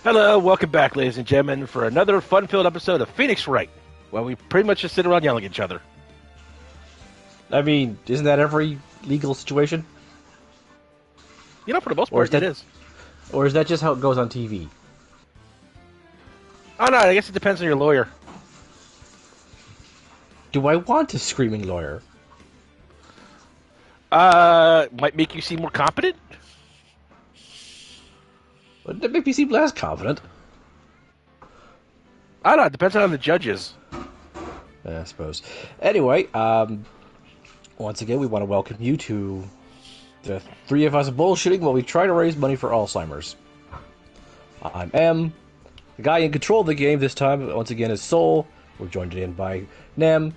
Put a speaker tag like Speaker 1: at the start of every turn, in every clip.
Speaker 1: Hello, welcome back, ladies and gentlemen, for another fun-filled episode of Phoenix Wright, where we pretty much just sit around yelling at each other.
Speaker 2: I mean, isn't that every legal situation?
Speaker 1: You know, for the most part, it is.
Speaker 2: Or is that just how it goes on TV?
Speaker 1: Oh, no, I guess it depends on your lawyer.
Speaker 2: Do I want a screaming lawyer?
Speaker 1: Might make you seem more competent?
Speaker 2: Wouldn't it make me seem less confident?
Speaker 1: I don't know, it depends on the judges.
Speaker 2: I suppose. Anyway, once again, we want to welcome you to the three of us bullshitting while we try to raise money for Alzheimer's. I'm M. The guy in control of the game this time, once again, is Soul. We're joined in by Nem.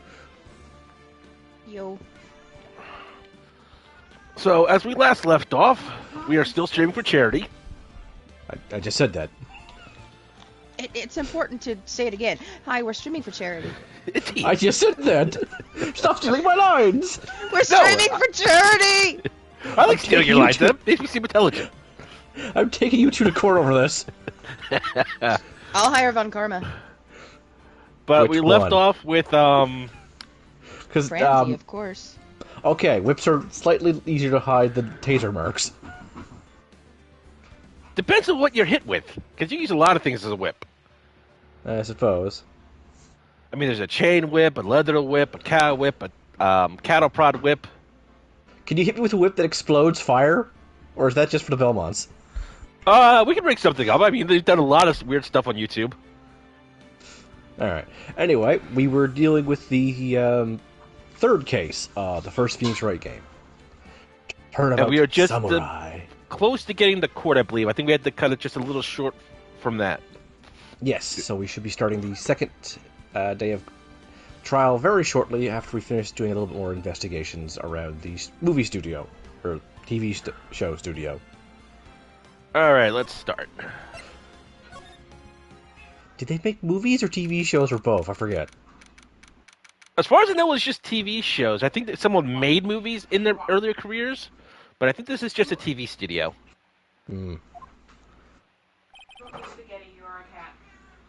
Speaker 3: Yo.
Speaker 1: So, as we last left off, we are still streaming for charity.
Speaker 2: I just said that.
Speaker 3: It's important to say it again. Hi, we're streaming for charity.
Speaker 2: I just said that. Stop stealing my lines.
Speaker 3: We're streaming for charity.
Speaker 1: I like stealing your lines. That makes me seem intelligent.
Speaker 2: I'm taking you two to court over this.
Speaker 3: I'll hire Von Karma.
Speaker 1: But
Speaker 2: Which
Speaker 1: we left
Speaker 2: one?
Speaker 1: off with,
Speaker 2: Because
Speaker 3: Francie, of course.
Speaker 2: okay, whips are slightly easier to hide than taser marks.
Speaker 1: depends on what you're hit with, because you use a lot of things as a whip.
Speaker 2: I suppose.
Speaker 1: I mean, there's a chain whip, a leather whip, a cow whip, a cattle prod whip.
Speaker 2: Can you hit me with a whip that explodes fire? Or is that just for the Belmonts?
Speaker 1: We can bring something up. I mean, they've done a lot of weird stuff on YouTube.
Speaker 2: Alright. Anyway, we were dealing with the third case, the first Phoenix Wright game. Turnabout
Speaker 1: we are just
Speaker 2: Samurai.
Speaker 1: Close to getting the court, I believe. I think we had to cut it just a little short from that.
Speaker 2: Yes, so we should be starting the second day of trial very shortly after we finish doing a little bit more investigations around the movie studio, or TV show studio.
Speaker 1: Alright, let's start.
Speaker 2: Did they make movies or TV shows or both? I forget.
Speaker 1: As far as I know, it's just TV shows. I think that someone made movies in their earlier careers, but I think this is just a TV studio.
Speaker 2: Hmm.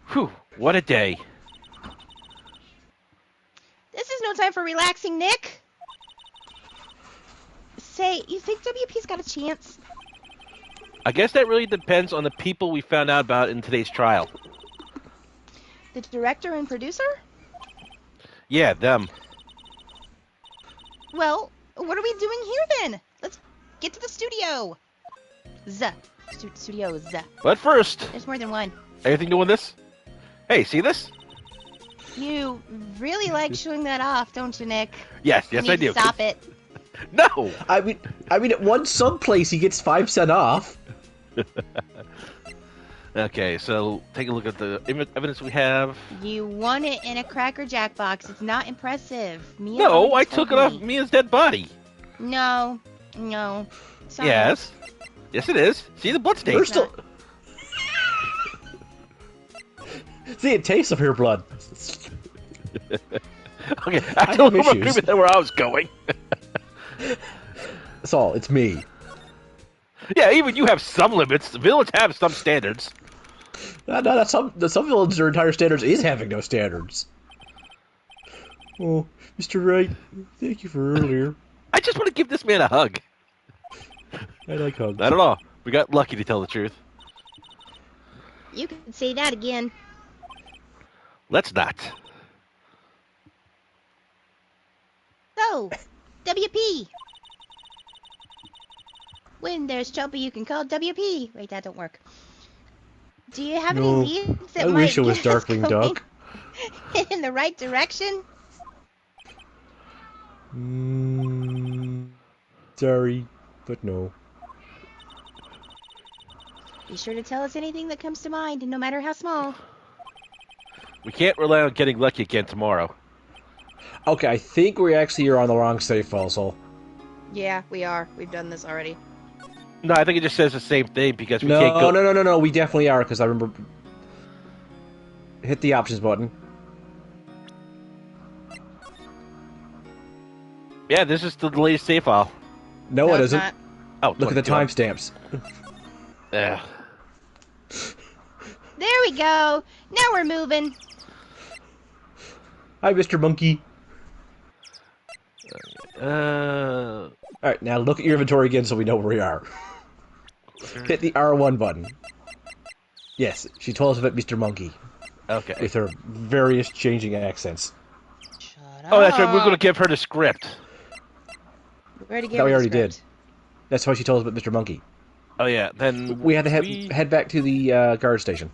Speaker 1: Whew, what a day.
Speaker 3: This is no time for relaxing, Nick. Say, you think WP's got a chance?
Speaker 1: I guess that really depends on the people we found out about in today's trial.
Speaker 3: The director and producer?
Speaker 1: Yeah, them.
Speaker 3: Well, what are we doing here then? Let's get to the studio. Studios.
Speaker 1: But first,
Speaker 3: There's more than one.
Speaker 1: anything doing this? Hey, see this?
Speaker 3: You really like showing that off, don't you, Nick?
Speaker 1: Yes,
Speaker 3: You
Speaker 1: I
Speaker 3: need
Speaker 1: do.
Speaker 3: to stop it.
Speaker 1: No!
Speaker 2: I mean, at one sub place he gets 5% off.
Speaker 1: Okay, so take a look at the evidence we have.
Speaker 3: You won it in a Cracker Jack box. It's not impressive. Mia
Speaker 1: No,
Speaker 3: already
Speaker 1: I
Speaker 3: told
Speaker 1: took it off
Speaker 3: me.
Speaker 1: Mia's dead body.
Speaker 3: No. Sorry.
Speaker 1: Yes. Yes, it is. See the blood stain.
Speaker 2: We're still... See, it tastes of her blood.
Speaker 1: Okay,
Speaker 2: I
Speaker 1: I don't
Speaker 2: have
Speaker 1: agree
Speaker 2: issues.
Speaker 1: with where I was going.
Speaker 2: That's all. It's me.
Speaker 1: Yeah, even you have some limits. The villains have some standards.
Speaker 2: No, some villains, their entire standards is having no standards. Oh, Mr. Wright, thank you for earlier.
Speaker 1: I just want to give this man a hug.
Speaker 2: I like hugs.
Speaker 1: I don't know. We got lucky, to tell the truth.
Speaker 3: You can say that again.
Speaker 1: Let's not.
Speaker 3: So, WP. When there's trouble, you can call WP. Wait, that don't work. Do you have
Speaker 2: No,
Speaker 3: any leads that
Speaker 2: I
Speaker 3: might
Speaker 2: wish it was
Speaker 3: get us
Speaker 2: Darkwing
Speaker 3: going
Speaker 2: Duck.
Speaker 3: in the right direction?
Speaker 2: Sorry, but no.
Speaker 3: Be sure to tell us anything that comes to mind, no matter how small.
Speaker 1: We can't rely on getting lucky again tomorrow.
Speaker 2: Okay, I think we actually are on the wrong safe file, so...
Speaker 3: Yeah, we are. We've done this already.
Speaker 1: No, I think it just says the same thing because we can't go...
Speaker 2: No, we definitely are, because I remember... Hit the options button.
Speaker 1: Yeah, this is the latest save file.
Speaker 2: No, it
Speaker 3: it's
Speaker 2: isn't.
Speaker 3: not.
Speaker 1: Oh,
Speaker 2: Look at the
Speaker 1: 21.
Speaker 2: timestamps.
Speaker 1: Yeah.
Speaker 3: There we go. Now we're moving.
Speaker 2: Hi, Mr. Monkey.
Speaker 1: Uh,
Speaker 2: Alright, now look at your inventory again so we know where we are. Hit the R1 button. Yes, she told us about Mr. Monkey.
Speaker 1: okay.
Speaker 2: With her various changing accents.
Speaker 3: Shut up.
Speaker 1: Oh, that's right. We're going to give her the script.
Speaker 3: We already gave
Speaker 2: That
Speaker 3: her
Speaker 2: we
Speaker 3: the
Speaker 2: already
Speaker 3: script.
Speaker 2: did. That's why she told us about Mr. Monkey.
Speaker 1: Oh, yeah. Then
Speaker 2: We had to head back to the guard station.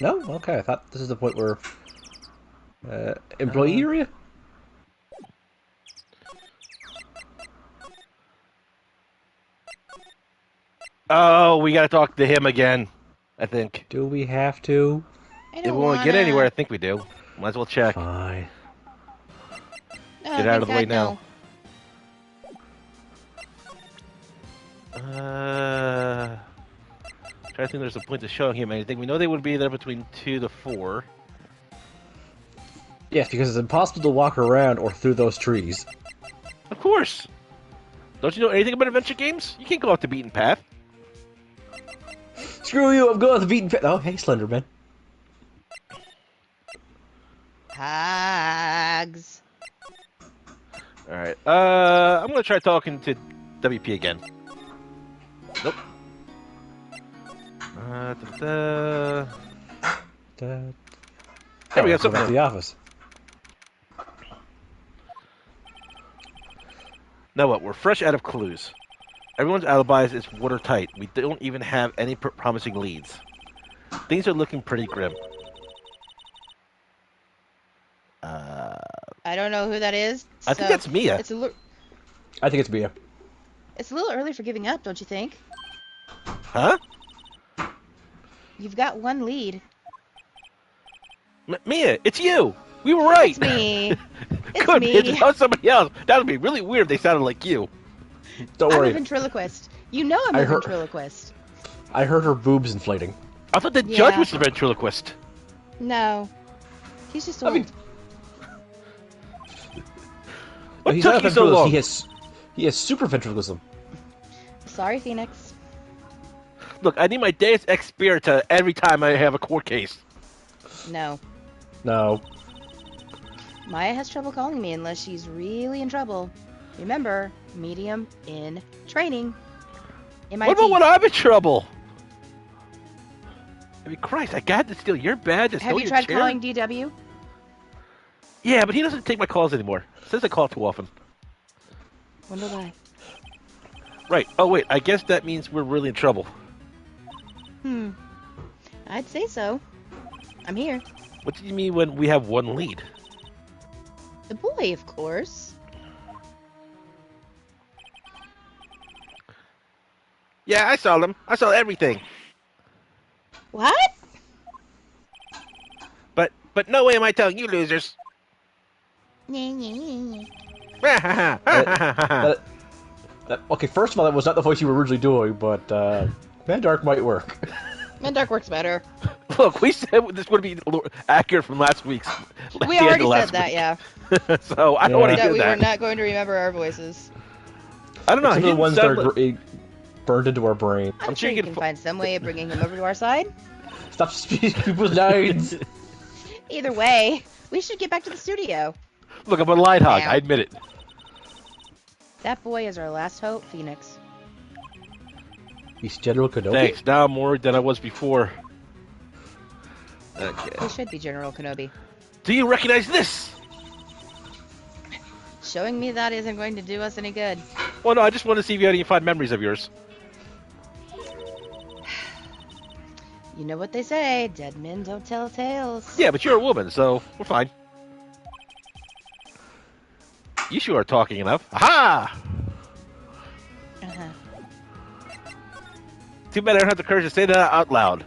Speaker 2: No? Okay, I thought this is the point where... employee area?
Speaker 1: Oh, we got to talk to him again, I think.
Speaker 2: Do we have to?
Speaker 3: I
Speaker 1: If
Speaker 3: don't
Speaker 1: we want to
Speaker 3: wanna...
Speaker 1: get anywhere, I think we do. Might as well check.
Speaker 2: Fine.
Speaker 3: Oh,
Speaker 1: Get out of the way
Speaker 3: thank
Speaker 1: now.
Speaker 3: God,
Speaker 1: Trying to think there's a point to showing him anything. We know they would be there between 2 to 4.
Speaker 2: Yes, because it's impossible to walk around or through those trees.
Speaker 1: Of course. Don't you know anything about adventure games? You can't go off the beaten path.
Speaker 2: Screw you, I'm going to the beaten path. Oh, hey, Slenderman.
Speaker 3: Hags.
Speaker 1: Alright. I'm going to try talking to WP again. Nope. Da-da. There we go,
Speaker 2: Go
Speaker 1: something.
Speaker 2: back to the office.
Speaker 1: Now what? We're fresh out of clues. Everyone's alibis is watertight. We don't even have any promising leads. Things are looking pretty grim.
Speaker 3: I don't know who that is.
Speaker 1: I think
Speaker 3: so
Speaker 1: that's Mia.
Speaker 3: It's a little.
Speaker 2: I think it's Mia.
Speaker 3: It's a little early for giving up, don't you think?
Speaker 1: Huh?
Speaker 3: You've got one lead.
Speaker 1: Mia, it's you! We were right!
Speaker 3: It's me. It's
Speaker 1: Good.
Speaker 3: me.
Speaker 1: It's not somebody else. That would be really weird if they sounded like you.
Speaker 2: Don't
Speaker 3: I'm a
Speaker 2: worry.
Speaker 3: ventriloquist. You know I'm
Speaker 2: I
Speaker 3: a
Speaker 2: heard-
Speaker 3: ventriloquist.
Speaker 2: I heard her boobs inflating.
Speaker 1: I thought the
Speaker 3: Yeah.
Speaker 1: judge was the ventriloquist.
Speaker 3: No. He's just
Speaker 2: I
Speaker 3: old.
Speaker 2: mean-
Speaker 1: What
Speaker 2: He's
Speaker 1: took
Speaker 2: not a
Speaker 1: you so
Speaker 2: ventriloquist,
Speaker 1: long?
Speaker 2: He has super ventriloquism.
Speaker 3: Sorry, Phoenix.
Speaker 1: Look, I need my Deus Ex Spirita every time I have a court case.
Speaker 3: No.
Speaker 2: No.
Speaker 3: Maya has trouble calling me unless she's really in trouble. Remember, medium in training. MIT.
Speaker 1: What about when I'm in trouble? I mean, Christ, I got to steal your badge and
Speaker 3: Have
Speaker 1: steal
Speaker 3: you
Speaker 1: your
Speaker 3: tried
Speaker 1: chair?
Speaker 3: calling DW?
Speaker 1: Yeah, but he doesn't take my calls anymore. Says I call too often.
Speaker 3: Wonder why.
Speaker 1: Right. Oh, wait. I guess that means we're really in trouble.
Speaker 3: I'd say so. I'm here.
Speaker 1: What do you mean when we have one lead?
Speaker 3: The boy, of course.
Speaker 1: Yeah, I saw them. I saw everything.
Speaker 3: What?
Speaker 1: But no way am I telling you losers.
Speaker 2: Okay, first of all, that was not the voice you were originally doing, but Mandark might work.
Speaker 3: Mandark works better.
Speaker 1: Look, we said this would be accurate from last week's.
Speaker 3: We
Speaker 1: the end
Speaker 3: already
Speaker 1: of
Speaker 3: said
Speaker 1: last
Speaker 3: that,
Speaker 1: week.
Speaker 3: yeah.
Speaker 1: So I don't
Speaker 2: Yeah.
Speaker 1: want to
Speaker 3: That
Speaker 1: hear
Speaker 3: we
Speaker 1: that.
Speaker 3: were not going to remember our voices.
Speaker 1: I don't know.
Speaker 2: Some
Speaker 1: He
Speaker 2: of the ones
Speaker 1: didn't
Speaker 2: that
Speaker 1: sound
Speaker 2: are
Speaker 1: like-
Speaker 2: burned into our brain.
Speaker 3: I'm
Speaker 1: sure
Speaker 3: sure
Speaker 1: you
Speaker 3: you
Speaker 1: can
Speaker 3: can find some way of bringing him over to our side.
Speaker 2: Stop speaking people's names.
Speaker 3: Either way, we should get back to the studio.
Speaker 1: Look, I'm a line hog.
Speaker 3: Now.
Speaker 1: I admit it.
Speaker 3: That boy is our last hope, Phoenix.
Speaker 2: He's General Kenobi.
Speaker 1: Thanks. Now I'm worried than I was before.
Speaker 3: He
Speaker 1: Okay.
Speaker 3: should be General Kenobi.
Speaker 1: Do you recognize this?
Speaker 3: Showing me that isn't going to do us any good.
Speaker 1: Well, no, I just want to see if you had any fond memories of yours.
Speaker 3: You know what they say, dead men don't tell tales.
Speaker 1: Yeah, but you're a woman, so we're fine. You sure are talking enough. Aha!
Speaker 3: Uh-huh.
Speaker 1: Too bad I don't have the courage to say that out loud.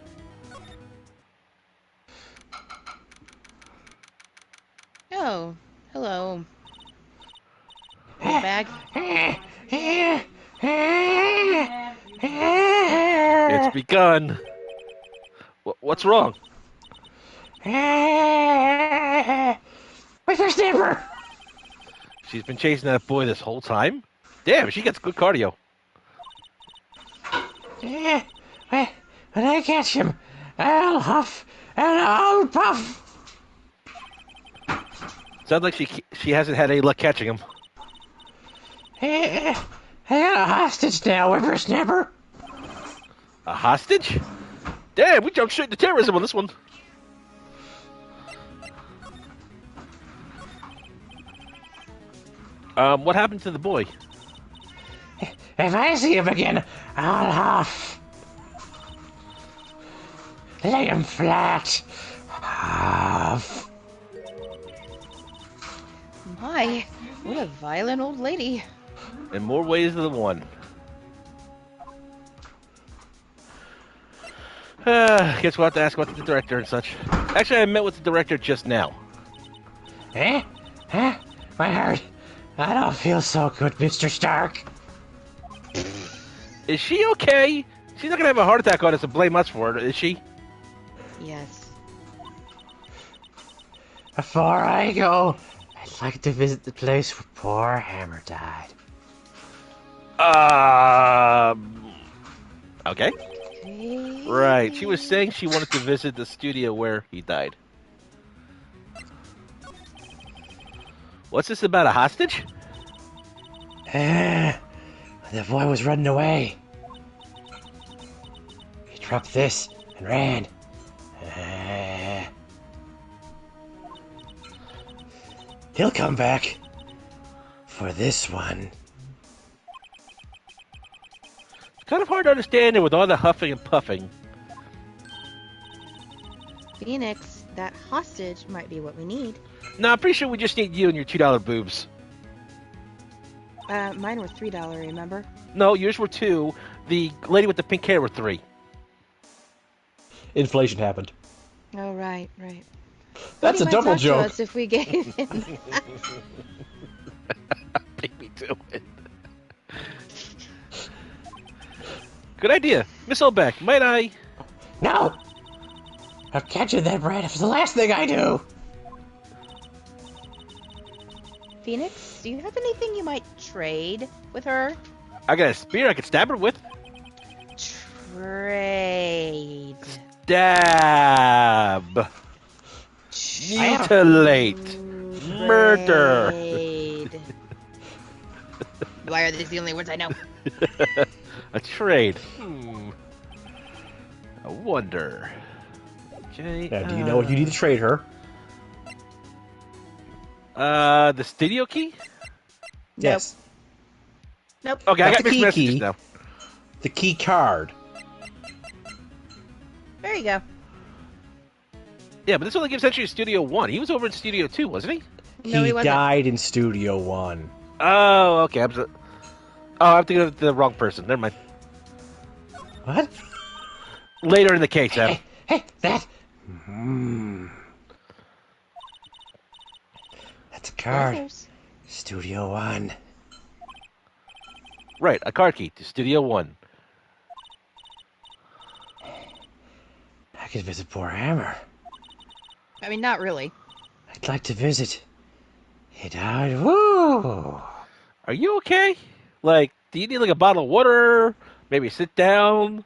Speaker 3: Oh, hello. Bag.
Speaker 1: It's begun. What's wrong?
Speaker 2: Mr. Snapper!
Speaker 1: She's been chasing that boy this whole time? Damn, she gets good cardio.
Speaker 2: Yeah, when I catch him, I'll huff and I'll puff.
Speaker 1: Sounds like she hasn't had any luck catching him.
Speaker 2: I got a hostage now, whippersnapper.
Speaker 1: A hostage? Damn, we jumped straight to terrorism on this one. What happened to the boy?
Speaker 2: If I see him again, I'll huff. Lay him flat. Huff.
Speaker 3: My, what a violent old lady.
Speaker 1: In more ways than one. Guess we'll have to ask about the director and such. Actually, I met with the director just now.
Speaker 2: Eh? My heart. I don't feel so good, Mr. Stark.
Speaker 1: Is she okay? She's not gonna have a heart attack on us and blame us for it, is she?
Speaker 3: Yes.
Speaker 2: Before I go, I'd like to visit the place where poor Hammer died.
Speaker 1: Okay. Right. She was saying she wanted to visit the studio where he died. What's this about, a hostage?
Speaker 2: The boy was running away. He dropped this and ran. He'll come back for this one.
Speaker 1: It's kind of hard to understand it with all the huffing and puffing.
Speaker 3: Phoenix, that hostage might be what we need.
Speaker 1: No, I'm pretty sure we just need you and your $2 boobs.
Speaker 3: Mine were $3, remember?
Speaker 1: No, yours were 2. The lady with the pink hair were 3.
Speaker 2: Inflation happened.
Speaker 3: Oh, right.
Speaker 2: That's a
Speaker 3: Might
Speaker 2: double
Speaker 3: talk to
Speaker 2: joke.
Speaker 3: us if we gave him.
Speaker 1: Beat me to it. Good idea. Miss Olbeck, might I?
Speaker 2: No! I'm catching that rat if it's the last thing I do!
Speaker 3: Phoenix, do you have anything you might trade with her?
Speaker 1: I got a spear I could stab her with.
Speaker 3: Trade.
Speaker 1: Stab. Mutilate. Murder.
Speaker 3: Trade. Why are these the only words I know?
Speaker 1: A trade. I wonder. Okay.
Speaker 2: Now, do you know what you need to trade her?
Speaker 1: The studio key?
Speaker 2: Yes.
Speaker 3: Nope.
Speaker 1: Okay,
Speaker 2: Not
Speaker 1: I got
Speaker 2: the
Speaker 1: mixed
Speaker 2: key
Speaker 1: messages
Speaker 2: key.
Speaker 1: now.
Speaker 2: The key card.
Speaker 3: There you go.
Speaker 1: Yeah, but this only gives entry to Studio 1. He was over in Studio 2, wasn't he?
Speaker 3: No, he wasn't.
Speaker 2: Died in Studio 1.
Speaker 1: Oh, okay. I have to go to the wrong person. Never mind.
Speaker 2: What?
Speaker 1: Later in the case, Adam.
Speaker 2: Hey, that... That's a card.
Speaker 3: Scissors.
Speaker 2: Studio 1.
Speaker 1: Right, a card key to Studio 1.
Speaker 2: I could visit poor Hammer.
Speaker 3: I mean, not really.
Speaker 2: I'd like to visit. He died. Woo!
Speaker 1: Are you okay? Like, do you need like a bottle of water? Maybe sit down?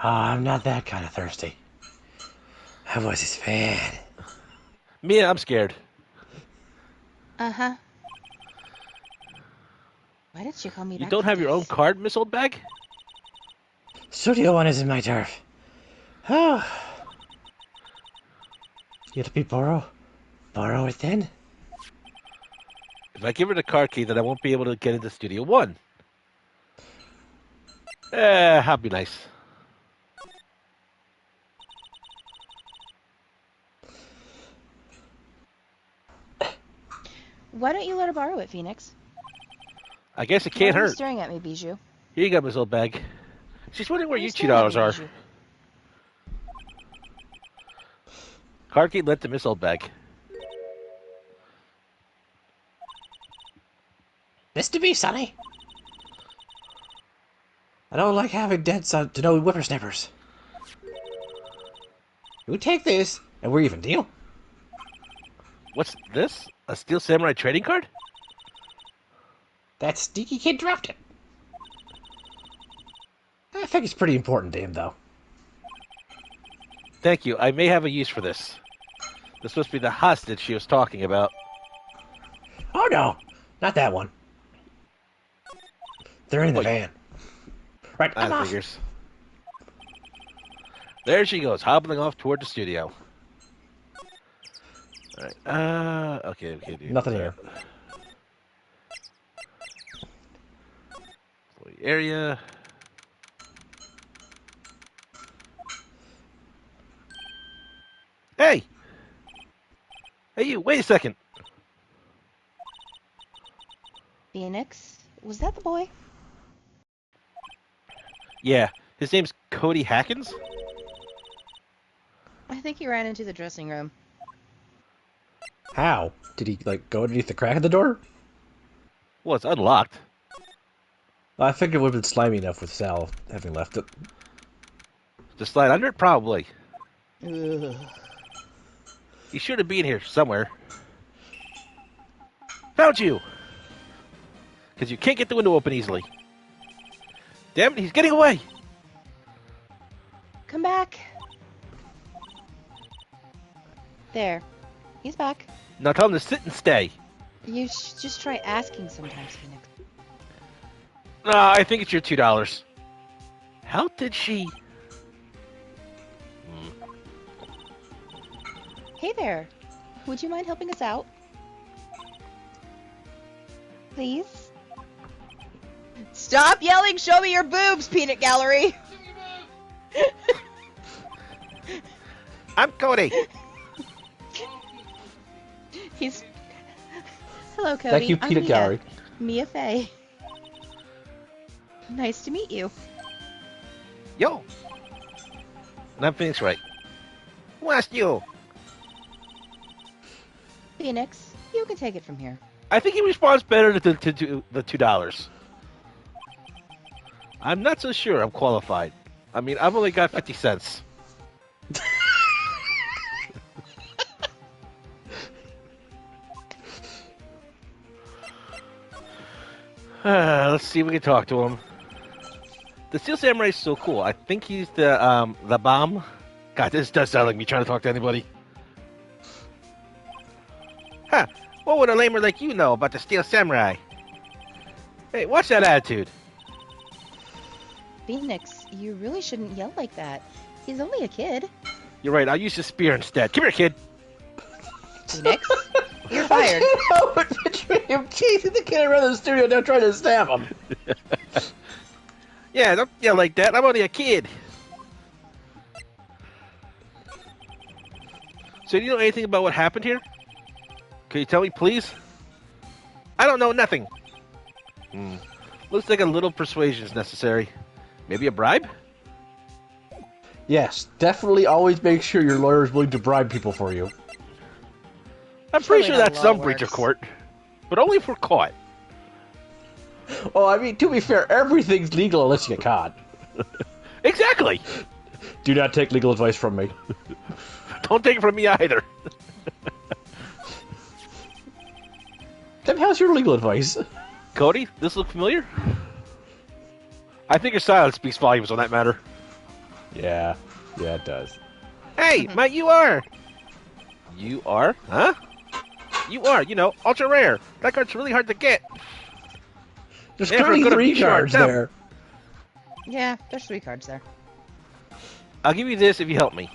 Speaker 2: Oh, I'm not that kind of thirsty. I was his fan.
Speaker 1: Me, I'm scared.
Speaker 3: Uh-huh. Why did you call me
Speaker 1: You
Speaker 3: back
Speaker 1: don't
Speaker 3: for
Speaker 1: have your own
Speaker 3: this?
Speaker 1: card, Miss Oldbag?
Speaker 2: Studio 1 isn't my turf. Oh. You let me borrow it then?
Speaker 1: If I give her the card key, then I won't be able to get into Studio 1. That'd be nice.
Speaker 3: Why don't you let her borrow it, Phoenix?
Speaker 1: I guess it
Speaker 3: Why
Speaker 1: can't
Speaker 3: are you
Speaker 1: hurt.
Speaker 3: staring at me, Bijou?
Speaker 1: Here you go, Miss Oldbag. She's wondering where
Speaker 3: Why are
Speaker 1: your
Speaker 3: staring at
Speaker 1: $2
Speaker 3: me,
Speaker 1: are.
Speaker 3: Bijou?
Speaker 1: Card key lent to Miss Oldbag.
Speaker 2: This to be, Sonny. I don't like having dead son to know whippersnappers. You take this, and we're even, deal?
Speaker 1: What's this? A Steel Samurai trading card?
Speaker 2: That sneaky kid dropped it. I think it's pretty important to him, though.
Speaker 1: Thank you. I may have a use for this. This is supposed to be the hostage she was talking about.
Speaker 2: Oh, no. Not that one. They're in the
Speaker 1: Wait.
Speaker 2: van. Right, I'm
Speaker 1: That
Speaker 2: off.
Speaker 1: figures. There she goes, hobbling off toward the studio. Alright, okay, dude.
Speaker 2: Nothing here.
Speaker 1: Employee area. Hey! Hey, you, wait a second.
Speaker 3: Phoenix, was that the boy?
Speaker 1: Yeah, his name's Cody Hackins?
Speaker 3: I think he ran into the dressing room.
Speaker 2: How? Did he, go underneath the crack of the door?
Speaker 1: Well, it's unlocked.
Speaker 2: I think it would have been slimy enough with Sal having left it.
Speaker 1: Just slide under it? Probably.
Speaker 3: Ugh.
Speaker 1: He should have been here somewhere. Found you! Because you can't get the window open easily. Damn it, he's getting away!
Speaker 3: Come back. There. He's back.
Speaker 1: Now tell him to sit and stay.
Speaker 3: You should just try asking sometimes, Phoenix.
Speaker 1: No, I think it's your $2. How did she...
Speaker 3: Hey there. Would you mind helping us out? Please? Stop yelling, show me your boobs, Peanut Gallery!
Speaker 1: I'm Cody.
Speaker 3: He's... Hello, Cody.
Speaker 2: Thank you,
Speaker 3: I'm
Speaker 2: Peanut
Speaker 3: Mia.
Speaker 2: Gallery.
Speaker 3: Mia Fey. Nice to meet you.
Speaker 1: Yo. And I'm Phoenix Wright. Who asked you?
Speaker 3: Phoenix, you can take it from here.
Speaker 1: I think he responds better to the $2. I'm not so sure I'm qualified. I mean, I've only got 50 cents. Let's see if we can talk to him. The Steel Samurai is so cool. I think he's the bomb. God, this does sound like me trying to talk to anybody. Huh. What would a lamer like you know about the Steel Samurai? Hey, watch that attitude.
Speaker 3: Phoenix, you really shouldn't yell like that. He's only a kid.
Speaker 1: You're right, I'll use the spear instead. Come here, kid.
Speaker 3: Phoenix, you're fired.
Speaker 2: I can't help but picture him chasing the kid around the studio now trying to stab him.
Speaker 1: Yeah, don't yell like that. I'm only a kid. So do you know anything about what happened here? Can you tell me, please? I don't know nothing. Looks like a little persuasion is necessary. Maybe a bribe?
Speaker 2: Yes, definitely always make sure your lawyer is willing to bribe people for you.
Speaker 1: I'm pretty
Speaker 3: really
Speaker 1: sure
Speaker 3: how
Speaker 1: that's
Speaker 3: law
Speaker 1: some breach of
Speaker 3: works.
Speaker 1: court. But only if we're caught.
Speaker 2: Oh, I mean, to be fair, everything's legal unless you get caught.
Speaker 1: Exactly.
Speaker 2: Do not take legal advice from me.
Speaker 1: Don't take it from me either.
Speaker 2: Then how's your legal advice?
Speaker 1: Cody, this look familiar? I think your silence speaks volumes on that matter.
Speaker 2: Yeah, it does.
Speaker 1: Hey, mate, you are. You are? Huh? You are, ultra rare. That card's really hard to get.
Speaker 2: There's
Speaker 1: Yeah, for a
Speaker 2: currently
Speaker 1: good
Speaker 2: 3
Speaker 1: appeal,
Speaker 2: cards
Speaker 1: yeah.
Speaker 2: there.
Speaker 3: Yeah, there's 3 cards there.
Speaker 1: I'll give you this if you help me.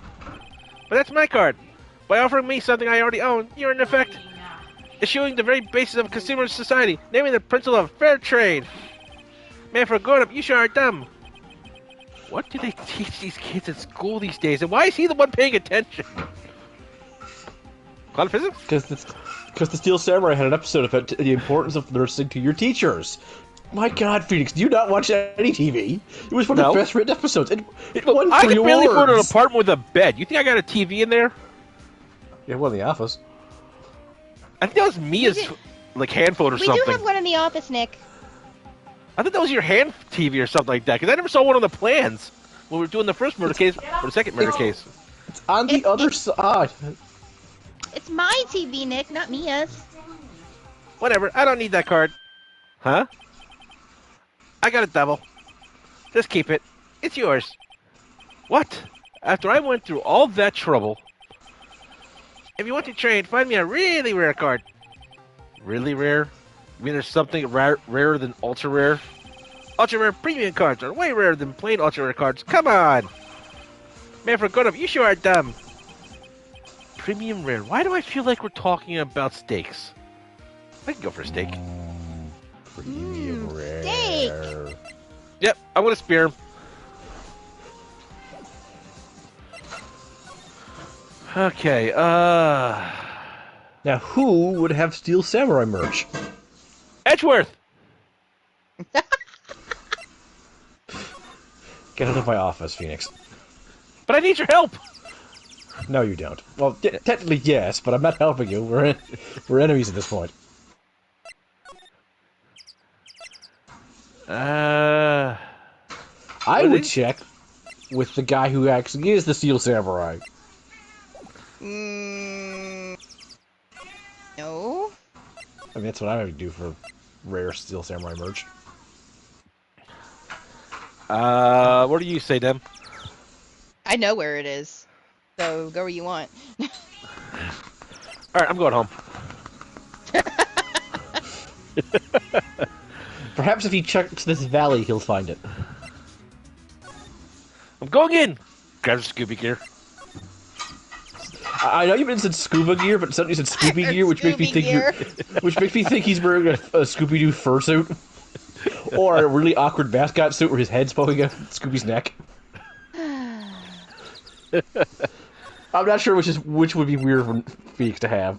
Speaker 1: But that's my card. By offering me something I already own, you're in effect eschewing the very basis of consumer society, naming the principle of fair trade. Man, for a grown-up, you sure are dumb. What do they teach these kids at school these days, and why is he the one paying attention? Quantum physics?
Speaker 2: Because the Steel Samurai had an episode about the importance of listening to your teachers. My God, Phoenix, do you not watch any TV? It was one of the best written episodes. It won
Speaker 1: I
Speaker 2: 3
Speaker 1: can barely afford an
Speaker 2: awards.
Speaker 1: apartment with a bed. You think I got a TV in there?
Speaker 2: Yeah, one in the office.
Speaker 1: I think that was Mia's hand phone or
Speaker 3: We
Speaker 1: something.
Speaker 3: do have one in the office, Nick.
Speaker 1: I thought that was your hand TV or something like that, because I never saw one on the plans when we were doing the first murder case or the second murder case.
Speaker 2: It's on the other side.
Speaker 3: It's my TV, Nick, not Mia's.
Speaker 1: Whatever, I don't need that card. Huh? I got a double. Just keep it. It's yours. What? After I went through all that trouble. If you want to trade, find me a really rare card. Really rare? You mean there's something rarer than ultra rare? Ultra rare premium cards are way rarer than plain ultra rare cards. Come on! Man, for good of you sure are dumb. Premium rare. Why do I feel like we're talking about steaks? I can go for a steak.
Speaker 2: Premium rare.
Speaker 3: steak.
Speaker 1: Yep, I want to spear him. Okay,
Speaker 2: Now, who would have Steel Samurai merch?
Speaker 1: Edgeworth!
Speaker 2: Get out of my office, Phoenix.
Speaker 1: But I need your help!
Speaker 2: No, you don't. Well, technically, yes, but I'm not helping you. We're enemies at this point. I would check with the guy who actually is the Steel Samurai.
Speaker 3: No.
Speaker 2: I mean, that's what I would do for rare Steel Samurai merch.
Speaker 1: What do you say, Dem?
Speaker 3: I know where it is. So go where you want.
Speaker 1: Alright, I'm going home.
Speaker 2: Perhaps if he checks this valley, he'll find it.
Speaker 1: I'm going in! Grab the Scooby gear.
Speaker 2: I know you said scuba gear, but suddenly you said Scooby gear, which makes me think which makes me think he's wearing a Scooby-Doo fursuit, or a really awkward mascot suit where his head's poking out Scooby's neck. I'm not sure which would be weird for Phoenix to have.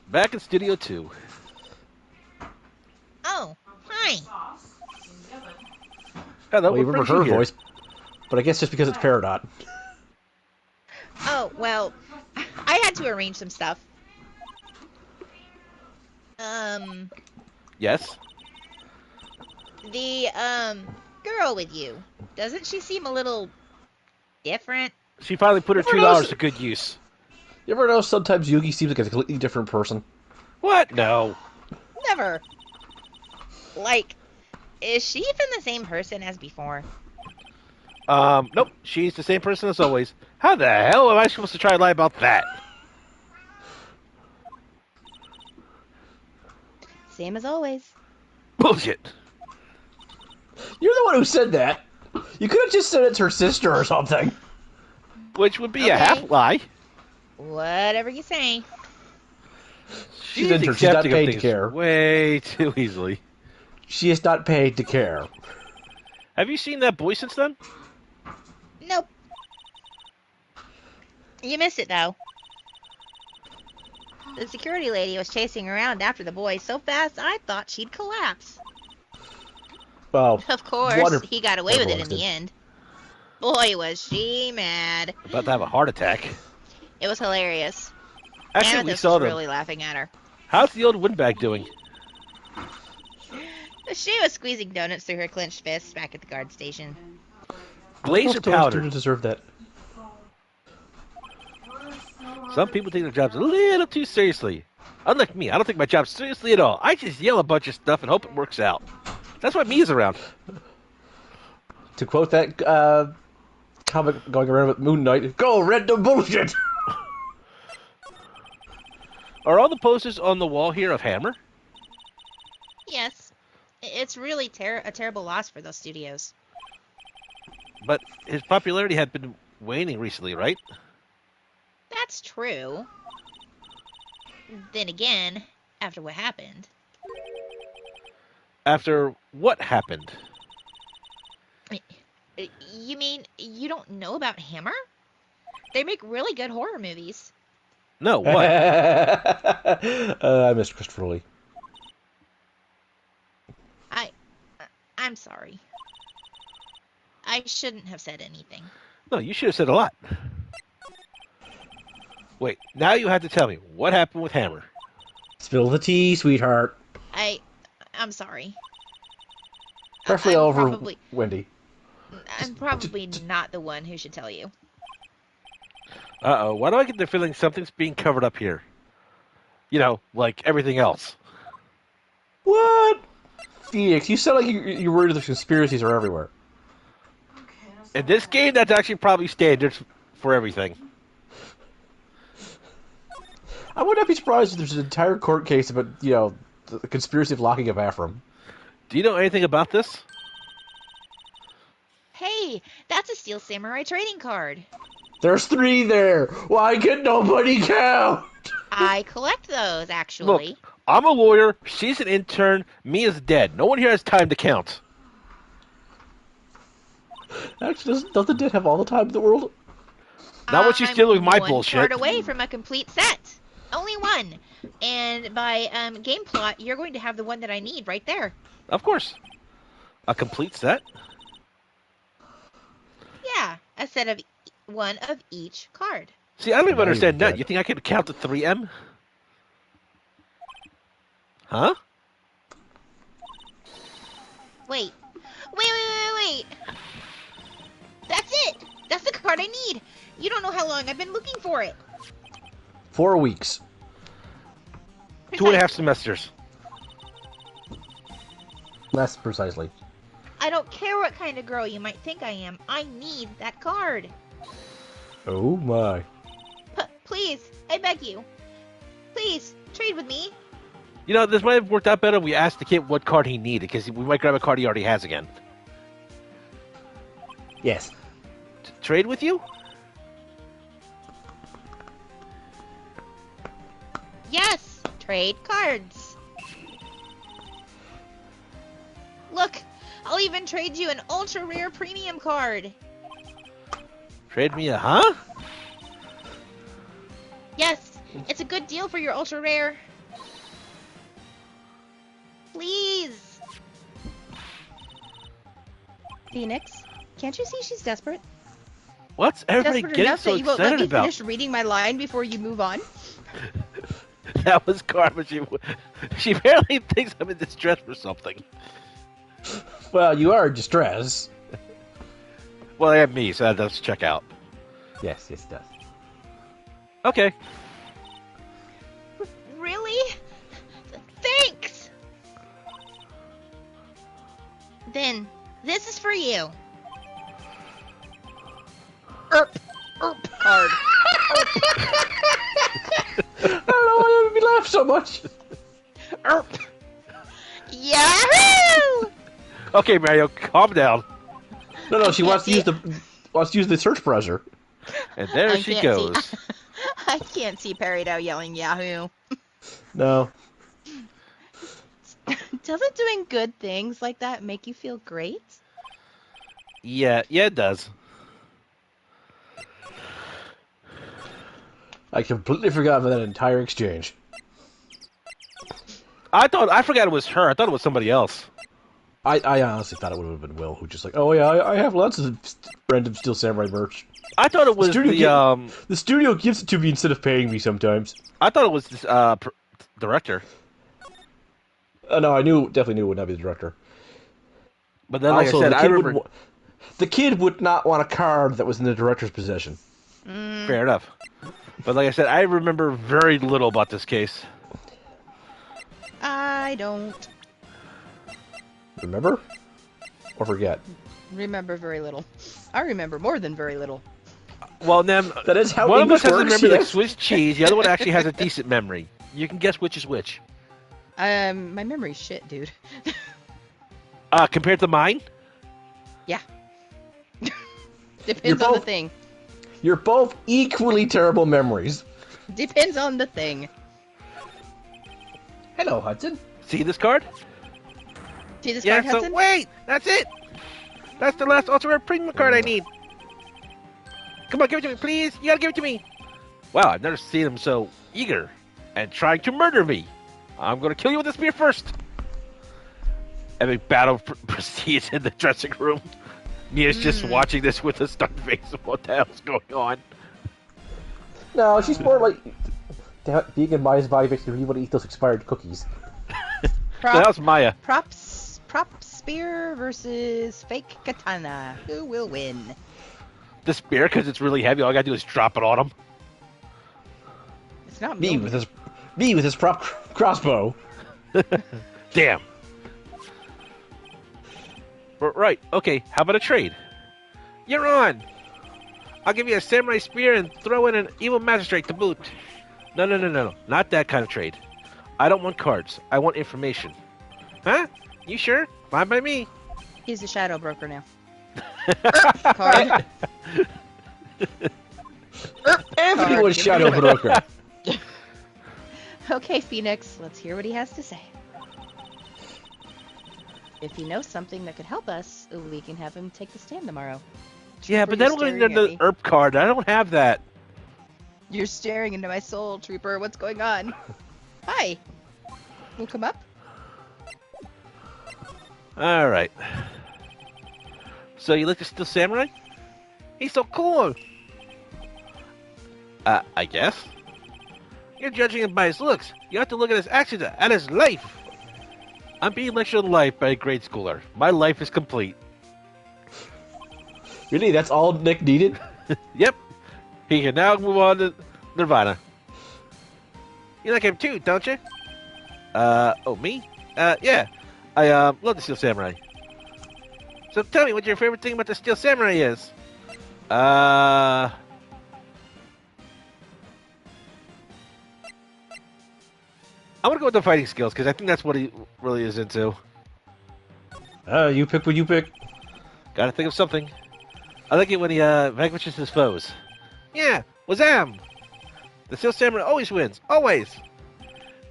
Speaker 1: Back in Studio 2.
Speaker 4: Oh, hi.
Speaker 1: Hello,
Speaker 2: Well, you
Speaker 1: what
Speaker 2: remember
Speaker 1: brings you
Speaker 2: her
Speaker 1: here?
Speaker 2: voice, but I guess just because it's Peridot.
Speaker 4: Oh, well, I had to arrange some stuff.
Speaker 1: Yes?
Speaker 4: The, girl with you, doesn't she seem a little different?
Speaker 1: She finally put her
Speaker 2: Never
Speaker 1: $2
Speaker 2: knows.
Speaker 1: to good use.
Speaker 2: You ever know sometimes Yugi seems like a completely different person?
Speaker 1: What? No.
Speaker 4: Never. Like, is she even the same person as before?
Speaker 1: Nope. She's the same person as always. How the hell am I supposed to try and lie about that?
Speaker 3: Same as always.
Speaker 1: Bullshit.
Speaker 2: You're the one who said that. You could have just said it's her sister or something.
Speaker 1: Which would be a
Speaker 4: Okay.
Speaker 1: half lie.
Speaker 4: Whatever you say.
Speaker 1: She's
Speaker 2: intern. She's not
Speaker 1: accepting of
Speaker 2: paid to
Speaker 1: things
Speaker 2: care.
Speaker 1: way too easily.
Speaker 2: She is not paid to care.
Speaker 1: Have you seen that boy since then?
Speaker 4: Nope. You missed it, though. The security lady was chasing around after the boy so fast I thought she'd collapse.
Speaker 2: Well,
Speaker 4: Of course, he got away with it
Speaker 2: everyone
Speaker 4: in the
Speaker 2: did.
Speaker 4: end. Boy, was she mad.
Speaker 1: About to have a heart attack.
Speaker 4: It was hilarious.
Speaker 1: Actually, we
Speaker 4: Amethyst
Speaker 1: saw
Speaker 4: was
Speaker 1: them.
Speaker 4: really laughing at her.
Speaker 1: How's the old windbag doing?
Speaker 4: She was squeezing donuts through her clenched fists back at the guard station.
Speaker 1: Glaze or
Speaker 2: Most
Speaker 1: powder?
Speaker 2: students deserve that.
Speaker 1: Some people take their jobs a little too seriously. Unlike me, I don't take my job seriously at all. I just yell a bunch of stuff and hope it works out. That's why Mia's around.
Speaker 2: To quote that comic going around with Moon Knight, go random bullshit!
Speaker 1: Are all the posters on the wall here of Hammer?
Speaker 4: Yes. It's really a terrible loss for those studios.
Speaker 1: But his popularity had been waning recently, right?
Speaker 4: That's true. Then again, after what happened.
Speaker 1: After what happened?
Speaker 4: You mean you don't know about Hammer? They make really good horror movies.
Speaker 1: No, what?
Speaker 2: I missed Christopher Lee.
Speaker 4: I'm sorry. I shouldn't have said anything.
Speaker 1: No, you should have said a lot. Wait, now you have to tell me what happened with Hammer.
Speaker 2: Spill the tea, sweetheart.
Speaker 4: I'm sorry.
Speaker 2: Preferably
Speaker 4: I'm
Speaker 2: over
Speaker 4: probably-
Speaker 2: Wendy.
Speaker 4: I'm probably not the one who should tell you.
Speaker 1: Uh-oh, why do I get the feeling something's being covered up here? You know, like everything else.
Speaker 2: What? Phoenix, you sound like you're worried the conspiracies are everywhere.
Speaker 1: In this game, that's actually probably standard for everything.
Speaker 2: I would not be surprised if there's an entire court case about, the conspiracy of locking up Afram.
Speaker 1: Do you know anything about this?
Speaker 4: Hey, that's a Steel Samurai trading card.
Speaker 2: There's 3 there. Why can nobody count?
Speaker 4: I collect those, actually.
Speaker 1: Look, I'm a lawyer, she's an intern, me is dead. No one here has time to count.
Speaker 2: Actually, doesn't the dead have all the time in the world?
Speaker 1: Not when she's dealing with my bullshit.
Speaker 4: I'm 1 card away from a complete set. Only 1. And by game plot, you're going to have the one that I need right there.
Speaker 1: Of course. A complete set?
Speaker 4: Yeah, a set of 1 of each card.
Speaker 1: See, I don't even
Speaker 2: Now
Speaker 1: understand
Speaker 2: you're
Speaker 1: that.
Speaker 2: dead.
Speaker 1: You think I could count to 3M? Huh?
Speaker 4: Wait. Wait. That's it. That's the card I need. You don't know how long I've been looking for it.
Speaker 2: 4 weeks.
Speaker 1: 2.5 semesters.
Speaker 2: Less precisely.
Speaker 4: I don't care what kind of girl you might think I am. I need that card.
Speaker 2: Oh my.
Speaker 4: Please, I beg you. Please, trade with me.
Speaker 1: You know, this might have worked out better if we asked the kid what card he needed, because we might grab a card he already has again.
Speaker 2: Yes.
Speaker 1: Trade with you?
Speaker 4: Yes, trade cards. Look, I'll even trade you an ultra rare premium card.
Speaker 1: Trade me a huh?
Speaker 4: Yes, it's a good deal for your ultra rare. Please.
Speaker 3: Phoenix, can't you see she's desperate?
Speaker 1: What's everybody
Speaker 3: Desperate
Speaker 1: getting
Speaker 3: enough
Speaker 1: so
Speaker 3: that you won't let
Speaker 1: excited
Speaker 3: me
Speaker 1: about?
Speaker 3: finish reading my line before you move on?
Speaker 1: That was garbage. She apparently thinks I'm in distress for something.
Speaker 2: Well, you are in distress.
Speaker 1: Well, I have me, so that does check out.
Speaker 2: Yes, it does.
Speaker 1: Okay.
Speaker 4: Really? Thanks. Then, this is for you.
Speaker 3: Card.
Speaker 2: I don't know why it made me laugh so much.
Speaker 4: Yahoo!
Speaker 1: Okay, Mario, calm down.
Speaker 2: No, she wants to use the search browser.
Speaker 1: And there
Speaker 3: I
Speaker 1: she
Speaker 3: can't
Speaker 1: goes.
Speaker 3: see- I can't see Peridot yelling Yahoo.
Speaker 2: No.
Speaker 3: Doesn't doing good things like that make you feel great?
Speaker 1: Yeah, it does.
Speaker 2: I completely forgot about that entire exchange.
Speaker 1: I forgot it was her. I thought it was somebody else.
Speaker 2: I honestly thought it would have been Will, who just like, oh yeah, I have lots of random Steel Samurai merch.
Speaker 1: I thought it was
Speaker 2: The studio gives it to me instead of paying me sometimes.
Speaker 1: I thought it was this director.
Speaker 2: No, definitely knew it would not be the director.
Speaker 1: But then, like
Speaker 2: Also,
Speaker 1: I said,
Speaker 2: the
Speaker 1: I
Speaker 2: kid
Speaker 1: remember.
Speaker 2: the kid would not want a card that was in the director's possession.
Speaker 1: Fair enough. But like I said, I remember very little about this case.
Speaker 3: I don't
Speaker 2: Remember? Or forget?
Speaker 3: remember very little. I remember more than very little.
Speaker 1: Well, then
Speaker 2: That is how
Speaker 1: one of
Speaker 2: English
Speaker 1: us has a
Speaker 2: works,
Speaker 1: memory like
Speaker 2: yes.
Speaker 1: Swiss cheese. The other one actually has a decent memory. You can guess which is which.
Speaker 3: My memory's shit, dude.
Speaker 1: Compared to mine.
Speaker 3: Depends on the
Speaker 2: both-
Speaker 3: thing.
Speaker 2: You're both equally terrible memories.
Speaker 3: Depends on the thing.
Speaker 2: Hello, Hudson.
Speaker 1: See this card?
Speaker 3: See this
Speaker 1: Yeah.
Speaker 3: card,
Speaker 1: So
Speaker 3: Hudson?
Speaker 1: wait, that's it. That's the last ultra rare premium card I need. Come on, give it to me, please. You gotta give it to me. Wow, I've never seen him so eager and trying to murder me. I'm gonna kill you with a spear first. Epic battle proceeds in the dressing room. Mia's just watching this with a stunned face of what the hell's going on.
Speaker 2: No, she's more like being in Maya's body makes me really want to eat those expired cookies.
Speaker 1: That was Maya.
Speaker 3: Prop spear versus fake katana. Who will win?
Speaker 1: The spear, because it's really heavy, all I gotta do is drop it on him.
Speaker 3: not
Speaker 2: Me
Speaker 3: Mjolnir.
Speaker 2: with his prop crossbow.
Speaker 1: Damn. Right. Okay. How about a trade? You're on. I'll give you a samurai spear and throw in an evil magistrate to boot. No. Not that kind of trade. I don't want cards. I want information. Huh? You sure? Fine by me.
Speaker 3: He's a shadow broker now. Card.
Speaker 2: Anthony
Speaker 3: Card.
Speaker 2: was shadow broker.
Speaker 3: Okay, Phoenix, let's hear what he has to say. If he knows something that could help us, we can have him take the stand tomorrow.
Speaker 1: Yeah,
Speaker 3: Trooper,
Speaker 1: but
Speaker 3: you're
Speaker 1: then we're
Speaker 3: staring
Speaker 1: going
Speaker 3: at
Speaker 1: to
Speaker 3: me.
Speaker 1: the ERP card. I don't have that.
Speaker 3: You're staring into my soul, Trooper. What's going on? Hi. We'll come up.
Speaker 1: All right. So you like the Steel Samurai? He's so cool. I guess. You're judging him by his looks. You have to look at his actions, at his life. I'm being lectured on life by a grade schooler. My life is complete.
Speaker 2: Really, that's all Nick needed?
Speaker 1: Yep. He can now move on to Nirvana. You like him too, don't you? Oh, me? Yeah. I, love the Steel Samurai. So tell me what your favorite thing about the Steel Samurai is. I want to go with the fighting skills, because I think that's what he really is into.
Speaker 2: You pick what you pick.
Speaker 1: Gotta think of something. I like it when he, vanquishes his foes. Yeah, Wazam! The Steel Samurai always wins. Always!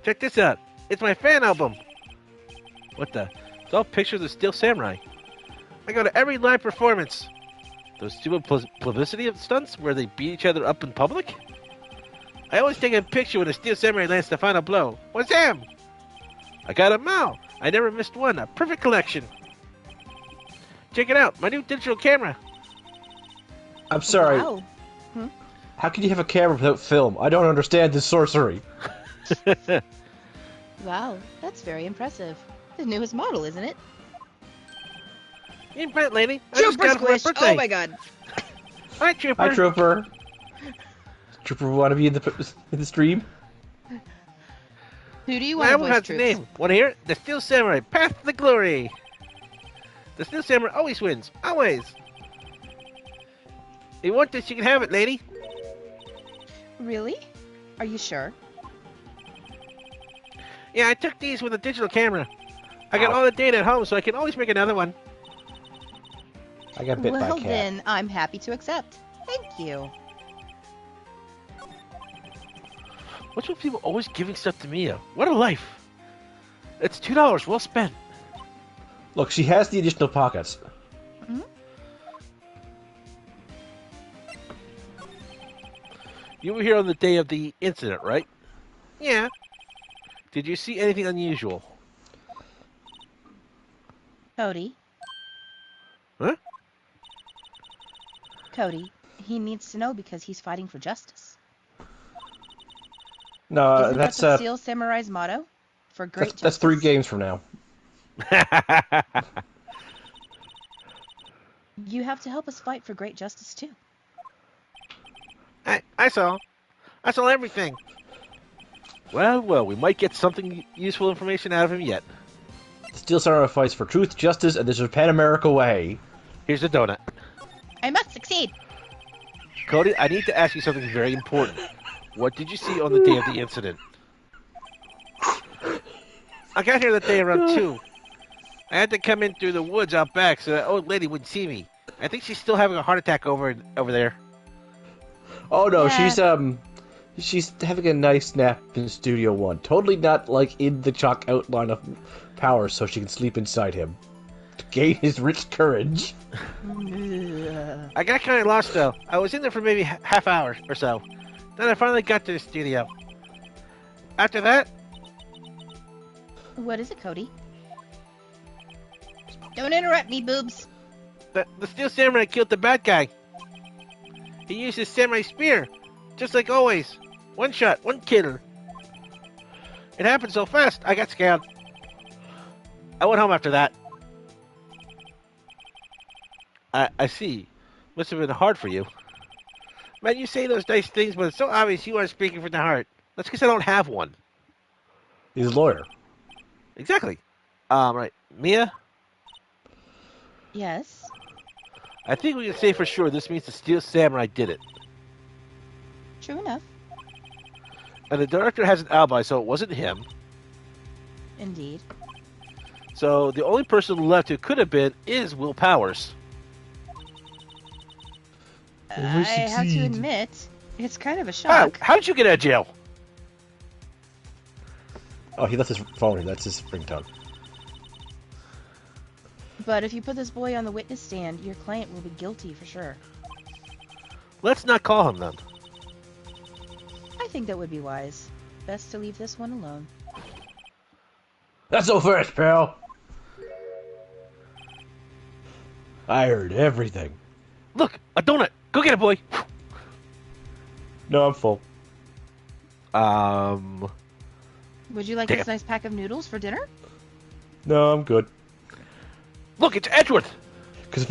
Speaker 1: Check this out. It's my fan album. What the? It's all pictures of the Steel Samurai. I go to every live performance. Those stupid publicity stunts where they beat each other up in public? I always take a picture when the Steel Samurai lands the final blow. Wazam! I got 'em all. I never missed one. A perfect collection. Check it out. My new digital camera.
Speaker 2: I'm sorry.
Speaker 3: Wow.
Speaker 2: How can you have a camera without film? I don't understand this sorcery.
Speaker 3: Wow, that's very impressive. The newest model, isn't it?
Speaker 1: Hey, Brent, lady. I just
Speaker 3: Trooper
Speaker 1: got it for my
Speaker 3: Squish!
Speaker 1: birthday.
Speaker 3: Oh my god.
Speaker 1: Hi, Trooper.
Speaker 2: Hi, Trooper. Trooper, want to be in the stream?
Speaker 3: Who do you
Speaker 1: My
Speaker 3: want to
Speaker 1: album
Speaker 3: voice,
Speaker 1: has the
Speaker 3: Troops?
Speaker 1: name. Want to hear it? The Steel Samurai, Path to Glory. The Steel Samurai always wins. Always. If you want this, you can have it, lady.
Speaker 3: Really? Are you sure?
Speaker 1: Yeah, I took these with a digital camera. I got all the data at home, so I can always make another one.
Speaker 2: I got bit by a
Speaker 3: Well
Speaker 2: cat.
Speaker 3: then, I'm happy to accept. Thank you.
Speaker 1: What's with people always giving stuff to Mia? What a life. It's $2 well spent.
Speaker 2: Look, she has the additional pockets.
Speaker 1: You were here on the day of the incident, right? Yeah. Did you see anything unusual?
Speaker 3: Cody.
Speaker 1: Huh?
Speaker 3: Cody, he needs to know because he's fighting for justice.
Speaker 2: No,
Speaker 3: Isn't
Speaker 2: that's
Speaker 3: that the Steel Samurai's motto? For great
Speaker 2: that's 3
Speaker 3: justice?
Speaker 2: games from now.
Speaker 3: You have to help us fight for great justice too.
Speaker 1: I saw. I saw everything. Well, we might get something useful information out of him yet.
Speaker 2: The Steel Samurai fights for truth, justice, and the Japan America way.
Speaker 1: Here's the donut.
Speaker 3: I must succeed.
Speaker 1: Cody, I need to ask you something very important. What did you see on the day of the incident? I got here that day around 2. I had to come in through the woods out back so that old lady wouldn't see me. I think she's still having a heart attack over there.
Speaker 2: Oh no,
Speaker 3: Yeah.
Speaker 2: she's having a nice nap in Studio 1. Totally not like in the chalk outline of power so she can sleep inside him. To gain his rich courage.
Speaker 1: I got kind of lost, though. I was in there for maybe half hour or so. Then I finally got to the studio. After that,
Speaker 3: What is it, Cody? Don't interrupt me, boobs.
Speaker 1: the Steel Samurai killed the bad guy. He used his samurai spear, just like always. One shot, one kill. It happened so fast, I got scared. I went home after that. I see. Must have been hard for you. Man, you say those nice things, but it's so obvious you aren't speaking from the heart. That's because I don't have one.
Speaker 2: He's a lawyer.
Speaker 1: Exactly. Right. Mia,
Speaker 3: Yes.
Speaker 1: I think we can say for sure this means the Steel Samurai did it.
Speaker 3: True enough.
Speaker 1: And the director has an alibi, so it wasn't him.
Speaker 3: Indeed.
Speaker 1: So the only person left who could have been is Will Powers.
Speaker 3: I have to admit, it's kind of a shock.
Speaker 1: How did you get out of jail?
Speaker 2: Oh, he left his phone here. That's his ringtone.
Speaker 3: But if you put this boy on the witness stand, your client will be guilty for sure.
Speaker 1: Let's not call him then.
Speaker 3: I think that would be wise. Best to leave this one alone.
Speaker 2: That's so fast, pal. I heard everything.
Speaker 1: Look, a donut. Go get it, boy.
Speaker 2: No, I'm full.
Speaker 3: Would you like
Speaker 1: Damn.
Speaker 3: this nice pack of noodles for dinner?
Speaker 2: No, I'm good.
Speaker 1: Look, it's Edgeworth.
Speaker 2: Because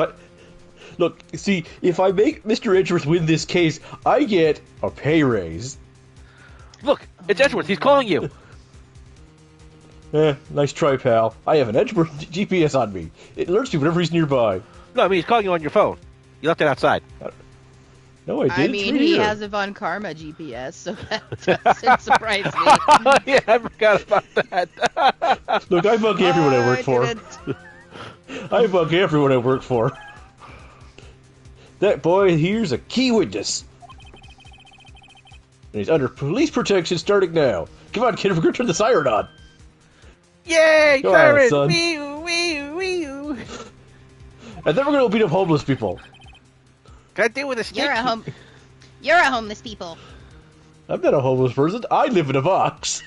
Speaker 2: if I make Mr. Edgeworth win this case, I get a pay raise.
Speaker 1: Look, it's Edgeworth. He's calling you.
Speaker 2: Nice try, pal. I have an Edgeworth GPS on me. It alerts me whenever he's neirby.
Speaker 1: No, I mean, he's calling you on your phone. You left it outside.
Speaker 2: No, I didn't.
Speaker 3: I
Speaker 2: It's
Speaker 3: mean,
Speaker 2: right
Speaker 3: he
Speaker 2: here.
Speaker 3: has a Von Karma GPS, so that doesn't surprise me.
Speaker 1: Yeah, I forgot about that.
Speaker 2: Look, I bug everyone I work for.
Speaker 3: didn't.
Speaker 2: I bug everyone I work for. That boy here's a key witness. And he's under police protection starting now. Come on, kid, we're going to turn the siren on.
Speaker 1: Yay,
Speaker 2: Go on,
Speaker 1: siren!
Speaker 2: son.
Speaker 1: Wee-oo, wee-oo, wee-oo.
Speaker 2: And then we're going to beat up homeless people.
Speaker 1: Can I deal with a snake?
Speaker 4: You're a homeless people.
Speaker 2: I'm not a homeless person. I live in a box.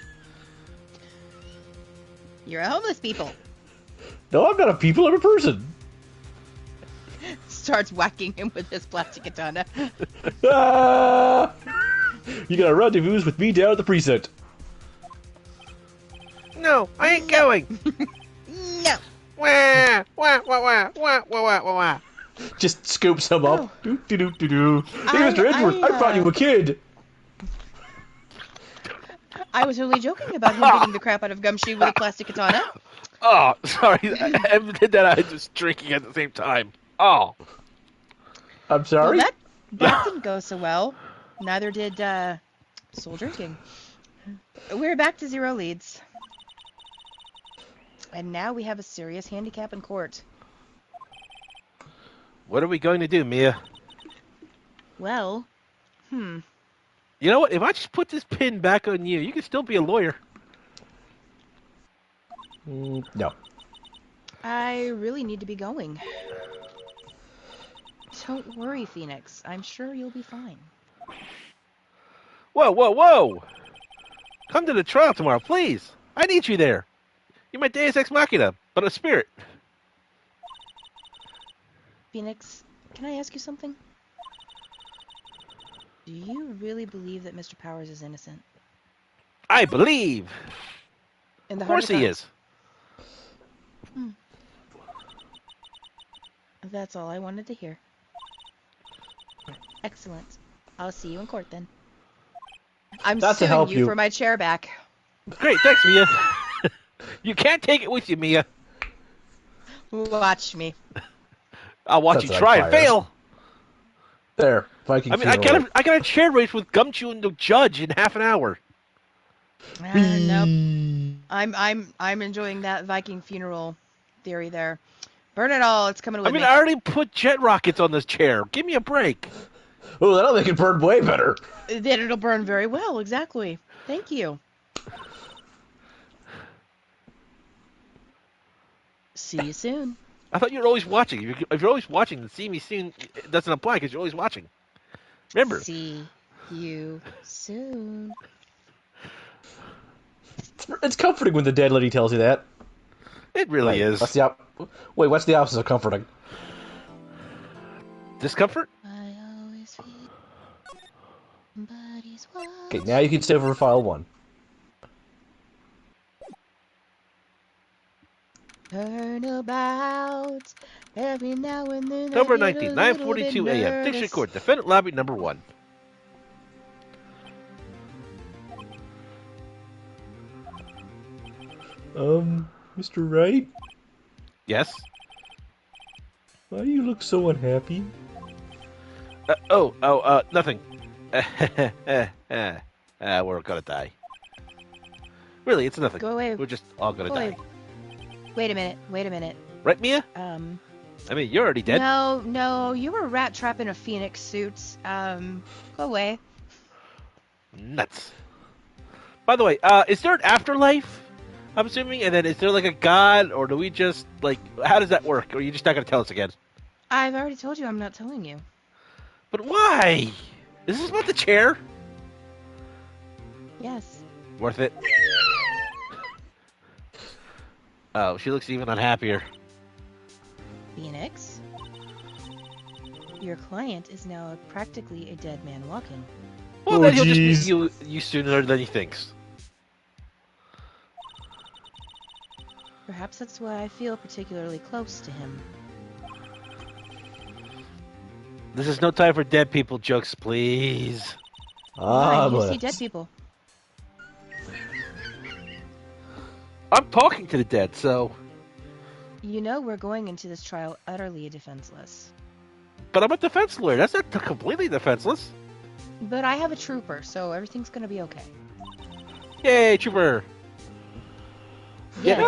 Speaker 4: You're a homeless people.
Speaker 2: No, I'm not a people. I'm a person.
Speaker 3: Starts whacking him with his plastic katana.
Speaker 2: Ah! You got a rendezvous with me down at the precinct.
Speaker 1: No, I ain't going.
Speaker 4: No.
Speaker 1: Wah, wah, wah, wah, wah, wah, wah, wah, wah.
Speaker 2: Just scoops him up.
Speaker 3: Oh.
Speaker 2: Doo, doo, doo, doo, doo. Hey,
Speaker 3: I-
Speaker 2: Mr. Edgeworth, I brought you a kid.
Speaker 3: I was only joking about him beating the crap out of Gumshoe with a plastic katana.
Speaker 1: Oh, sorry. I did that. I was just drinking at the same time. Oh.
Speaker 2: I'm sorry?
Speaker 3: Well, that didn't go so well. Neither did soul drinking. We're back to 0 leads. And now we have a serious handicap in court.
Speaker 1: What are we going to do, Mia?
Speaker 3: Well,
Speaker 1: You know what? If I just put this pin back on you, you can still be a lawyer.
Speaker 2: No.
Speaker 3: I really need to be going. Don't worry, Phoenix. I'm sure you'll be fine.
Speaker 1: Whoa, whoa, whoa! Come to the trial tomorrow, please. I need you there. You're my Deus Ex Machina, but a spirit.
Speaker 3: Phoenix, can I ask you something? Do you really believe that Mr. Powers is innocent?
Speaker 1: I believe.
Speaker 3: In the
Speaker 1: Of
Speaker 3: heart
Speaker 1: course
Speaker 3: of
Speaker 1: he
Speaker 3: hearts?
Speaker 1: is.
Speaker 3: That's all I wanted to hear. Excellent. I'll see you in court then. I'm
Speaker 2: Not to
Speaker 3: suing
Speaker 2: help
Speaker 3: you
Speaker 2: you.
Speaker 3: for my chair back.
Speaker 1: Great, thanks, Mia. You can't take it with you, Mia.
Speaker 3: Watch me.
Speaker 1: I'll watch
Speaker 2: That's
Speaker 1: you try and
Speaker 2: fire.
Speaker 1: fail.
Speaker 2: There. Viking
Speaker 1: I mean, I
Speaker 2: funeral.
Speaker 1: got a chair race with Gumshoe and the judge in half an hour.
Speaker 3: Nope. I'm enjoying that Viking funeral theory there. Burn it all. It's coming with
Speaker 1: I mean,
Speaker 3: me.
Speaker 1: I already put jet rockets on this chair. Give me a break.
Speaker 2: Oh, that'll make it burn way better.
Speaker 3: Then it'll burn very well. Exactly. Thank you. See you soon.
Speaker 1: I thought you were always watching. If you're always watching, then see me soon it doesn't apply because you're always watching. Remember.
Speaker 3: See you soon.
Speaker 2: It's comforting when the dead lady tells you that.
Speaker 1: It really is.
Speaker 2: What's the opposite of comforting?
Speaker 1: Discomfort?
Speaker 3: I always feel somebody's
Speaker 2: Okay, now you can stay over file 1.
Speaker 3: Turnabout every now and then.
Speaker 1: Number
Speaker 3: I get
Speaker 1: 19,
Speaker 3: a little
Speaker 1: 9:42
Speaker 3: bit
Speaker 1: a.m. District
Speaker 3: nervous.
Speaker 1: Court, Defendant Lobby number 1.
Speaker 2: Mr. Wright,
Speaker 1: Yes?
Speaker 2: why do you look so unhappy?
Speaker 1: Nothing. We're gonna die. Really, it's nothing.
Speaker 3: Go away.
Speaker 1: We're just all gonna
Speaker 3: Go
Speaker 1: die.
Speaker 3: away. Wait a minute.
Speaker 1: Right, Mia? I mean, you're already dead.
Speaker 3: No, you were a rat trap in a phoenix suit. Go away.
Speaker 1: Nuts. By the way, is there an afterlife? I'm assuming, and then is there like a god, or do we just like? How does that work? Or are you just not gonna tell us again?
Speaker 3: I've already told you I'm not telling you.
Speaker 1: But why? Is this about the chair?
Speaker 3: Yes.
Speaker 1: Worth it. Oh, she looks even unhappier.
Speaker 3: Phoenix, your client is now practically a dead man walking.
Speaker 1: Well, then he'll just meet you sooner than he thinks.
Speaker 3: Perhaps that's why I feel particularly close to him.
Speaker 1: This is no time for dead people jokes, please.
Speaker 3: Why do you
Speaker 2: but
Speaker 3: see dead people?
Speaker 1: I'm talking to the dead, so...
Speaker 3: You know we're going into this trial utterly defenseless.
Speaker 1: But I'm a defense lawyer. That's not completely defenseless.
Speaker 3: But I have a trooper, so everything's gonna be okay.
Speaker 1: Yay, trooper!
Speaker 3: Yet,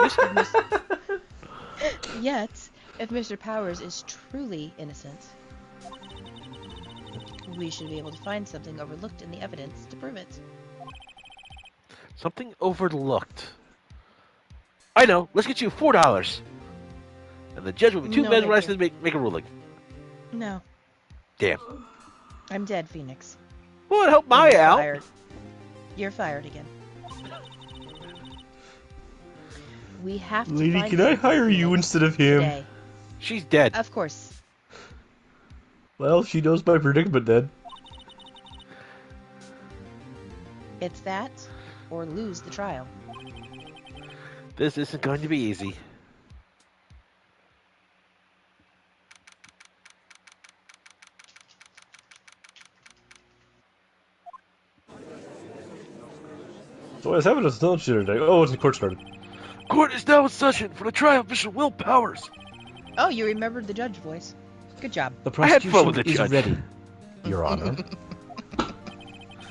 Speaker 1: Yeah.
Speaker 3: if Mr. Powers is truly innocent, we should be able to find something overlooked in the evidence to prove it.
Speaker 1: Something overlooked. I know. Let's get you $4. And the judge will be too
Speaker 3: No,
Speaker 1: mesmerized
Speaker 3: thank
Speaker 1: to make a ruling.
Speaker 3: No,
Speaker 1: Damn.
Speaker 3: I'm dead, Phoenix.
Speaker 1: Well, it helped Maya
Speaker 3: You're
Speaker 1: out.
Speaker 3: fired. You're fired again. We have to
Speaker 2: Lady,
Speaker 3: find
Speaker 2: can I
Speaker 3: something,
Speaker 2: hire you
Speaker 3: Phoenix,
Speaker 2: instead of him?
Speaker 3: today.
Speaker 1: She's dead.
Speaker 3: Of course.
Speaker 2: Well, she knows my predicament then.
Speaker 3: It's that, or lose the trial.
Speaker 1: This isn't going to be easy.
Speaker 2: So what has happened to the today? Oh, it's the court started.
Speaker 1: Court is now in session for the trial of Bishop Will Powers.
Speaker 3: Oh, you remembered the judge voice. Good job.
Speaker 2: The
Speaker 1: I had fun
Speaker 2: prosecution
Speaker 1: with the
Speaker 2: is
Speaker 1: judge.
Speaker 2: ready, Your Honor.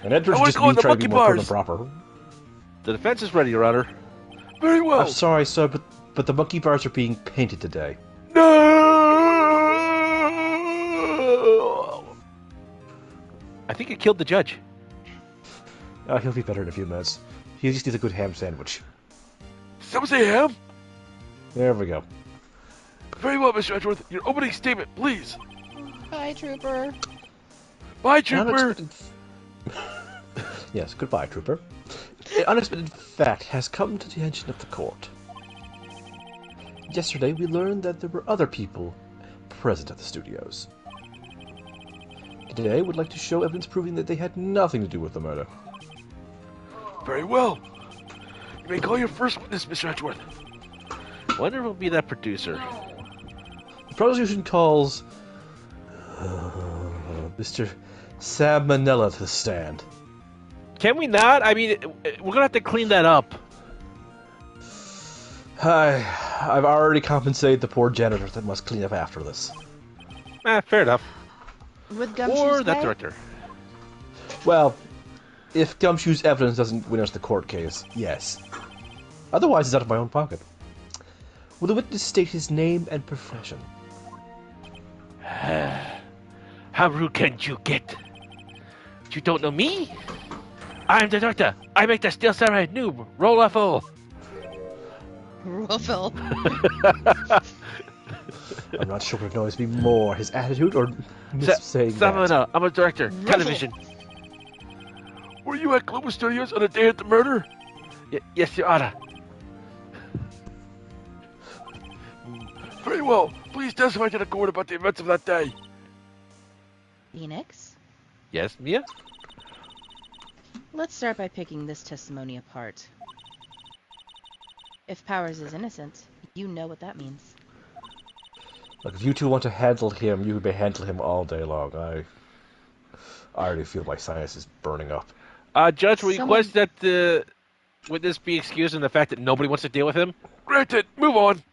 Speaker 2: And Edward's
Speaker 1: I wanna
Speaker 2: just
Speaker 1: go in
Speaker 2: me
Speaker 1: the
Speaker 2: trying to be
Speaker 1: monkey
Speaker 2: more prim
Speaker 1: bars.
Speaker 2: and proper.
Speaker 1: The defense is ready, Your Honor. Very well.
Speaker 2: I'm sorry, sir, but the monkey bars are being painted today.
Speaker 1: No! I think it killed the judge.
Speaker 2: He'll be better in a few minutes. He just needs a good ham sandwich.
Speaker 1: Someone say ham?
Speaker 2: There we go.
Speaker 1: Very well, Mr. Edgeworth. Your opening statement, please.
Speaker 3: Hi, Trooper.
Speaker 1: Bye, Trooper.
Speaker 2: Yes, goodbye, Trooper. An unexpected fact has come to the attention of the court. Yesterday, we learned that there were other people present at the studios. Today, we'd like to show evidence proving that they had nothing to do with the murder.
Speaker 1: Very well. You may call your first witness, Mr. Edgeworth. Wonder who will be that producer.
Speaker 2: The prosecution calls Mr. Sam Manella to the stand.
Speaker 1: Can we not? I mean, we're gonna have to clean that up.
Speaker 2: I've already compensated the poor janitor that must clean up after this.
Speaker 1: Fair enough.
Speaker 3: With Gumshoe's
Speaker 1: Or that
Speaker 3: pay?
Speaker 1: director.
Speaker 2: Well, if Gumshoe's evidence doesn't win us the court case, yes. Otherwise, it's out of my own pocket. Will the witness state his name and profession?
Speaker 1: How rude can you get? You don't know me? I'm the doctor. I make the Steel Samurai noob. Roll off all.
Speaker 3: Ruffle.
Speaker 2: I'm not sure what annoys me more, his attitude or saying that.
Speaker 1: No. I'm a director. Television. Were you at Global Studios on the day of the murder? Yes, Your Honor. Very well. Please testify to the court about the events of that day.
Speaker 3: Phoenix?
Speaker 1: Yes, Mia?
Speaker 3: Let's start by picking this testimony apart. If Powers is innocent, you know what that means.
Speaker 2: Look, if you two want to handle him, you may handle him all day long. I already feel my sinus is burning up.
Speaker 1: Judge, we request that Would this be excused in the fact that nobody wants to deal with him? Granted, move on.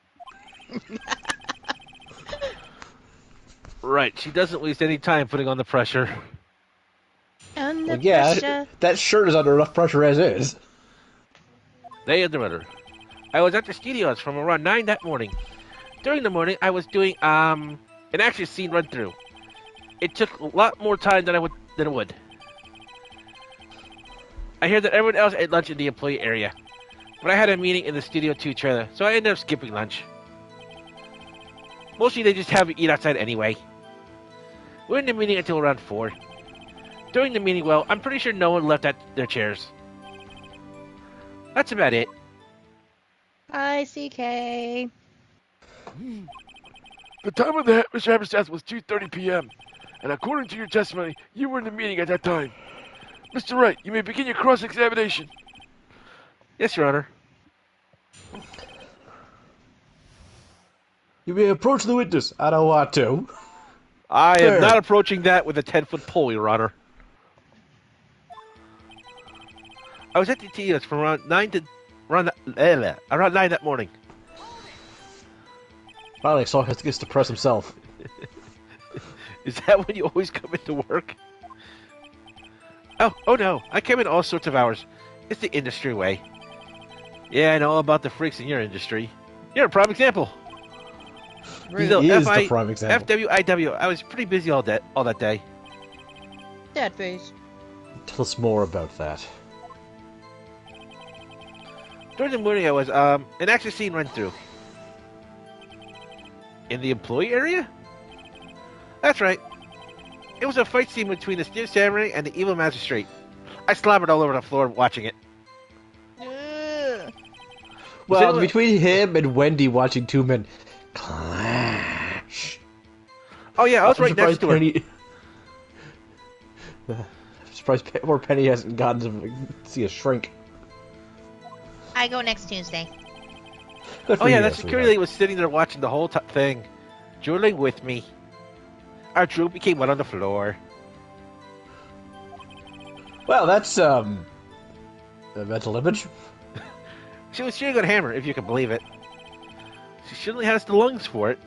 Speaker 1: Right, she doesn't waste any time putting on the pressure.
Speaker 3: Under
Speaker 2: Yeah,
Speaker 3: pressure.
Speaker 2: that shirt is under enough pressure as is.
Speaker 1: They had the rudder. I was at the studios from around 9 that morning. During the morning, I was doing an action scene run through. It took a lot more time than it would. I hear that everyone else ate lunch in the employee area, but I had a meeting in the Studio 2 trailer, so I ended up skipping lunch. Mostly they just have me eat outside anyway. We're in the meeting until around 4. During the meeting, well, I'm pretty sure no one left at their chairs. That's about it.
Speaker 3: ICK.
Speaker 5: The time of the Mr. Hammer's death was 2:30 p.m., and according to your testimony, you were in the meeting at that time. Mr. Wright, you may begin your cross-examination.
Speaker 1: Yes, Your Honor.
Speaker 2: You may approach the witness. I don't want to.
Speaker 1: I
Speaker 2: There.
Speaker 1: am not approaching that with a 10-foot pole, Your Honor. I was at the studios from around 9 that morning.
Speaker 2: Finally, Saul gets to press himself.
Speaker 1: Is that when you always come into work? Oh no, I came in all sorts of hours. It's the industry way. Yeah, I know all about the freaks in your industry. You're a prime example.
Speaker 2: He
Speaker 1: So,
Speaker 2: is the prime example.
Speaker 1: FWIW, I was pretty busy all that day.
Speaker 3: Dead face.
Speaker 2: Tell us more about that.
Speaker 1: During the morning, I was an action scene run through. In the employee area? That's right. It was a fight scene between the stiff samurai and the evil magistrate. I slobbered all over the floor watching it.
Speaker 2: Well,
Speaker 1: anyone-
Speaker 2: between him and Wendy watching two men clash.
Speaker 1: Oh yeah, I was
Speaker 2: I'm
Speaker 1: right next
Speaker 2: surprised
Speaker 1: to her.
Speaker 2: Penny... I'm surprised poor Penny hasn't gotten to see a shrink.
Speaker 4: I go next Tuesday.
Speaker 2: Good for
Speaker 1: Oh yeah,
Speaker 2: you,
Speaker 1: that
Speaker 2: sweetheart.
Speaker 1: security lady was sitting there watching the whole thing, drooling with me. Our drool became wet on the floor.
Speaker 2: Well, that's a mental image.
Speaker 1: She was chewing on a hammer, if you can believe it. She certainly has the lungs for it.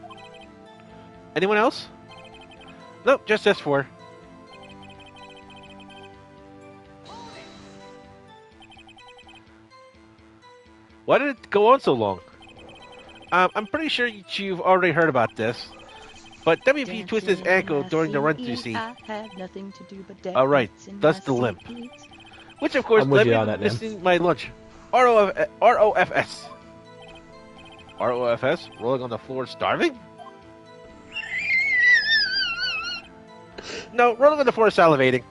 Speaker 1: Anyone else? Nope, just us four. Why did it go on so long? I'm pretty sure you've already heard about this, but WP twisted his ankle during the run-through scene.
Speaker 3: I had nothing to do but
Speaker 1: All right,
Speaker 3: dance in
Speaker 1: thus
Speaker 3: my
Speaker 1: the limp.
Speaker 3: seats.
Speaker 1: Which, of course,
Speaker 2: I'm with
Speaker 1: led
Speaker 2: you
Speaker 1: me
Speaker 2: on
Speaker 1: to
Speaker 2: that, Nim.
Speaker 1: missing my lunch. ROFS. ROFS? Rolling on the floor starving? No, rolling on the floor salivating.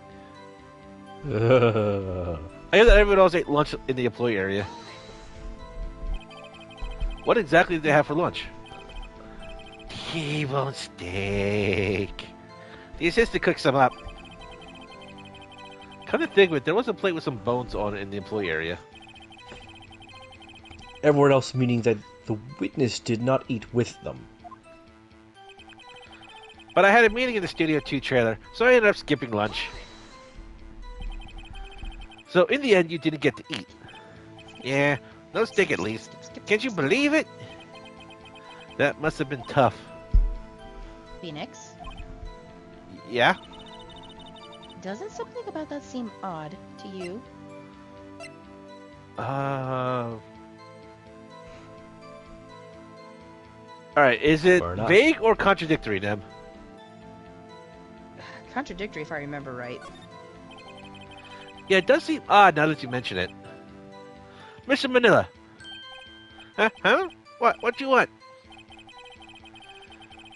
Speaker 1: I hear that everyone else ate lunch in the employee area. What exactly did they have for lunch? T-bone steak. The assistant cooked some up. Come to think of it, there was a plate with some bones on it in the employee area.
Speaker 2: Everyone else meaning that the witness did not eat with them.
Speaker 1: But I had a meeting in the Studio 2 trailer, so I ended up skipping lunch. So in the end, you didn't get to eat. Yeah, no steak at least. Can't you believe it? That must have been tough.
Speaker 3: Phoenix,
Speaker 1: Yeah?
Speaker 3: doesn't something about that seem odd to you?
Speaker 1: Alright, is it
Speaker 2: Fair enough.
Speaker 1: vague or contradictory, Nem?
Speaker 3: Contradictory, if I remember right.
Speaker 1: Yeah, it does seem odd now that you mention it. Mr. Manila. Huh? What do you want?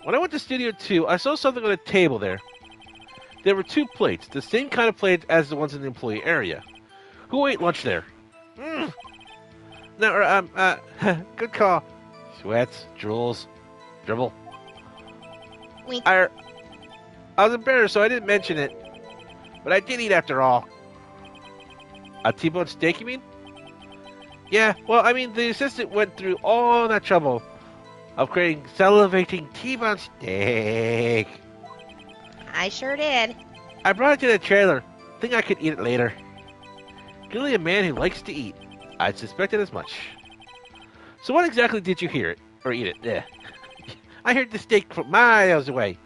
Speaker 1: When I went to Studio 2, I saw something on a table there. There were 2 plates, the same kind of plates as the ones in the employee area. Who ate lunch there? No, good call. Sweats, drools, dribble.
Speaker 4: Wink.
Speaker 1: I was embarrassed, so I didn't mention it. But I did eat after all. A T-bone steak, you mean? Yeah, well, I mean, the assistant went through all that trouble of creating salivating T-bone steak.
Speaker 4: I sure did.
Speaker 1: I brought it to the trailer. Think I could eat it later. Clearly a man who likes to eat. I'd suspected as much. So what exactly did you hear it? Or eat it? Yeah. I heard the steak from miles away.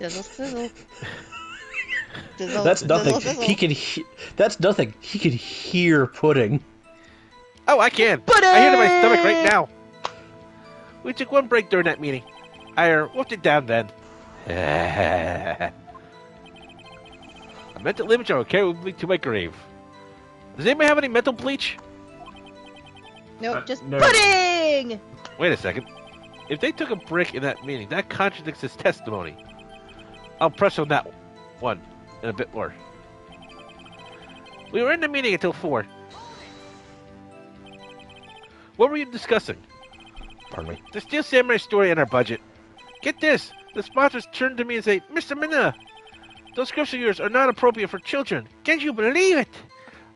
Speaker 3: Sizzle, sizzle. Sizzle,
Speaker 2: That's nothing.
Speaker 3: sizzle, sizzle.
Speaker 2: He can. That's nothing. He can hear pudding.
Speaker 1: Oh, I can.
Speaker 3: Pudding!
Speaker 1: I hear it in my stomach right now. We took one break during that meeting. I wolfed it down then. A mental image I will carry with me to my grave. Does anybody have any mental bleach?
Speaker 3: Nope, just
Speaker 2: no.
Speaker 3: pudding!
Speaker 1: Wait a second. If they took a break in that meeting, that contradicts his testimony. I'll press on that one and a bit more. We were in the meeting until 4. What were you discussing?
Speaker 2: Pardon me.
Speaker 1: The Steel Samurai story and our budget. Get this! The sponsors turned to me and say, Mr. Manila, those scripts of yours are not appropriate for children. Can't you believe it?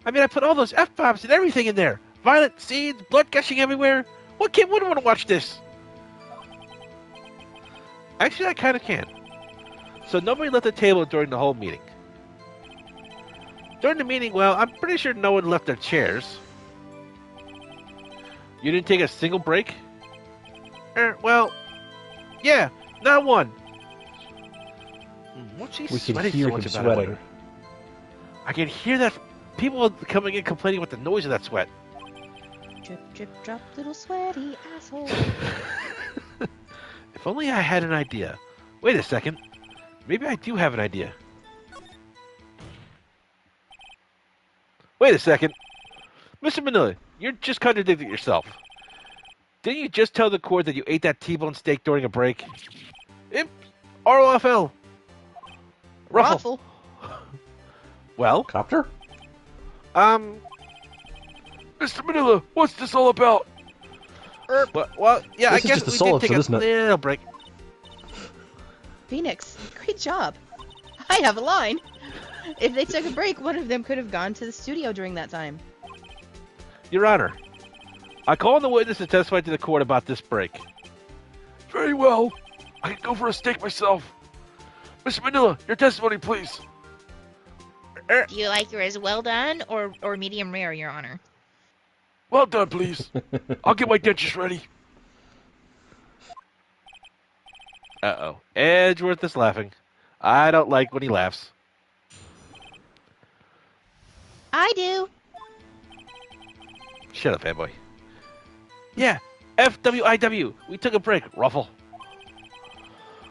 Speaker 1: I mean, I put all those F-bombs and everything in there. Violent scenes, blood gushing everywhere. What kid wouldn't want to watch this? Actually, I kind of can. So nobody left the table during the whole meeting. During the meeting, well, I'm pretty sure no one left their chairs. You didn't take a single break? Well, yeah, not one. What's he
Speaker 2: We can
Speaker 1: sweating
Speaker 2: hear
Speaker 1: so much
Speaker 2: him
Speaker 1: about? I
Speaker 2: sweating.
Speaker 1: wonder? I can hear that. People coming in complaining about the noise of that sweat.
Speaker 3: Drip, drip, drop, little sweaty asshole.
Speaker 1: If only I had an idea. Wait a second. Maybe I do have an idea. Wait a second. Mr. Manila, you're just contradicting yourself. Didn't you just tell the court that you ate that T-bone steak during a break? ROFL. Ruffle.
Speaker 3: Ruffle.
Speaker 1: Well,
Speaker 2: Copter?
Speaker 5: Mr. Manila, what's this all about?
Speaker 1: well, yeah,
Speaker 2: This
Speaker 1: I
Speaker 2: is
Speaker 1: guess
Speaker 2: just a
Speaker 1: we
Speaker 2: solo
Speaker 1: did take
Speaker 2: episode,
Speaker 1: a
Speaker 2: isn't it?
Speaker 1: little break.
Speaker 3: Phoenix, great job. I have a line. If they took a break, one of them could have gone to the studio during that time.
Speaker 1: Your Honor, I call on the witness to testify to the court about this break.
Speaker 5: Very well. I can go for a steak myself. Mr. Manila, your testimony, please.
Speaker 4: Do you like yours well done or medium rare, Your Honor?
Speaker 5: Well done, please. I'll get my dentures ready.
Speaker 1: Uh-oh. Edgeworth is laughing. I don't like when he laughs.
Speaker 4: I do.
Speaker 1: Shut up, fanboy. Yeah, FWIW. We took a break, Ruffle.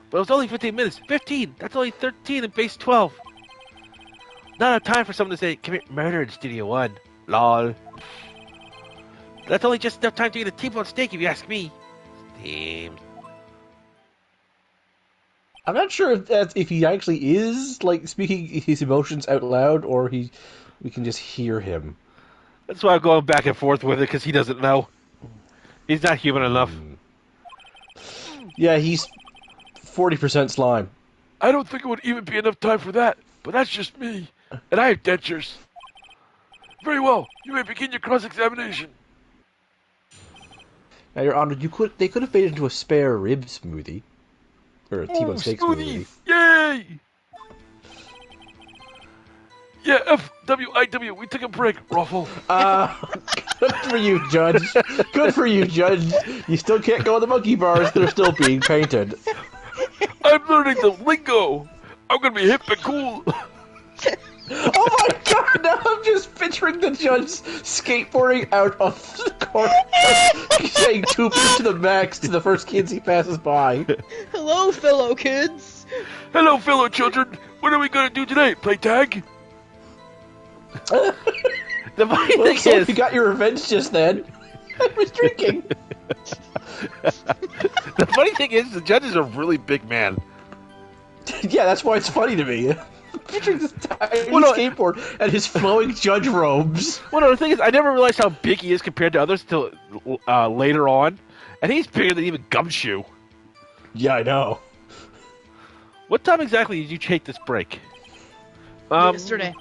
Speaker 1: But it was only 15 minutes. 15! That's only 13 in base 12. Not enough time for someone to say, commit murder in Studio 1. Lol. That's only just enough time to eat a T-bone steak if you ask me. Damn.
Speaker 2: I'm not sure if he actually is like speaking his emotions out loud, or we can just hear him.
Speaker 1: That's why I'm going back and forth with it, because he doesn't know. He's not human enough.
Speaker 2: Yeah, he's 40% slime.
Speaker 5: I don't think it would even be enough time for that, but that's just me. And I have dentures. Very well. You may begin your cross-examination.
Speaker 2: Now, Your Honor, they could have made it into a spare rib smoothie. Or a T-bone steak smoothie.
Speaker 5: Yay! Yeah, FWIW, we took a break, Ruffle.
Speaker 2: Good for you, Judge. Good for you, Judge. You still can't go on the monkey bars. They're still being painted.
Speaker 5: I'm learning the lingo. I'm gonna be hip and cool.
Speaker 2: Oh my god, now I'm just picturing the judge skateboarding out of the corner, saying "Toopers to the max" to the first kids he passes by.
Speaker 3: Hello, fellow kids.
Speaker 5: Hello, fellow children. What are we gonna do today? Play tag?
Speaker 1: The funny
Speaker 2: Well,
Speaker 1: thing
Speaker 2: so
Speaker 1: is,
Speaker 2: you got your revenge just then. I was drinking.
Speaker 1: the funny thing is, the judge is a really big man.
Speaker 2: Yeah, that's why it's funny to me. Picturing this tiny
Speaker 1: Well, no-
Speaker 2: skateboard and his flowing judge robes.
Speaker 1: Well, no, the thing is, I never realized how big he is compared to others till later on, and he's bigger than even Gumshoe.
Speaker 2: Yeah, I know.
Speaker 1: What time exactly did you take this break?
Speaker 3: Yesterday.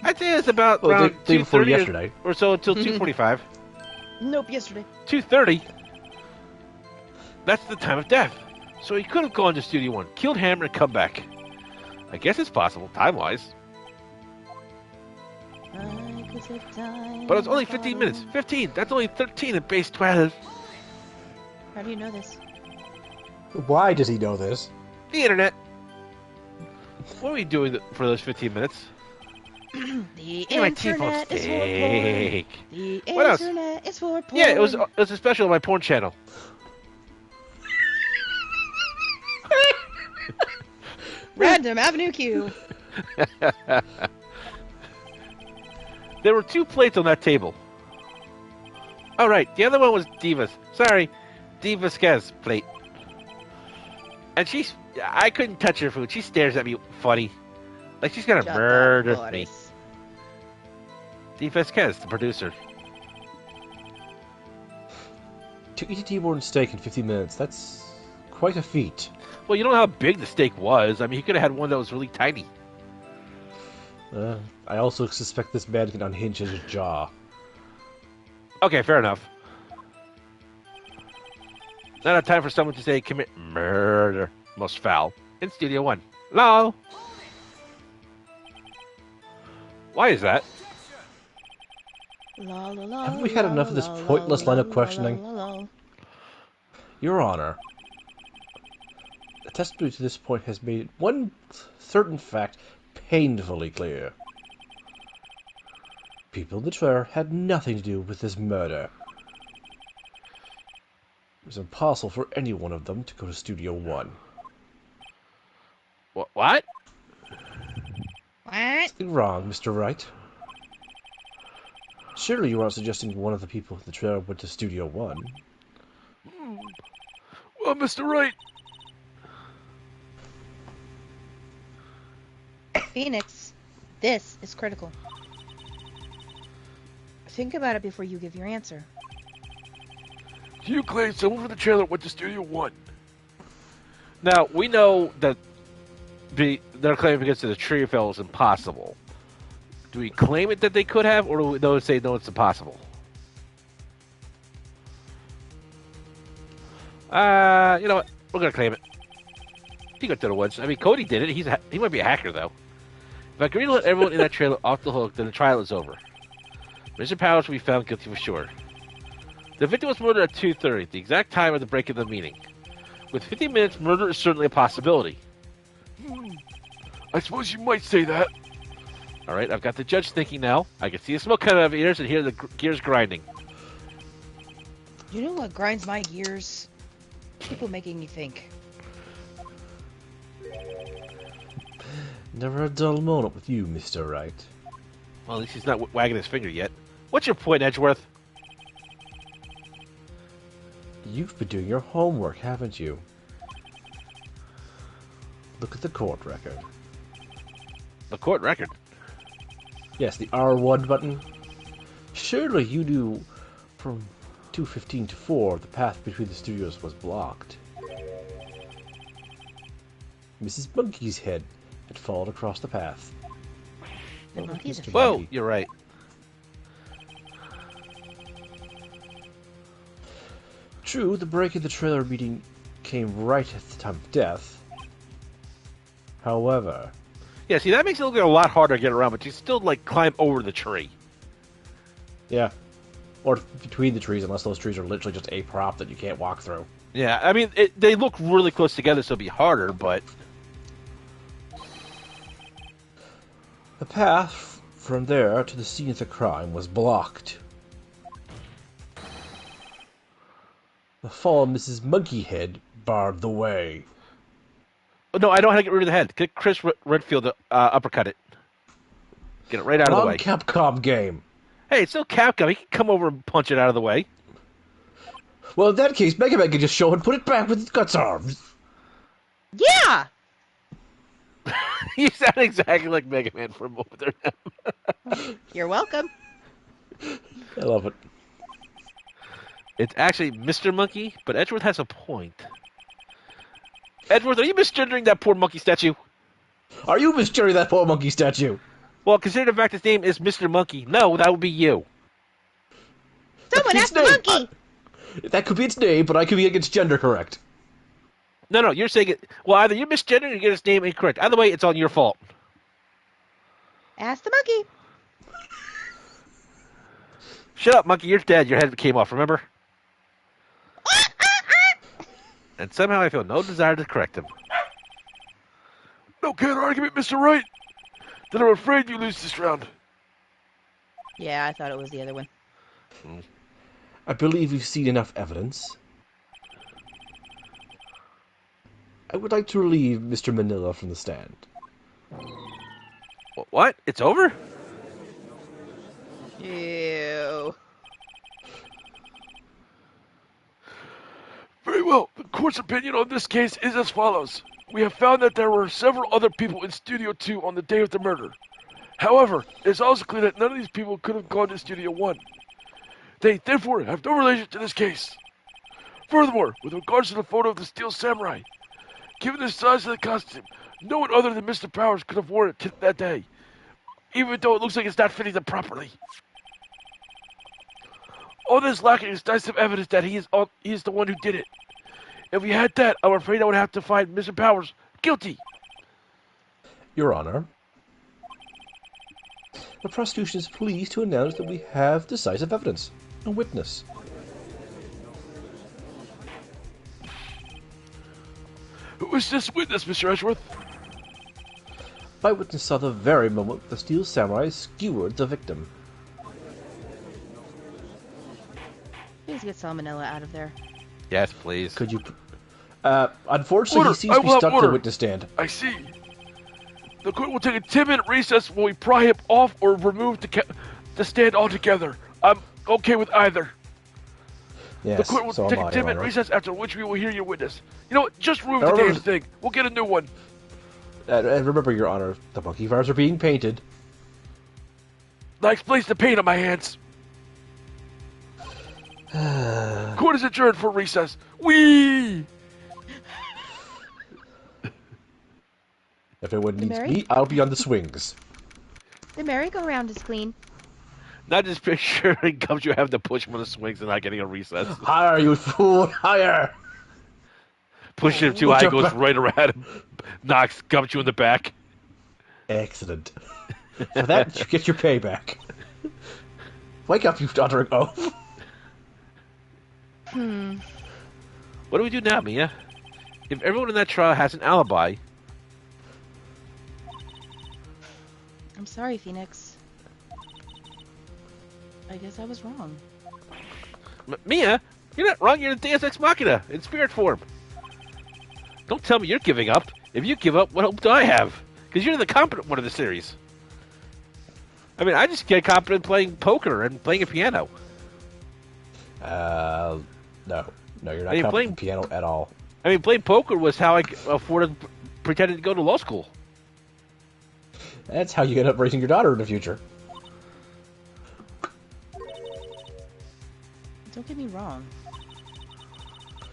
Speaker 1: I'd say it's about
Speaker 2: Well,
Speaker 1: around
Speaker 2: day before
Speaker 1: 2:30
Speaker 2: yesterday.
Speaker 1: or so until 2:45.
Speaker 3: Nope, yesterday.
Speaker 1: 2:30. That's the time of death. So he could have gone to Studio 1, killed Hammer, and come back. I guess it's possible, time-wise.
Speaker 3: I Is it time?
Speaker 1: But it's only 15 minutes. 15. That's only 13 at base 12.
Speaker 3: How do you know this?
Speaker 2: Why does he know this?
Speaker 1: The internet. What are we doing for those 15 minutes?
Speaker 3: The
Speaker 1: Eat my teeth on
Speaker 3: internet is for porn.
Speaker 1: steak.
Speaker 3: The
Speaker 1: What else?
Speaker 3: internet is for porn.
Speaker 1: Yeah, it was a special on my porn channel.
Speaker 3: Random Avenue Q.
Speaker 1: There were 2 plates on that table. Oh, right. The other one was Diva's. Sorry. Diva's plate. And I couldn't touch her food. She stares at me funny. Like she's gonna murder me. Diva's the producer.
Speaker 2: To eat a T-bone steak in 15 minutes, that's quite a feat.
Speaker 1: Well, you don't know how big the steak was. I mean, he could have had one that was really tiny.
Speaker 2: I also suspect this man can unhinge his jaw.
Speaker 1: Okay, fair enough. Not enough time for someone to say commit murder. Most foul. In Studio 1. LOL. Why is that?
Speaker 2: Haven't we had enough of this pointless line of questioning? Your Honor, the testimony to this point has made one certain fact painfully clear. People in the trailer had nothing to do with this murder. It was impossible for any one of them to go to Studio 1.
Speaker 1: What?
Speaker 4: What?
Speaker 2: Something wrong, Mr. Wright? Surely you aren't suggesting one of the people in the trailer went to Studio 1?
Speaker 5: Well, Mr. Wright,
Speaker 3: Phoenix, this is critical. Think about it before you give your answer.
Speaker 5: do you claim someone from the trailer went to Studio 1?
Speaker 1: Now, we know that their claim against the tree fell is impossible. Do we claim it that they could have, or do we say no, it's impossible? You know what? We're gonna claim it. He got to the woods. I mean, Cody did it. He might be a hacker, though. If I agree to let everyone in that trailer off the hook, then the trial is over. Mr. Powers will be found guilty for sure. The victim was murdered at 2:30, the exact time of the break of the meeting. With 15 minutes, murder is certainly a possibility.
Speaker 5: I suppose you might say that.
Speaker 1: All right, I've got the judge thinking now. I can see the smoke coming out of his ears and hear the gears grinding.
Speaker 3: You know what grinds my gears? People making me think.
Speaker 2: Never a dull moment with you, Mr. Wright.
Speaker 1: Well, at least he's not wagging his finger yet. What's your point, Edgeworth?
Speaker 2: You've been doing your homework, haven't you? Look at the court record.
Speaker 1: The court record.
Speaker 2: Yes, the R1 button. Surely you knew from 2:15 to 4 the path between the studios was blocked. Mrs. Monkey's head had fallen across the path.
Speaker 3: The monkeys are
Speaker 1: Whoa,
Speaker 2: Monkey.
Speaker 1: you're right.
Speaker 2: True, the break in the trailer meeting came right at the time of death. However,
Speaker 1: Yeah, see, that makes it look a lot harder to get around, but you still, like, climb over the tree.
Speaker 2: yeah, or between the trees, unless those trees are literally just a prop that you can't walk through.
Speaker 1: Yeah, I mean, they look really close together, so it'd be harder, but...
Speaker 2: The path from there to the scene of the crime was blocked. The fallen Mrs. Monkeyhead barred the way.
Speaker 1: No, I know how to get rid of the head. Get Chris Redfield to uppercut it. Get it right out of the
Speaker 2: Wrong
Speaker 1: way.
Speaker 2: Capcom game.
Speaker 1: Hey, it's still Capcom. He can come over and punch it out of the way.
Speaker 2: Well, in that case, Mega Man can just show and put it back with its guts arms.
Speaker 3: Yeah!
Speaker 1: You sound exactly like Mega Man for a moment there.
Speaker 3: You're welcome.
Speaker 2: I love it.
Speaker 1: It's actually Mr. Monkey, but Edgeworth has a point. Edgeworth, are you misgendering that poor monkey statue?
Speaker 2: Are you misgendering that poor monkey statue?
Speaker 1: Well, consider the fact his name is Mr. Monkey. No, that would be you.
Speaker 3: Someone
Speaker 2: That's
Speaker 3: ask the
Speaker 2: its
Speaker 3: monkey!
Speaker 2: name. That could be its name, but I could be against gender correct.
Speaker 1: No, you're saying it... Well, either you're misgendering or you get his name incorrect. Either way, it's on your fault.
Speaker 3: Ask the monkey.
Speaker 1: Shut up, monkey. You're dead. Your head came off, remember? And somehow I feel no desire to correct him.
Speaker 5: No counter argument, Mr. Wright. Then I'm afraid you lose this round.
Speaker 3: Yeah, I thought it was the other one.
Speaker 2: I believe we've seen enough evidence. I would like to relieve Mr. Manila from the stand.
Speaker 1: What? It's over?
Speaker 3: Ew.
Speaker 5: Very well. The court's opinion on this case is as follows. We have found that there were several other people in Studio 2 on the day of the murder. However, it is also clear that none of these people could have gone to Studio 1. They, therefore, have no relation to this case. Furthermore, with regards to the photo of the Steel Samurai, given the size of the costume, no one other than Mr. Powers could have worn it that day, even though it looks like it's not fitting them properly. All this lacking is decisive evidence that he is the one who did it. If we had that, I'm afraid I would have to find Mr. Powers guilty.
Speaker 2: Your Honor, the prosecution is pleased to announce that we have decisive evidence. A witness.
Speaker 5: Who is this witness, Mr. Edgeworth?
Speaker 2: My witness saw the very moment the Steel Samurai skewered the victim.
Speaker 3: Please get Salmonella out of there.
Speaker 1: Yes, please.
Speaker 2: Could you... unfortunately,
Speaker 5: Order.
Speaker 2: he seems to be
Speaker 5: I will
Speaker 2: stuck
Speaker 5: have
Speaker 2: to the
Speaker 5: order.
Speaker 2: witness stand.
Speaker 5: I see. The court will take a 10-minute recess while we pry him off or remove the stand altogether. I'm okay with either.
Speaker 2: Yes,
Speaker 5: The court will
Speaker 2: so
Speaker 5: take
Speaker 2: am
Speaker 5: a
Speaker 2: I, Your
Speaker 5: 10-minute
Speaker 2: Honor.
Speaker 5: recess, after which we will hear your witness. You know what? Just remove the
Speaker 2: However-
Speaker 5: damn thing. We'll get a new one.
Speaker 2: And remember, Your Honor, the monkey fires are being painted.
Speaker 5: That explains the pain on my hands. Court is adjourned for recess. Whee!
Speaker 2: If anyone needs
Speaker 3: Mary?
Speaker 2: me, I'll be on the swings.
Speaker 3: The merry-go-round is clean.
Speaker 1: Not just picture Gumshoe having to push him on the swings and not getting a recess.
Speaker 2: Higher, you fool! Higher!
Speaker 1: Push him too high, goes right around him, knocks Gumshoe in the back.
Speaker 2: Excellent. For that, you get your payback. Wake up, you doddering oaf!
Speaker 1: What do we do now, Mia? If everyone in that trial has an alibi,
Speaker 3: I'm sorry, Phoenix. I guess I was wrong.
Speaker 1: Mia, you're not wrong. You're the Deus Ex Machina in spirit form. Don't tell me you're giving up. If you give up, what hope do I have? Because you're the competent one of the series. I mean, I just get competent playing poker and playing a piano.
Speaker 2: No. No, you're not
Speaker 1: Are you
Speaker 2: competent
Speaker 1: playing-
Speaker 2: piano at all.
Speaker 1: I mean, playing poker was how I afforded pretending to go to law school.
Speaker 2: That's how you end up raising your daughter in the future.
Speaker 3: Don't get me wrong.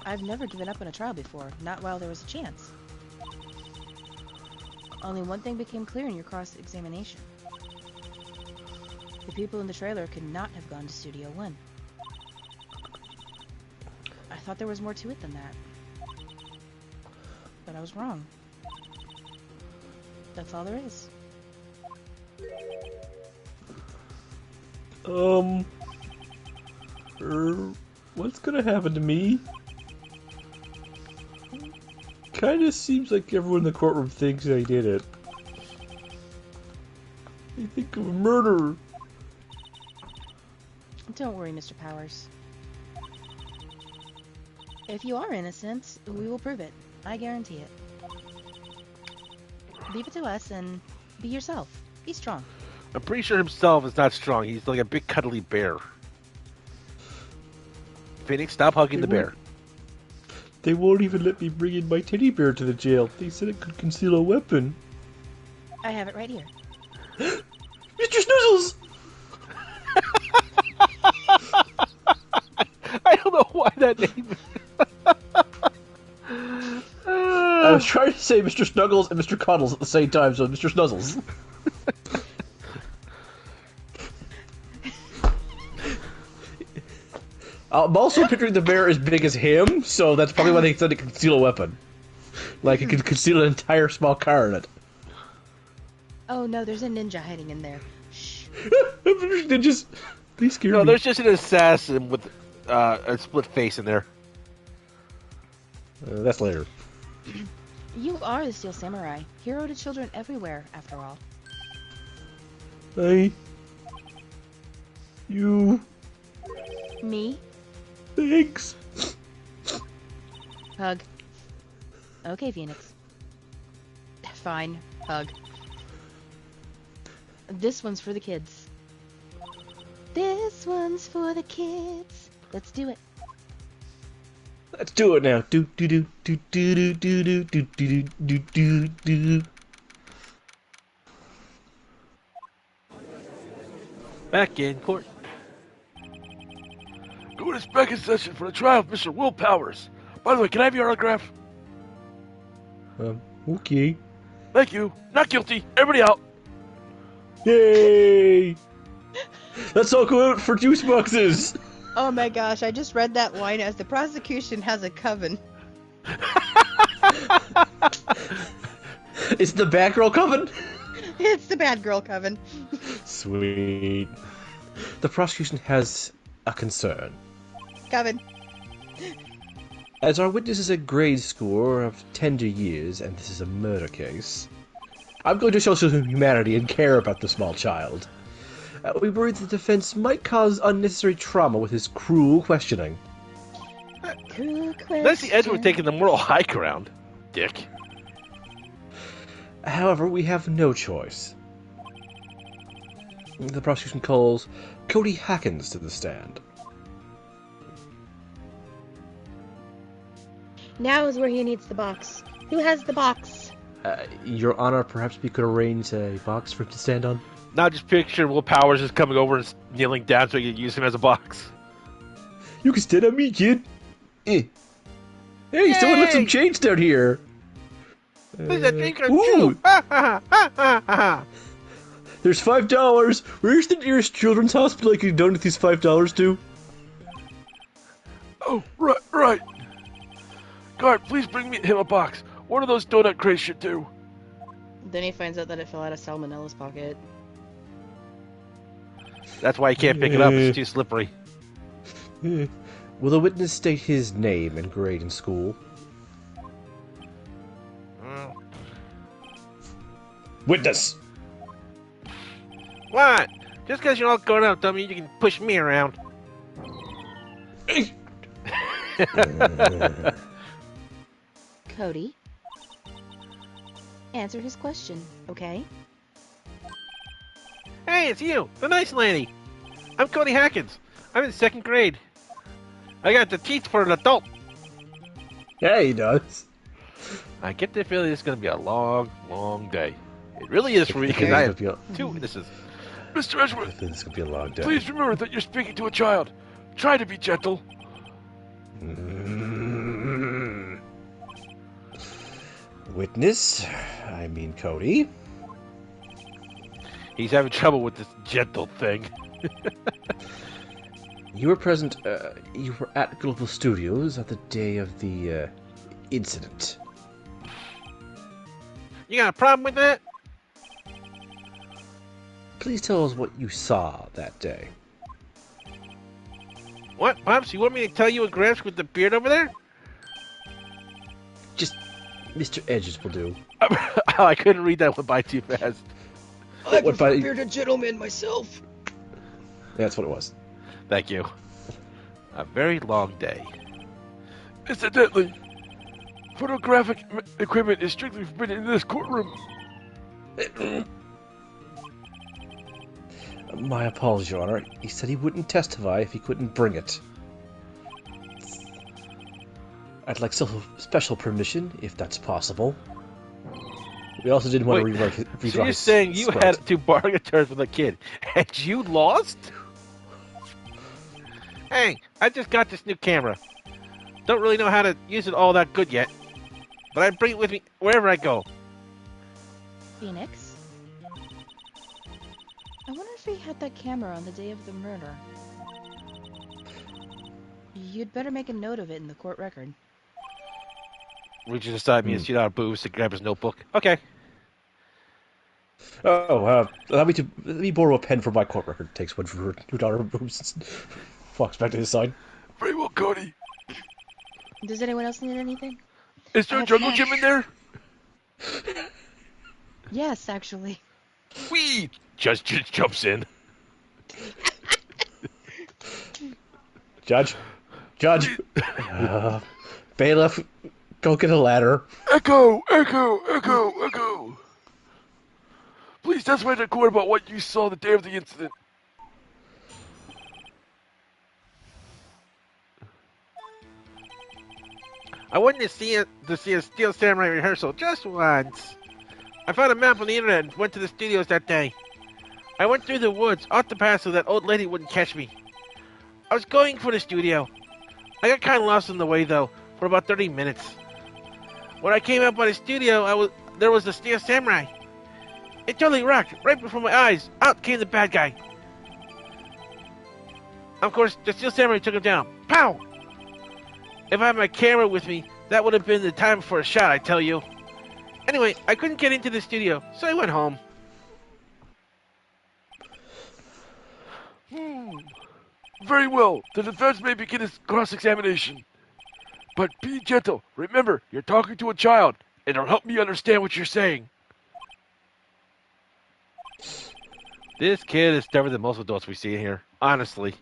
Speaker 3: I've never given up on a trial before, not while there was a chance. Only one thing became clear in your cross-examination. The people in the trailer could not have gone to Studio 1. I thought there was more to it than that. But I was wrong. That's all there is.
Speaker 2: What's gonna happen to me? Kinda seems like everyone in the courtroom thinks I did it. They think of a murder.
Speaker 3: Don't worry, Mr. Powers. If you are innocent, we will prove it. I guarantee it. Leave it to us and be yourself. Be strong.
Speaker 1: I'm pretty sure himself is not strong. He's like a big cuddly bear. Phoenix, stop hugging the bear.
Speaker 2: They won't even let me bring in my teddy bear to the jail. They said it could conceal a weapon.
Speaker 3: I have it right here.
Speaker 2: Mr. Snoozles!
Speaker 1: I don't know why that name.
Speaker 2: I was trying to say Mr. Snuggles and Mr. Cuddles at the same time, so Mr. Snuzzles. I'm also picturing the bear as big as him, so that's probably why they said it could conceal a weapon. Like it could conceal an entire small car in it.
Speaker 3: Oh no, there's a ninja hiding in there. Shh.
Speaker 2: Ninjas. Please scare
Speaker 1: No,
Speaker 2: me.
Speaker 1: there's just an assassin with a split face in there.
Speaker 2: That's later.
Speaker 3: You are the Steel Samurai, hero to children everywhere, after all.
Speaker 2: You.
Speaker 3: Me?
Speaker 2: Thanks.
Speaker 3: Hug. Okay, Phoenix. Fine. Hug. This one's for the kids. This one's for the kids. Let's do it.
Speaker 2: Let's do it now. Do do do do do do do do do do do do.
Speaker 1: Back in court.
Speaker 5: Go to back in session for the trial of Mr. Will Powers. By the way, can I have your autograph?
Speaker 2: Okay.
Speaker 5: Thank you. Not guilty. Everybody out.
Speaker 2: Yay! Let's all go out for juice boxes.
Speaker 3: Oh my gosh, I just read that line as the prosecution has a coven.
Speaker 2: It's the Batgirl coven.
Speaker 3: It's the bad girl coven.
Speaker 2: Sweet. The prosecution has a concern.
Speaker 3: Coven.
Speaker 2: As our witness is a grade score of tender years, and this is a murder case, I'm going to show some humanity and care about the small child. We worry the defense might cause unnecessary trauma with his cruel questioning.
Speaker 3: Cool question.
Speaker 1: That's the Edward taking the moral high ground, dick.
Speaker 2: However, we have no choice. The prosecution calls Cody Hackins to the stand.
Speaker 3: Now is where he needs the box. Who has the box?
Speaker 2: Your Honor, perhaps we could arrange a box for him to stand on?
Speaker 1: Now just picture Will Powers is coming over and kneeling down so you can use him as a box.
Speaker 2: You can stand on me, kid. Hey, someone left some change down here.
Speaker 1: This is a drink or
Speaker 2: Ooh.
Speaker 1: two. Ha ha ha ha ha.
Speaker 2: There's $5. Where's the nearest children's hospital I can donate these $5 to?
Speaker 5: Oh, right. Guard, please bring him a box. One of those donut crates should do.
Speaker 3: Then he finds out that it fell out of Salmonella's pocket.
Speaker 1: That's why you can't pick it up. It's too slippery.
Speaker 2: Will the witness state his name and grade in school? Witness!
Speaker 1: What? Just because you're all grown up, don't mean you can push me around.
Speaker 3: Cody, answer his question, okay?
Speaker 1: Hey, it's you, the nice lady. I'm Cody Hackins. I'm in 2nd grade. I got the teeth for an adult.
Speaker 2: Yeah, he does.
Speaker 1: I get the feeling it's going to be a long, long day. It really is for me because I have 2 witnesses.
Speaker 5: Mr. Edgeworth,
Speaker 2: I think this could be a long day.
Speaker 5: please remember that you're speaking to a child. Try to be gentle.
Speaker 2: Witness, I mean Cody.
Speaker 1: He's having trouble with this gentle thing.
Speaker 2: You were present, you were at Global Studios at the day of the, incident.
Speaker 1: You got a problem with that?
Speaker 2: Please tell us what you saw that day.
Speaker 1: What, Pops? You want me to tell you a Gramps with the beard over there?
Speaker 2: Just Mr. Edges will do.
Speaker 1: I couldn't read that one by too fast.
Speaker 2: I prefer
Speaker 3: bearded gentleman myself.
Speaker 2: That's what it was.
Speaker 1: Thank you. A very long day.
Speaker 5: Incidentally, photographic equipment is strictly forbidden in this courtroom.
Speaker 2: My apologies, Your Honor. He said he wouldn't testify if he couldn't bring it. I'd like special permission, if that's possible. We also didn't want to rewrite
Speaker 1: So you're saying you had to bargain terms with a kid, and you lost? Hey, I just got this new camera. Don't really know how to use it all that good yet, but I bring it with me wherever I go.
Speaker 3: Phoenix? I wonder if he had that camera on the day of the murder. You'd better make a note of it in the court record.
Speaker 1: Reaches aside me and shoots out of booze to grab his notebook. Okay.
Speaker 2: Let me borrow a pen from my court record. Takes one for $2 moves. Walks back to his side.
Speaker 5: Very well, Cody.
Speaker 3: Does anyone else need anything?
Speaker 5: Is there a jungle gym in there?
Speaker 3: Yes, actually.
Speaker 1: Whee! Judge jumps in.
Speaker 2: Judge. Bailiff, go get a ladder.
Speaker 5: Echo. Please testify to court about what you saw the day of the incident.
Speaker 1: I went to see a Steel Samurai rehearsal just once. I found a map on the internet and went to the studios that day. I went through the woods, off the path so that old lady wouldn't catch me. I was going for the studio. I got kind of lost on the way, though, for about 30 minutes. When I came out by the studio, there was the Steel Samurai. It totally rocked. Right before my eyes, out came the bad guy. Of course, the Steel Samurai took him down. Pow! If I had my camera with me, that would have been the time for a shot, I tell you. Anyway, I couldn't get into the studio, so I went home.
Speaker 5: Very well. The defense may begin its cross-examination. But be gentle. Remember, you're talking to a child. It'll help me understand what you're saying.
Speaker 1: This kid is dumber than most adults we see here, honestly.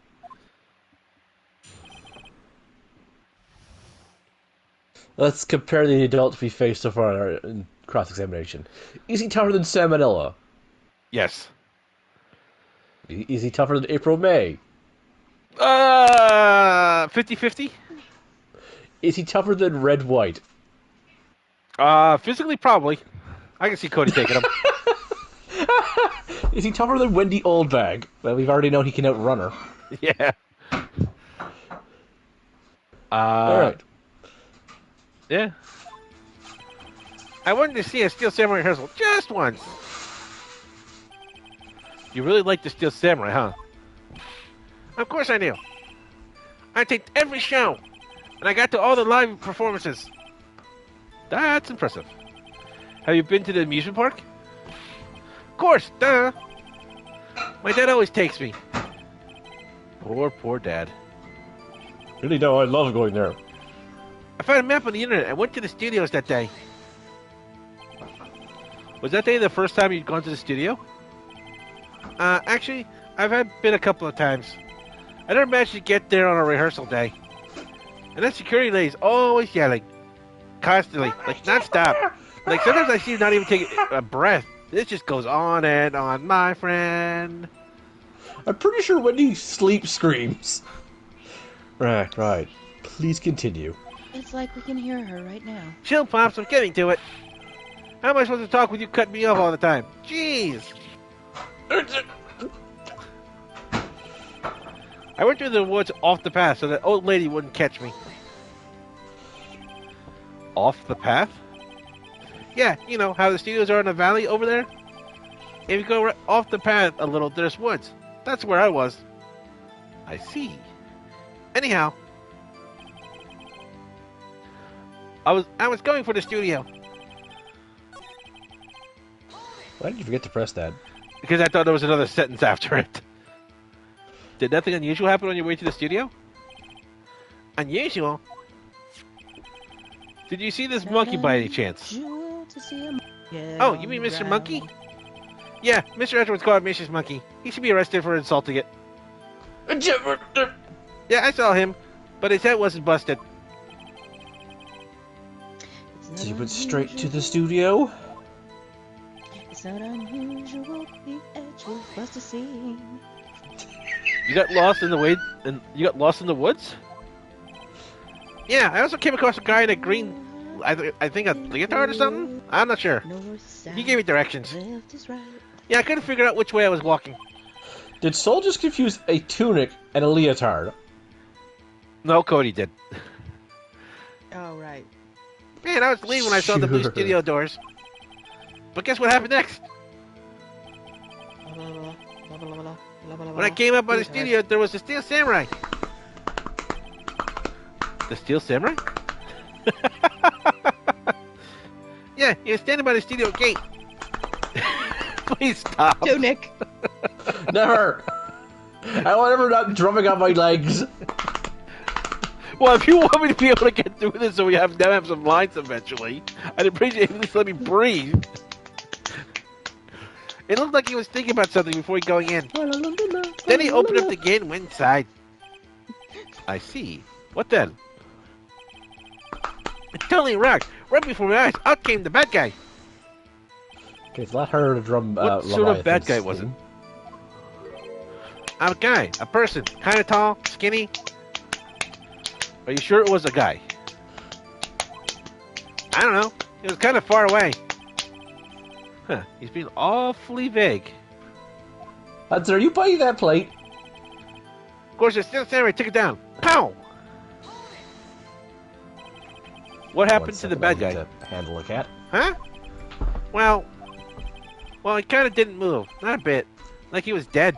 Speaker 2: Let's compare the adults we faced so far in cross-examination. Is he tougher than Sam Manila?
Speaker 1: Yes.
Speaker 2: Is he tougher than April May?
Speaker 1: 50-50?
Speaker 2: Is he tougher than Red White?
Speaker 1: Physically, probably. I can see Cody taking him.
Speaker 2: Is he tougher than Wendy Oldbag? Well, we've already known he can outrun her.
Speaker 1: Yeah.
Speaker 2: Alright.
Speaker 1: Yeah. I wanted to see a Steel Samurai rehearsal just once. You really like the Steel Samurai, huh? Of course I do. I taped every show, and I got to all the live performances. That's impressive. Have you been to the amusement park? Of course, duh. My dad always takes me. Poor dad.
Speaker 2: Really, no, I love going there.
Speaker 1: I found a map on the internet and went to the studios that day. Was that day the first time you'd gone to the studio? Actually, I've been a couple of times. I never managed to get there on a rehearsal day. And that security lady's always yelling. Constantly. Like, non-stop. Like, sometimes I see her not even take a breath. This just goes on and on, my friend.
Speaker 2: I'm pretty sure Wendy sleep screams. Right. Please continue.
Speaker 3: It's like we can hear her right now.
Speaker 1: Chill, Pops, I'm getting to it. How am I supposed to talk with you cutting me off all the time? Jeez. I went through the woods off the path so that old lady wouldn't catch me. Off the path? Yeah, you know how the studios are in the valley over there? If you go right off the path a little, there's woods. That's where I was. I see. Anyhow, I was going for the studio.
Speaker 2: Why did you forget to press that?
Speaker 1: Because I thought there was another sentence after it. Did nothing unusual happen on your way to the studio? Unusual? Did you see this monkey by any chance? Oh, you mean Mr. Monkey? Yeah, Mr. Edwards called Mrs. Monkey. He should be arrested for insulting it. Yeah, I saw him, but his head wasn't busted.
Speaker 2: So you went straight to the studio?
Speaker 3: It's not unusual, the edge will bust a scene.
Speaker 1: You got lost in the way, and you got lost in the woods? Yeah, I also came across a guy in a green, I think a leotard or something? I'm not sure. He gave me directions. Yeah, I couldn't figure out which way I was walking.
Speaker 2: Did Soul just confuse a tunic and a leotard?
Speaker 1: No, Cody did.
Speaker 3: Oh, right.
Speaker 1: Man, I was leaving when I saw the blue
Speaker 2: Sure.
Speaker 1: studio doors. But guess what happened next? When I came up by the studio, there was a Steel Samurai. The Steel Samurai? Yeah, he was standing by the studio gate. Please stop.
Speaker 3: Go, Nick.
Speaker 2: Never. I want ever not drumming on my legs.
Speaker 1: Well, if you want me to be able to get through this so we have some lines eventually, I'd appreciate it if you at least let me breathe. It looked like he was thinking about something before going in. Then he opened up the gate and went inside. I see. What then? It totally rocked. Right before my eyes, out came the bad guy.
Speaker 2: Okay, it's a lot harder to drum.
Speaker 1: What sort of bad guy was it? I'm a guy, a person, kind of tall, skinny. Are you sure it was a guy? I don't know. It was kind of far away. Huh, he's being awfully vague.
Speaker 2: Hudson, are you buying that plate?
Speaker 1: Of course, it's still samurai took it down. Pow! What happened to the bad guy?
Speaker 2: To handle a cat.
Speaker 1: Huh? Well, he kind of didn't move. Not a bit. Like he was dead.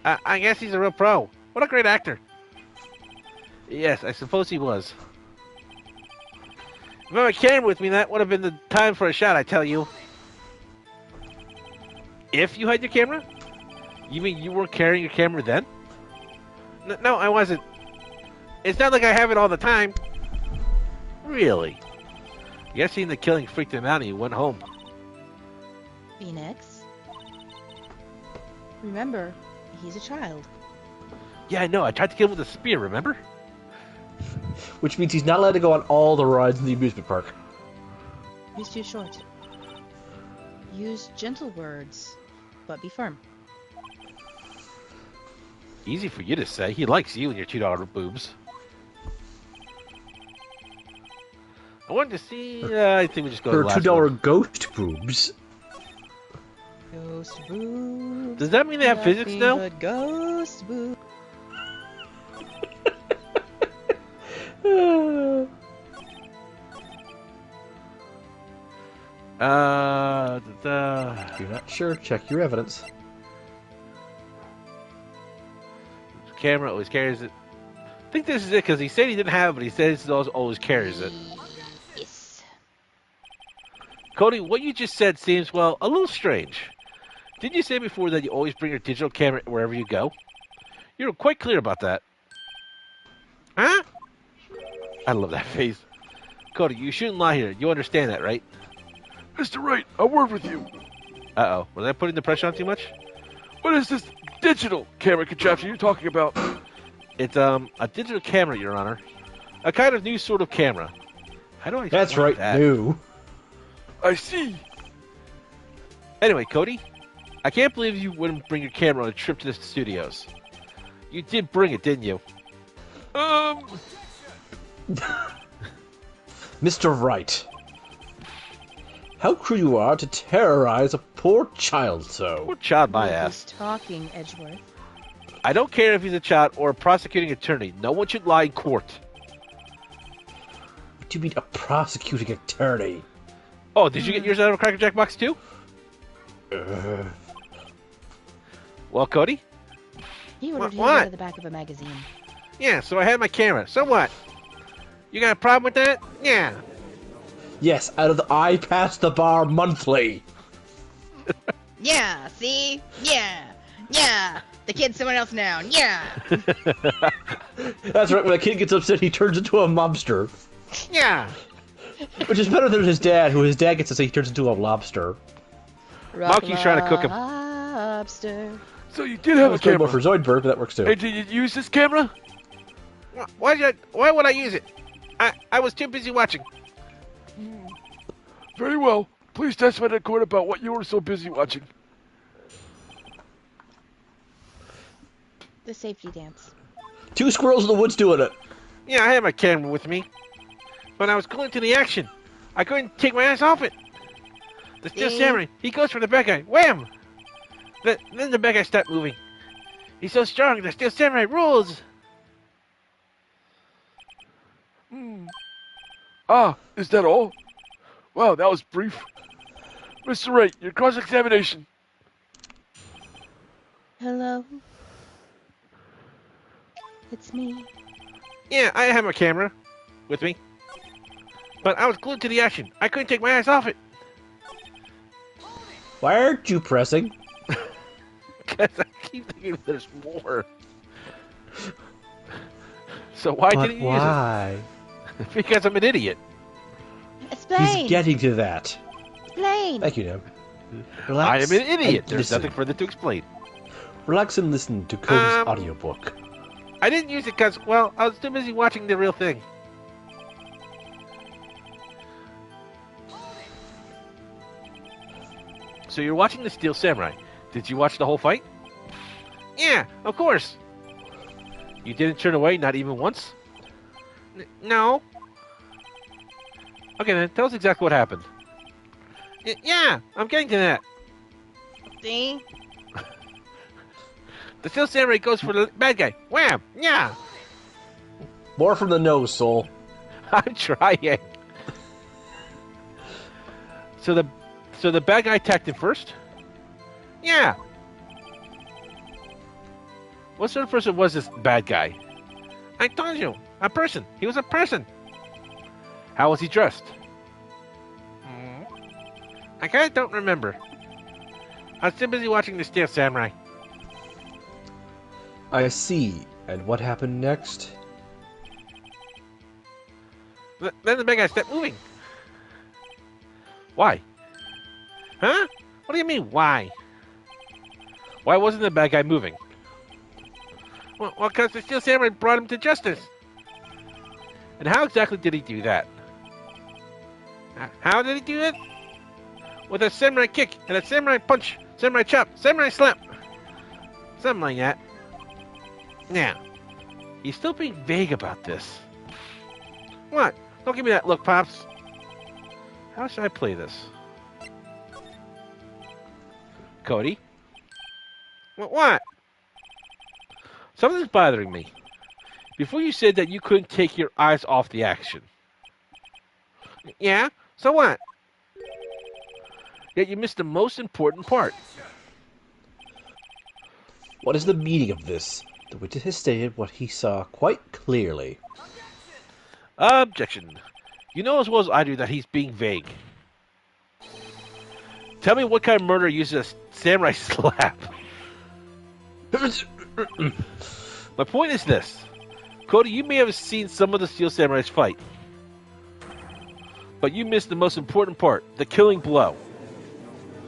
Speaker 1: I guess he's a real pro. What a great actor. Yes, I suppose he was. If I had a camera with me, that would have been the time for a shot, I tell you. If you had your camera? You mean you weren't carrying your camera then? No, I wasn't. It's not like I have it all the time. Really? Guessing the killing freaked him out and he went home.
Speaker 3: Phoenix. Remember, he's a child.
Speaker 1: Yeah, I know. I tried to kill him with a spear, remember?
Speaker 2: Which means he's not allowed to go on all the rides in the amusement park.
Speaker 3: He's too short. Use gentle words, but be firm.
Speaker 1: Easy for you to say. He likes you and your $2 boobs. I wanted to see... I think we just go to
Speaker 2: Her
Speaker 1: the last
Speaker 2: $2
Speaker 1: one.
Speaker 2: ghost boobs.
Speaker 3: Ghost boobs.
Speaker 1: Does that mean they have physics
Speaker 3: nothing
Speaker 1: now?
Speaker 3: but ghost boobs.
Speaker 2: If you're not sure, check your evidence.
Speaker 1: Camera always carries it. I think this is it because he said he didn't have it, but he says he always carries it.
Speaker 4: Yes.
Speaker 1: Cody, what you just said seems, well, a little strange. Didn't you say before that you always bring your digital camera wherever you go? You were quite clear about that. Huh? I love that face. Cody, you shouldn't lie here. You understand that, right?
Speaker 5: Mr. Wright, a word with you.
Speaker 1: Uh-oh. Was I putting the pressure on too much?
Speaker 5: What is this digital camera contraption you're talking about?
Speaker 1: It's, a digital camera, Your Honor. A kind of new sort of camera. How do I
Speaker 2: That's
Speaker 1: explain
Speaker 2: right,
Speaker 1: that?
Speaker 2: new.
Speaker 5: I see.
Speaker 1: Anyway, Cody, I can't believe you wouldn't bring your camera on a trip to the studios. You did bring it, didn't you?
Speaker 2: Mr. Wright. How cruel you are to terrorize a poor child so.
Speaker 1: Poor child, my
Speaker 3: Who's
Speaker 1: ass.
Speaker 3: talking, Edgeworth?
Speaker 1: I don't care if he's a child or a prosecuting attorney. No one should lie in court.
Speaker 2: What do you mean a prosecuting attorney?
Speaker 1: Oh, did you get yours out of a Cracker Jack box too? Well, Cody?
Speaker 3: He ordered his
Speaker 1: What?
Speaker 3: out of the back of a magazine.
Speaker 1: Yeah, so I had my camera. So what? You got a problem with that? Yeah.
Speaker 2: Yes, out of the I Pass the Bar monthly.
Speaker 4: Yeah, see? Yeah. The kid's someone else now. Yeah.
Speaker 2: That's right, when a kid gets upset, he turns into a mobster.
Speaker 1: Yeah.
Speaker 2: Which is better than his dad, who his dad gets to say he turns into a lobster.
Speaker 1: Monkey's trying to cook him.
Speaker 3: Lobster.
Speaker 5: So you did have a
Speaker 2: That's going more
Speaker 5: camera.
Speaker 2: for Zoidberg, but that works too.
Speaker 5: And did you use this camera?
Speaker 1: Why would I use it? I was too busy watching.
Speaker 5: Very well. Please testify to court about what you were so busy watching.
Speaker 3: The safety dance.
Speaker 2: 2 squirrels in the woods doing it.
Speaker 1: Yeah, I had my camera with me. But I was glued to the action. I couldn't take my eyes off it. The Steel Samurai, he goes for the bad guy. Wham! Then the bad guy stopped moving. He's so strong, the Steel Samurai rules!
Speaker 5: Ah, is that all? Wow, that was brief. Mr. Wright, your cross-examination.
Speaker 3: Hello? It's me.
Speaker 1: Yeah, I have my camera with me. But I was glued to the action. I couldn't take my eyes off it.
Speaker 2: Why aren't you pressing?
Speaker 1: Because I keep thinking there's more. So why
Speaker 2: But
Speaker 1: didn't you
Speaker 2: why?
Speaker 1: use it? Because I'm an idiot.
Speaker 3: Explain.
Speaker 2: He's getting to that.
Speaker 3: Explain.
Speaker 2: Thank you, Nim.
Speaker 1: I
Speaker 2: Relax
Speaker 1: am an idiot.
Speaker 2: and
Speaker 1: There's
Speaker 2: listen.
Speaker 1: nothing further to explain.
Speaker 2: Relax and listen to Cody's audiobook.
Speaker 1: I didn't use it because, well, I was too busy watching the real thing. So you're watching the Steel Samurai. Did you watch the whole fight? Yeah, of course. You didn't turn away, not even once? No. Okay then, tell us exactly what happened. Yeah, I'm getting to that.
Speaker 3: See?
Speaker 1: The Steel Samurai goes for the bad guy. Wham! Yeah!
Speaker 2: More from the nose, Soul.
Speaker 1: I'm trying. So the bad guy attacked him first? Yeah. What sort of person was this bad guy? I told you. A person. He was a person. How was he dressed? I kind of don't remember. I was too busy watching the Steel Samurai.
Speaker 2: I see. And what happened next?
Speaker 1: Then the bad guy stopped moving. Why? Huh? What do you mean, why? Why wasn't the bad guy moving? Well, because the Steel Samurai brought him to justice. And how exactly did he do that? How did he do it? With a samurai kick and a samurai punch, samurai chop, samurai slap. Something like that. Now, he's still being vague about this. What? Don't give me that look, Pops. How should I play this? Cody? What? Something's bothering me. Before you said that you couldn't take your eyes off the action. Yeah? So what? Yet you missed the most important part.
Speaker 2: What is the meaning of this? The witness has stated what he saw quite clearly.
Speaker 1: Objection. You know as well as I do that he's being vague. Tell me what kind of murder uses a samurai slap. My point is this. Cody, you may have seen some of the Steel Samurais fight. But you missed the most important part, the killing blow.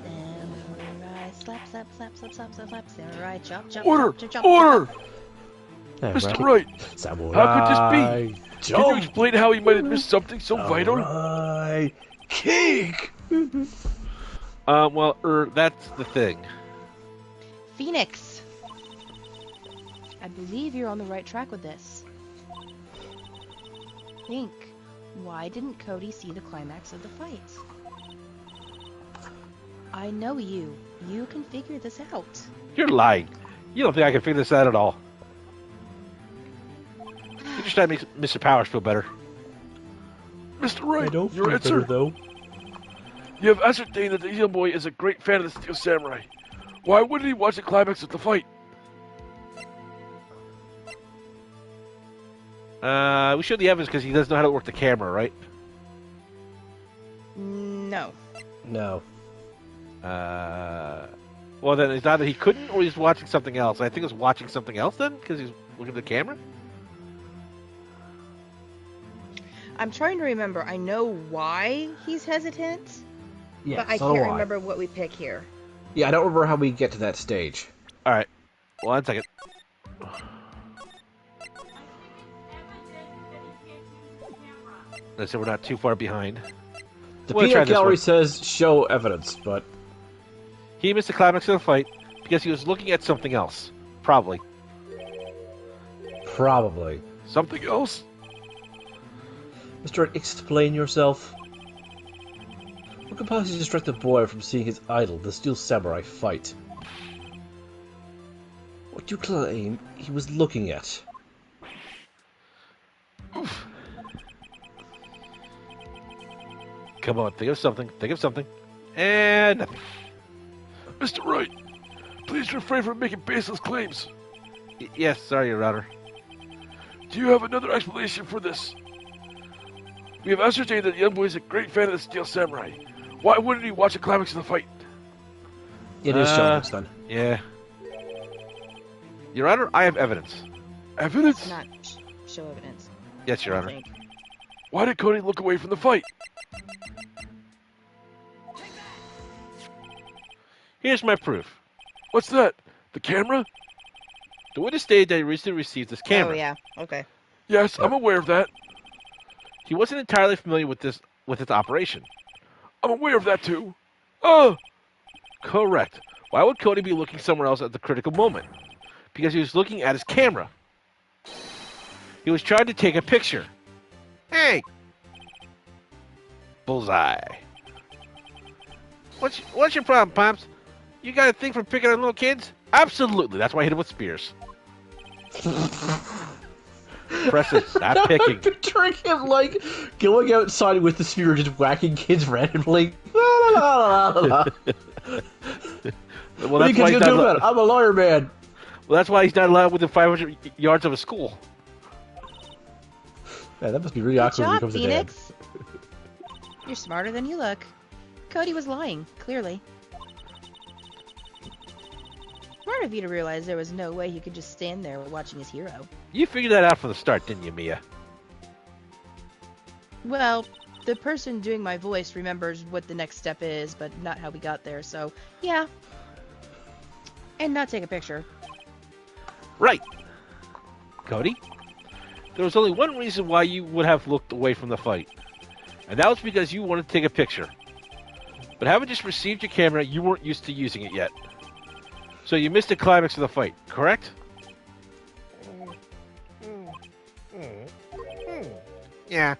Speaker 3: Samurai, slap, slap, slap, slap, slap, slap, slap. Samurai, chop, chop,
Speaker 5: Order!
Speaker 3: chop, chop,
Speaker 5: Order!
Speaker 2: Yeah,
Speaker 5: Mr.
Speaker 2: right.
Speaker 5: Wright,
Speaker 2: Samurai.
Speaker 5: how could this be? Can you explain how he might have missed something so vital?
Speaker 2: Samurai. Cake!
Speaker 1: That's the thing.
Speaker 3: Phoenix. I believe you're on the right track with this. Think. Why didn't Cody see the climax of the fight? I know you. You can figure this out.
Speaker 1: You're lying. You don't think I can figure this out at all. You just try to make Mr. Powers feel better.
Speaker 5: Mr.
Speaker 2: I
Speaker 5: Wright,
Speaker 2: don't
Speaker 5: your
Speaker 2: feel
Speaker 5: answer?
Speaker 2: better, though.
Speaker 5: You have ascertained that the young boy is a great fan of the Steel Samurai. Why wouldn't he watch the climax of the fight?
Speaker 1: We showed the evidence because he doesn't know how to work the camera, right?
Speaker 3: No.
Speaker 2: No.
Speaker 1: Well, then it's either he couldn't or he's watching something else. I think it was watching something else then because he's looking at the camera.
Speaker 3: I'm trying to remember. I know why he's hesitant,
Speaker 2: Yeah,
Speaker 3: but I
Speaker 2: so
Speaker 3: can't
Speaker 2: do
Speaker 3: remember what we pick here.
Speaker 2: Yeah, I don't remember how we get to that stage.
Speaker 1: All right. 1 second. Let's say we're not too far behind.
Speaker 2: The
Speaker 1: We'll try
Speaker 2: peanut
Speaker 1: this
Speaker 2: gallery
Speaker 1: one.
Speaker 2: says show evidence, but
Speaker 1: He missed the climax of the fight because he was looking at something else. Probably.
Speaker 2: probably.
Speaker 5: Something else?
Speaker 2: Mr. Wright, explain yourself. What could possibly distract the boy from seeing his idol, the Steel Samurai, fight? What do you claim he was looking at?
Speaker 1: Come on, think of something. Think of something. And nothing.
Speaker 5: Mr. Wright, please refrain from making baseless claims.
Speaker 1: Yes, sorry, Your Honor.
Speaker 5: Do you have another explanation for this? We have ascertained that the young boy is a great fan of the Steel Samurai. Why wouldn't he watch the climax of the fight?
Speaker 2: It is showing it's done.
Speaker 1: Yeah. Your Honor, I have evidence.
Speaker 5: Evidence?
Speaker 3: Not show evidence.
Speaker 1: Yes, Your
Speaker 3: I
Speaker 1: Honor.
Speaker 3: think.
Speaker 5: Why did Cody look away from the fight?
Speaker 1: Here's my proof.
Speaker 5: What's that? The camera?
Speaker 1: The witness stated that he recently received this camera.
Speaker 3: Oh yeah. Okay.
Speaker 5: Yes, I'm aware of that.
Speaker 1: He wasn't entirely familiar with its operation.
Speaker 5: I'm aware of that too. Oh!
Speaker 1: Correct. Why would Cody be looking somewhere else at the critical moment? Because he was looking at his camera. He was trying to take a picture. Hey! Bullseye. What's your problem, Pops? You got a thing for picking on little kids? Absolutely. That's why I hit him with spears. Preston, stop picking.
Speaker 2: I'm picturing him like going outside with the spear, just whacking kids randomly. La, la, la, la, la.
Speaker 1: Well,
Speaker 2: What are you
Speaker 1: that's why
Speaker 2: kids
Speaker 1: he's
Speaker 2: gonna do
Speaker 1: not.
Speaker 2: about it? I'm a lawyer, man.
Speaker 1: Well, that's why he's not allowed within 500 yards of a school.
Speaker 2: Man, that must be really
Speaker 3: Good
Speaker 2: awkward when he
Speaker 3: job,
Speaker 2: comes to dad.
Speaker 3: Phoenix. You're smarter than you look. Cody was lying, clearly. Smart of you to realize there was no way he could just stand there watching his hero.
Speaker 1: You figured that out from the start, didn't you, Mia?
Speaker 3: Well, the person doing my voice remembers what the next step is, but not how we got there, so yeah. And not take a picture.
Speaker 1: Right. Cody, there was only one reason why you would have looked away from the fight, and that was because you wanted to take a picture. But having just received your camera, you weren't used to using it yet. So you missed the climax of the fight, correct? Yeah.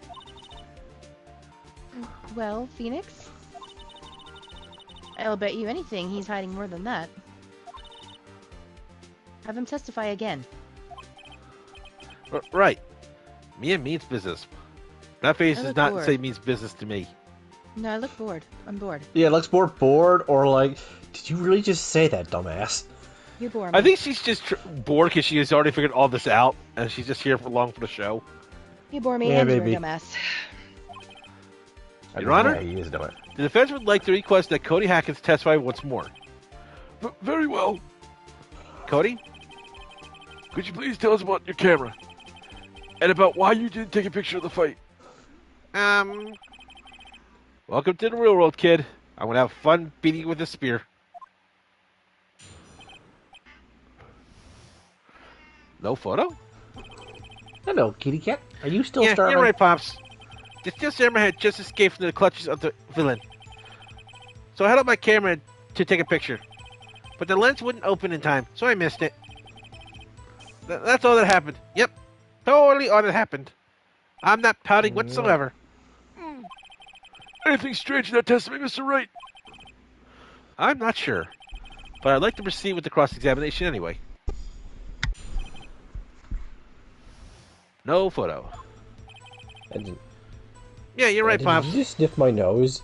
Speaker 3: Well, Phoenix? I'll bet you anything he's hiding more than that. Have him testify again.
Speaker 1: Right. Mia means business. That face
Speaker 3: I
Speaker 1: does
Speaker 3: look
Speaker 1: not
Speaker 3: bored.
Speaker 1: say means business to me.
Speaker 3: No, I look bored. I'm bored.
Speaker 2: Yeah, it looks more bored, or like, did you really just say that, dumbass?
Speaker 3: You bore me.
Speaker 1: I think she's just bored because she has already figured all this out, and she's just here for long for the show.
Speaker 3: You bore me
Speaker 2: Yeah,
Speaker 3: and you're a
Speaker 2: maybe.
Speaker 3: dumbass.
Speaker 1: Your Honor?
Speaker 2: Yeah, he is dumbass.
Speaker 1: The defense would like to request that Cody Hackins testify once more.
Speaker 5: Very well.
Speaker 1: Cody?
Speaker 5: Could you please tell us about your camera? And about why you didn't take a picture of the fight?
Speaker 1: Welcome to the real world, kid. I'm gonna have fun beating you with a spear. No photo?
Speaker 2: Hello, kitty cat. Are you still
Speaker 1: Yeah,
Speaker 2: starving?
Speaker 1: you're right, Pops. The steel samurai had just escaped from the clutches of the villain. So I held up my camera to take a picture. But the lens wouldn't open in time, so I missed it. That's all that happened. Yep. Totally all that happened. I'm not pouting whatsoever.
Speaker 5: Anything strange in that testimony, Mr. Wright?
Speaker 1: I'm not sure. But I'd like to proceed with the cross-examination anyway. No photo.
Speaker 2: And-
Speaker 1: Yeah, you're right,
Speaker 2: Did
Speaker 1: Pops.
Speaker 2: you just sniff my nose?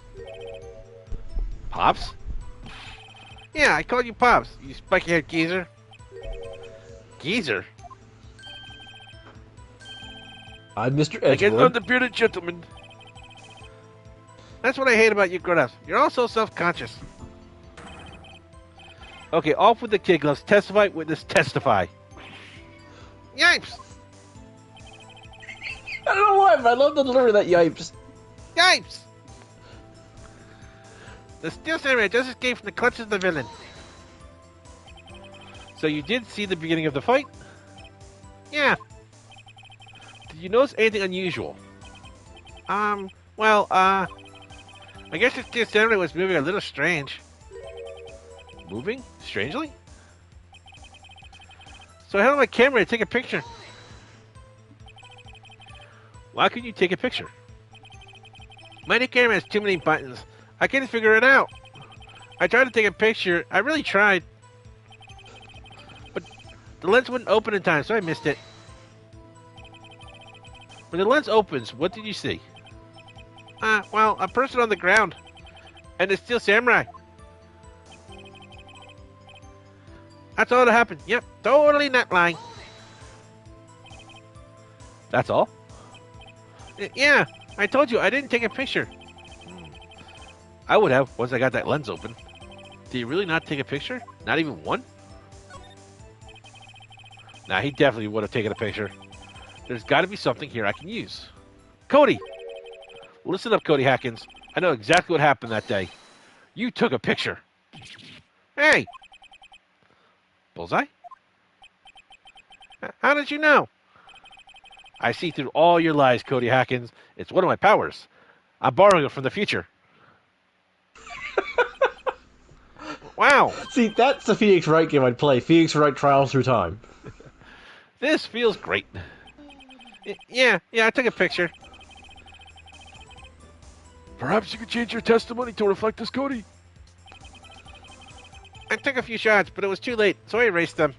Speaker 1: Pops? Yeah, I called you Pops, you spiky-haired geezer. Geezer?
Speaker 2: I'm Mr.
Speaker 5: I guess I'm
Speaker 2: Edgewood.
Speaker 5: the bearded gentleman.
Speaker 1: That's what I hate about you grown-ups. You're all so self-conscious. Okay, off with the kid gloves. Testify, witness, testify. Yipes!
Speaker 2: I don't know why, but I love the delivery of that yipes.
Speaker 1: Yipes! The steel samurai just escaped from the clutches of the villain. So you did see the beginning of the fight? Yeah. Did you notice anything unusual? I guess the steel samurai was moving a little strange. Moving? Strangely? So I held my camera to take a picture. Why couldn't you take a picture? My new camera has too many buttons. I couldn't figure it out. I tried to take a picture. I really tried. But the lens wouldn't open in time, so I missed it. When the lens opens, what did you see? A person on the ground. And a steel samurai. That's all that happened. Yep, totally not lying. That's all? Yeah, I told you I didn't take a picture. I would have once I got that lens open. Did he really not take a picture? Not even one? Nah, he definitely would have taken a picture. There's got to be something here I can use. Cody! Listen up, Cody Hackins. I know exactly what happened that day. You took a picture. Hey! Bullseye? How did you know? I see through all your lies, Cody Hackins. It's one of my powers. I'm borrowing it from the future. Wow.
Speaker 2: See, that's the Phoenix Wright game I'd play. Phoenix Wright Trials Through Time.
Speaker 1: This feels great. Yeah, I took a picture.
Speaker 5: Perhaps you could change your testimony to reflect this, Cody?
Speaker 1: I took a few shots, but it was too late, so I erased them.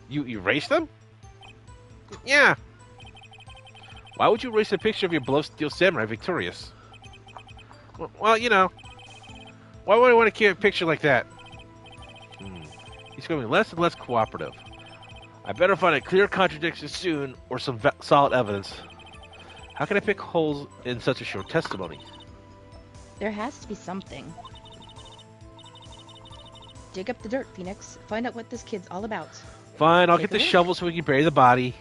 Speaker 1: You erased them? Yeah. Why would you erase a picture of your beloved Steel Samurai victorious? Well, you know. Why would I want to keep a picture like that? He's becoming less and less cooperative. I better find a clear contradiction soon, or some solid evidence. How can I pick holes in such a short testimony?
Speaker 3: There has to be something. Dig up the dirt, Phoenix. Find out what this kid's all about.
Speaker 1: Fine, I'll
Speaker 3: Take
Speaker 1: get
Speaker 3: a
Speaker 1: the
Speaker 3: look.
Speaker 1: shovel so we can bury the body.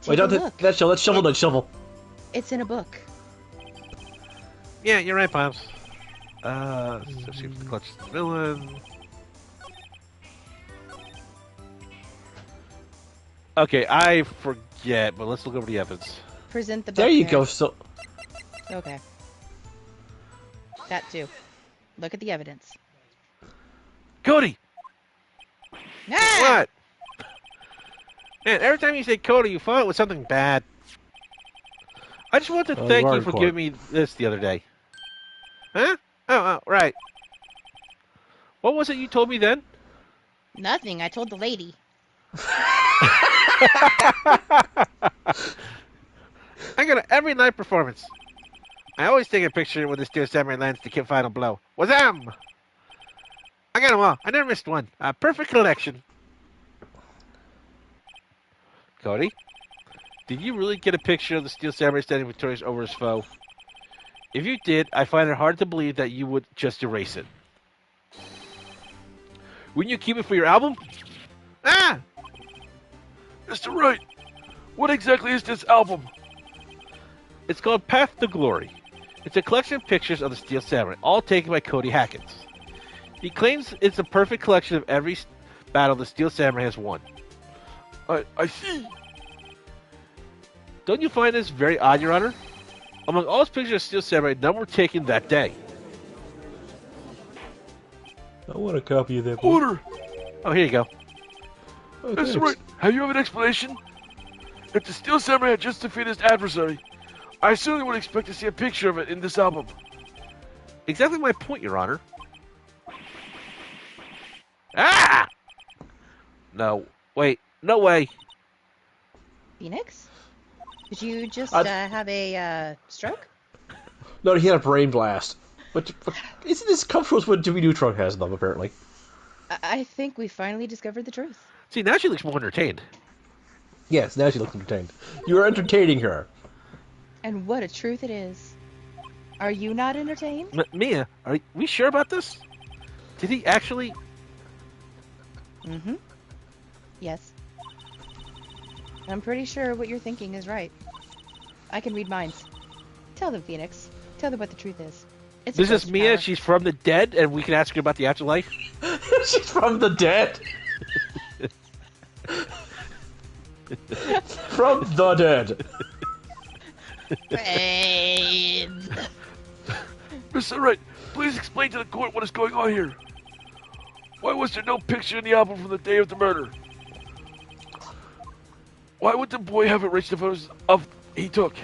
Speaker 2: Wait,
Speaker 3: Take a
Speaker 2: don't
Speaker 3: look.
Speaker 2: that shovel. Let's shovel, don't shovel.
Speaker 3: It's in a book.
Speaker 1: Yeah, you're right, Pops. So seems the clutch is the villain. Okay, I forget, but let's look over the evidence.
Speaker 3: Present the book.
Speaker 2: There you
Speaker 3: there.
Speaker 2: go. So,
Speaker 3: Okay. That too. Look at the evidence.
Speaker 1: Cody!
Speaker 3: Ah!
Speaker 1: What? Man, every time you say Cody, you follow it with something bad. I just want to
Speaker 2: Well,
Speaker 1: thank
Speaker 2: you are
Speaker 1: you
Speaker 2: in
Speaker 1: for
Speaker 2: court.
Speaker 1: giving me this the other day. Huh? Oh, right. What was it you told me then?
Speaker 4: Nothing. I told the lady.
Speaker 1: I got an every night performance. I always take a picture when the Steel Samurai lands the final blow. Wazam! I got them all. I never missed one. A perfect collection. Cody, did you really get a picture of the Steel Samurai standing victorious over his foe? If you did, I find it hard to believe that you would just erase it. Wouldn't you keep it for your album? Ah!
Speaker 5: Mr. Wright, what exactly is this album?
Speaker 1: It's called Path to Glory. It's a collection of pictures of the Steel Samurai, all taken by Cody Hackins. He claims it's a perfect collection of every battle the Steel Samurai has won.
Speaker 5: I see.
Speaker 1: Don't you find this very odd, Your Honor? Among all his pictures of Steel Samurai, none were taken that day.
Speaker 2: I want a copy of that book.
Speaker 5: Order!
Speaker 1: Oh, here you go.
Speaker 2: Oh,
Speaker 5: Mr.
Speaker 2: thanks.
Speaker 5: Wright, have you have an explanation? If the Steel Samurai had just defeated his adversary, I certainly would expect to see a picture of it in this album.
Speaker 1: Exactly my point, Your Honor. Ah! No. Wait. No way.
Speaker 3: Phoenix? Did you just
Speaker 2: I'd-
Speaker 3: have a stroke?
Speaker 2: No, he had a brain blast. But isn't this comfortable with what Jimmy Neutron has them, apparently?
Speaker 3: I think we finally discovered the truth.
Speaker 1: See, now she looks more entertained.
Speaker 2: Yes, now she looks entertained. You are entertaining her.
Speaker 3: And what a truth it is. Are you not entertained?
Speaker 1: Mia, are we sure about this? Did he actually...
Speaker 3: Mm-hmm. Yes. I'm pretty sure what you're thinking is right. I can read minds. Tell them, Phoenix. Tell them what the truth is. It's a
Speaker 1: This is
Speaker 3: ghost
Speaker 1: Mia.
Speaker 3: power.
Speaker 1: She's from the dead, and we can ask her about the afterlife.
Speaker 2: She's from the dead. From the dead.
Speaker 4: Brains.
Speaker 5: Mr. Wright, please explain to the court what is going on here. Why was there no picture in the album from the day of the murder? Why would the boy have erased the photos of he took?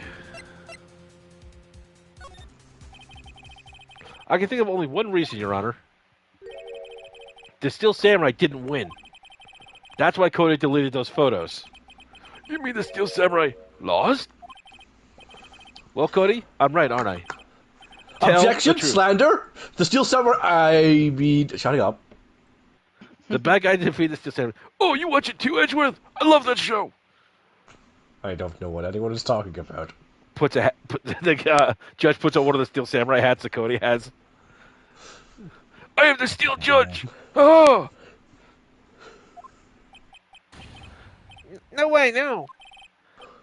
Speaker 1: I can think of only one reason, Your Honor. The Steel Samurai didn't win. That's why Cody deleted those photos.
Speaker 5: You mean the Steel Samurai lost?
Speaker 1: Well, Cody, I'm right, aren't I? Tell
Speaker 2: Objection,
Speaker 1: the truth.
Speaker 2: slander. The Steel Samurai. I mean, shutting up.
Speaker 1: The bad guy defeated the Steel Samurai.
Speaker 5: Oh, you watch it too, Edgeworth? I love that show.
Speaker 2: I don't know what anyone is talking about.
Speaker 1: The judge puts on one of the Steel Samurai hats that Cody has.
Speaker 5: I am the Steel Judge! Ah!
Speaker 1: No way, no.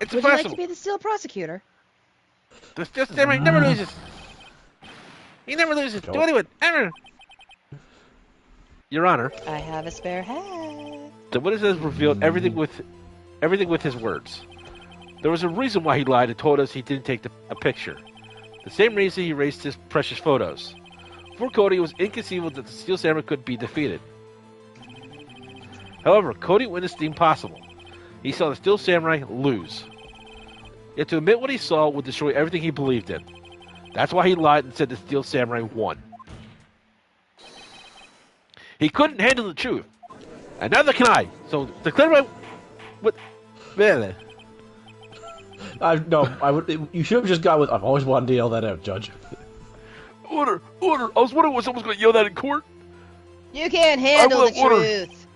Speaker 1: It's
Speaker 3: Would you like to
Speaker 1: impossible.
Speaker 3: be the steel prosecutor?
Speaker 1: The Steel Samurai never loses. He never loses to
Speaker 2: Nope.
Speaker 1: anyone, ever. Your Honor,
Speaker 3: I have a spare hat.
Speaker 1: the witness has revealed everything with his words. There was a reason why he lied and told us he didn't take a picture. The same reason he erased his precious photos. For Cody, it was inconceivable that the Steel Samurai could be defeated. However, Cody witnessed the impossible. He saw the Steel Samurai lose. Yet to admit what he saw would destroy everything he believed in. That's why he lied and said the Steel Samurai won. He couldn't handle the truth. And neither can I. So declare my... What? Man.
Speaker 2: No, I would. You should have just gone with. I've always wanted to yell that out, Judge.
Speaker 5: Order! Order! I was wondering when someone's going to yell that in court.
Speaker 3: You can't handle
Speaker 5: will
Speaker 3: the
Speaker 5: have order.
Speaker 3: truth.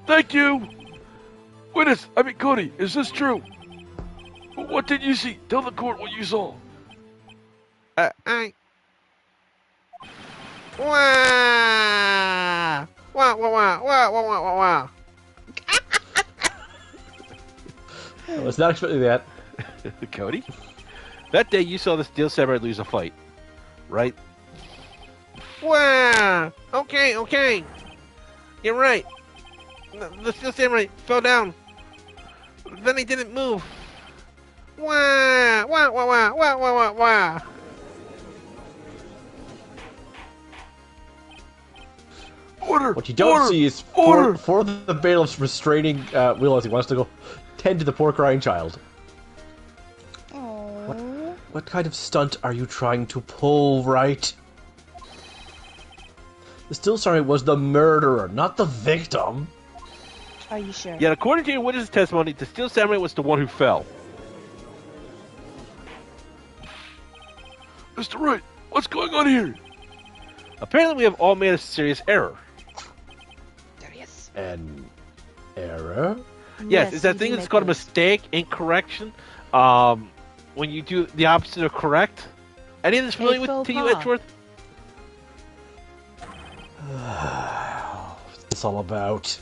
Speaker 5: Thank you! Witness, Cody, is this true? What did you see? Tell the court what you saw.
Speaker 1: I... Wah! Wah, wah, wah, wah, wah, wah, wah, wah.
Speaker 2: I was not expecting that.
Speaker 1: Cody? That day you saw the Steel Samurai lose a fight, right? Wow! Okay. You're right. The Steel Samurai fell down. Then he didn't move. Wah! Wah, wah, wah, wah, wah, wah, wah.
Speaker 5: Order!
Speaker 2: What you don't
Speaker 5: order,
Speaker 2: see is
Speaker 5: order!
Speaker 2: for the bailiff's restraining wheel as he wants to go tend to the poor crying child.
Speaker 3: Oh.
Speaker 2: What kind of stunt are you trying to pull, Wright? The Steel Samurai was the murderer, not the victim.
Speaker 3: Are you sure?
Speaker 1: Yet according to your witness testimony, the Steel Samurai was the one who fell.
Speaker 5: Mr. Wright, what's going on here?
Speaker 1: Apparently we have all made a serious error.
Speaker 3: There he is.
Speaker 2: An error?
Speaker 1: Yes, it's that
Speaker 3: you
Speaker 1: thing
Speaker 3: do
Speaker 1: that's
Speaker 3: make
Speaker 1: called a
Speaker 3: those.
Speaker 1: mistake, incorrection. When you do the opposite of correct. Any of this familiar with
Speaker 3: faux
Speaker 1: to you,
Speaker 3: pas.
Speaker 1: Edgeworth?
Speaker 2: What's this all about?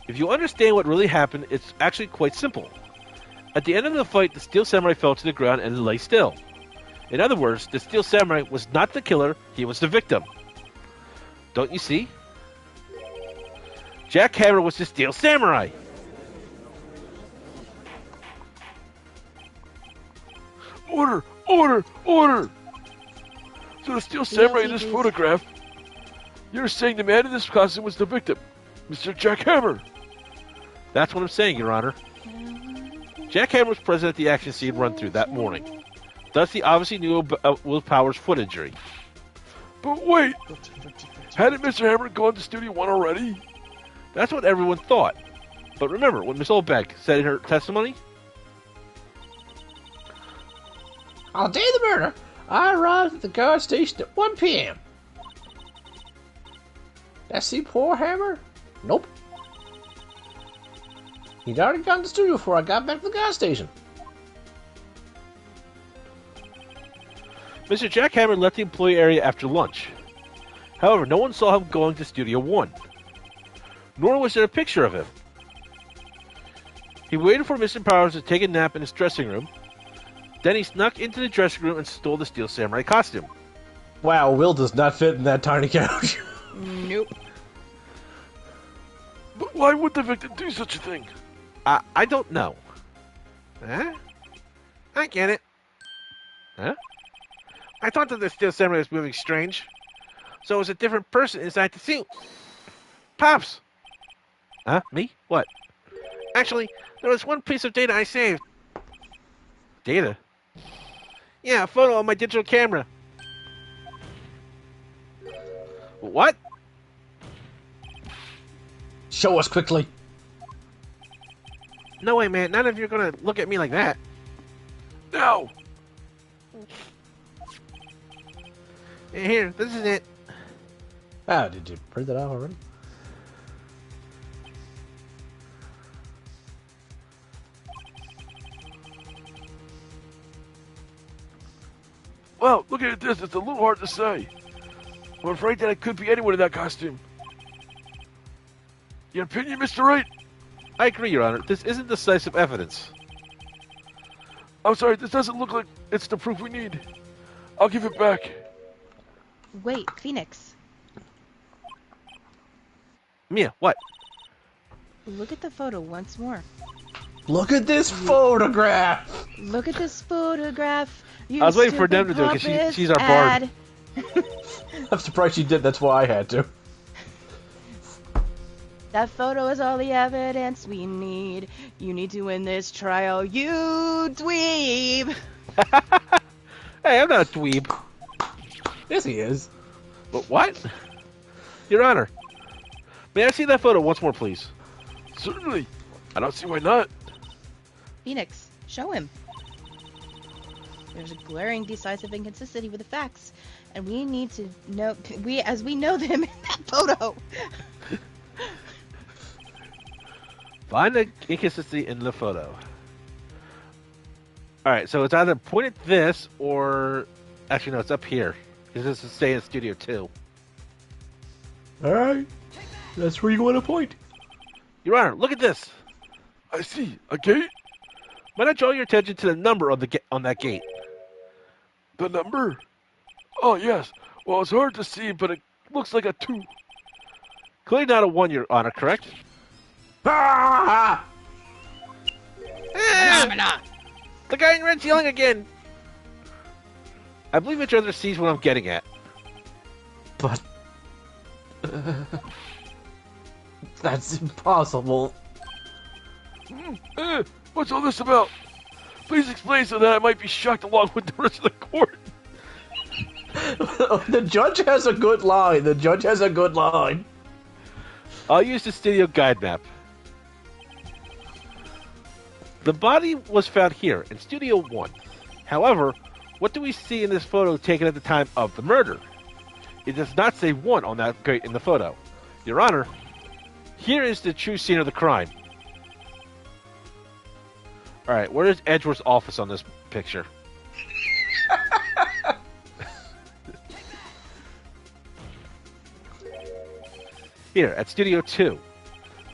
Speaker 1: If you understand what really happened, it's actually quite simple. At the end of the fight, the Steel Samurai fell to the ground and lay still. In other words, the Steel Samurai was not the killer, he was the victim. Don't you see? Jack Hammer was the Steel Samurai.
Speaker 5: Order! Order! Order! So the Steel Samurai in this
Speaker 3: please.
Speaker 5: photograph, you're saying the man in this costume was the victim, Mr. Jack Hammer.
Speaker 1: That's what I'm saying, Your Honor. Jack Hammer was present at the action scene run-through that morning. Thus, he obviously knew about Will Power's foot injury.
Speaker 5: But wait! Hadn't Mr. Hammer gone to Studio 1 already?
Speaker 1: That's what everyone thought. But remember what Miss Olbeck said in her testimony?
Speaker 2: On the day of the murder, I arrived at the guard station at 1 p.m. Did I see poor Hammer? Nope. He'd already gone to the studio before I got back to the gas station.
Speaker 1: Mr. Jack Hammer left the employee area after lunch. However, no one saw him going to Studio 1. Nor was there a picture of him. He waited for Mr. Powers to take a nap in his dressing room. Then he snuck into the dressing room and stole the Steel Samurai costume.
Speaker 2: Wow, Will does not fit in that tiny couch.
Speaker 3: Nope.
Speaker 5: But why would the victim do such a thing?
Speaker 1: I don't know. Huh? I get it. Huh? I thought that the Steel Samurai was moving strange. So it was a different person inside the suit. Pops! Huh? Me? What? Actually, there was one piece of data I saved. Data? Yeah, a photo on my digital camera. What?
Speaker 2: Show us quickly.
Speaker 1: No way, man. None of you are gonna look at me like that.
Speaker 5: Now!
Speaker 1: Here, this is it.
Speaker 2: Ah, did you print that out already?
Speaker 5: Well, looking at this, it's a little hard to say. I'm afraid that it could be anyone in that costume. Your opinion, Mr. Wright?
Speaker 1: I agree, Your Honor. This isn't decisive evidence.
Speaker 5: I'm sorry, this doesn't look like it's the proof we need. I'll give it back.
Speaker 3: Wait, Phoenix.
Speaker 1: Mia, what?
Speaker 3: Look at the photo once more.
Speaker 2: Look at this photograph!
Speaker 3: Look at this photograph. You
Speaker 1: I was waiting for them
Speaker 3: stupid
Speaker 1: to do it, 'cause
Speaker 3: pompous
Speaker 1: she's our bard.
Speaker 3: ad.
Speaker 2: I'm surprised she did. That's why I had to.
Speaker 3: That photo is all the evidence we need. You need to win this trial, you dweeb.
Speaker 1: Hey, I'm not a dweeb.
Speaker 2: Yes, he is.
Speaker 1: But what? Your Honor, may I see that photo once more, please?
Speaker 5: Certainly. I don't see why not.
Speaker 3: Phoenix, show him. There's a glaring decisive inconsistency with the facts, and we need to know as we know them in that photo.
Speaker 1: Find the inconsistency in the photo. Alright, so it's either point at this or... Actually, no, it's up here. Because this is staying in Studio 2.
Speaker 2: Alright. That's where you want to point.
Speaker 1: Your Honor, look at this.
Speaker 5: I see. A gate?
Speaker 1: Might I draw your attention to the number on that gate?
Speaker 5: The number? Oh, yes. Well, it's hard to see, but it looks like a 2.
Speaker 1: Clearly not a 1, Your Honor, correct?
Speaker 2: Ah!
Speaker 1: The guy in red's yelling again! I believe each other sees what I'm getting at.
Speaker 2: But... that's impossible.
Speaker 5: What's all this about? Please explain so that I might be shocked along with the rest of the court.
Speaker 2: The judge has a good line. The judge has a good line.
Speaker 1: I'll use the studio guide map. The body was found here in Studio 1. However, what do we see in this photo taken at the time of the murder? It does not say 1 on that gate in the photo. Your Honor, here is the true scene of the crime. Alright, where is Edgeworth's office on this picture? Here, at Studio 2.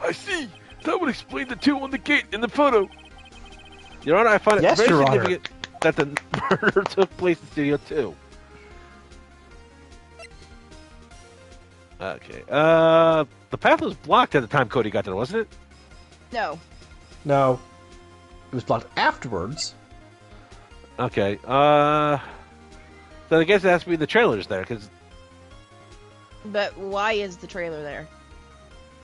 Speaker 5: I see. That would explain the 2 on the gate in the photo.
Speaker 1: Your Honor, I find it
Speaker 2: Yes,
Speaker 1: very
Speaker 2: Your Honor.
Speaker 1: significant that the murder took place in Studio 2. Okay, the path was blocked at the time Cody got there, wasn't it?
Speaker 3: No.
Speaker 2: No. It was blocked afterwards.
Speaker 1: Okay, so I guess it has to be the trailers there, because...
Speaker 3: But why is the trailer there?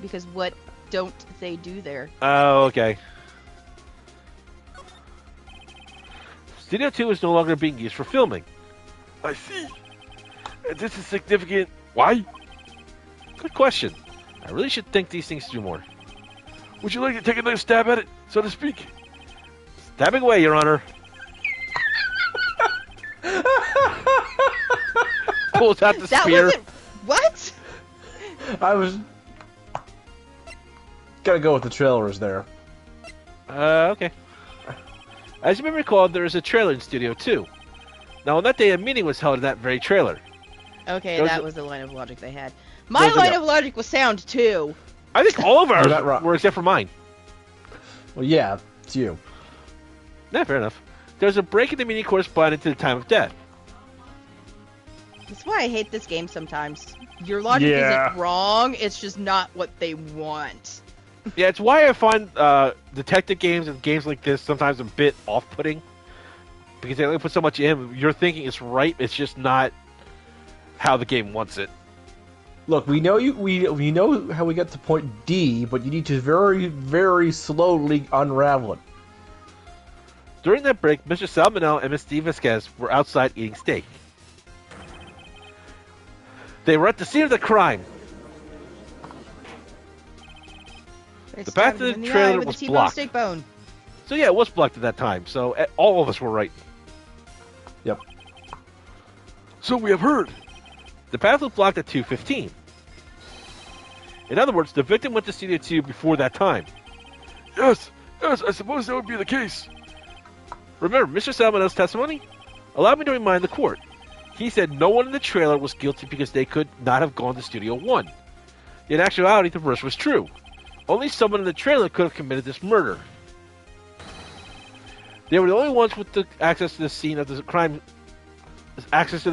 Speaker 3: Because what don't they do there?
Speaker 1: Oh, okay. Studio 2 is no longer being used for filming.
Speaker 5: I see. And this is significant. Why?
Speaker 1: Good question. I really should think these things through more.
Speaker 5: Would you like to take another stab at it, so to speak?
Speaker 1: Stabbing away, Your Honor. Pulls out the
Speaker 3: That
Speaker 1: spear.
Speaker 3: wasn't... What?
Speaker 2: I was... Gotta go with the trailers there.
Speaker 1: Okay. As you may recall, there is a trailer in Studio 2. Now, on that day, a meeting was held in that very trailer.
Speaker 3: Okay,
Speaker 1: Those
Speaker 3: that
Speaker 1: are-
Speaker 3: was the line of logic they had. My
Speaker 1: Those are
Speaker 3: line
Speaker 1: the-
Speaker 3: of logic was sound too.
Speaker 1: I think all of ours
Speaker 2: You're not wrong.
Speaker 1: were except for mine.
Speaker 2: Well, yeah, it's you.
Speaker 1: Yeah, fair enough. There's a break in the meeting corresponding to the time of death.
Speaker 3: That's why I hate this game sometimes. Your logic
Speaker 2: Yeah.
Speaker 3: isn't wrong, it's just not what they want.
Speaker 1: Yeah, it's why I find detective games and games like this sometimes a bit off-putting. Because they only put so much in. You're thinking it's right, it's just not how the game wants it.
Speaker 2: Look, we know we know how we got to point D, but you need to very, very slowly unravel it.
Speaker 1: During that break, Mr. Salmonell and Miss Steve Vasquez were outside eating steak. They were at the scene of the crime.
Speaker 3: They
Speaker 1: The
Speaker 3: stabbed
Speaker 1: path to
Speaker 3: him
Speaker 1: the
Speaker 3: in the
Speaker 1: trailer
Speaker 3: eye with
Speaker 1: was
Speaker 3: a T-bone
Speaker 1: blocked.
Speaker 3: steak bone.
Speaker 1: So yeah, it was blocked at that time. So all of us were right.
Speaker 2: Yep.
Speaker 5: So we have heard.
Speaker 1: The path was blocked at 2:15. In other words, the victim went to Studio 2 before that time.
Speaker 5: Yes, I suppose that would be the case.
Speaker 1: Remember, Mr. Salmonell's testimony? Allow me to remind the court. He said no one in the trailer was guilty because they could not have gone to Studio One. In actuality, the reverse was true. Only someone in the trailer could have committed this murder. They were the only ones with the access to the scene of the crime. Scene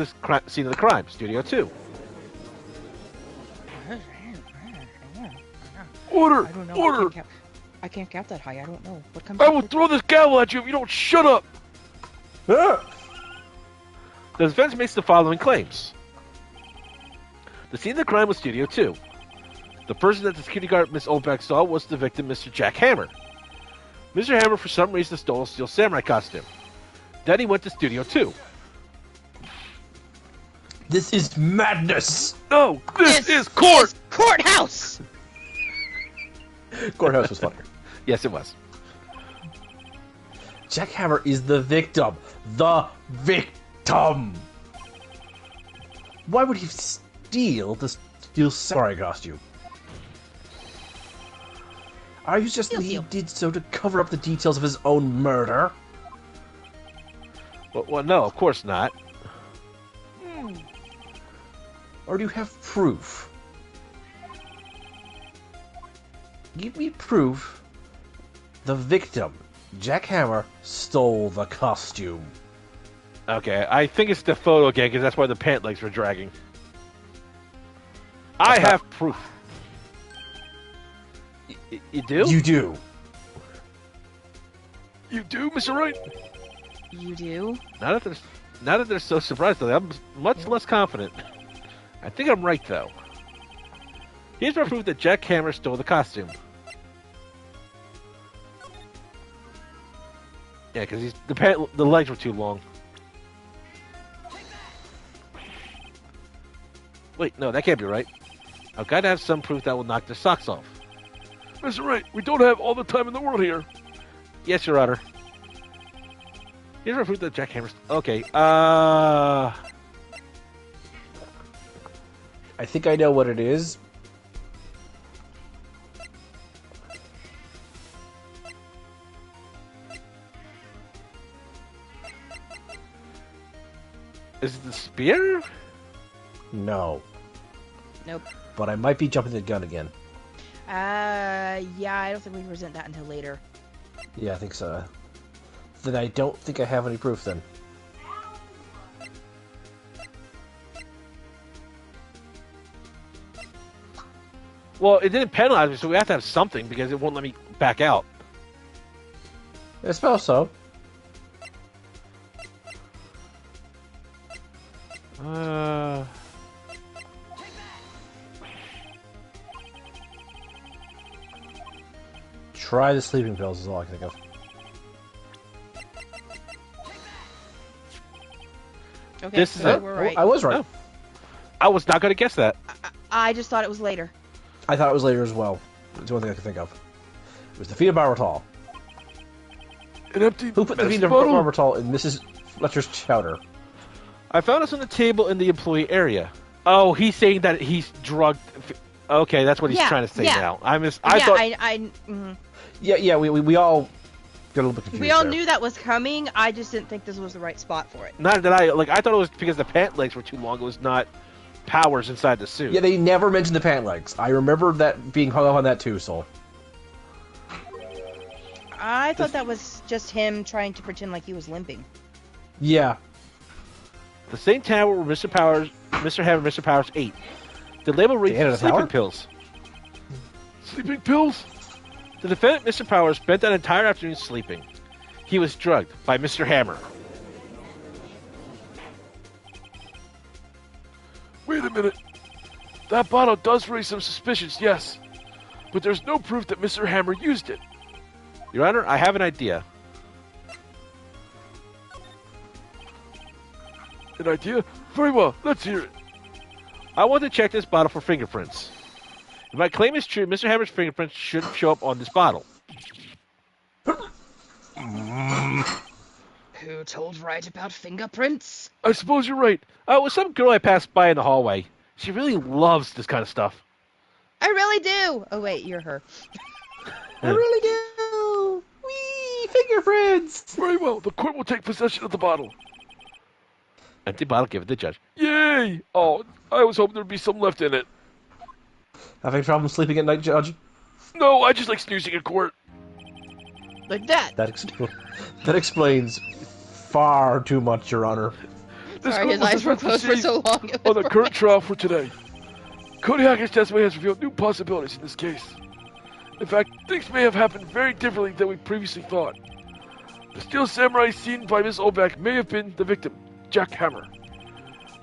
Speaker 1: of the crime, Studio 2.
Speaker 5: Order!
Speaker 3: I don't know.
Speaker 5: Order!
Speaker 3: I can't count that high. I don't know. What comes
Speaker 5: I
Speaker 3: after-
Speaker 5: will throw this gavel at you if you don't shut up!
Speaker 2: Ah!
Speaker 1: The defense makes the following claims. The scene of the crime was Studio 2. The person that the security guard Miss Oldbeck saw was the victim, Mr. Jack Hammer. Mr. Hammer, for some reason, stole a Steel Samurai costume. Then he went to Studio 2.
Speaker 2: This is madness!
Speaker 5: No! This is court!
Speaker 4: Courthouse!
Speaker 2: Courthouse was funnier.
Speaker 1: Yes, it was.
Speaker 2: Jack Hammer is the victim. The victim! Why would he steal the Steel Samurai costume? Are you just that he did so to cover up the details of his own murder?
Speaker 1: Well, no, of course not.
Speaker 2: Or do you have proof? Give me proof the victim, Jack Hammer, stole the costume.
Speaker 1: Okay, I think it's the photo again, because that's why the pant legs were dragging. I have proof. You do?
Speaker 2: You do.
Speaker 5: You do, Mr. Wright?
Speaker 3: You do?
Speaker 1: Now that they're so surprised, though, I'm much less confident. I think I'm right, though. Here's my proof that Jack Hammer stole the costume. Yeah, because the legs were too long. Wait, no, that can't be right. I've got to have some proof that will knock their socks off.
Speaker 5: Mr. Wright, we don't have all the time in the world here.
Speaker 1: Yes, Your Honor. Here's my proof that Jack Hammer... Okay,
Speaker 2: I think I know what it is.
Speaker 1: Is it the spear?
Speaker 2: No.
Speaker 3: Nope.
Speaker 2: But I might be jumping the gun again.
Speaker 3: Yeah, I don't think we present that until later.
Speaker 2: Yeah, I think so. Then I don't think I have any proof then.
Speaker 1: Well, it didn't penalize me, so we have to have something because it won't let me back out.
Speaker 2: I suppose so. Try the sleeping pills is all I can think of.
Speaker 3: Okay,
Speaker 1: This is
Speaker 3: so
Speaker 1: it.
Speaker 3: we're right.
Speaker 2: I was right.
Speaker 1: Oh. I was not going to guess that.
Speaker 3: I just thought it was later.
Speaker 2: I thought it was later as well. It's the only thing I could think of. It was the phenobarbital.
Speaker 5: An empty
Speaker 2: Who put the
Speaker 5: medicine bottle?
Speaker 2: phenobarbital in Mrs. Fletcher's chowder?
Speaker 1: I found this on the table in the employee area. Oh, he's saying that he's drugged. Okay, that's what he's
Speaker 3: Yeah,
Speaker 1: trying to say
Speaker 3: yeah.
Speaker 1: now. I thought.
Speaker 3: Yeah,
Speaker 2: We all got a little bit confused.
Speaker 3: we all
Speaker 2: there.
Speaker 3: knew that was coming. I just didn't think this was the right spot for it.
Speaker 1: Not that I thought it was because the pant legs were too long. It was not powers inside the suit.
Speaker 2: Yeah, they never mentioned the pant legs. I remember that being hung up on that too, Soul.
Speaker 3: I thought that was just him trying to pretend like he was limping.
Speaker 2: Yeah.
Speaker 1: The same tower where Mr. Hammer and Mr. Powers ate. The label reads
Speaker 2: end of the
Speaker 1: sleeping
Speaker 2: tower?
Speaker 1: pills.
Speaker 5: Sleeping pills?
Speaker 1: The defendant, Mr. Powers, spent that entire afternoon sleeping. He was drugged by Mr. Hammer.
Speaker 5: Wait a minute. That bottle does raise some suspicions, yes. But there's no proof that Mr. Hammer used it.
Speaker 1: Your Honor, I have an idea.
Speaker 5: An idea? Very well, let's hear it.
Speaker 1: I want to check this bottle for fingerprints. If my claim is true, Mr. Hammer's fingerprints should show up on this bottle.
Speaker 3: Who told Wright about fingerprints?
Speaker 5: I suppose you're right.
Speaker 1: It was some girl I passed by in the hallway. She really loves this kind of stuff.
Speaker 3: I really do. Oh wait, you're her.
Speaker 2: I really do. Wee fingerprints.
Speaker 5: Very well, the court will take possession of the bottle.
Speaker 1: Empty bottle, give it to the judge.
Speaker 5: Yay! Oh, I was hoping there'd be some left in it.
Speaker 2: Having trouble sleeping at night, Judge?
Speaker 5: No, I just like snoozing in court.
Speaker 4: Like that.
Speaker 2: That explains far too much, Your Honor.
Speaker 5: This
Speaker 3: Sorry,
Speaker 5: court
Speaker 3: his
Speaker 5: was
Speaker 3: eyes were
Speaker 5: about to
Speaker 3: closed for
Speaker 5: proceed
Speaker 3: so long. It
Speaker 5: on
Speaker 3: was
Speaker 5: the current trial for today. Cody Hackett's testimony has revealed new possibilities in this case. In fact, things may have happened very differently than we previously thought. The steel samurai seen by Miss Olbeck may have been the victim, Jack Hammer.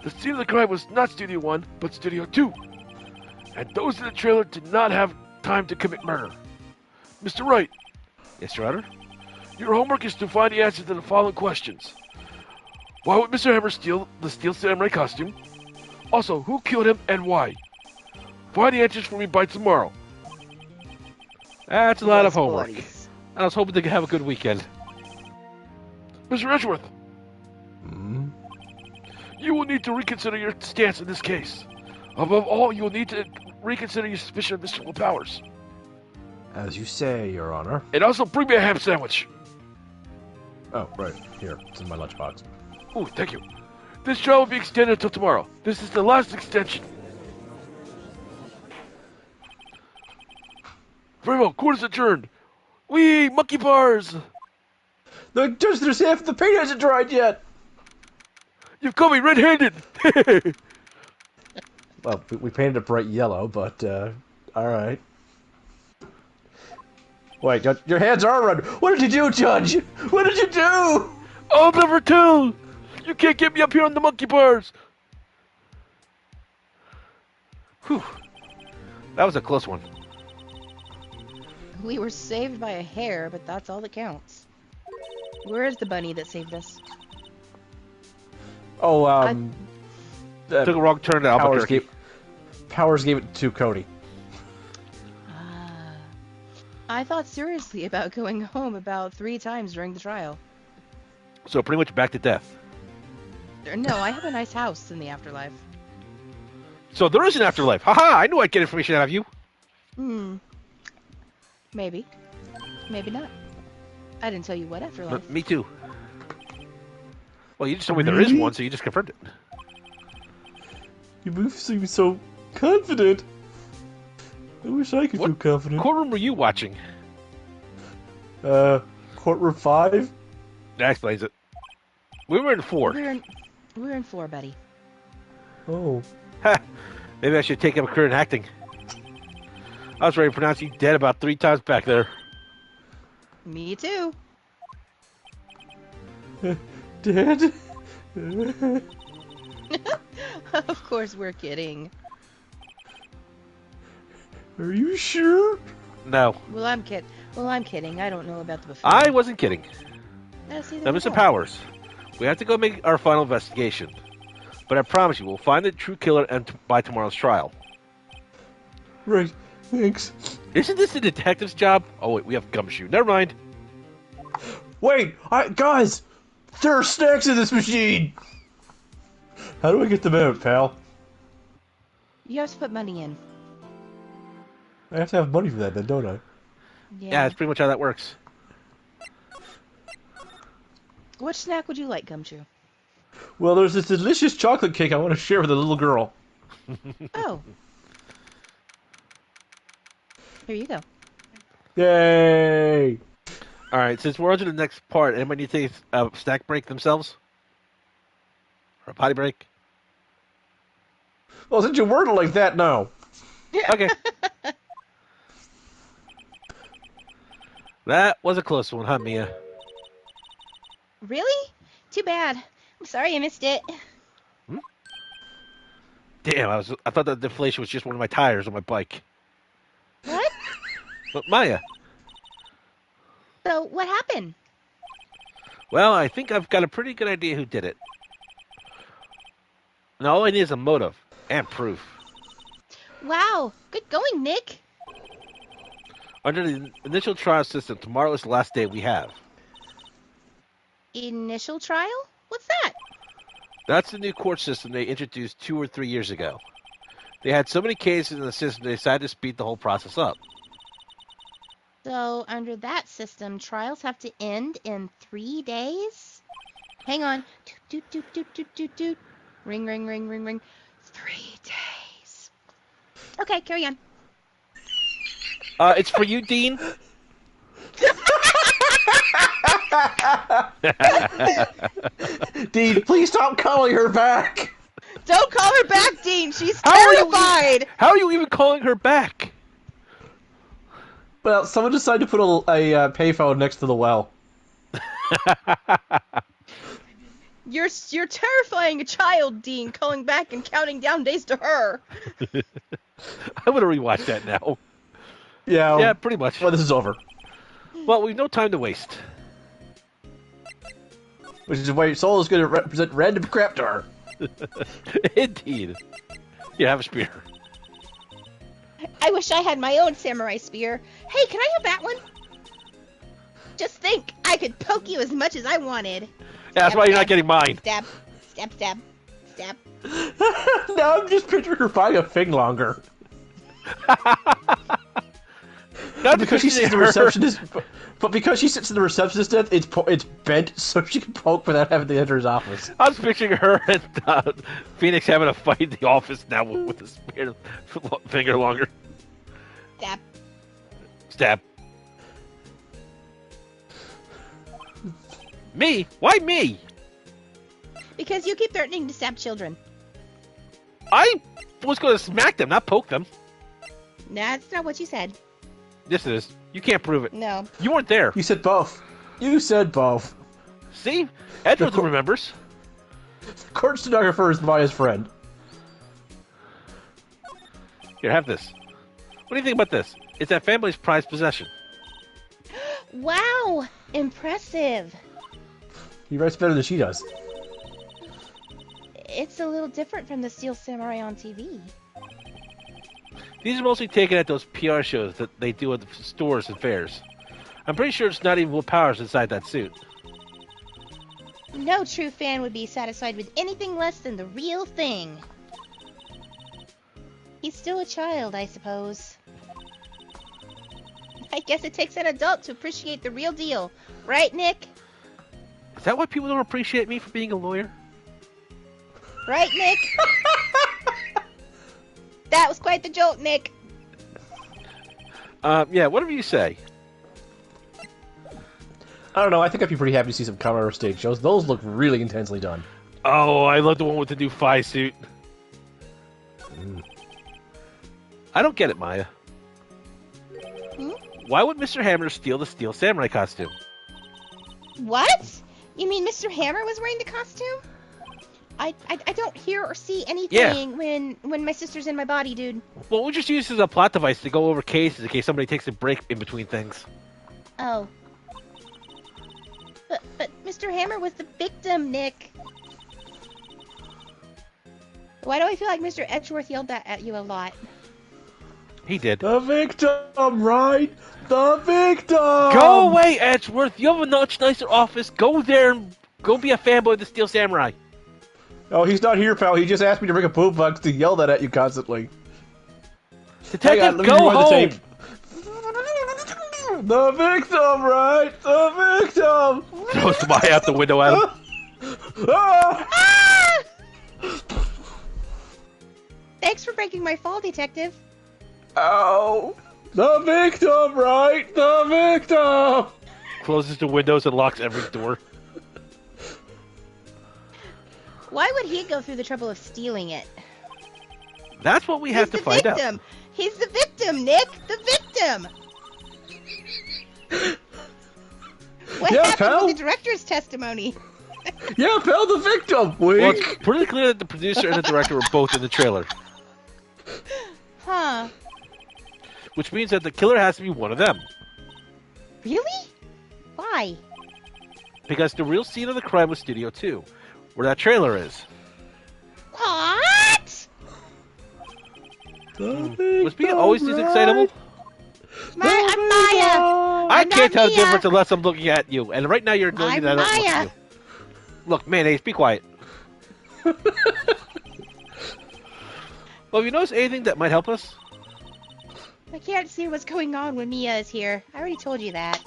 Speaker 5: The scene of the crime was not Studio 1, but Studio 2. And those in the trailer did not have time to commit murder. Mr. Wright,
Speaker 1: Yes, Your Honor?
Speaker 5: your homework is to find the answers to the following questions. Why would Mr. Hammer steal the steel samurai costume? Also, who killed him and why? Find the answers for me by tomorrow.
Speaker 1: That's a lot of
Speaker 3: Yes,
Speaker 1: homework.
Speaker 3: buddies.
Speaker 1: I was hoping to have a good weekend.
Speaker 5: Mr. Edgeworth,
Speaker 2: Hmm?
Speaker 5: you will need to reconsider your stance in this case. Above all, you will need to reconsider your suspicion of Mr. Powers.
Speaker 2: As you say, Your Honor.
Speaker 5: And also bring me a ham sandwich.
Speaker 2: Oh, right. Here. It's in my lunchbox.
Speaker 5: Ooh, thank you. This trial will be extended until tomorrow. This is the last extension. Very well, court is adjourned. Wee, monkey bars!
Speaker 2: No, Judge, there's half the paint hasn't dried yet!
Speaker 5: You've caught me red-handed!
Speaker 2: Well, we painted it bright yellow, but, alright. Wait, Judge, your hands are red! What did you do, Judge? What did you do?
Speaker 5: I'll never tell! You can't get me up here on the monkey bars!
Speaker 1: Whew. That was a close one.
Speaker 3: We were saved by a hair, but that's all that counts. Where is the bunny that saved us?
Speaker 2: Oh,
Speaker 1: Took a wrong turn to Albuquerque.
Speaker 2: Powers gave it to Cody.
Speaker 3: Ah. I thought seriously about going home about 3 times during the trial.
Speaker 1: So pretty much back to death.
Speaker 3: No, I have a nice house in the afterlife.
Speaker 1: So there is an afterlife. Haha, I knew I'd get information out of you.
Speaker 3: Maybe. Maybe not. I didn't tell you what afterlife.
Speaker 1: Me too. Well, you just told me there is one, so you just confirmed it.
Speaker 2: You both seem so confident. I wish I could
Speaker 1: What
Speaker 2: feel confident.
Speaker 1: Courtroom were you watching?
Speaker 2: Courtroom 5?
Speaker 1: That explains it. We were in 4.
Speaker 3: We're in 4, buddy.
Speaker 2: Oh.
Speaker 1: Ha! Maybe I should take up a career in acting. I was ready to pronounce you dead about 3 times back there.
Speaker 3: Me too.
Speaker 2: Dad?
Speaker 3: Of course we're kidding.
Speaker 2: Are you sure?
Speaker 1: No,
Speaker 3: Well, I'm kidding. I don't know about the buffet.
Speaker 1: I wasn't kidding.
Speaker 3: See,
Speaker 1: Now, Mr. Powers, we have to go make our final investigation. But I promise you, we'll find the true killer by tomorrow's trial.
Speaker 2: Right. Thanks.
Speaker 1: Isn't this the detective's job? Oh, wait, we have gumshoe. Never mind.
Speaker 2: Wait! Guys! There are snacks in this machine! How do I get them out, pal?
Speaker 3: You have to put money in.
Speaker 2: I have to have money for that then, don't I?
Speaker 1: Yeah, that's pretty much how that works.
Speaker 3: Which snack would you like, Gumshoe?
Speaker 2: Well, there's this delicious chocolate cake I want to share with a little girl.
Speaker 3: Oh. Here you go.
Speaker 2: Yay!
Speaker 1: All right, since we're on to the next part, anybody need to take a snack break themselves? Or a potty break?
Speaker 2: Well, since you worded it like that, no.
Speaker 1: Okay. That was a close one, huh, Mia?
Speaker 4: Really? Too bad. I'm sorry I missed it.
Speaker 1: Damn, I thought that deflation was just one of my tires on my bike.
Speaker 4: What?
Speaker 1: But Maya,
Speaker 4: So, what happened?
Speaker 1: well, I think I've got a pretty good idea who did it. Now all I need is a motive and proof.
Speaker 4: Wow, good going, Nick.
Speaker 1: Under the initial trial system, tomorrow is the last day we have.
Speaker 4: Initial trial? What's that?
Speaker 1: That's the new court system they introduced 2 or 3 years ago. They had so many cases in the system they decided to speed the whole process up.
Speaker 4: So, under that system, trials have to end in 3 days?
Speaker 3: Hang on. Doot, doot, doot, doot, doot, doot, doot. Ring, ring, ring, ring, ring. 3 days. Okay, carry on.
Speaker 1: It's for you, Dean.
Speaker 2: Dean, please stop calling her back.
Speaker 3: Don't call her back, Dean. She's
Speaker 1: How are you-
Speaker 3: terrified.
Speaker 1: How are you even calling her back?
Speaker 2: Well, someone decided to put a payphone next to the well.
Speaker 3: You're terrifying a child, Dean, calling back and counting down days to her.
Speaker 1: I'm gonna rewatch that now.
Speaker 2: Yeah.
Speaker 1: Yeah, pretty much.
Speaker 2: Well, this is over.
Speaker 1: Well, we've no time to waste.
Speaker 2: Which is why your soul is going to represent random crap to her.
Speaker 1: Indeed. Yeah, have a spear.
Speaker 3: I wish I had my own samurai spear. Hey, can I have that one? Just think, I could poke you as much as I wanted.
Speaker 1: Yeah, that's why you're not getting mine.
Speaker 3: Stab, stab, stab, stab.
Speaker 2: Now I'm just picturing her buying a thing longer.
Speaker 1: Not
Speaker 2: Because she sits in the receptionist, but because she sits in the receptionist desk, it's bent so she can poke without having to enter his office.
Speaker 1: I was picturing her and Phoenix having a fight in the office now with a spear finger longer.
Speaker 3: Stab.
Speaker 1: Stab. Me? Why me?
Speaker 3: Because you keep threatening to stab children.
Speaker 1: I was going to smack them, not poke them.
Speaker 3: That's not what you said.
Speaker 1: Yes, it is. You can't prove it.
Speaker 3: No.
Speaker 1: You weren't there.
Speaker 2: You said both. You said both.
Speaker 1: See? Edward remembers.
Speaker 2: Court stenographer is Maya's friend.
Speaker 1: Here, have this. What do you think about this? It's that family's prized possession.
Speaker 3: Wow! Impressive.
Speaker 2: He writes better than she does.
Speaker 3: It's a little different from the Steel Samurai on TV.
Speaker 1: These are mostly taken at those PR shows that they do at the stores and fairs. I'm pretty sure it's not even Will Powers inside that suit.
Speaker 3: No true fan would be satisfied with anything less than the real thing. He's still a child, I suppose. I guess it takes an adult to appreciate the real deal. Right, Nick?
Speaker 1: Is that why people don't appreciate me for being a lawyer?
Speaker 3: Right, Nick? That was quite the joke, Nick.
Speaker 1: Yeah, whatever you say.
Speaker 2: I don't know, I think I'd be pretty happy to see some cover stage shows. Those look really intensely done.
Speaker 1: Oh, I love the one with the new Phi suit. I don't get it, Maya.
Speaker 3: Hmm?
Speaker 1: Why would Mr. Hammer steal the Steel Samurai costume?
Speaker 3: What? You mean Mr. Hammer was wearing the costume? I don't hear or see anything when my sister's in my body, dude.
Speaker 1: Well, we'll just use this as a plot device to go over cases in case somebody takes a break in between things.
Speaker 3: Oh. But Mr. Hammer was the victim, Nick. Why do I feel like Mr. Edgeworth yelled that at you a lot?
Speaker 1: He did.
Speaker 2: The victim, right? The victim!
Speaker 1: Go away, Edgeworth! You have a much nicer office. Go there and go be a fanboy of the Steel Samurai.
Speaker 2: Oh, he's not here, pal. He just asked me to bring a boombox to yell that at you constantly.
Speaker 1: Detective,
Speaker 2: Hang on, let me
Speaker 1: go
Speaker 2: rewind
Speaker 1: home!
Speaker 2: the tape. The victim, right? The victim!
Speaker 1: Throws Maya out the window at him.
Speaker 2: Ah!
Speaker 3: Ah! Thanks for breaking my fall, Detective.
Speaker 2: Ow! The victim, right? The victim!
Speaker 1: Closes the windows and locks every door.
Speaker 3: Why would he go through the trouble of stealing it?
Speaker 1: That's what we have to
Speaker 3: He's the
Speaker 1: find
Speaker 3: victim.
Speaker 1: out.
Speaker 3: He's the victim, Nick. The victim. What
Speaker 2: Yeah,
Speaker 3: happened
Speaker 2: pal.
Speaker 3: with the director's testimony?
Speaker 2: Yeah, pal, the victim!
Speaker 1: Well, it's pretty clear that the producer and the director were both in the trailer.
Speaker 3: Huh.
Speaker 1: Which means that the killer has to be one of them.
Speaker 3: Really? Why?
Speaker 1: Because the real scene of the crime was Studio 2, where that trailer is.
Speaker 3: What?
Speaker 1: Was being always this excitable?
Speaker 3: I'm Maya.
Speaker 1: I
Speaker 3: I'm
Speaker 1: can't
Speaker 3: not
Speaker 1: tell the
Speaker 3: Mia.
Speaker 1: difference unless I'm looking at you. And right now you're ignoring
Speaker 3: I'm
Speaker 1: me that I don't look
Speaker 3: Maya.
Speaker 1: at you. Look, mayonnaise, be quiet. Well, have you noticed anything that might help us?
Speaker 3: I can't see what's going on when Mia is here. I already told you that.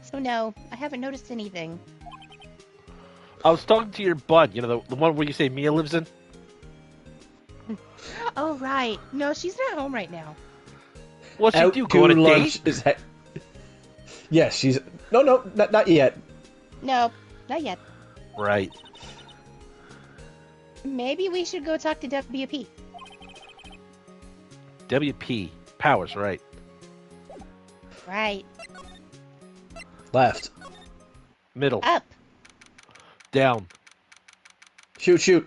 Speaker 3: So no, I haven't noticed anything.
Speaker 1: I was talking to your bud, you know, the one where you say Mia lives in?
Speaker 3: Oh, right. No, she's not home right now.
Speaker 1: What's she
Speaker 2: Out
Speaker 1: do? Go on
Speaker 2: to
Speaker 1: a
Speaker 2: lunch
Speaker 1: date?
Speaker 2: is yes, she's... No, not yet.
Speaker 3: No, not yet.
Speaker 1: Right.
Speaker 3: Maybe we should go talk to WP.
Speaker 1: WP. Powers, right.
Speaker 3: Right.
Speaker 2: Left.
Speaker 1: Middle.
Speaker 3: Up.
Speaker 1: Down.
Speaker 2: Shoot.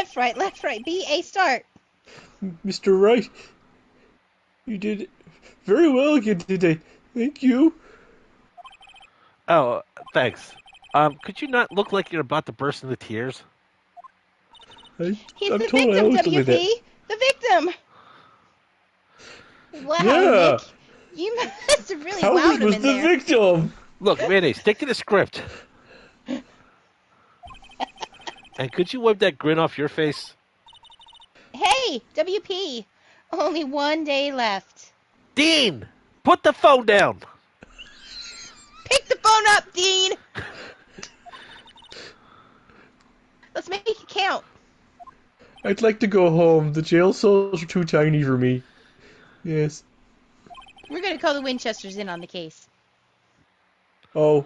Speaker 3: Left, right. B, A, start.
Speaker 2: Mr. Wright, you did very well again today. Thank you.
Speaker 1: Oh, thanks. Could you not look like you're about to burst into tears?
Speaker 3: He's
Speaker 2: I'm
Speaker 3: the
Speaker 2: told I
Speaker 3: victim,
Speaker 2: always look like
Speaker 3: WP.
Speaker 2: that.
Speaker 3: The victim. Wow,
Speaker 2: Yeah.
Speaker 3: Nick. You must have really
Speaker 2: How
Speaker 3: wowed him
Speaker 2: was
Speaker 3: in
Speaker 2: the
Speaker 3: there.
Speaker 2: victim?
Speaker 1: Look, Mayonnaise, stick to the script. And could you wipe that grin off your face?
Speaker 3: Hey, WP. Only one day left.
Speaker 1: Dean! Put the phone down!
Speaker 3: Pick the phone up, Dean. Let's make it count.
Speaker 2: I'd like to go home. The jail cells are too tiny for me. Yes.
Speaker 3: We're going to call the Winchesters in on the case.
Speaker 2: Oh.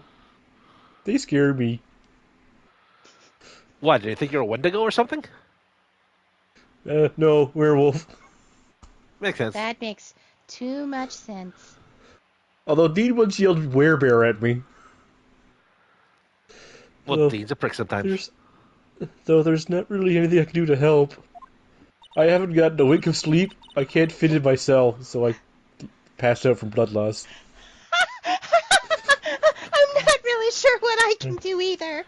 Speaker 2: They scare me.
Speaker 1: What, do you think you're a Wendigo or something?
Speaker 2: No, werewolf.
Speaker 1: Makes sense.
Speaker 3: That makes too much sense.
Speaker 2: Although Dean once yelled werebear at me.
Speaker 1: Well, Dean's a prick sometimes.
Speaker 2: There's not really anything I can do to help. I haven't gotten a wink of sleep. I can't fit in my cell, so I passed out from blood loss.
Speaker 3: I'm not really sure what I can do either.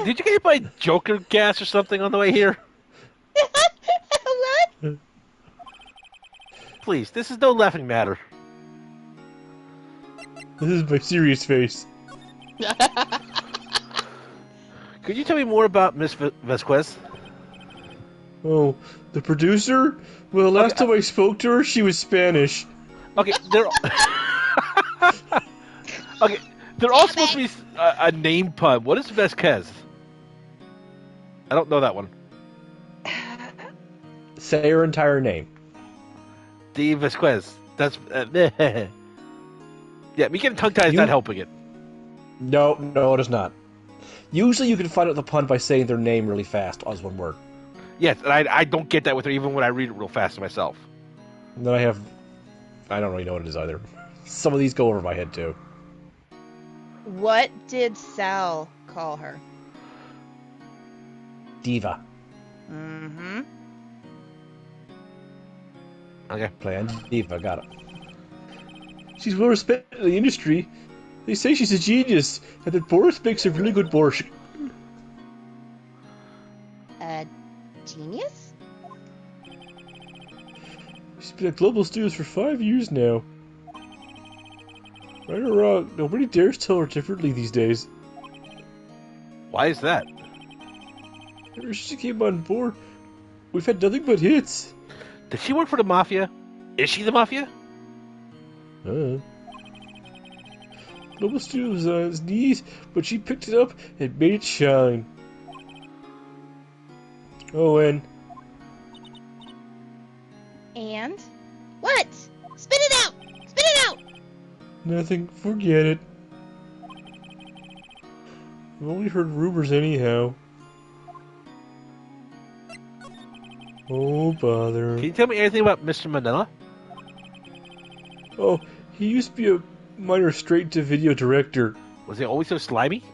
Speaker 1: Did you get hit by Joker gas or something on the way here?
Speaker 3: What?
Speaker 1: Please, this is no laughing matter.
Speaker 2: This is my serious face.
Speaker 1: Could you tell me more about Miss Vasquez?
Speaker 2: Oh, the producer? Well, last time I spoke to her, she was Spanish.
Speaker 1: Okay, they're okay. They're all supposed to be a name pun. What is Vasquez? I don't know that one.
Speaker 2: Say her entire name.
Speaker 1: D. Vasquez. That's yeah. Me getting tongue tied is not helping it.
Speaker 2: No, it is not. Usually you can find out the pun by saying their name really fast as one word.
Speaker 1: Yes, and I don't get that with her even when I read it real fast myself.
Speaker 2: And then I don't really know what it is either. Some of these go over my head too.
Speaker 3: What did Sal call her?
Speaker 2: Diva.
Speaker 3: Mm-hmm.
Speaker 1: Okay.
Speaker 2: Plan Diva, got it. She's well respected in the industry. They say she's a genius, and that Boris makes a really good borscht.
Speaker 3: Genius?
Speaker 2: She's been at Global Studios for 5 years now. Right or wrong, nobody dares tell her differently these days.
Speaker 1: Why is that?
Speaker 2: Ever since she came on board, we've had nothing but hits.
Speaker 1: Does she work for the Mafia? Is she the Mafia?
Speaker 2: Global Studios was on its knees, but she picked it up and made it shine. Oh, and
Speaker 3: What? Spit it out! Spit it out!
Speaker 2: nothing, forget it. I've only heard rumors anyhow. Oh, bother.
Speaker 1: Can you tell me anything about Mr. Manila?
Speaker 2: Oh, he used to be a minor straight-to-video director.
Speaker 1: Was he always so slimy?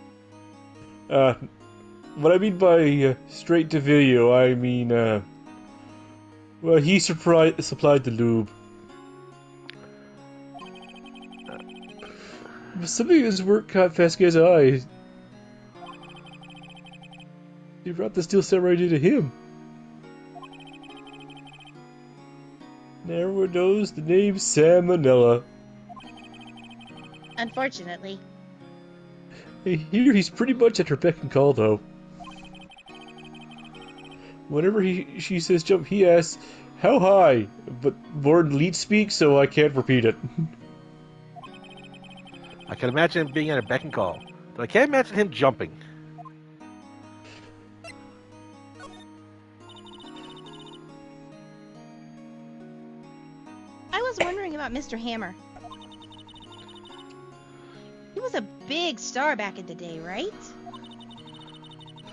Speaker 2: What I mean by straight-to-video, I mean, well, he supplied the lube. But something in his work caught Vasquez's eye. He brought the steel samurai to him. Now everyone knows the name Salmonella.
Speaker 3: Unfortunately.
Speaker 2: I hear he's pretty much at her beck and call, though. Whenever she says jump, he asks, how high? But more in lead speak, so I can't repeat it.
Speaker 1: I can imagine him being at a beck and call, but I can't imagine him jumping.
Speaker 4: I was wondering about Mr. Hammer. He was a big star back in the day, right?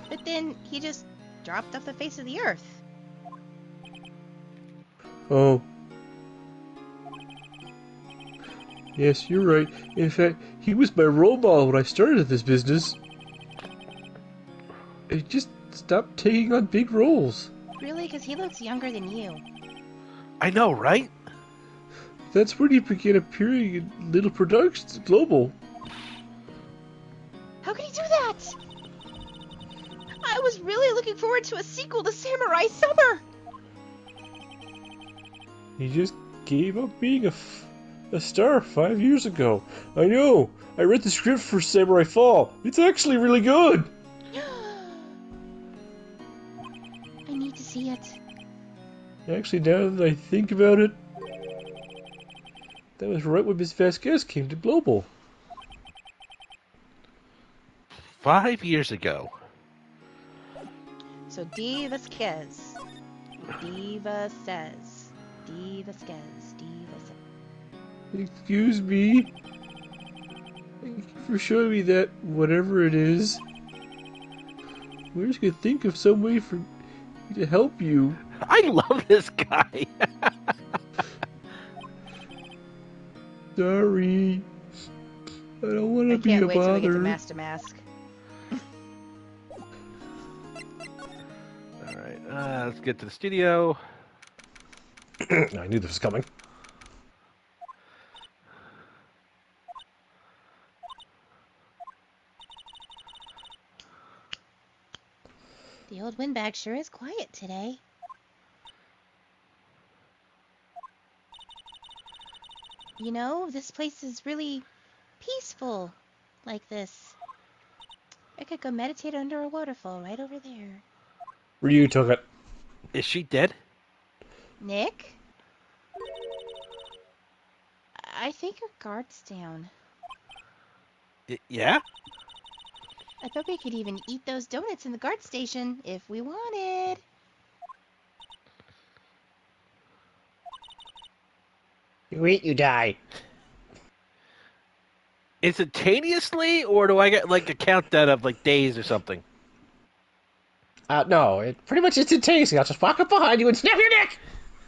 Speaker 4: But then he just dropped off the face of the earth.
Speaker 6: Oh. Yes, you're right. In fact, he was my role model when I started this business. I just stopped taking on big roles.
Speaker 4: Really? Because he looks younger than you.
Speaker 1: I know, right?
Speaker 6: That's when he began appearing in little productions global.
Speaker 4: How could he do that? I was really looking forward to a sequel to Samurai Summer.
Speaker 6: He just gave up being a star 5 years ago. I know. I read the script for Samurai Fall. It's actually really good.
Speaker 4: I need to see it.
Speaker 6: Actually, now that I think about it, that was right when Miss Vasquez came to Global.
Speaker 1: 5 years ago.
Speaker 4: So Diva Skez. Diva says. Diva Skez. Diva says.
Speaker 6: Excuse me? Thank you for showing me that, whatever it is. We're just gonna think of some way for me to help you.
Speaker 1: I love this guy.
Speaker 6: Sorry. I don't want
Speaker 4: I
Speaker 6: to be
Speaker 4: can't
Speaker 6: a
Speaker 4: wait till we get to
Speaker 6: bother.
Speaker 4: Master Mask.
Speaker 1: All right, let's get to the studio.
Speaker 2: I knew this was coming.
Speaker 4: The old windbag sure is quiet today. You know, this place is really peaceful like this. I could go meditate under a waterfall right over there.
Speaker 2: Ryu took it.
Speaker 1: Is she dead?
Speaker 4: Nick? I think her guard's down.
Speaker 1: Yeah?
Speaker 4: I bet we could even eat those donuts in the guard station if we wanted.
Speaker 2: You eat, you die.
Speaker 1: Instantaneously, or do I get like a countdown of like days or something?
Speaker 2: No, it pretty much instantaneously. I'll just walk up behind you and snap your neck.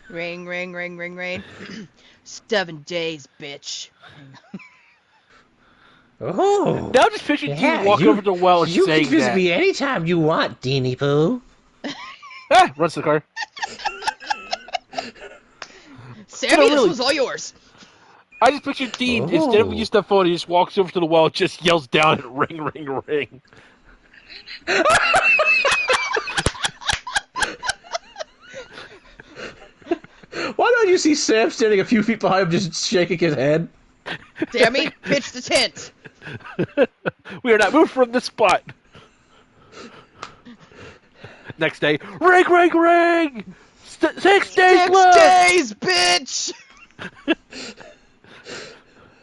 Speaker 3: Ring, ring, ring, ring, ring. 7 days, bitch.
Speaker 2: Oh.
Speaker 1: Now just picture you walk over to the well and
Speaker 2: you
Speaker 1: saying
Speaker 2: can visit
Speaker 1: that.
Speaker 2: me anytime you want, Deanie Pooh.
Speaker 1: Ah, runs to the car.
Speaker 3: Sammy,
Speaker 1: really-
Speaker 3: this was all yours.
Speaker 1: I just picture Dean, instead of using the phone, he just walks over to the well and just yells down and ring, ring, ring.
Speaker 2: Why don't you see Sam standing a few feet behind him just shaking his head?
Speaker 3: Sammy, pitch the tent.
Speaker 1: We are not moved from this spot. Next day, ring, ring, ring! 6 days
Speaker 3: 6
Speaker 1: left!
Speaker 3: days, bitch!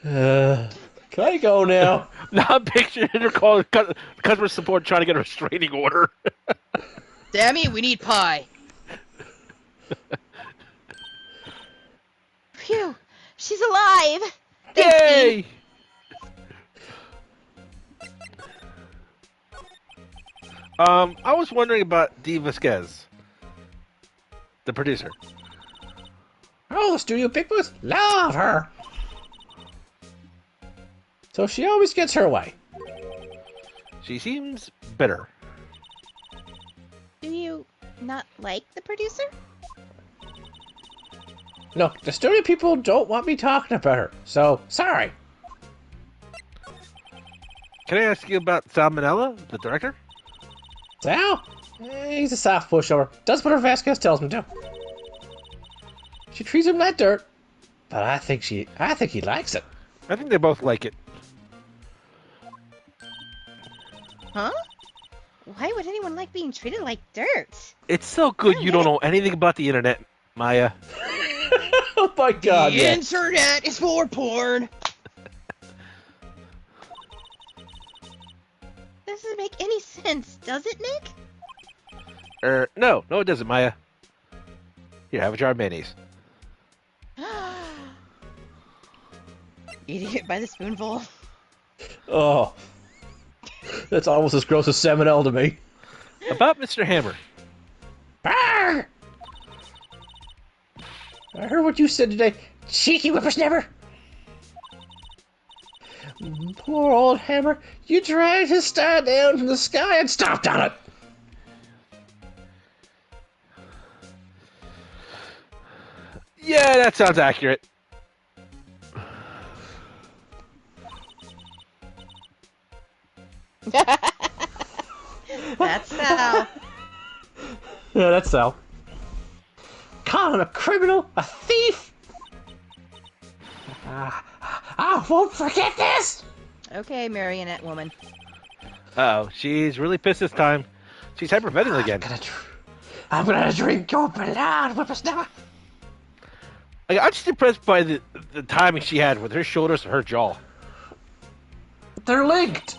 Speaker 2: Can I go now?
Speaker 1: Now I'm picturing her calling customer support trying to get a restraining order.
Speaker 3: Sammy, we need pie.
Speaker 4: Phew, she's alive. Thanks,
Speaker 1: Yay!
Speaker 4: Dean.
Speaker 1: I was wondering about Dee Vasquez, the producer.
Speaker 2: Oh, the studio pickles love her. So she always gets her way.
Speaker 1: She seems bitter.
Speaker 4: Do you not like the producer?
Speaker 2: No, the studio people don't want me talking about her. So, sorry.
Speaker 1: Can I ask you about Salmonella, the director?
Speaker 2: Sal? He's a soft pushover. Does whatever Vasquez tells him to. She treats him like dirt. But I think he likes it.
Speaker 1: I think they both like it.
Speaker 4: Huh? Why would anyone like being treated like dirt?
Speaker 1: It's so good you don't know anything about the internet, Maya.
Speaker 2: Oh my god,
Speaker 3: The
Speaker 2: yeah.
Speaker 3: internet is for porn.
Speaker 4: doesn't make any sense, does it, Nick?
Speaker 1: No, it doesn't, Maya. Here, have a jar of mayonnaise.
Speaker 3: Eating it by the spoonful.
Speaker 2: Oh, that's almost as gross as salmonella to me.
Speaker 1: About Mr. Hammer.
Speaker 2: Arr! I heard what you said today, cheeky whippersnapper. Poor old Hammer, you dragged his star down from the sky and stomped on it.
Speaker 1: Yeah, that sounds accurate.
Speaker 3: That's Sal.
Speaker 2: Yeah, that's Sal. Call him a criminal, a thief. I won't forget this.
Speaker 3: Okay, marionette woman.
Speaker 1: Uh-oh, she's really pissed this time. She's hyperventilating again.
Speaker 2: I'm gonna drink your blood, whippersnapper.
Speaker 1: I'm just impressed by the timing she had with her shoulders and her jaw.
Speaker 2: They're linked.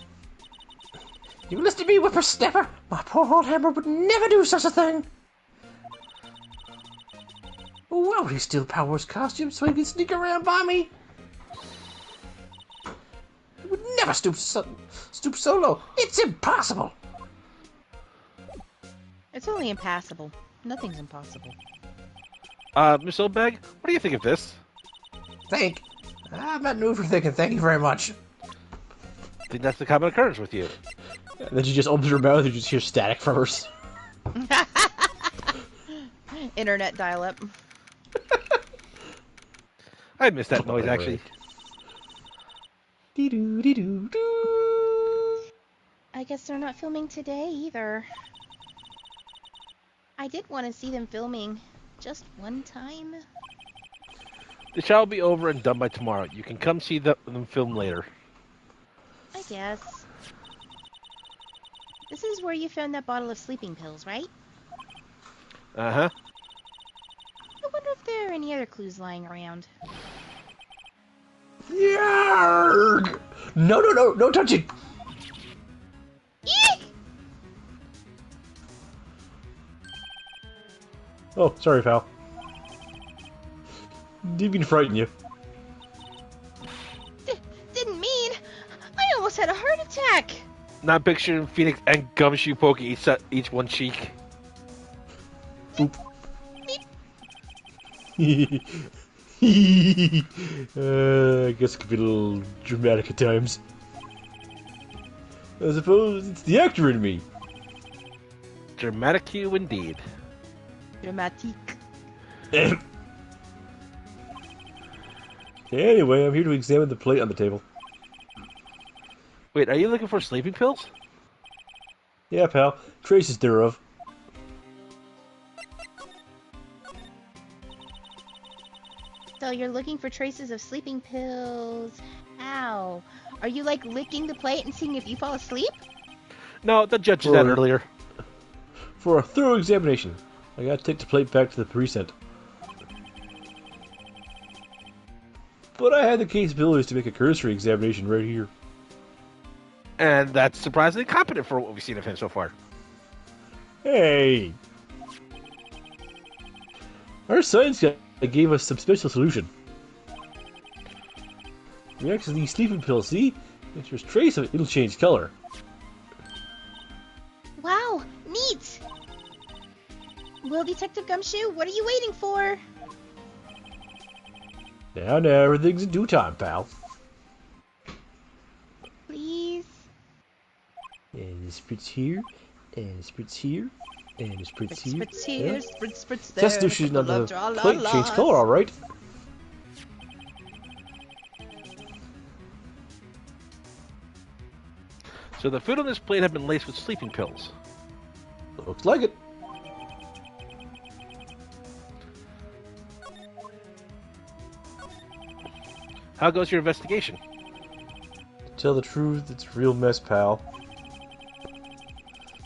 Speaker 2: You listen to me, whippersnapper. My poor old Hammer would never do such a thing. Why would he steal Power's costume so he could sneak around by me? He would never stoop so low. It's impossible.
Speaker 3: It's only impassable. Nothing's impossible.
Speaker 1: Miss Oldbag, what do you think of this?
Speaker 2: Think. I'm not in the mood for thinking. Thank you very much.
Speaker 1: I think that's the common occurrence with you.
Speaker 2: And then she just opens her mouth and you just hear static from hers.
Speaker 3: Internet dial-up.
Speaker 1: I missed that noise, actually.
Speaker 2: Dee-doo-dee-doo-doo.
Speaker 4: I guess they're not filming today either. I did want to see them filming just one time.
Speaker 1: The show will be over and done by tomorrow. You can come see them film later.
Speaker 4: I guess. This is where you found that bottle of sleeping pills, right?
Speaker 1: Uh-huh.
Speaker 4: I wonder if there are any other clues lying around.
Speaker 2: Yarg! No touching!
Speaker 4: Eek!
Speaker 2: Oh, sorry, pal. Didn't mean to frighten you.
Speaker 4: Didn't mean. I almost had a heart attack.
Speaker 1: Not picturing Phoenix and Gumshoe poking each one cheek.
Speaker 2: Boop. I guess it could be a little dramatic at times. I suppose it's the actor in me.
Speaker 1: Dramatic cue indeed.
Speaker 3: Dramatique.
Speaker 2: Anyway, I'm here to examine the plate on the table.
Speaker 1: Wait, are you looking for sleeping pills?
Speaker 2: Yeah, pal. Traces thereof.
Speaker 4: So you're looking for traces of sleeping pills. Ow. Are you like licking the plate and seeing if you fall asleep?
Speaker 1: No, the judge did that earlier.
Speaker 2: For a thorough examination, I gotta take the plate back to the precinct. But I had the capabilities to make a cursory examination right here.
Speaker 1: And that's surprisingly competent for what we've seen of him so far.
Speaker 2: Hey! Our science guy gave us some special solution. Reacts to these sleeping pills, see? If there's trace of it, it'll change color.
Speaker 4: Wow, neat. Well, Detective Gumshoe, what are you waiting for?
Speaker 2: Now, everything's in due time, pal.
Speaker 4: Please?
Speaker 2: And spritz here, and spritz here, and spritz here.
Speaker 3: Spritz here,
Speaker 2: Yeah.
Speaker 3: spritz there.
Speaker 2: Test dishes on the plate change color, alright.
Speaker 1: So the food on this plate had been laced with sleeping pills.
Speaker 2: Looks like it.
Speaker 1: How goes your investigation?
Speaker 2: To tell the truth, it's a real mess, pal.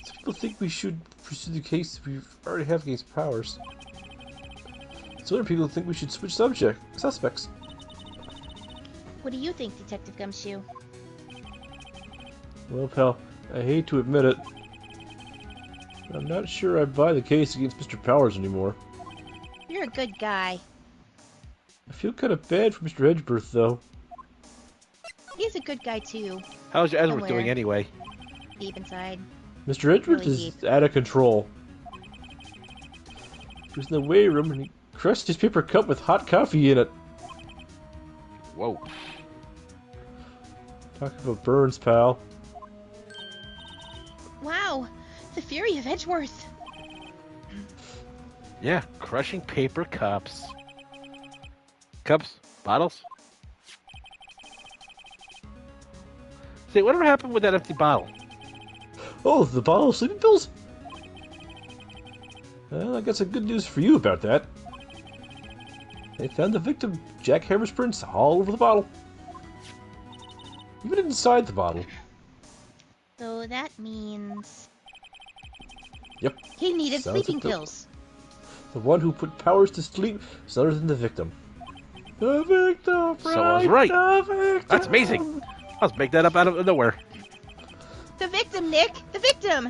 Speaker 2: Some people think we should pursue the case we already have against Powers. Some other people think we should switch suspects.
Speaker 4: What do you think, Detective Gumshoe?
Speaker 2: Well, pal,
Speaker 6: I hate to admit it. I'm not sure I buy the case against Mr. Powers anymore.
Speaker 4: You're a good guy.
Speaker 6: I feel kind of bad for Mr. Edgeworth, though.
Speaker 4: He's a good guy too,
Speaker 1: How's your Edward
Speaker 4: Somewhere.
Speaker 1: doing anyway?
Speaker 4: deep inside.
Speaker 6: Mr. Edgeworth
Speaker 4: Really
Speaker 6: is
Speaker 4: deep.
Speaker 6: out of control. He was in the weighing room and he crushed his paper cup with hot coffee in it.
Speaker 1: Whoa.
Speaker 6: Talk about burns, pal.
Speaker 4: Wow, the fury of Edgeworth.
Speaker 1: Yeah, crushing paper cups. Cups? Bottles? Say, whatever happened with that empty bottle?
Speaker 6: Oh, the bottle of sleeping pills? Well, I got some good news for you about that. They found the victim, Jack Hammer's prints, all over the bottle. Even inside the bottle.
Speaker 4: So that means
Speaker 6: Yep.
Speaker 4: he needed
Speaker 6: Sounds
Speaker 4: sleeping
Speaker 6: like the-
Speaker 4: pills.
Speaker 6: The one who put Powers to sleep is other than the victim. The victim,
Speaker 1: Someone's right.
Speaker 6: The victim.
Speaker 1: That's amazing. I'll make that up out of nowhere.
Speaker 4: The victim, Nick. The victim.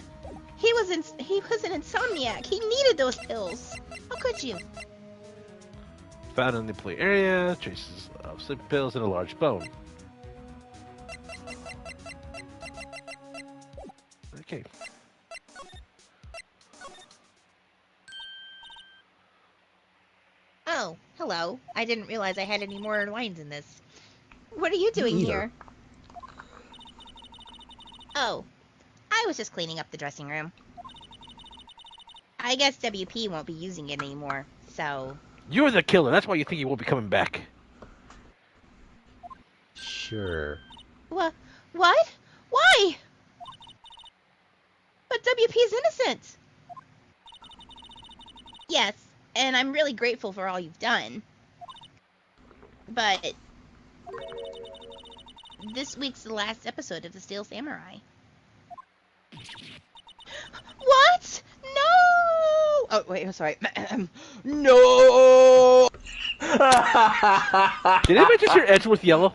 Speaker 4: He was an insomniac. He needed those pills. How could you?
Speaker 1: Found in the employee area, traces of sleeping pills and a large bone. Okay.
Speaker 4: Oh, hello. I didn't realize I had any more lines in this. What are you doing
Speaker 6: Me either.
Speaker 4: here? Oh, I was just cleaning up the dressing room. I guess WP won't be using it anymore, so...
Speaker 1: You're the killer. That's why you think he won't be coming back.
Speaker 6: Sure.
Speaker 4: What? What? Why? But WP is innocent. Yes, and I'm really grateful for all you've done. But this week's the last episode of The Steel Samurai. What? No! Oh, wait, I'm sorry. No!
Speaker 1: Did anybody just hear Edgeworth yellow?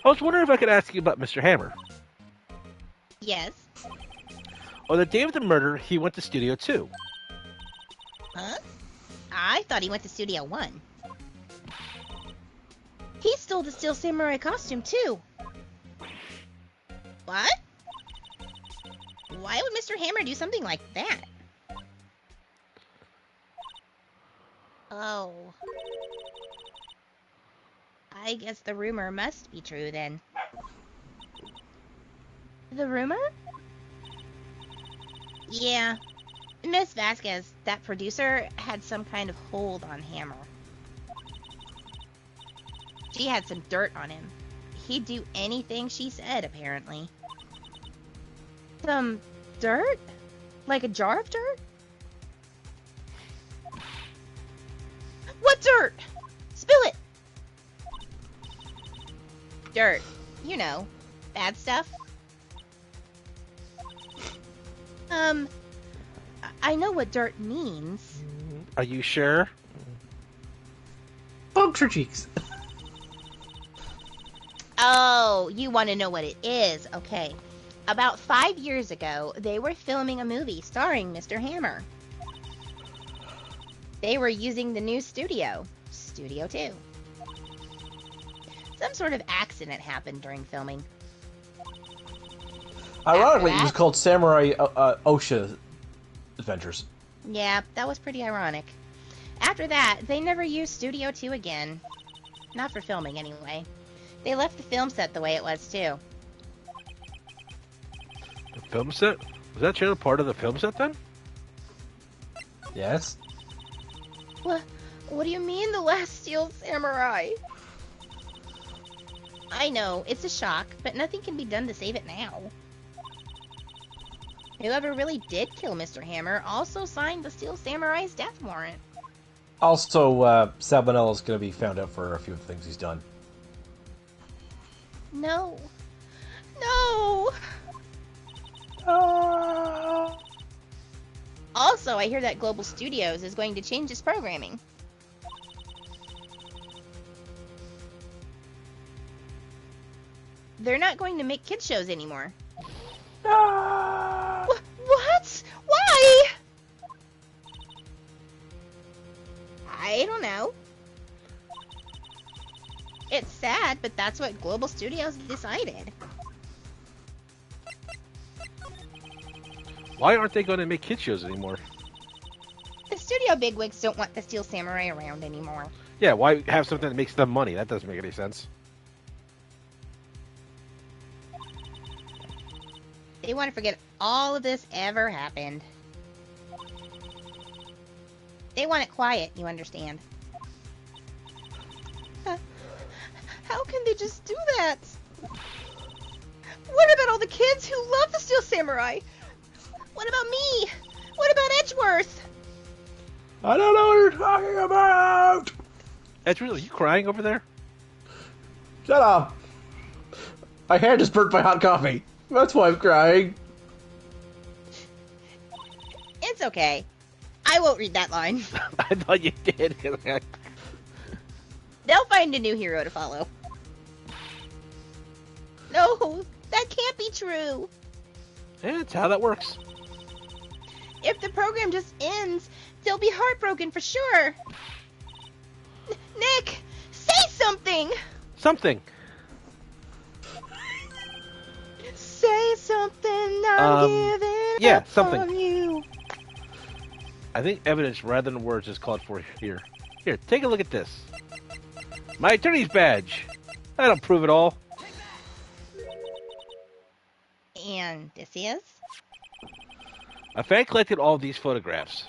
Speaker 1: I was wondering if I could ask you about Mr. Hammer.
Speaker 4: Yes.
Speaker 1: On the day of the murder, he went to Studio 2.
Speaker 4: Huh? I thought he went to Studio 1. He stole the Steel Samurai costume, too. What? Why would Mr. Hammer do something like that? Oh. I guess the rumor must be true, then. The rumor? Yeah. Miss Vasquez, that producer, had some kind of hold on Hammer. She had some dirt on him. He'd do anything she said, apparently. Some dirt? Like a jar of dirt? What dirt? Spill it! Dirt. You know, bad stuff. I know what dirt means.
Speaker 1: Are you sure?
Speaker 2: Puncture cheeks.
Speaker 4: Oh, you want to know what it is? Okay. About 5 years ago, they were filming a movie starring Mr. Hammer. They were using the new studio, Studio 2. Some sort of accident happened during filming.
Speaker 2: Ironically,
Speaker 4: After
Speaker 2: it was
Speaker 4: that-
Speaker 2: called Samurai OSHA Adventures.
Speaker 4: Yeah, that was pretty ironic. After that, they never used Studio 2 again. Not for filming, anyway. They left the film set the way it was, too.
Speaker 1: The film set? Was that channel part of the film set then?
Speaker 2: Yes.
Speaker 4: What do you mean, The Last Steel Samurai? I know, it's a shock, but nothing can be done to save it now. Whoever really did kill Mr. Hammer also signed the Steel Samurai's death warrant.
Speaker 2: Also, Salmonella's going to be found out for a few of the things he's done.
Speaker 4: No. No! Also, I hear that Global Studios is going to change its programming. they're not going to make kids shows anymore.
Speaker 2: Ah!
Speaker 4: What? Why? I don't know. It's sad, but that's what Global Studios decided.
Speaker 1: Why aren't they going to make kid shows anymore?
Speaker 4: The studio bigwigs don't want the Steel Samurai around anymore.
Speaker 1: Yeah, why have something that makes them money? That doesn't make any sense.
Speaker 4: They want to forget all of this ever happened. They want it quiet, you understand. How can they just do that? What about all the kids who love the Steel Samurai? What about me? What about Edgeworth?
Speaker 2: I don't know what you're talking about!
Speaker 1: Edgeworth, are you crying over there?
Speaker 2: Shut up! My hand is burnt by hot coffee. That's why I'm crying.
Speaker 4: It's okay. I won't read that line.
Speaker 1: I thought you did.
Speaker 4: They'll find a new hero to follow. No, that can't be true.
Speaker 1: Yeah, that's how that works.
Speaker 4: If the program just ends, they'll be heartbroken for sure. Nick, say something.
Speaker 1: Something.
Speaker 4: Say something. I'm giving
Speaker 1: yeah,
Speaker 4: up
Speaker 1: something.
Speaker 4: on you.
Speaker 1: I think evidence rather than words is called for here. Here, take a look at this. My attorney's badge. That'll prove it all.
Speaker 4: And this is?
Speaker 1: A fan collected all of these photographs.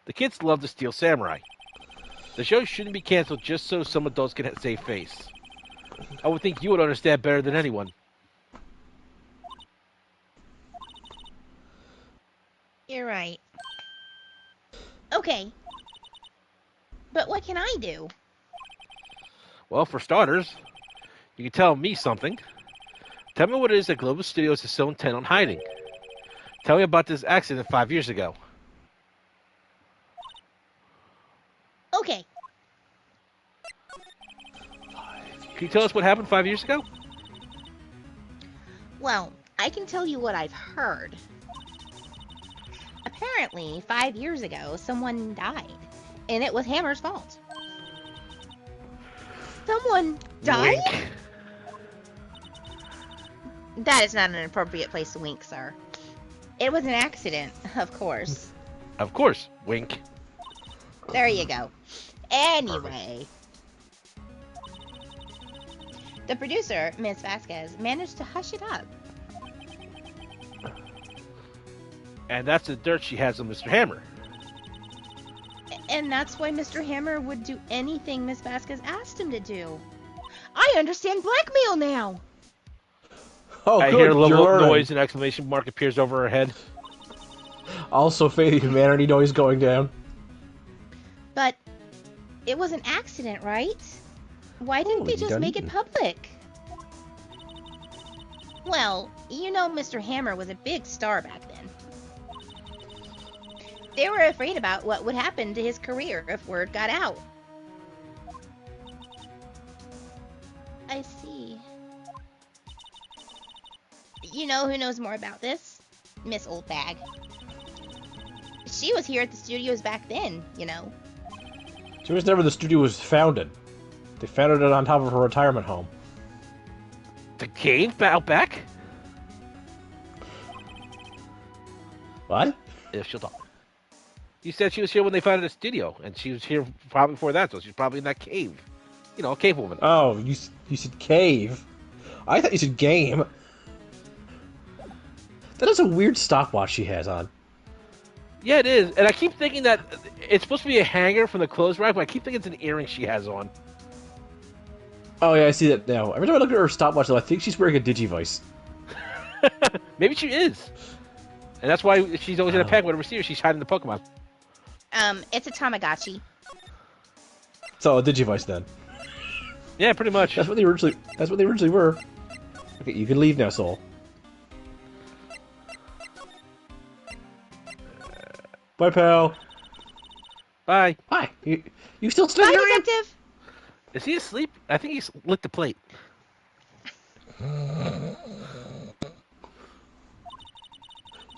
Speaker 1: The kids love the Steel Samurai. The show shouldn't be canceled just so some adults can save face. I would think you would understand better than anyone.
Speaker 4: You're right. Okay. But what can I do?
Speaker 1: Well, for starters, you can tell me something. Tell me what it is that Global Studios is so intent on hiding. Tell me about this accident 5 years ago.
Speaker 4: Okay.
Speaker 1: Can you tell us what happened 5 years ago?
Speaker 4: Well, I can tell you what I've heard. Apparently, 5 years ago, someone died. And it was Hammer's fault. Someone died?
Speaker 1: Wink.
Speaker 4: That is not an appropriate place to wink, sir. It was an accident, of course.
Speaker 1: Of course, wink.
Speaker 4: There you go. Anyway. The producer, Ms. Vasquez, managed to hush it up.
Speaker 1: And that's the dirt she has on Mr. Hammer.
Speaker 4: And that's why Mr. Hammer would do anything Ms. Vasquez asked him to do. I understand blackmail now!
Speaker 2: Oh,
Speaker 1: I
Speaker 2: good,
Speaker 1: hear a little
Speaker 2: you're learning.
Speaker 1: noise and exclamation mark appears over her head.
Speaker 2: Also, Fate of Humanity noise going down.
Speaker 4: But it was an accident, right? Why didn't they just make it public? Well, you know Mr. Hammer was a big star back then. They were afraid about what would happen to his career if word got out. I see. You know who knows more about this? Miss Oldbag. She was here at the studios back then, you know.
Speaker 2: She was never the studio was founded. They founded it on top of her retirement home.
Speaker 1: The cave out back?
Speaker 2: What?
Speaker 1: Yeah, she'll talk. You said she was here when they founded the studio, and she was here probably before that, so she's probably in that cave. You know, a cave woman.
Speaker 2: Oh, you said cave. I thought you said game. That is a weird stopwatch she has on.
Speaker 1: Yeah, it is. And I keep thinking that it's supposed to be a hanger from the clothes rack, but I keep thinking it's an earring she has on.
Speaker 2: Oh yeah, I see that now. Every time I look at her stopwatch, though, I think she's wearing a Digivice.
Speaker 1: Maybe she is. And that's why she's always in a pack whenever we see her. She's hiding the Pokemon.
Speaker 4: It's a Tamagotchi.
Speaker 2: So a Digivice then.
Speaker 1: Yeah, pretty much.
Speaker 2: That's what they originally were. Okay, you can leave now, Soul. Bye, pal.
Speaker 1: Bye.
Speaker 2: Hi. You still studying?
Speaker 4: Bye, detective!
Speaker 1: Is he asleep? I think he's licked the plate.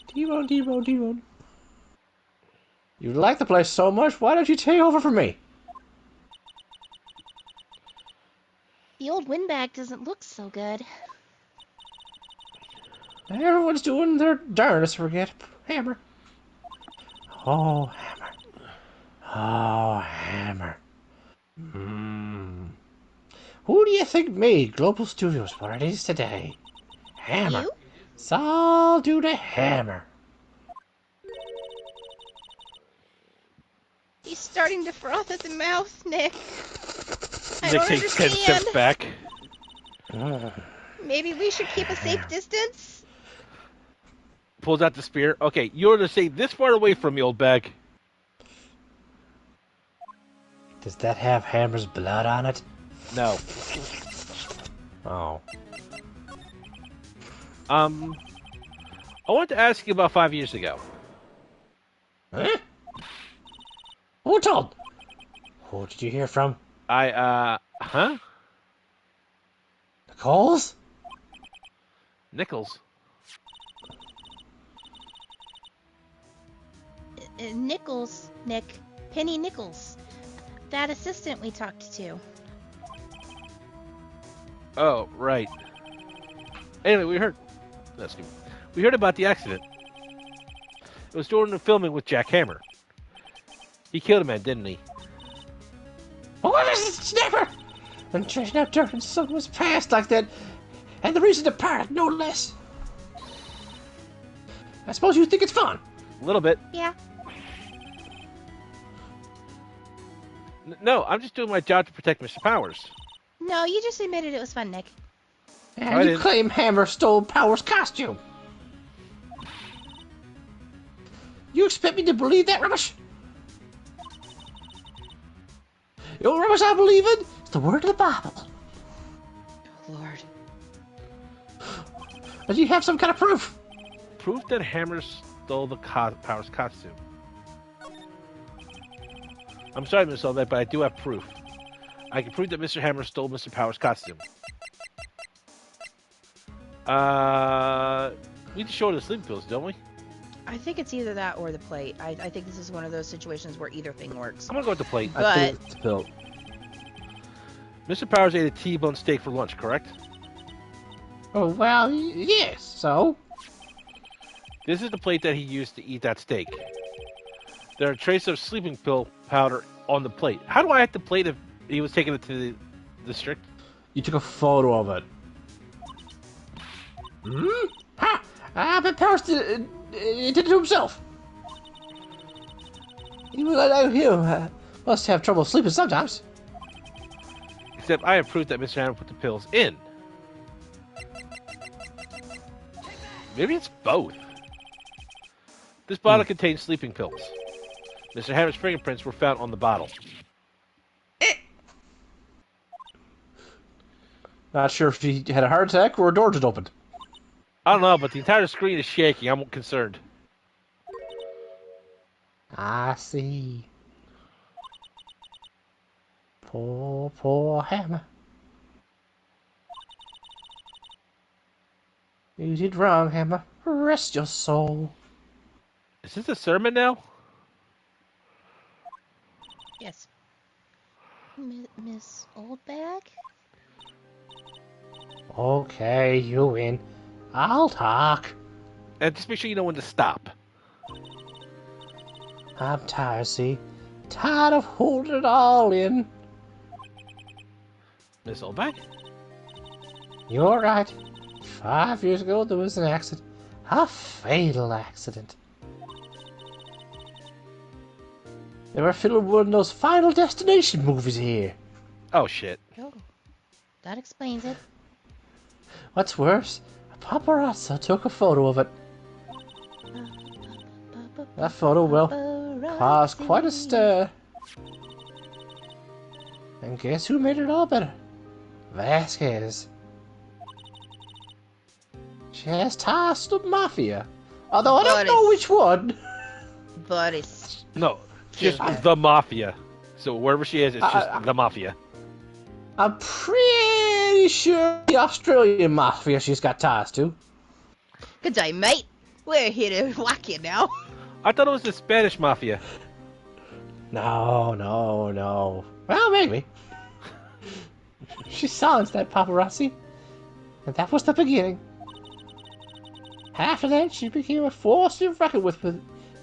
Speaker 2: T-Bone, T-Bone, T-Bone. You like the place so much, why don't you take over from me?
Speaker 4: The old windbag doesn't look so good.
Speaker 2: Everyone's doing their darnest to forget Hammer. Oh, Hammer. Oh, Hammer. Who do you think made Global Studios what it is today? Hammer.
Speaker 4: You?
Speaker 2: It's all due to Hammer.
Speaker 4: He's starting to froth at the mouth, Nick. I
Speaker 1: Nick
Speaker 4: don't
Speaker 1: takes 10 steps
Speaker 4: understand.
Speaker 1: back.
Speaker 4: Maybe we should keep a safe distance?
Speaker 1: Pulls out the spear. Okay, you're to stay this far away from me, old bag.
Speaker 2: Does that have Hammer's blood on it?
Speaker 1: No.
Speaker 2: Oh.
Speaker 1: I want to ask you about 5 years ago.
Speaker 2: Huh? Who told? Who did you hear from?
Speaker 1: Huh?
Speaker 2: Nichols?
Speaker 1: Nichols.
Speaker 4: Nichols, Nick. Penny Nichols. That assistant we talked to.
Speaker 1: Oh, right. Anyway, we heard about the accident. It was during the filming with Jack Hammer. He killed a man, didn't he?
Speaker 2: What is it, Snapper? And trashing out dirt and someone's past like that. And the reason to pirate, no less. I suppose you think it's fun.
Speaker 1: A little bit.
Speaker 4: Yeah.
Speaker 1: No, I'm just doing my job to protect Mr. Powers.
Speaker 4: No, you just admitted it was fun, Nick.
Speaker 2: And
Speaker 1: I
Speaker 2: you
Speaker 1: didn't.
Speaker 2: claim Hammer stole Power's costume. You expect me to believe that rubbish? The only rubbish I believe in is the word of the Bible.
Speaker 3: Oh, Lord.
Speaker 2: But you have some kind of proof.
Speaker 1: Proof that Hammer stole the Powers costume. I'm sorry, Miss Olbeck, but I do have proof. I can prove that Mr. Hammer stole Mr. Powers' costume. We need to show the sleep pills, don't we?
Speaker 3: I think it's either that or the plate. I think this is one of those situations where either thing works.
Speaker 1: I'm gonna go with the plate.
Speaker 3: But-
Speaker 2: I think it's the pill.
Speaker 1: Mr. Powers ate a T-bone steak for lunch, correct?
Speaker 2: Oh, well, yes, so?
Speaker 1: This is the plate that he used to eat that steak. There are traces of sleeping pill powder on the plate. How do I have the plate if he was taking it to the district?
Speaker 2: You took a photo of it. Ha! I bet Powers did it to himself. He must have trouble sleeping sometimes.
Speaker 1: Except I have proof that Mr. Hammer put the pills in. Maybe it's both. This bottle contains sleeping pills. Mr. Hammer's fingerprints were found on the bottle.
Speaker 2: Not sure if he had a heart attack or a door just opened.
Speaker 1: I don't know, but the entire screen is shaking. I'm concerned.
Speaker 2: I see. Poor, poor Hammer. You did wrong, Hammer. Rest your soul.
Speaker 1: Is this a sermon now?
Speaker 4: Yes. Miss Oldbag?
Speaker 2: Okay, you win. I'll talk.
Speaker 1: And just make sure you know when to stop.
Speaker 2: I'm tired, see? Tired of holding it all in.
Speaker 1: Miss Olbeck?
Speaker 2: You're right. 5 years ago, there was an accident. A fatal accident. They were filming one of those Final Destination movies here.
Speaker 1: Oh, shit.
Speaker 4: Oh, that explains it.
Speaker 2: What's worse, a paparazzi took a photo of it. That photo, well, caused quite a stir. And guess who made it all better? Vasquez. She has ties to the Mafia. Although I don't know which one.
Speaker 3: But it's...
Speaker 1: No, just the Mafia. So wherever she is, it's just the Mafia.
Speaker 2: I'm pretty sure the Australian mafia she's got ties to.
Speaker 3: Good day, mate. We're here to whack you now.
Speaker 1: I thought it was the Spanish mafia.
Speaker 2: No. Well, maybe. She silenced that paparazzi, and that was the beginning. After that, she became a force to reckon with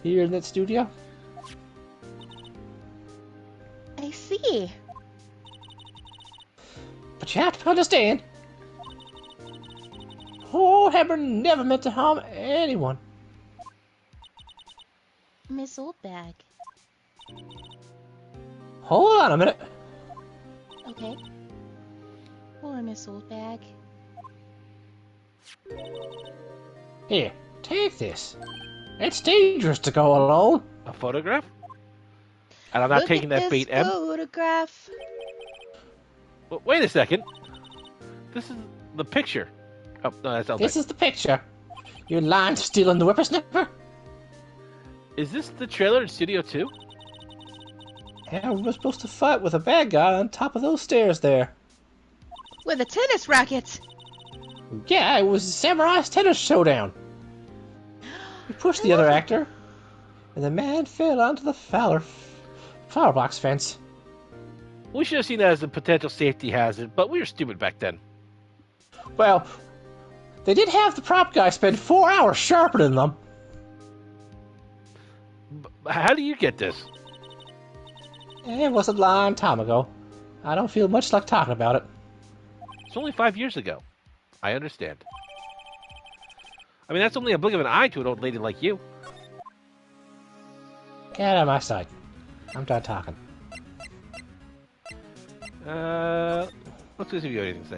Speaker 2: here in that studio.
Speaker 3: I see.
Speaker 2: But you have to understand, old Hammer never meant to harm anyone.
Speaker 4: Miss Oldbag.
Speaker 2: Hold on a minute.
Speaker 4: Okay. Poor Miss Oldbag.
Speaker 2: Here, take this. It's dangerous to go alone.
Speaker 1: A photograph? And I'm not
Speaker 3: Look
Speaker 1: taking
Speaker 3: at
Speaker 1: that
Speaker 3: this
Speaker 1: bait, M.
Speaker 3: photograph.
Speaker 1: Wait a second. This is the picture. Oh, no, that's not
Speaker 2: This is the picture. You lying, stealing the whippersnapper?
Speaker 1: Is this the trailer in Studio 2?
Speaker 2: Yeah, we were supposed to fight with a bad guy on top of those stairs there.
Speaker 3: With a tennis racket.
Speaker 2: Yeah, it was Samurai's tennis showdown. We pushed the other actor, and the man fell onto the flower box fence.
Speaker 1: We should have seen that as a potential safety hazard, but we were stupid back then.
Speaker 2: Well, they did have the prop guy spend 4 hours sharpening them.
Speaker 1: How do you get this?
Speaker 2: It was a long time ago. I don't feel much like talking about it.
Speaker 1: It's only 5 years ago. I understand. I mean, that's only a blink of an eye to an old lady like you.
Speaker 2: Get out of my sight. I'm done talking.
Speaker 1: Let's see if you have anything to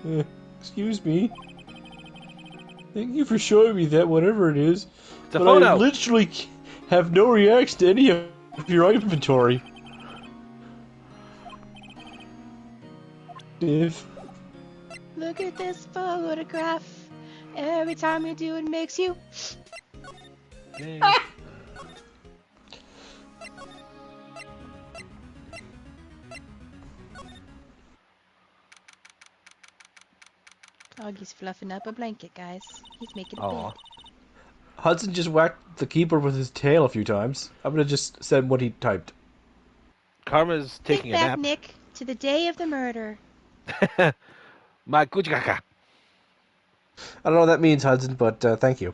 Speaker 1: say.
Speaker 6: Excuse me. Thank you for showing me that, whatever it is.
Speaker 1: It's a
Speaker 6: but
Speaker 1: photo.
Speaker 6: I literally have no reaction to any of your inventory. If
Speaker 3: Look at this photograph. Every time you do, it makes you. Augie's fluffing up a blanket, guys. He's making a
Speaker 1: Aw.
Speaker 3: bed.
Speaker 6: Hudson just whacked the keeper with his tail a few times, I'm gonna just send what he typed.
Speaker 1: Karma's taking
Speaker 3: Think
Speaker 1: a
Speaker 3: back,
Speaker 1: nap.
Speaker 3: Nick, to the day of the murder.
Speaker 1: My kujikaka.
Speaker 6: I don't know what that means, Hudson, but thank you.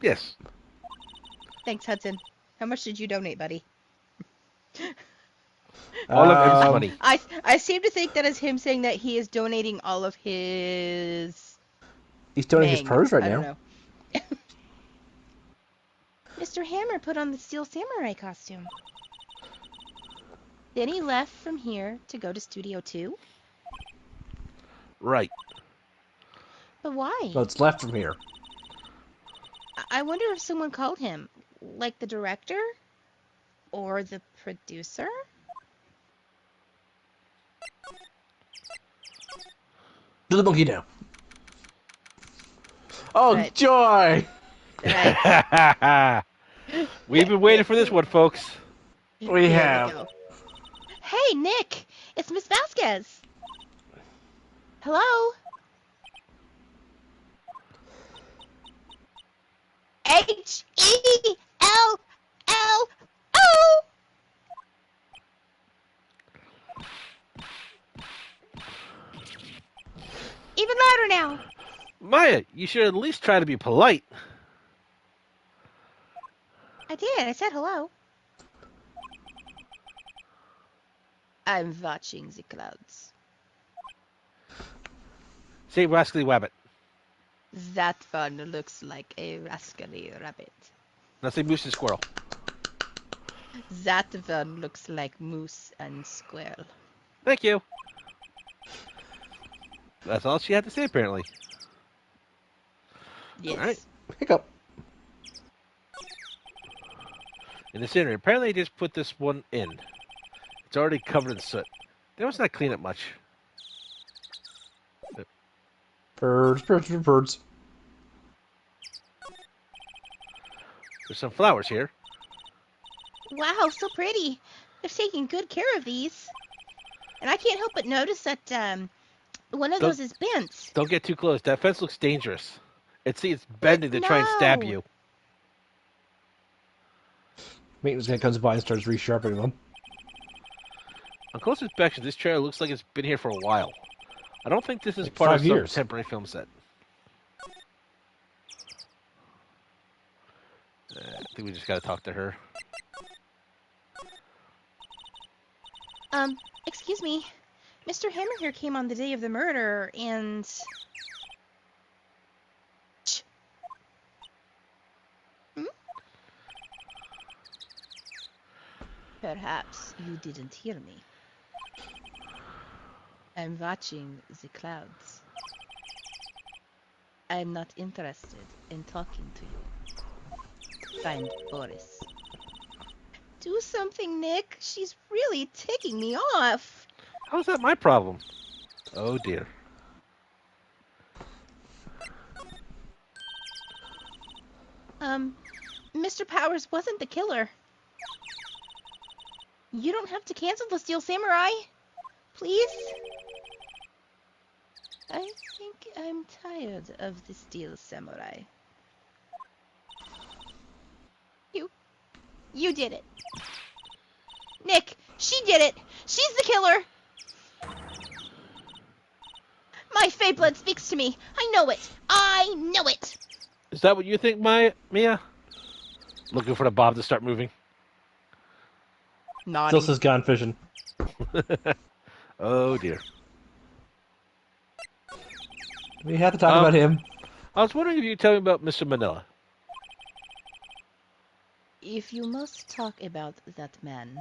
Speaker 1: Yes.
Speaker 3: Thanks, Hudson. How much did you donate, buddy?
Speaker 1: All of M's money.
Speaker 3: I seem to think that is him saying that he is donating all of his.
Speaker 6: He's donating his
Speaker 3: Mang.
Speaker 6: purse right
Speaker 3: I
Speaker 6: now.
Speaker 3: don't know.
Speaker 4: Mr. Hammer put on the Steel Samurai costume. Then he left from here to go to Studio 2.
Speaker 1: Right.
Speaker 4: But why?
Speaker 6: No, it's left from here.
Speaker 4: I wonder if someone called him. Like the director? Or the producer?
Speaker 6: Do the monkey now. Oh,
Speaker 3: Right.
Speaker 6: joy!
Speaker 3: Right.
Speaker 1: We've been waiting for this one, folks.
Speaker 6: We
Speaker 3: There we
Speaker 6: have.
Speaker 3: go.
Speaker 4: Hey, Nick! It's Miss Vasquez! Hello? H-E-L-L-O! Even louder now!
Speaker 1: Maya, you should at least try to be polite.
Speaker 4: I did, I said hello.
Speaker 3: I'm watching the clouds.
Speaker 1: Say rascally wabbit.
Speaker 3: That one looks like a rascally rabbit.
Speaker 1: Now say moose and squirrel.
Speaker 3: That one looks like moose and squirrel.
Speaker 1: Thank you. That's all she had to say, apparently.
Speaker 3: Yes.
Speaker 1: All right.
Speaker 6: Hiccup.
Speaker 1: In the center. Apparently, I just put this one in. It's already covered in soot. They must not clean it much.
Speaker 6: Birds.
Speaker 1: There's some flowers here.
Speaker 4: Wow, so pretty. They're taking good care of these. And I can't help but notice that one of
Speaker 1: Don't-
Speaker 4: those is bent.
Speaker 1: Don't get too close. That fence looks dangerous. It's bending to try and stab
Speaker 4: no.
Speaker 1: you.
Speaker 2: Maintenance guy comes by and starts resharpening them.
Speaker 1: On close inspection, this trailer looks like it's been here for a while. I don't think this is
Speaker 2: Like
Speaker 1: part
Speaker 2: 5
Speaker 1: of some
Speaker 2: years.
Speaker 1: temporary film set. I think we just gotta talk to her.
Speaker 4: Excuse me. Mr. Hammer here came on the day of the murder, and... Shh. Perhaps you didn't hear me. I'm watching the clouds. I'm not interested in talking to you. Find Boris. Do something, Nick. She's really ticking me off.
Speaker 1: How's that my problem? Oh dear.
Speaker 4: Mr. Powers wasn't the killer. You don't have to cancel the Steel Samurai. Please? I think I'm tired of the Steel Samurai. You did it. Nick, she did it. She's the killer. My Fey blood speaks to me. I know it. I know it.
Speaker 1: Is that what you think, Mia? Looking for the bob to start moving.
Speaker 3: Nodding.
Speaker 2: Still says gone fishing.
Speaker 1: Oh dear.
Speaker 2: We have to talk about him.
Speaker 1: I was wondering if you could tell me about Mr. Manila.
Speaker 3: If you must talk about that man,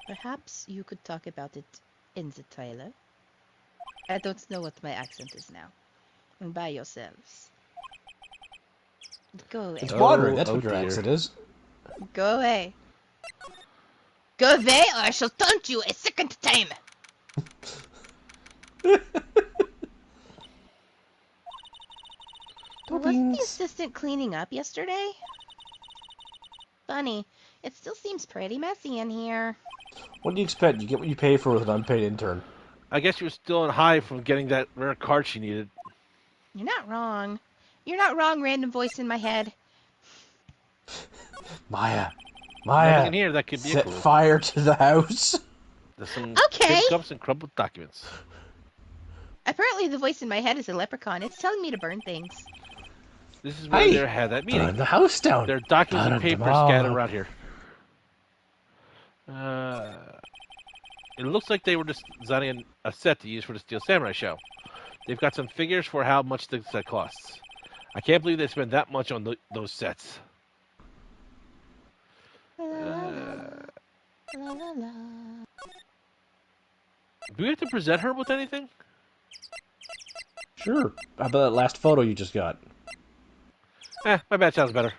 Speaker 3: perhaps you could talk about it in the trailer. I don't know what my accent is now. And by yourselves. Go away.
Speaker 2: It's wandering. That's
Speaker 1: oh
Speaker 2: what your
Speaker 1: dear.
Speaker 2: accent is.
Speaker 3: Go away.
Speaker 4: Go away or I shall taunt you a second time. Wasn't the assistant cleaning up yesterday? Funny. It still seems pretty messy in here.
Speaker 2: What do you expect? You get what you pay for with an unpaid intern.
Speaker 1: I guess she was still on high from getting that rare card she needed.
Speaker 4: You're not wrong. You're not wrong, random voice in my head.
Speaker 2: Maya.
Speaker 1: Nothing in here that could be a
Speaker 2: Set
Speaker 1: clue.
Speaker 2: fire to the house.
Speaker 1: There's some
Speaker 4: Okay.
Speaker 1: tin cups and crumpled documents.
Speaker 4: Apparently the voice in my head is a leprechaun. It's telling me to burn things.
Speaker 1: This is where
Speaker 2: Hey,
Speaker 1: they had that
Speaker 2: Burn
Speaker 1: meeting.
Speaker 2: the house down.
Speaker 1: There are documents and
Speaker 2: Burn them
Speaker 1: papers
Speaker 2: all.
Speaker 1: scattered around here. It looks like they were just designing a set to use for the Steel Samurai show. They've got some figures for how much the set costs. I can't believe they spent that much on those sets.
Speaker 4: La, la, la.
Speaker 1: Do we have to present her with anything?
Speaker 2: Sure. How about that last photo you just got?
Speaker 1: My bad sounds better.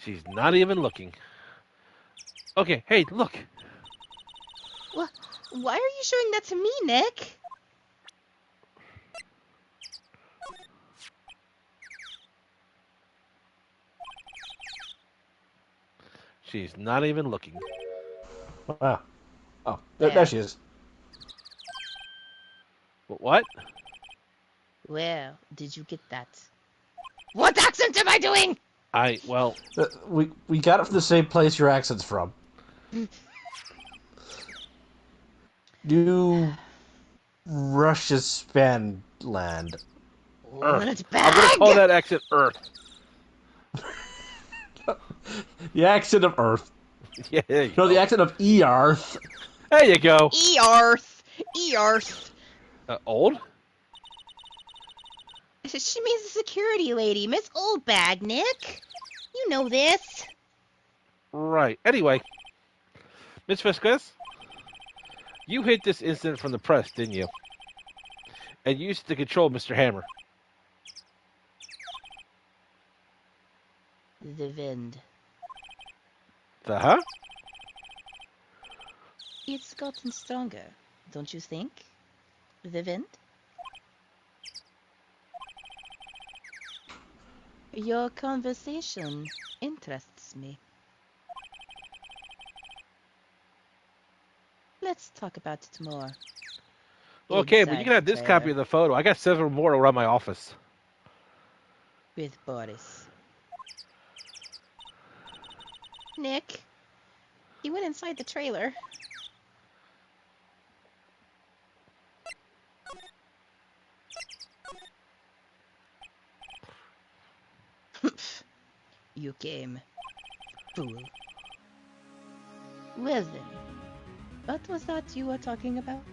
Speaker 1: She's not even looking. Okay, hey, look.
Speaker 4: Why are you showing that to me, Nick?
Speaker 1: She's not even looking.
Speaker 2: Wow. Oh, there she is.
Speaker 1: What?
Speaker 3: Where did you get that?
Speaker 4: What accent am I doing?
Speaker 1: Well,
Speaker 2: We got it from the same place your accent's from. New Russia Span land.
Speaker 1: Earth.
Speaker 4: What
Speaker 1: I'm gonna call that accent Earth.
Speaker 2: The accent of Earth.
Speaker 1: Yeah, there you
Speaker 2: No,
Speaker 1: go.
Speaker 2: the accent of E-Arth.
Speaker 1: There you go.
Speaker 4: Earth. Earth.
Speaker 1: Old?
Speaker 4: She means the security lady, Miss Oldbag, Nick. You know this.
Speaker 1: Right. Anyway, Miss Vasquez, you hid this incident from the press, didn't you? And used it to control Mr. Hammer.
Speaker 3: The wind.
Speaker 1: The huh?
Speaker 3: It's gotten stronger, don't you think? The wind? Your conversation interests me. Let's talk about it more.
Speaker 1: Okay, but you
Speaker 3: Inside
Speaker 1: can have
Speaker 3: the
Speaker 1: this copy
Speaker 3: trailer
Speaker 1: of the photo. I got several more around my office.
Speaker 3: with Boris. Nick, he went inside the trailer. You came, fool. Well then, what was that you were talking about?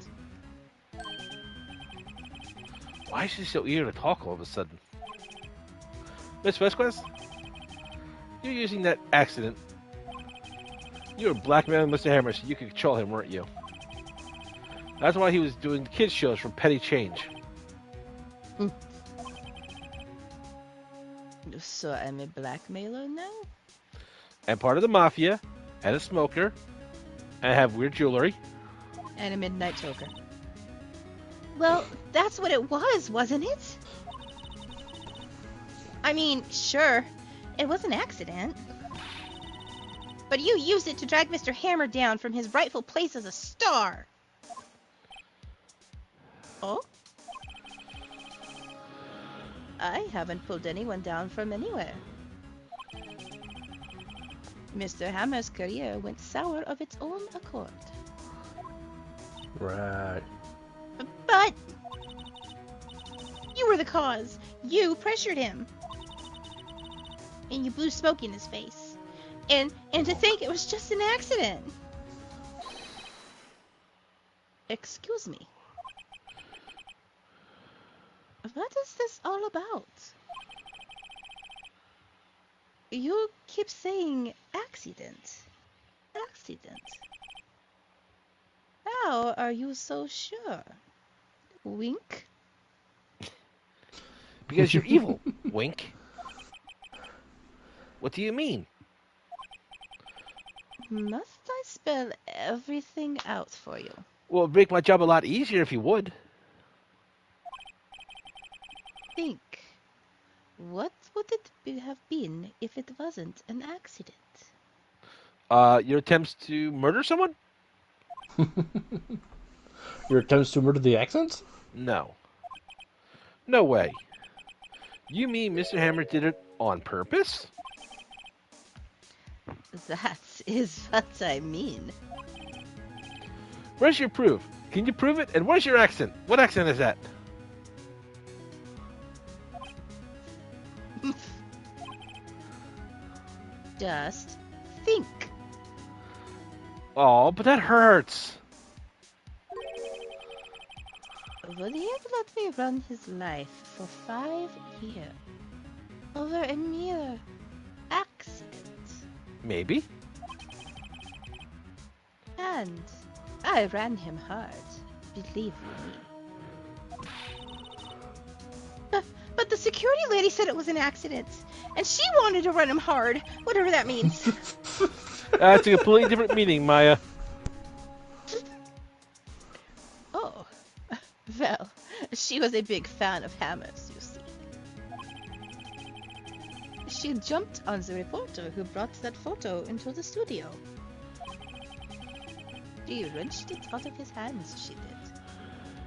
Speaker 1: Why is she so eager to talk all of a sudden? Miss Vasquez, you're using that accident. You were blackmailing Mr. Hammer so you could control him, weren't you? That's why he was doing kids shows for petty change.
Speaker 3: So I'm a blackmailer now?
Speaker 1: And part of the mafia, and a smoker, and I have weird jewelry.
Speaker 3: And a midnight choker. Well, that's what it was, wasn't it? I mean, sure, it was an accident. But you used it to drag Mr. Hammer down from his rightful place as a star. Oh? I haven't pulled anyone down from anywhere. Mr. Hammer's career went sour of its own accord.
Speaker 2: Right.
Speaker 3: But you were the cause. You pressured him. And you blew smoke in his face. And to think it was just an accident. Excuse me. What is this all about? You keep saying accident. Accident. How are you so sure? Wink?
Speaker 1: Because you're evil, wink. What do you mean?
Speaker 3: Must I spell everything out for you?
Speaker 1: Well, it'd make my job a lot easier if you would.
Speaker 3: Think. What would it have been if it wasn't an accident?
Speaker 1: Your attempts to murder someone?
Speaker 2: Your attempts to murder the accents?
Speaker 1: No. No way. You mean Mr. Hammer did it on purpose?
Speaker 3: That is what I mean.
Speaker 1: Where's your proof? Can you prove it? And where's your accent? What accent is that?
Speaker 3: Just think.
Speaker 1: Oh, but that hurts.
Speaker 3: Would he have let me run his life for 5 years? Over a mere accident?
Speaker 1: Maybe.
Speaker 3: And I ran him hard, believe you me. But the security lady said it was an accident, and she wanted to run him hard, whatever that means.
Speaker 1: That's a completely different meaning, Maya.
Speaker 3: Oh, well, she was a big fan of Hammer's, you see. She jumped on the reporter who brought that photo into the studio. She wrenched it out of his hands, she did.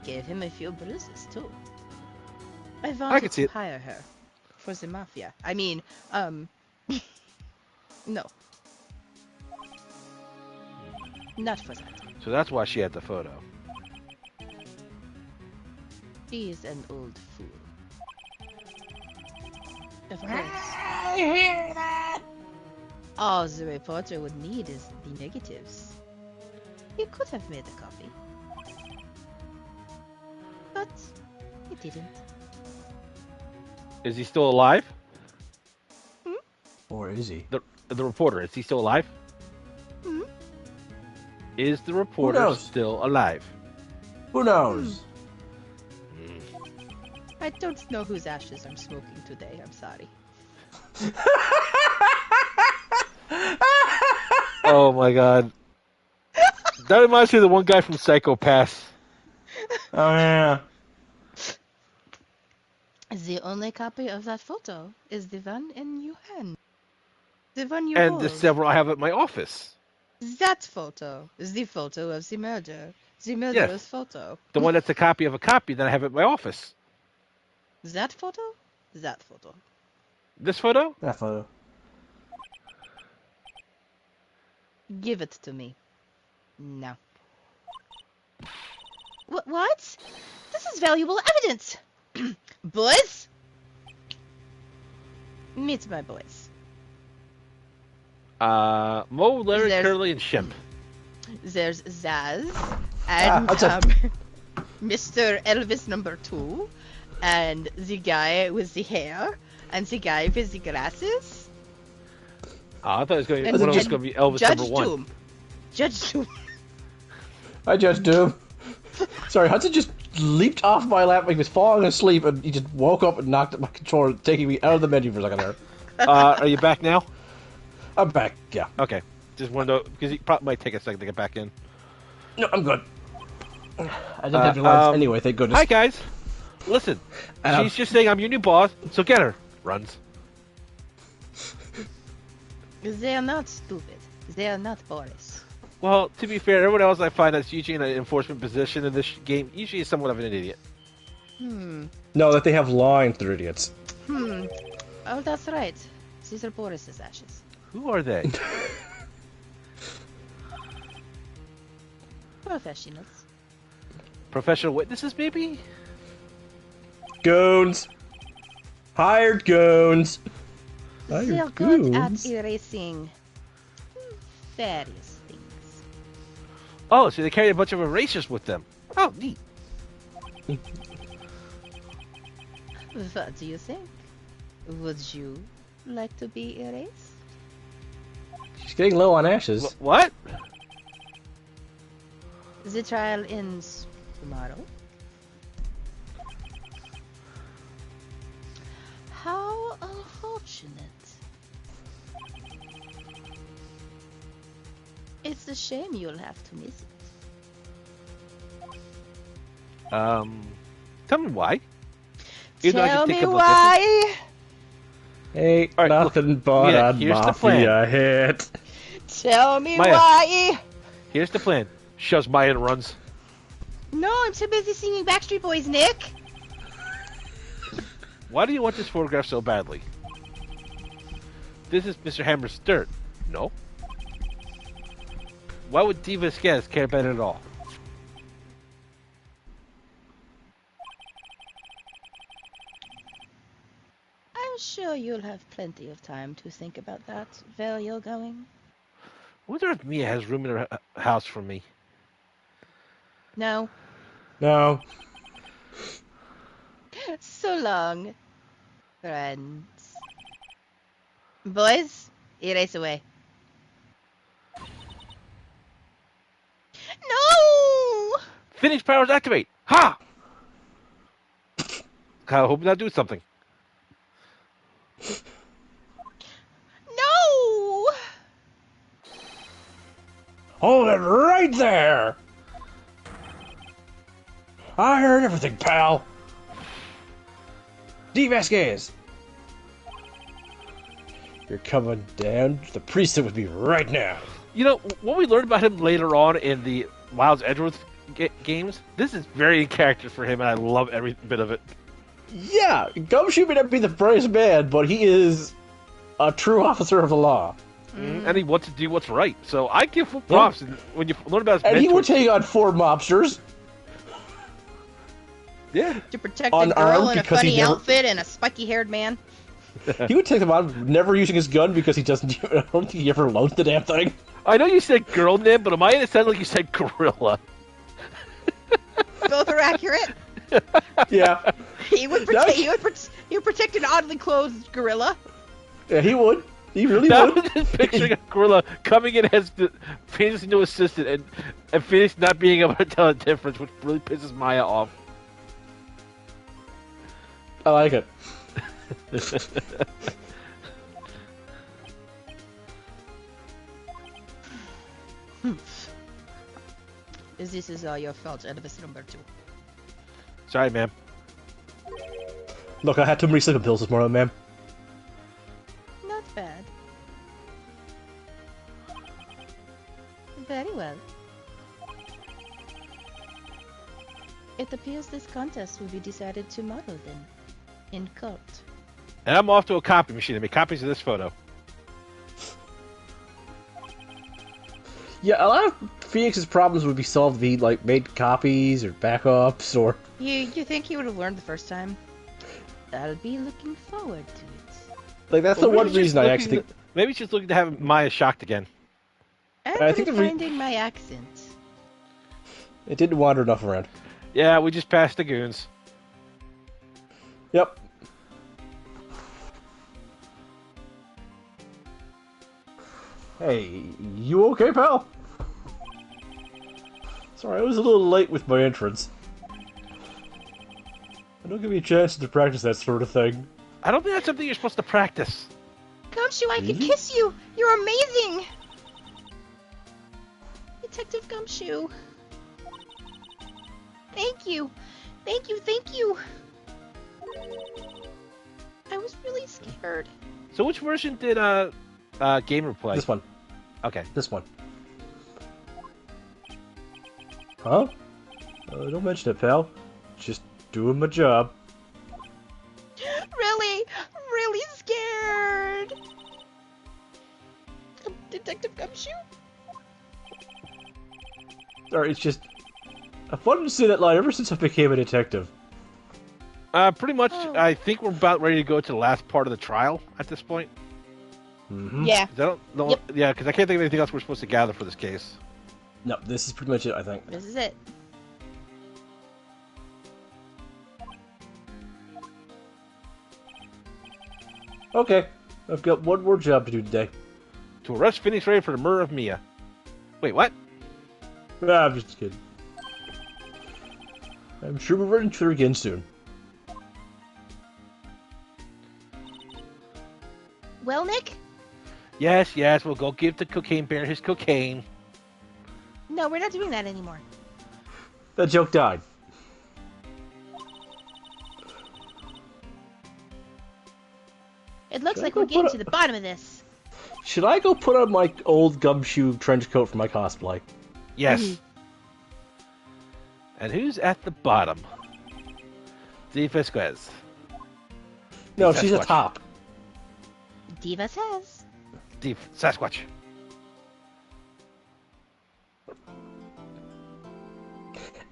Speaker 3: Gave him a few bruises, too. I wanted
Speaker 1: can see
Speaker 3: to
Speaker 1: it.
Speaker 3: hire her for the mafia. I mean, no. Not for that.
Speaker 1: So that's why she had the photo.
Speaker 3: She's an old fool. Of course.
Speaker 2: I hear that!
Speaker 3: All the reporter would need is the negatives. He could have made a copy. But he didn't.
Speaker 1: Is he still alive?
Speaker 2: Or is he?
Speaker 1: The reporter, is he still alive?
Speaker 3: Hmm?
Speaker 1: Is the reporter
Speaker 2: knows?
Speaker 1: still alive?
Speaker 2: Who knows?
Speaker 3: I don't know whose ashes I'm smoking today, I'm sorry.
Speaker 1: Oh my god. That reminds me of the one guy from Psycho Pass.
Speaker 2: Oh, yeah.
Speaker 3: The only copy of that photo is the one in your hand. The one you
Speaker 1: And the
Speaker 3: hold.
Speaker 1: several I have at my office.
Speaker 3: That photo is the photo of the murder. The
Speaker 1: Yes.
Speaker 3: murderer's photo.
Speaker 1: The one that's a copy of a copy that I have at my office.
Speaker 3: That photo? That photo.
Speaker 1: This photo?
Speaker 2: That photo.
Speaker 3: Give it to me. Now. What? This is valuable evidence! Boys? Meet my boys.
Speaker 1: Mo, Larry,
Speaker 3: There's-
Speaker 1: Curly, and Shemp.
Speaker 3: There's Zaz and
Speaker 2: what's up?
Speaker 3: Mr. Elvis number 2 and the guy with the hair and the guy with the glasses.
Speaker 1: I thought it was going.
Speaker 3: And-
Speaker 1: One of us
Speaker 3: and
Speaker 1: going to be Elvis
Speaker 3: Judge
Speaker 1: number 1.
Speaker 3: Doom. Judge Doom.
Speaker 2: Hi, Judge Doom. Sorry, Hudson just leaped off my lap like he was falling asleep, and he just woke up and knocked at my controller, taking me out of the menu for a second there.
Speaker 1: Are you back now?
Speaker 2: I'm back, yeah.
Speaker 1: Okay. Just wanted to, because it probably might take a second to get back in.
Speaker 2: No, I'm good. I didn't have to lines anyway, thank goodness.
Speaker 1: Hi guys. Listen, she's just saying I'm your new boss, so get her. Runs.
Speaker 3: They are not stupid. They are not Boris.
Speaker 1: Well, to be fair, everyone else I find that's usually in an enforcement position in this game usually is somewhat of an idiot.
Speaker 2: No, that they have lines, they're idiots.
Speaker 3: Oh, that's right. These are Boris's ashes.
Speaker 1: Who are they?
Speaker 3: Professionals.
Speaker 1: Professional witnesses, maybe?
Speaker 2: Goons. Hired goons.
Speaker 3: They are good at erasing various things.
Speaker 1: Oh, so they carry a bunch of erasers with them. Oh, neat.
Speaker 3: What do you think? Would you like to be erased?
Speaker 2: She's getting low on ashes.
Speaker 1: What?
Speaker 3: The trial ends tomorrow. How unfortunate. It's a shame you'll have to miss it.
Speaker 1: Tell me why. Even though I
Speaker 3: Tell
Speaker 1: can take
Speaker 3: me
Speaker 1: a look
Speaker 3: why!
Speaker 2: Ain't
Speaker 1: All right,
Speaker 2: nothing but
Speaker 1: yeah,
Speaker 2: a
Speaker 1: here's the plan.
Speaker 2: mafia hit.
Speaker 3: Tell me
Speaker 1: Maya.
Speaker 3: why!
Speaker 1: Here's the plan. Shoves Maya and runs.
Speaker 3: No, I'm too busy singing Backstreet Boys, Nick!
Speaker 1: Why do you want this photograph so badly? This is Mr. Hammer's dirt. No. Why would Diva Scans care about it at all?
Speaker 3: I'm sure you'll have plenty of time to think about that where you're going.
Speaker 1: I wonder if Mia has room in her house for me.
Speaker 3: No.
Speaker 2: No.
Speaker 3: So long, friends. Boys, erase away. No!
Speaker 1: Phoenix powers activate! Ha! I hope not do something.
Speaker 3: No!
Speaker 2: Hold it right there! I heard everything, pal. D. Vasquez. You're coming down to the priesthood with me right now.
Speaker 1: You know, what we learned about him later on in the Miles Edgeworth games, this is very in character for him, and I love every bit of it.
Speaker 2: Yeah, Gumshoe may not be the brightest man, but he is a true officer of the law.
Speaker 1: And he wants to do what's right. So I give full props. And when you learn about his
Speaker 2: And he
Speaker 1: mentor-
Speaker 2: would take on 4 mobsters.
Speaker 1: Yeah.
Speaker 3: To protect a
Speaker 2: Unarmed
Speaker 3: girl in a
Speaker 2: because he
Speaker 3: funny
Speaker 2: never-
Speaker 3: outfit and a spiky-haired man.
Speaker 2: He would take them on, never using his gun because he doesn't. I don't think he ever loads the damn thing.
Speaker 1: I know you said girl name, but on my end it sounded like you said gorilla.
Speaker 3: Both are accurate.
Speaker 2: Yeah,
Speaker 3: He would
Speaker 2: That-
Speaker 3: protect an oddly clothed gorilla.
Speaker 2: yeah, he would. He really
Speaker 1: Now
Speaker 2: would.
Speaker 1: I'm just picturing a gorilla coming in as the Phoenix new assistant, and Phoenix not being able to tell the difference, which really pisses Maya off.
Speaker 2: I like it.
Speaker 3: This is all your fault, Elvis number 2.
Speaker 1: Sorry, ma'am.
Speaker 2: Look, I had too many sleeping pills this morning, ma'am.
Speaker 3: Not bad. Very well. It appears this contest will be decided tomorrow then, in court.
Speaker 1: And I'm off to a copy machine to make copies of this photo.
Speaker 2: Yeah, a lot of Phoenix's problems would be solved if he like made copies or backups or.
Speaker 3: You think he would have learned the first time? I'll be looking forward to it.
Speaker 2: Like that's
Speaker 1: Well,
Speaker 2: the one
Speaker 1: maybe she's
Speaker 2: reason I
Speaker 1: looking
Speaker 2: actually think.
Speaker 1: maybe she's looking to have Maya shocked again.
Speaker 3: I'm
Speaker 2: I think
Speaker 3: finding my accent.
Speaker 2: It didn't wander enough around.
Speaker 1: Yeah, we just passed the goons.
Speaker 2: Yep. Hey, you okay, pal? Sorry, I was a little late with my entrance. Don't give me a chance to practice that sort of thing.
Speaker 1: I don't think that's something you're supposed to practice.
Speaker 3: Gumshoe, I could
Speaker 2: Really?
Speaker 3: kiss you! You're amazing! Detective Gumshoe. Thank you! Thank you, thank you! I was really scared.
Speaker 1: So which version did Gamer play?
Speaker 2: This one.
Speaker 1: Okay.
Speaker 2: This one. Huh? Don't mention it, pal. Just doing my job.
Speaker 3: Really? Really scared! Detective Gumshoe?
Speaker 2: Sorry, it's just... I've wanted to say that line ever since I became a detective.
Speaker 1: Pretty much,
Speaker 3: Oh.
Speaker 1: I think we're about ready to go to the last part of the trial at this point.
Speaker 2: Mm-hmm.
Speaker 3: Yeah.
Speaker 1: 'Cause I don't know.
Speaker 3: Yep.
Speaker 1: Yeah, because I can't think of anything else we're supposed to gather for this case.
Speaker 2: No, this is pretty much it, I think.
Speaker 3: This is it.
Speaker 2: Okay, I've got one more job to do today.
Speaker 1: To arrest Phoenix Wright for the murder of Mia. Wait, what?
Speaker 2: I'm just kidding. I'm sure we'll run into her again soon.
Speaker 3: Well, Nick?
Speaker 1: Yes, yes, we'll go give the cocaine bear his cocaine.
Speaker 3: No, we're not doing that anymore.
Speaker 2: That joke died.
Speaker 3: It looks
Speaker 2: Should I
Speaker 3: like
Speaker 2: go
Speaker 3: we're getting
Speaker 2: put
Speaker 3: to the bottom of this.
Speaker 2: Should I go put on my old gumshoe trench coat for my cosplay?
Speaker 1: Yes. And who's at the bottom? The Vasquez.
Speaker 2: No,
Speaker 1: Sasquatch.
Speaker 2: she's a top.
Speaker 3: Diva says.
Speaker 1: The Sasquatch.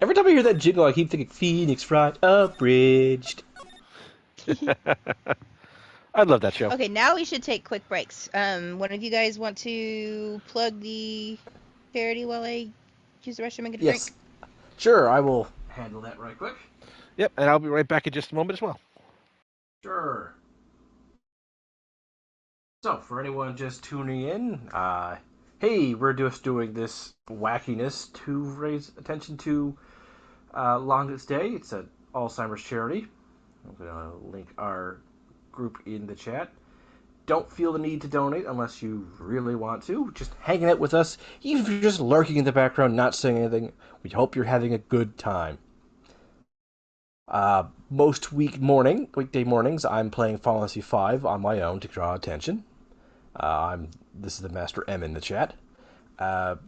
Speaker 2: Every time I hear that jingle, I keep thinking Phoenix Wright abridged.
Speaker 1: I love that show.
Speaker 3: Okay, now we should take quick breaks. One of you guys want to plug the parody while I use the restroom and get a
Speaker 2: Yes.
Speaker 3: drink?
Speaker 2: Sure, I will handle that right quick.
Speaker 1: Yep, and I'll be right back in just a moment as well.
Speaker 2: Sure. So, for anyone just tuning in, hey, we're just doing this wackiness to raise attention to Longest Day. It's an Alzheimer's charity. I'm going to link our group in the chat. Don't feel the need to donate unless you really want to. Just hanging out with us, even if you're just lurking in the background, not saying anything. We hope you're having a good time. Most weekday mornings, I'm playing Final Fantasy V on my own to draw attention. This is the Master M in the chat.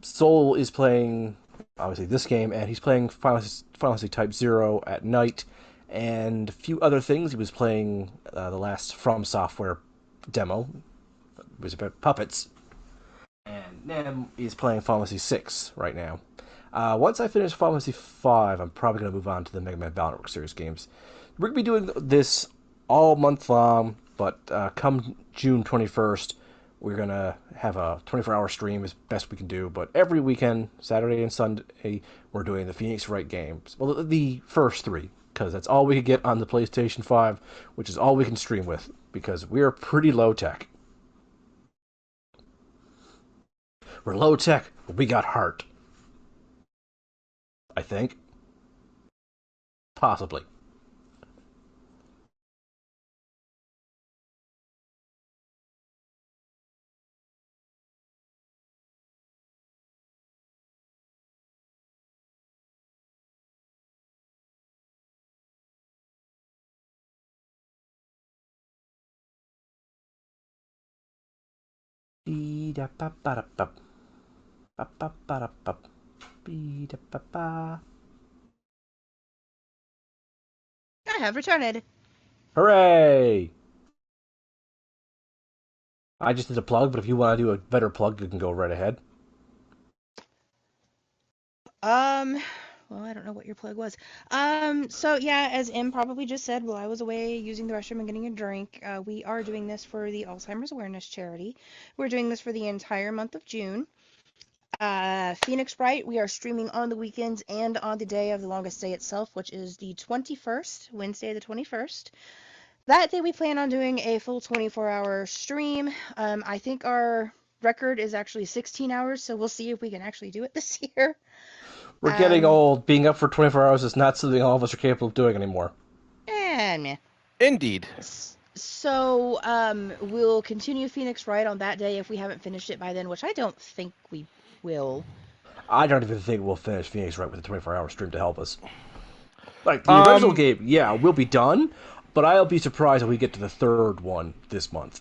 Speaker 2: Soul is playing, obviously, this game, and he's playing Final Fantasy Type 0 at night, and a few other things. He was playing the last From Software demo. It was about puppets. And Nem is playing Final Fantasy 6 right now. Once I finish Final Fantasy 5, I'm probably going to move on to the Mega Man Battle Network series games. We're going to be doing this all month long, but come June 21st, we're going to have a 24-hour stream as best we can do. But every weekend, Saturday and Sunday, we're doing the Phoenix Wright games. Well, the first three, because that's all we can get on the PlayStation 5, which is all we can stream with, because we're pretty low-tech. We're low-tech, but we got heart. I think. Possibly. Be-da-ba-ba-da-ba. Ba-ba-ba-da-ba. Be-da-ba-ba.
Speaker 3: I have returned.
Speaker 2: Hooray! I just did a plug, but if you want to do a better plug, you can go right ahead.
Speaker 3: Well, I don't know what your plug was. So yeah, as M probably just said, while I was away using the restroom and getting a drink, we are doing this for the Alzheimer's Awareness Charity. We're doing this for the entire month of June. Phoenix Wright, we are streaming on the weekends and on the day of the longest day itself, which is the 21st, Wednesday the 21st. That day we plan on doing a full 24-hour stream. I think our record is actually 16 hours, so we'll see if we can actually do it this year.
Speaker 2: We're getting
Speaker 3: Um,
Speaker 2: old. Being up for 24 hours is not something all of us are capable of doing anymore.
Speaker 3: meh.
Speaker 1: Indeed.
Speaker 3: So, we'll continue Phoenix Wright on that day if we haven't finished it by then, which I don't think we will.
Speaker 2: I don't even think we'll finish Phoenix Wright with a 24-hour stream to help us. Like, the original game, yeah, we'll be done, but I'll be surprised if we get to the third one this month.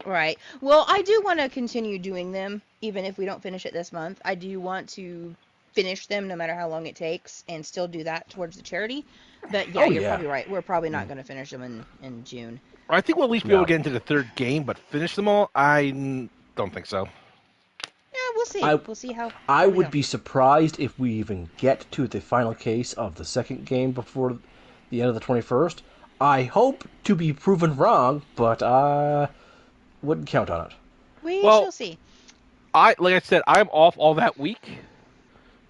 Speaker 3: Right. Well, I do want to continue doing them, even if we don't finish it this month. I do want to finish them no matter how long it takes and still do that towards the charity. But yeah,
Speaker 2: Oh,
Speaker 3: you're
Speaker 2: yeah.
Speaker 3: probably right. We're probably not going to finish them in June.
Speaker 1: I think we'll at least be able
Speaker 2: No.
Speaker 1: to get into the third game, but finish them all, don't think so.
Speaker 3: Yeah, we'll see. We'll see how
Speaker 2: I
Speaker 3: we
Speaker 2: would
Speaker 3: go.
Speaker 2: be surprised if we even get to the final case of the second game before the end of the 21st. I hope to be proven wrong, but I wouldn't count on it.
Speaker 3: We
Speaker 1: Well,
Speaker 3: shall see.
Speaker 1: like I said, I'm off all that week.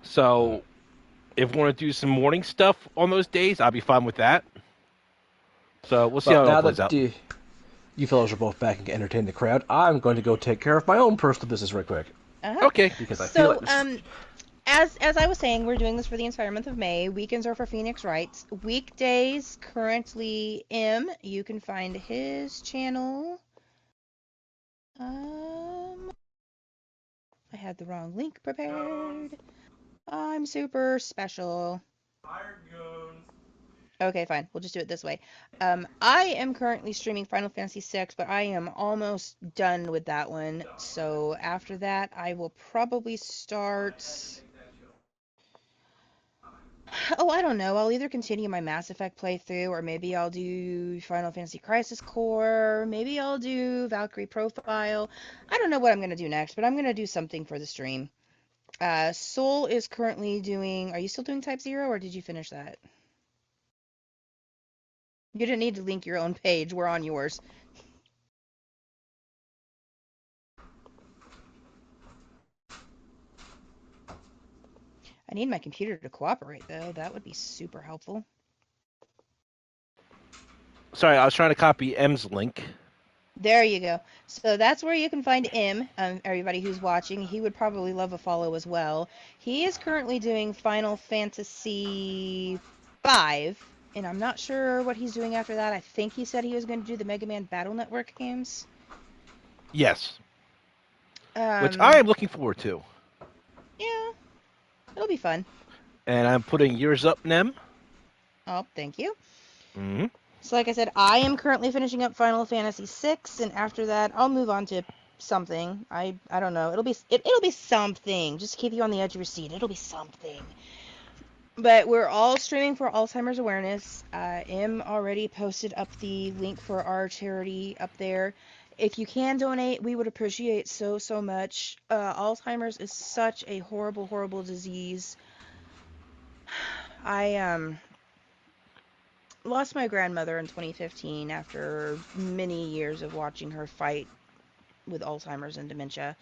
Speaker 1: So if we want to do some morning stuff on those days, I'll be fine with that. So we'll see how it all plays out.
Speaker 2: You fellows are both back and can entertain the crowd, I'm going to go take care of my own personal business right quick.
Speaker 3: Uh-huh.
Speaker 1: Okay.
Speaker 2: Because I feel
Speaker 3: So,
Speaker 2: like
Speaker 3: as I was saying, we're doing this for the entire month of May. Weekends are for Phoenix Wrights. Weekdays, currently M. You can find his channel. I had the wrong link prepared. I'm super special. Okay, fine. We'll just do it this way. I am currently streaming Final Fantasy VI, but I am almost done with that one. So after that, I will probably start... Oh, I don't know. I'll either continue my Mass Effect playthrough, or maybe I'll do Final Fantasy Crisis Core. Maybe I'll do Valkyrie Profile. I don't know what I'm going to do next, but I'm going to do something for the stream. Soul is currently doing... Are you still doing Type 0, or did you finish that? You didn't need to link your own page. We're on yours. I need my computer to cooperate, though. That would be super helpful.
Speaker 1: Sorry, I was trying to copy M's link.
Speaker 3: There you go. So that's where you can find M. Everybody who's watching, he would probably love a follow as well. He is currently doing Final Fantasy V, and I'm not sure what he's doing after that. I think he said he was going to do the Mega Man Battle Network games.
Speaker 1: Yes. Which I am looking forward to.
Speaker 3: Yeah, it'll be fun.
Speaker 1: And I'm putting yours up, Nem.
Speaker 3: Oh, thank you.
Speaker 1: Mm-hmm.
Speaker 3: So like I said, I am currently finishing up Final Fantasy VI, and after that, I'll move on to something. I don't know. It'll be something. Just keep you on the edge of your seat. It'll be something. But we're all streaming for Alzheimer's awareness. M already posted up the link for our charity up there. If you can donate, we would appreciate so much. Alzheimer's is such a horrible, horrible disease. I lost my grandmother in 2015 after many years of watching her fight with Alzheimer's and dementia.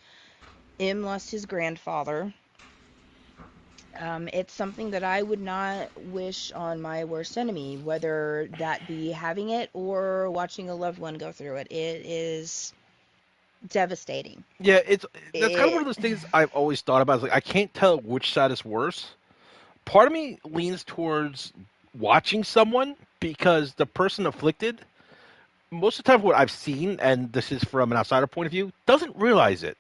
Speaker 3: M lost his grandfather. It's something that I would not wish on my worst enemy, whether that be having it or watching a loved one go through it. It is devastating.
Speaker 1: Yeah, that's kind of one of those things I've always thought about. Is like I can't tell which side is worse. Part of me leans towards watching someone because the person afflicted, most of the time what I've seen, and this is from an outsider point of view, doesn't realize it.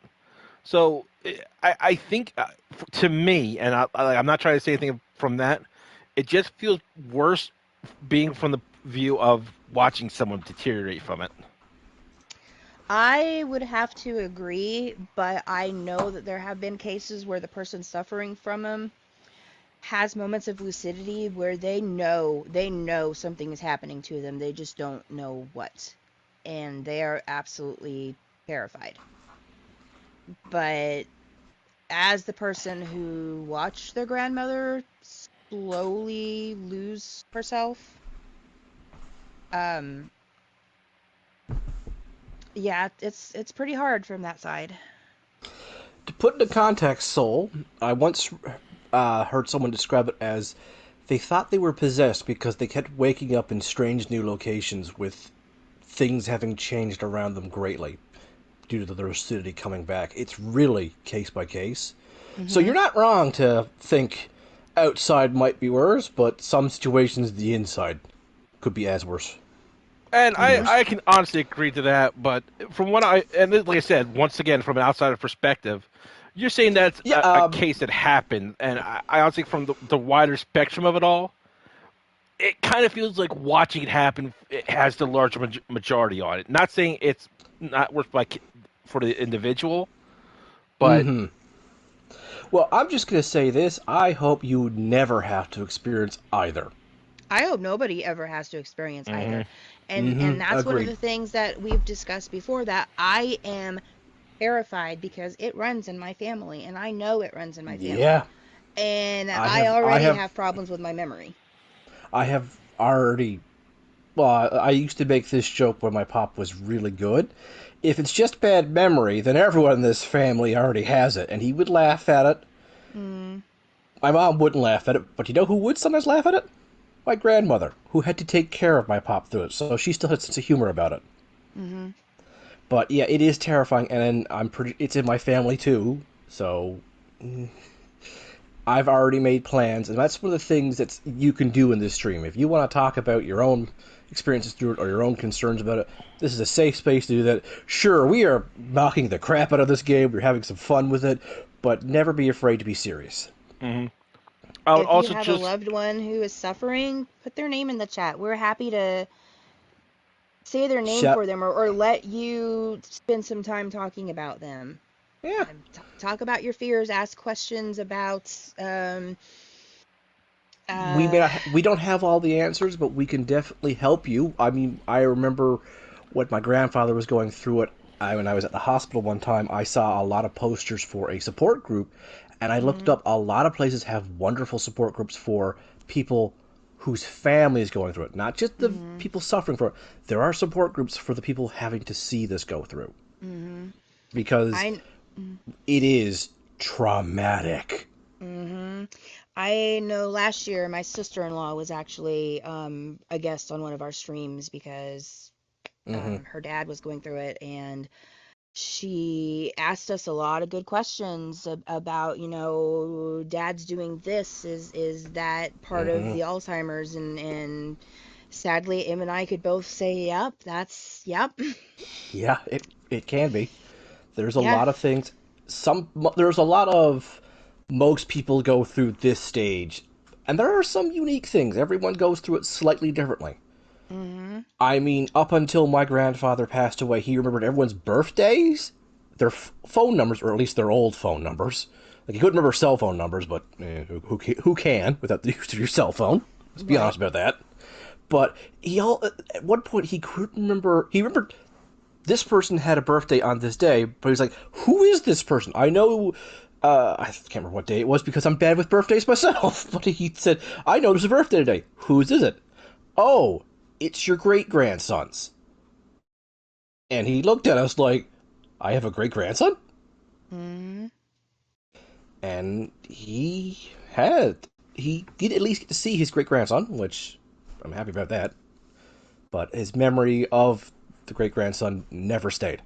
Speaker 1: So I think, to me, and I'm not trying to say anything from that, it just feels worse being from the view of watching someone deteriorate from it.
Speaker 3: I would have to agree, but I know that there have been cases where the person suffering from them has moments of lucidity where they know something is happening to them. They just don't know what. And they are absolutely terrified. But as the person who watched their grandmother slowly lose herself, um yeah, it's pretty hard from that side.
Speaker 2: To put into context, Soul, I once heard someone describe it as they thought they were possessed because they kept waking up in strange new locations with things having changed around them greatly due to the lucidity coming back. It's really case by case. So
Speaker 3: Mhm.
Speaker 2: you're not wrong to think outside might be worse, but some situations the inside could be as worse.
Speaker 1: And
Speaker 2: Who
Speaker 3: Mhm.
Speaker 2: knows?
Speaker 1: I can honestly agree to that, but from what like I said, once again, from an outsider perspective, you're saying that's
Speaker 2: Yeah,
Speaker 1: a case that happened, and I honestly, from the wider spectrum of it all, it kind of feels like watching it happen. It has the large majority on it. Not saying it's not worth for the individual, but
Speaker 2: mm-hmm. Well, I'm just gonna say this. I hope you never have to experience either.
Speaker 3: I hope nobody ever has to experience either.
Speaker 1: mhm.
Speaker 3: And
Speaker 2: Mm-hmm.
Speaker 3: that's one of
Speaker 2: Agreed.
Speaker 3: the things that we've discussed before, that I am terrified because it runs in my family and I know it runs in my family.
Speaker 2: Yeah,
Speaker 3: And
Speaker 2: I
Speaker 3: I
Speaker 2: have. I
Speaker 3: already
Speaker 2: have.
Speaker 3: have problems with my memory.
Speaker 2: I have already. Well, I used to make this joke when my pop was really good. If it's just bad memory, then everyone in this family already has it, and he would laugh at it.
Speaker 3: Mm,
Speaker 2: My mom wouldn't laugh at it, but you know who would sometimes laugh at it? My grandmother, who had to take care of my pop through it, so she still had a sense of humor about it.
Speaker 3: mhm.
Speaker 2: But yeah, it is terrifying, and I'm pretty. It's in my family too, so I've already made plans, and that's one of the things that you can do in this stream. If you want to talk about your own experiences through it or your own concerns about it, this is a safe space to do that. Sure, we are knocking the crap out of this game. We're having some fun with it, but never be afraid to be serious.
Speaker 1: Mhm. I would
Speaker 3: If you
Speaker 1: also
Speaker 3: have a
Speaker 1: just
Speaker 3: loved one who is suffering, put their name in the chat. We're happy to say their name
Speaker 2: Shut.
Speaker 3: for them, or let you spend some time talking about them.
Speaker 2: Yeah,
Speaker 3: Talk about your fears, ask questions about
Speaker 2: we may
Speaker 3: uh
Speaker 2: not, we don't have all the answers, but we can definitely help you. I mean, I remember when my grandfather was going through it. When I was at the hospital one time, I saw a lot of posters for a support group, and I looked
Speaker 3: mhm,
Speaker 2: up. A lot of places have wonderful support groups for people whose family is going through it, not just the
Speaker 3: mhm,
Speaker 2: people suffering from it. There are support groups for the people having to see this go through
Speaker 3: mhm.
Speaker 2: because
Speaker 3: I mm,
Speaker 2: it is traumatic.
Speaker 3: mhm. I know last year my sister-in-law was actually a guest on one of our streams because
Speaker 2: Hmm.
Speaker 3: her dad was going through it, and she asked us a lot of good questions about, dad's doing this, is that part of
Speaker 2: Hmm.
Speaker 3: the Alzheimer's, and sadly Em and I could both say yep, that's yep.
Speaker 2: Yeah, it can be. There's a
Speaker 3: Yeah.
Speaker 2: lot of things. There's a lot of most people go through this stage, and there are some unique things. Everyone goes through it slightly differently.
Speaker 3: Mhm.
Speaker 2: I mean, up until my grandfather passed away, he remembered everyone's birthdays, their phone numbers, or at least their old phone numbers. Like he couldn't remember cell phone numbers, but who can without the use of your cell phone? Let's be
Speaker 3: Right.
Speaker 2: honest about that. But at one point he couldn't remember. He remembered this person had a birthday on this day, but he's like, who is this person? I know, I can't remember what day it was because I'm bad with birthdays myself. But he said, I know there's a birthday today. Whose is it? Oh, it's your great grandson's. And he looked at us like, I have a great grandson?
Speaker 3: Mhm.
Speaker 2: And he did at least get to see his great grandson, which I'm happy about that. But his memory of the great grandson never stayed.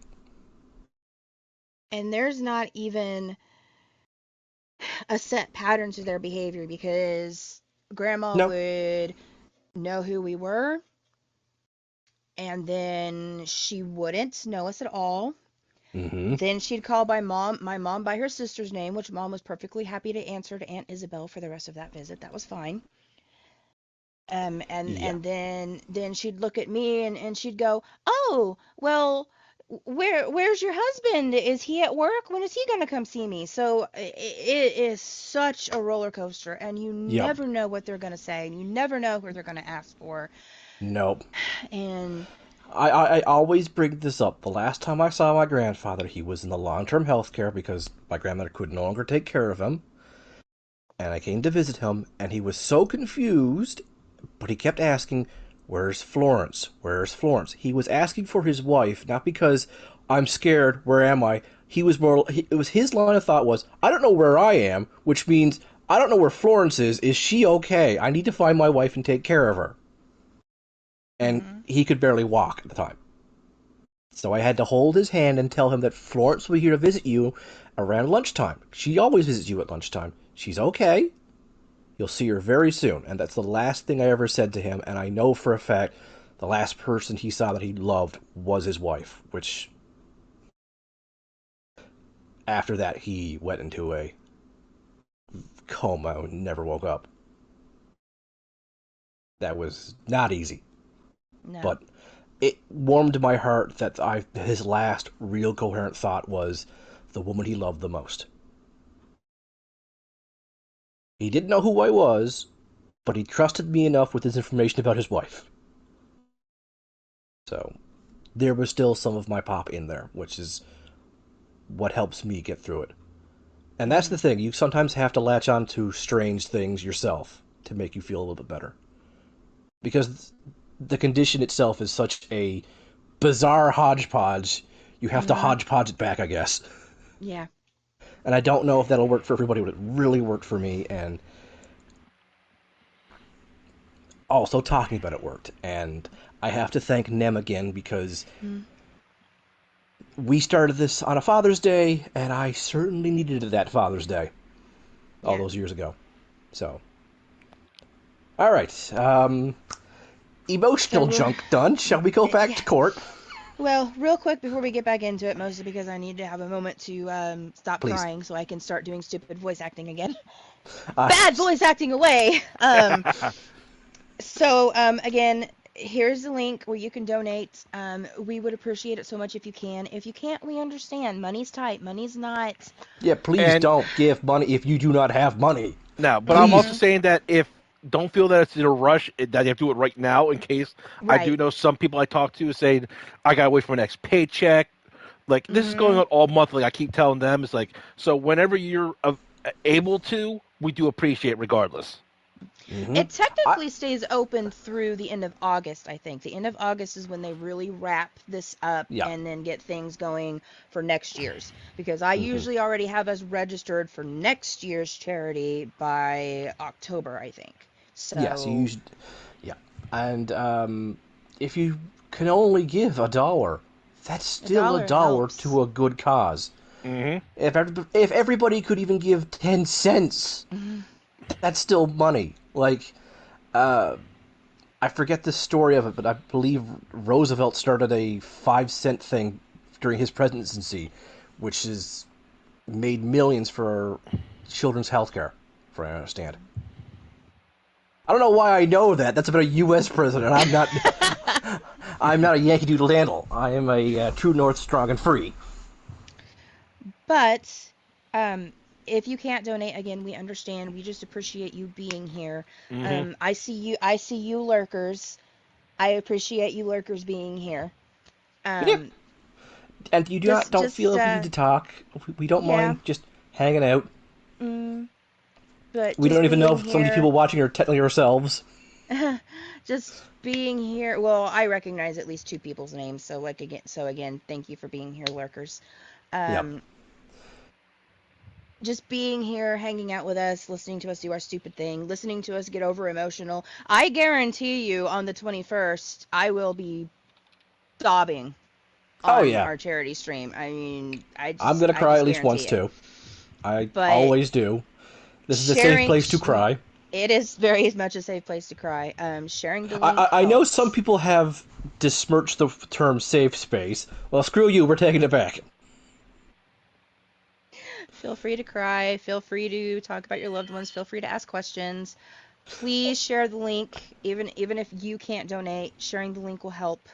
Speaker 3: And there's not even a set pattern to their behavior, because grandma
Speaker 2: No.
Speaker 3: would know who we were, and then she wouldn't know us at all.
Speaker 2: Mm-hmm.
Speaker 3: Then she'd call my mom by her sister's name, which mom was perfectly happy to answer to Aunt Isabel for the rest of that visit. That was fine. And
Speaker 2: Yeah.
Speaker 3: and then she'd look at me, and she'd go, "Oh, well, Where's your husband? Is he at work? When is he gonna come see me? So it is such a roller coaster, and you
Speaker 2: Yep.
Speaker 3: never know what they're gonna say, and you never know who they're gonna ask for.
Speaker 2: Nope.
Speaker 3: And
Speaker 2: I always bring this up. The last time I saw my grandfather, he was in the long-term health care because my grandmother could no longer take care of him. And I came to visit him, and he was so confused, but he kept asking, "Where's Florence? Where's Florence?" He was asking for his wife, not because I'm scared, where am I? He was it was his line of thought was, I don't know where I am, which means I don't know where Florence is. Is she okay? I need to find my wife and take care of her. And
Speaker 3: mhm.
Speaker 2: he could barely walk at the time. So I had to hold his hand and tell him that Florence will be here to visit you around lunchtime. She always visits you at lunchtime. She's okay. You'll see her very soon. And that's the last thing I ever said to him. And I know for a fact the last person he saw that he loved was his wife, which after that he went into a coma and never woke up. That was not easy.
Speaker 3: No.
Speaker 2: But it warmed my heart that his last real coherent thought was the woman he loved the most. He didn't know who I was, but he trusted me enough with his information about his wife. So there was still some of my pop in there, which is what helps me get through it. And that's the
Speaker 3: Mhm.
Speaker 2: thing, you sometimes have to latch on to strange things yourself to make you feel a little bit better. Because the condition itself is such a bizarre hodgepodge, you have to
Speaker 3: Mhm.
Speaker 2: hodgepodge it back, I guess.
Speaker 3: Yeah.
Speaker 2: And I don't know if that'll work for everybody, but it really worked for me, and also talking about it worked. And I have to thank Nem again because
Speaker 3: Mhm.
Speaker 2: we started this on a Father's Day, and I certainly needed it that Father's Day all
Speaker 3: Yeah.
Speaker 2: those years ago. So, all right,
Speaker 3: So
Speaker 2: emotional
Speaker 3: we'll.
Speaker 2: junk done. Shall we go back
Speaker 3: Yeah.
Speaker 2: to court?
Speaker 3: Well, real quick before we get back into it, mostly because I need to have a moment to stop
Speaker 2: Please.
Speaker 3: crying so I can start doing stupid voice acting again.
Speaker 2: Uh,
Speaker 3: Bad voice acting away. So again, here's the link where you can donate. We would appreciate it so much if you can. If you can't, we understand. Money's tight. Money's not.
Speaker 2: yeah, please
Speaker 1: And
Speaker 2: don't give money if you do not have money.
Speaker 1: now, but I'm also
Speaker 2: Please.
Speaker 3: Mm-hmm.
Speaker 1: saying that if don't feel that it's in a rush, that you have to do it right now. In case I
Speaker 3: Right.
Speaker 1: do know some people I talk to saying I gotta wait for my next paycheck. Like this is going
Speaker 3: Mm-hmm.
Speaker 1: on all month. Like I keep telling them, it's like so whenever you're able to, we do appreciate it regardless.
Speaker 2: Hmm.
Speaker 3: It technically stays open through the end of August, I think. The end of August is when they really wrap this up
Speaker 2: Yeah.
Speaker 3: and then get things going for next year's. Because I
Speaker 2: Hmm.
Speaker 3: usually already have us registered for next year's charity by October, I think.
Speaker 2: Yes,
Speaker 3: So,
Speaker 2: yeah. And if you can only give $1, that's
Speaker 3: a
Speaker 2: still a
Speaker 3: dollar
Speaker 2: dollar
Speaker 3: helps.
Speaker 2: to a good cause.
Speaker 1: Hmm.
Speaker 2: If everybody could even give 10 cents,
Speaker 3: Mhm.
Speaker 2: that's still money. Like, uh, I forget the story of it, but I believe Roosevelt started a 5-cent thing during his presidency, which has made millions for children's health care, from what I understand. I don't know why I know that. That's about a U.S. president. I'm not. I'm not a Yankee Doodle Dandle. I am a true North, strong and free.
Speaker 3: But um, if you can't donate, again, we understand. We just appreciate you being here.
Speaker 1: Hmm.
Speaker 3: I see you. I see you, lurkers. I appreciate you, lurkers, being here.
Speaker 2: Yeah.
Speaker 3: Um,
Speaker 2: And you don't feel
Speaker 3: just
Speaker 2: if we need to talk. We don't
Speaker 3: yeah.
Speaker 2: mind just hanging out.
Speaker 3: Mm, but
Speaker 2: We
Speaker 3: just
Speaker 2: don't even know
Speaker 3: being
Speaker 2: if some of these
Speaker 3: here,
Speaker 2: people watching are technically ourselves.
Speaker 3: just being here. Well, I recognize at least two people's names. So like again, thank you for being here, lurkers.
Speaker 2: Yep.
Speaker 3: Um, just being here, hanging out with us, listening to us do our stupid thing, listening to us get over emotional. I guarantee you, on the 21st, I will be sobbing
Speaker 2: Oh
Speaker 3: on
Speaker 2: yeah.
Speaker 3: our charity stream. I mean,
Speaker 2: I'm gonna
Speaker 3: I
Speaker 2: cry
Speaker 3: just
Speaker 2: at least once
Speaker 3: guarantee it.
Speaker 2: too. I
Speaker 3: But
Speaker 2: always do. This is a safe
Speaker 3: sharing,
Speaker 2: place to cry.
Speaker 3: it is very much a safe place to cry. Sharing the link
Speaker 2: I know some
Speaker 3: helps.
Speaker 2: people have besmirched the term safe space. Well, screw you. We're taking it back.
Speaker 3: Feel free to cry. Feel free to talk about your loved ones. Feel free to ask questions. Please share the link, even if you can't donate. Sharing the link will help.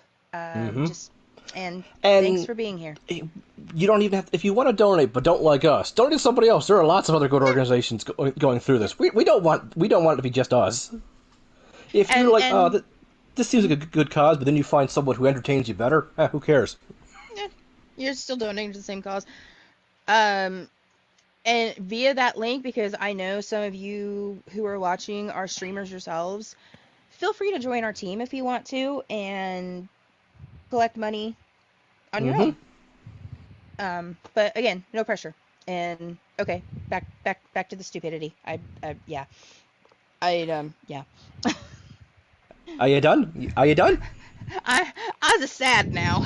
Speaker 2: Mm-hmm.
Speaker 3: Just And
Speaker 2: And
Speaker 3: thanks for being here.
Speaker 2: you don't even have if you want to donate, but don't like us. Donate to somebody else. There are lots of other good organizations going through this. We don't want it to be just us. If
Speaker 3: And-
Speaker 2: you're like,
Speaker 3: and-
Speaker 2: this seems like a good cause, but then you find someone who entertains you better, who cares?
Speaker 3: You're still donating to the same cause. And via that link, because I know some of you who are watching are streamers yourselves, feel free to join our team if you want to and collect money on your own. But again, no pressure. And okay, back to the stupidity. Yeah. Yeah.
Speaker 2: Are you done? Are you done?
Speaker 3: I'm just sad now.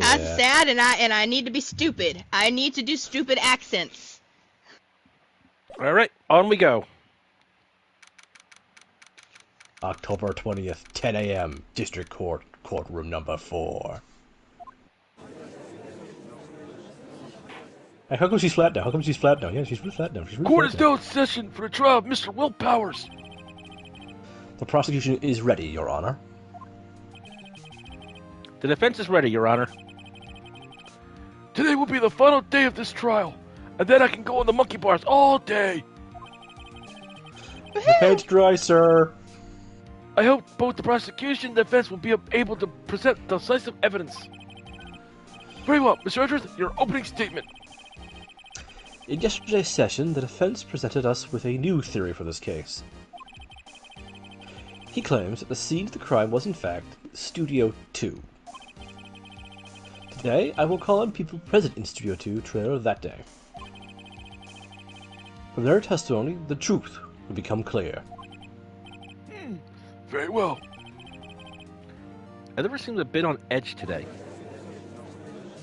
Speaker 3: I'm
Speaker 2: Yeah.
Speaker 3: sad, and I need to be stupid. I need to do stupid accents.
Speaker 1: All right, on we go.
Speaker 2: October 20th, 10 a.m., District Court, courtroom number 4. Hey, how come she's flat now? Yeah, she's really flat now. She's really
Speaker 5: Court
Speaker 2: flat
Speaker 5: is
Speaker 2: now.
Speaker 5: now in session for the trial of Mr. Will Powers.
Speaker 2: The prosecution is ready, Your Honor.
Speaker 1: The defense is ready, Your Honor.
Speaker 5: Today will be the final day of this trial, and then I can go on the monkey bars all day.
Speaker 2: The paint's dry, sir.
Speaker 5: I hope both the prosecution and defense will be able to present decisive evidence. Very well, Mr. Edwards, your opening statement.
Speaker 2: In yesterday's session, the defense presented us with a new theory for this case. He claims that the scene of the crime was, in fact, Studio 2. Today, I will call on people present in Studio 2 trailer that day. From their testimony, the truth will become clear.
Speaker 5: Very well.
Speaker 1: Edward seems a bit on edge today.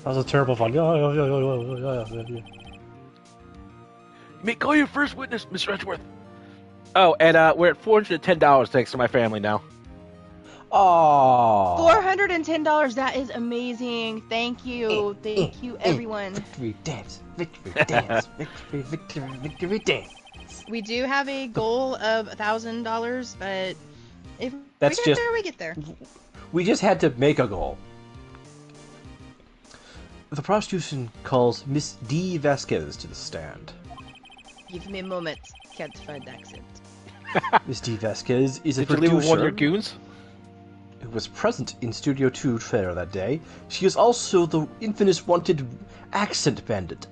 Speaker 2: That was a terrible fun. Yeah.
Speaker 5: You may call your first witness, Mr. Edgeworth.
Speaker 1: Oh, and we're at $410 thanks to my family now.
Speaker 2: Aww.
Speaker 3: $410. That is amazing. Thank you. Thank you, everyone.
Speaker 2: Victory dance. Victory dance. Victory dance.
Speaker 3: We do have a goal of $1,000, but if
Speaker 2: That's
Speaker 3: we get
Speaker 2: just-
Speaker 3: there, we get there.
Speaker 2: We just had to make a goal. The prosecution calls Miss D. Vasquez to the stand.
Speaker 3: Give me a moment. Can't find accent.
Speaker 2: Miss D. Vasquez is a
Speaker 1: Did you leave with one of
Speaker 2: producer
Speaker 1: your goons?
Speaker 2: who was present in Studio 2 trailer that day. She is also the infamous wanted accent bandit.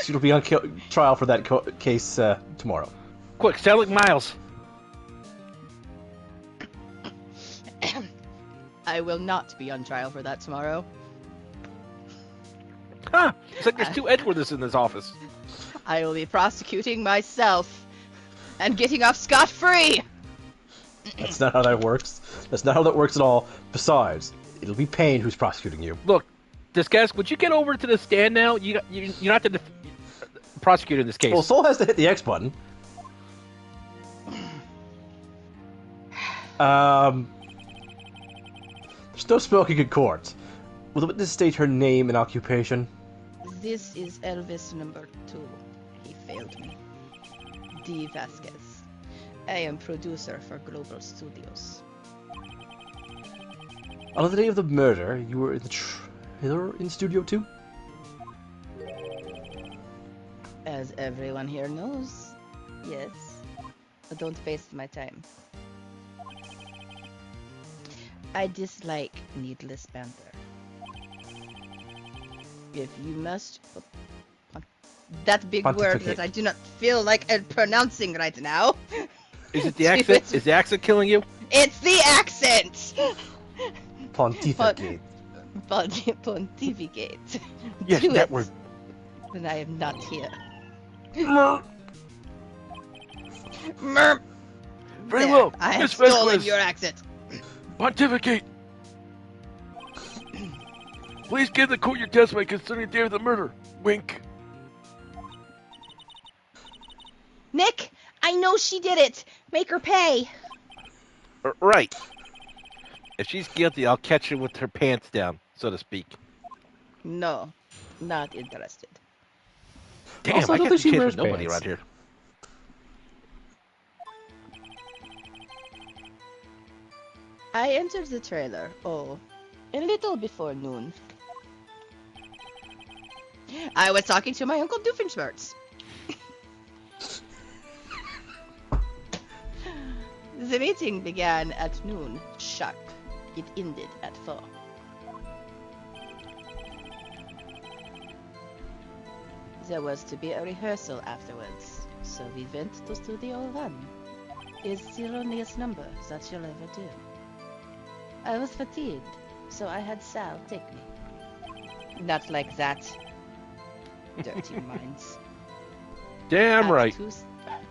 Speaker 2: She'll be on trial for that case tomorrow.
Speaker 1: Quick, sound like Miles.
Speaker 3: I will not be on trial for that tomorrow.
Speaker 1: Huh, it's like there's two Edgeworths in this office.
Speaker 3: I will be prosecuting myself and getting off scot-free.
Speaker 2: That's not how that works. That's not how that works at all. Besides, it'll be Payne who's prosecuting you.
Speaker 1: Look, Discuss, would you get over to the stand now? You're not the prosecutor in this case.
Speaker 2: Well, Soul has to hit the X button. There's no smoking in court. Will the witness state her name and occupation?
Speaker 3: This is Elvis number 2. He failed me. D. Vasquez. I am producer for Global Studios.
Speaker 2: On the day of the murder, you were in the trailer in Studio 2?
Speaker 3: As everyone here knows, yes. But don't waste my time. I dislike needless banter. If you must... that big word
Speaker 2: Pontificate.
Speaker 3: that I do not feel like pronouncing right now.
Speaker 1: Is it the accent? Is the accent killing you?
Speaker 3: It's the accent!
Speaker 2: Pontificate.
Speaker 3: Pontificate.
Speaker 1: Yes,
Speaker 3: Do
Speaker 1: that
Speaker 3: it.
Speaker 1: word.
Speaker 3: When I am not here.
Speaker 5: Very
Speaker 3: There,
Speaker 5: well,
Speaker 3: I have
Speaker 5: Miss
Speaker 3: stolen
Speaker 5: Vasquez.
Speaker 3: your accent.
Speaker 5: Pontificate. Please give the court your testimony concerning the day of the murder. Wink.
Speaker 4: Nick, I know she did it. Make her pay.
Speaker 1: Right. If she's guilty, I'll catch her with her pants down, so to speak.
Speaker 3: No, not interested.
Speaker 1: Damn,
Speaker 2: Also, I
Speaker 1: I
Speaker 2: don't
Speaker 1: can't
Speaker 2: think she
Speaker 1: chase
Speaker 2: wears
Speaker 1: with nobody
Speaker 2: pants.
Speaker 1: around here.
Speaker 3: I entered the trailer, a little before noon. I was talking to my Uncle Doofenshmirtz. The meeting began at noon, sharp. It ended at 4. There was to be a rehearsal afterwards, so we went to Studio 1. It's the loneliest number that you'll ever do. I was fatigued, so I had Sal take me. Not like that. Dirty minds.
Speaker 1: Damn right.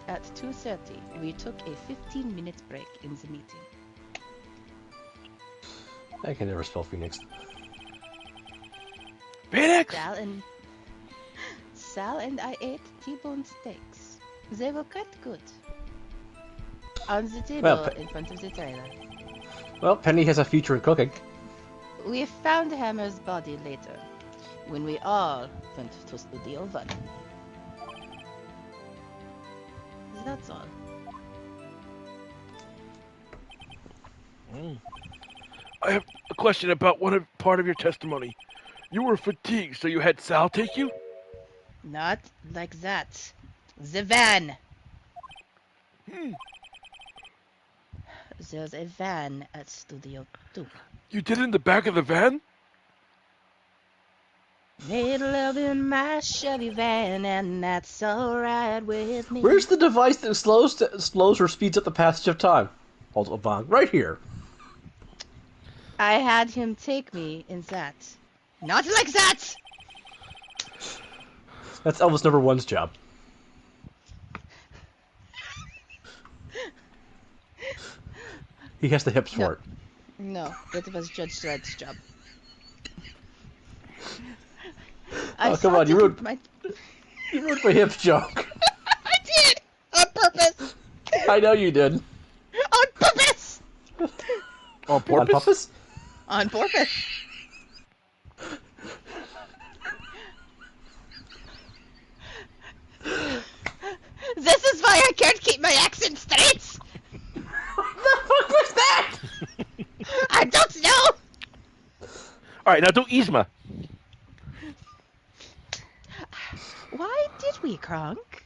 Speaker 3: At 2:30, we took a 15-minute break in the meeting.
Speaker 2: I can never spell Phoenix.
Speaker 1: Phoenix!
Speaker 3: Sal and I ate T-bone steaks. They were quite good. On the table in front of the trailer.
Speaker 2: Well, Penny has a future in cooking.
Speaker 3: We found Hammer's body later, when we all went to Studio 1. That's all.
Speaker 5: I have a question about part of your testimony. You were fatigued, so you had Sal take you?
Speaker 3: Not like that. The van. There's a van at Studio 2.
Speaker 5: You did it in the back of the van?
Speaker 3: Made love in my Chevy van, and that's alright with me.
Speaker 2: Where's the device that slows or speeds up the passage of time? Hold on, right here.
Speaker 3: I had him take me in that. Not like that!
Speaker 2: That's Elvis number 1's job. He has the hips for it.
Speaker 3: No, that was Judge Dredd's job.
Speaker 2: Oh, come on, you ruined my hips joke.
Speaker 3: I did! On purpose!
Speaker 2: I know you did.
Speaker 3: On purpose!
Speaker 2: On purpose?
Speaker 3: On purpose. This is why I can't keep my accent straight!
Speaker 2: What the fuck was that?
Speaker 3: I don't know!
Speaker 1: Alright, now do Yzma.
Speaker 3: Why did we, Kronk?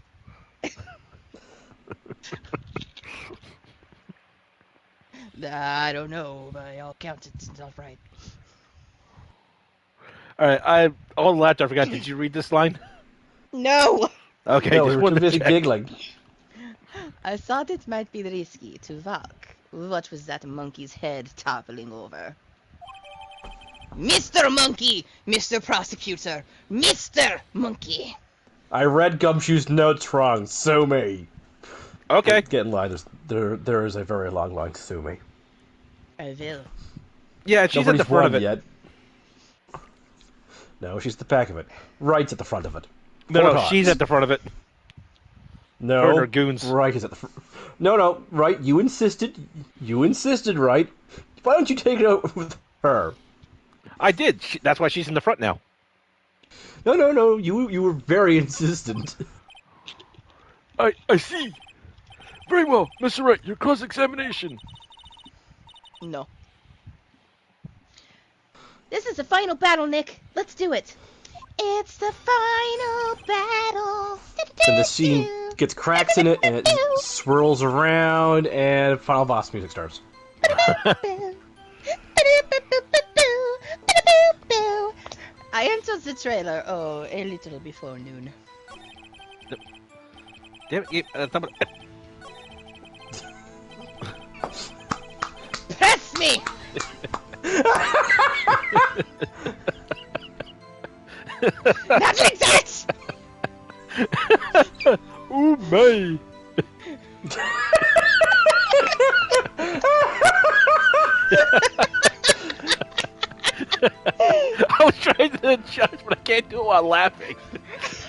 Speaker 3: I don't know. By all accounts, it's not right.
Speaker 1: Alright, all laughed. I forgot. Did you read this line?
Speaker 3: No!
Speaker 1: Okay,
Speaker 2: No,
Speaker 1: just
Speaker 2: we were
Speaker 1: wanted
Speaker 2: too
Speaker 1: to
Speaker 2: busy
Speaker 1: check.
Speaker 2: giggling.
Speaker 3: I thought it might be risky to walk. What was that monkey's head toppling over? Mr. Monkey! Mr. Prosecutor! Mr. Monkey!
Speaker 2: I read Gumshoe's notes wrong. Sue me.
Speaker 1: Okay.
Speaker 2: Get in line. There is a very long line to sue me.
Speaker 3: I will.
Speaker 1: Yeah, she's at the front of it.
Speaker 2: Yet. No, she's at the back of it. Wright's at the front of it.
Speaker 1: No, she's at the front of it.
Speaker 2: No,
Speaker 1: Her and her goons.
Speaker 2: Wright is at the front. No, Wright, you insisted, Wright. Why don't you take it out with her?
Speaker 1: I did. That's why she's in the front now.
Speaker 2: No, you were very insistent.
Speaker 5: I see. Very well, Mr. Wright, your cross-examination.
Speaker 3: No. This is the final battle, Nick. Let's do it. It's the final battle.
Speaker 2: And the scene gets cracks in it, and it swirls around, and final boss music starts.
Speaker 3: I entered the trailer, a little before noon.
Speaker 1: Damn it,
Speaker 3: Press me! Not like that!
Speaker 1: Ooh, my. I was trying to adjust, but I can't do it while laughing.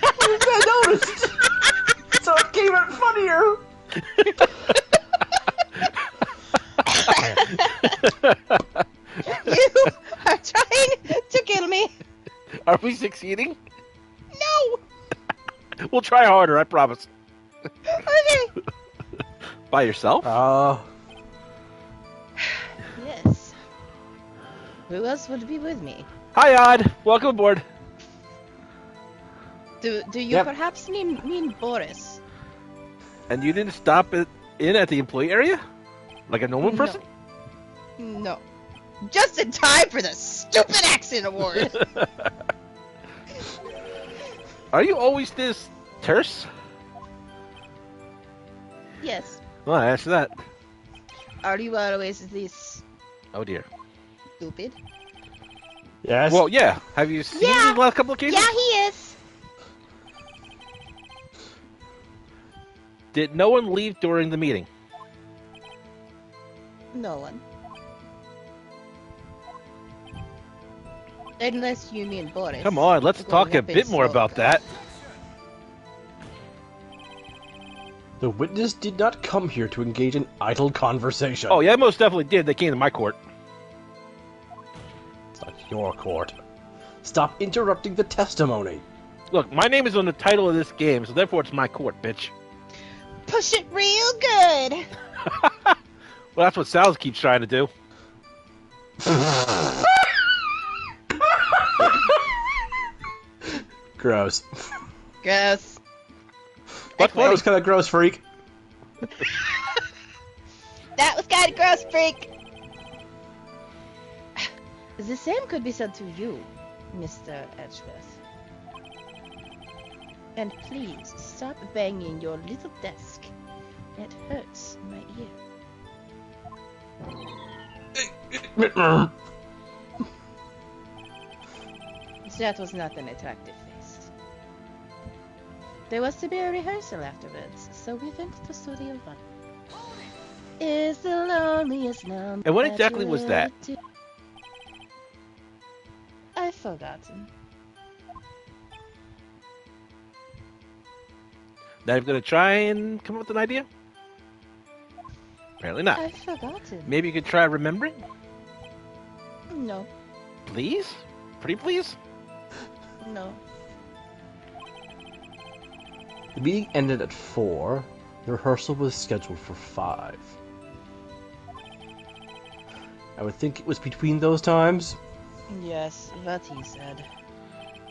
Speaker 2: I noticed! So it came out funnier!
Speaker 3: You are trying to kill me!
Speaker 1: Are we succeeding?
Speaker 3: No!
Speaker 1: We'll try harder, I promise.
Speaker 3: Okay.
Speaker 1: By yourself?
Speaker 3: Yes. Who else would be with me?
Speaker 1: Hi, Odd. Welcome aboard.
Speaker 3: Do you
Speaker 2: Yep.
Speaker 3: perhaps mean Boris?
Speaker 1: And you didn't stop in at the employee area? Like a normal
Speaker 3: No.
Speaker 1: person?
Speaker 3: No. Just in time for the stupid accent award.
Speaker 1: Are you always this terse?
Speaker 3: Yes.
Speaker 1: Well, I asked that.
Speaker 3: Are you always this
Speaker 1: Oh, dear.
Speaker 3: stupid?
Speaker 2: Yes.
Speaker 1: Well, yeah. Have you seen
Speaker 4: Yeah.
Speaker 1: the last couple of occasions?
Speaker 4: Yeah, he is.
Speaker 1: Did no one leave during the meeting?
Speaker 3: No one. Unless you mean Boris.
Speaker 1: Come on, let's
Speaker 3: Going
Speaker 1: talk a
Speaker 3: up in
Speaker 1: bit more
Speaker 3: smoke.
Speaker 1: about that.
Speaker 2: The witness did not come here to engage in idle conversation.
Speaker 1: Oh, yeah, most definitely did. They came to my court.
Speaker 2: It's not your court. Stop interrupting the testimony.
Speaker 1: Look, my name is on the title of this game, so therefore it's my court, bitch.
Speaker 4: Push it real good.
Speaker 1: Well, that's what Sal keeps trying to do.
Speaker 2: Gross.
Speaker 3: Gross.
Speaker 1: What's
Speaker 2: That
Speaker 1: funny?
Speaker 2: was kind of gross, freak.
Speaker 4: That was kind of gross, freak.
Speaker 3: The same could be said to you, Mr. Edgeworth. And please stop banging your little desk. It hurts my ear. That was not an attractive face. There was to be a rehearsal afterwards, so we went to Studio 1. Is the loneliest number.
Speaker 1: And what exactly was that?
Speaker 3: I've forgotten.
Speaker 1: Now you're going to try and come up with an idea? Apparently not.
Speaker 3: I've forgotten.
Speaker 1: Maybe you could try remembering?
Speaker 3: No,
Speaker 1: Please? Pretty please?
Speaker 3: no.
Speaker 2: The meeting ended at 4. The rehearsal was scheduled for 5. I would think it was between those times.
Speaker 3: Yes, what he said.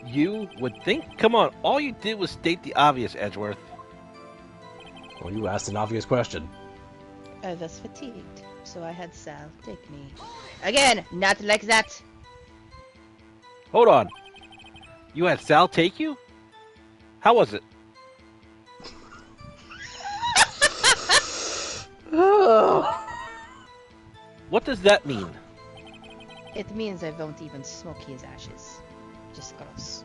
Speaker 1: You would think? Come on, all you did was state the obvious, Edgeworth.
Speaker 2: Well, you asked an obvious question.
Speaker 3: I was fatigued, so I had Sal take me. Again, not like that.
Speaker 1: Hold on. You had Sal take you? How was it? What does that mean?
Speaker 3: It means I won't even smoke his ashes. Just gross.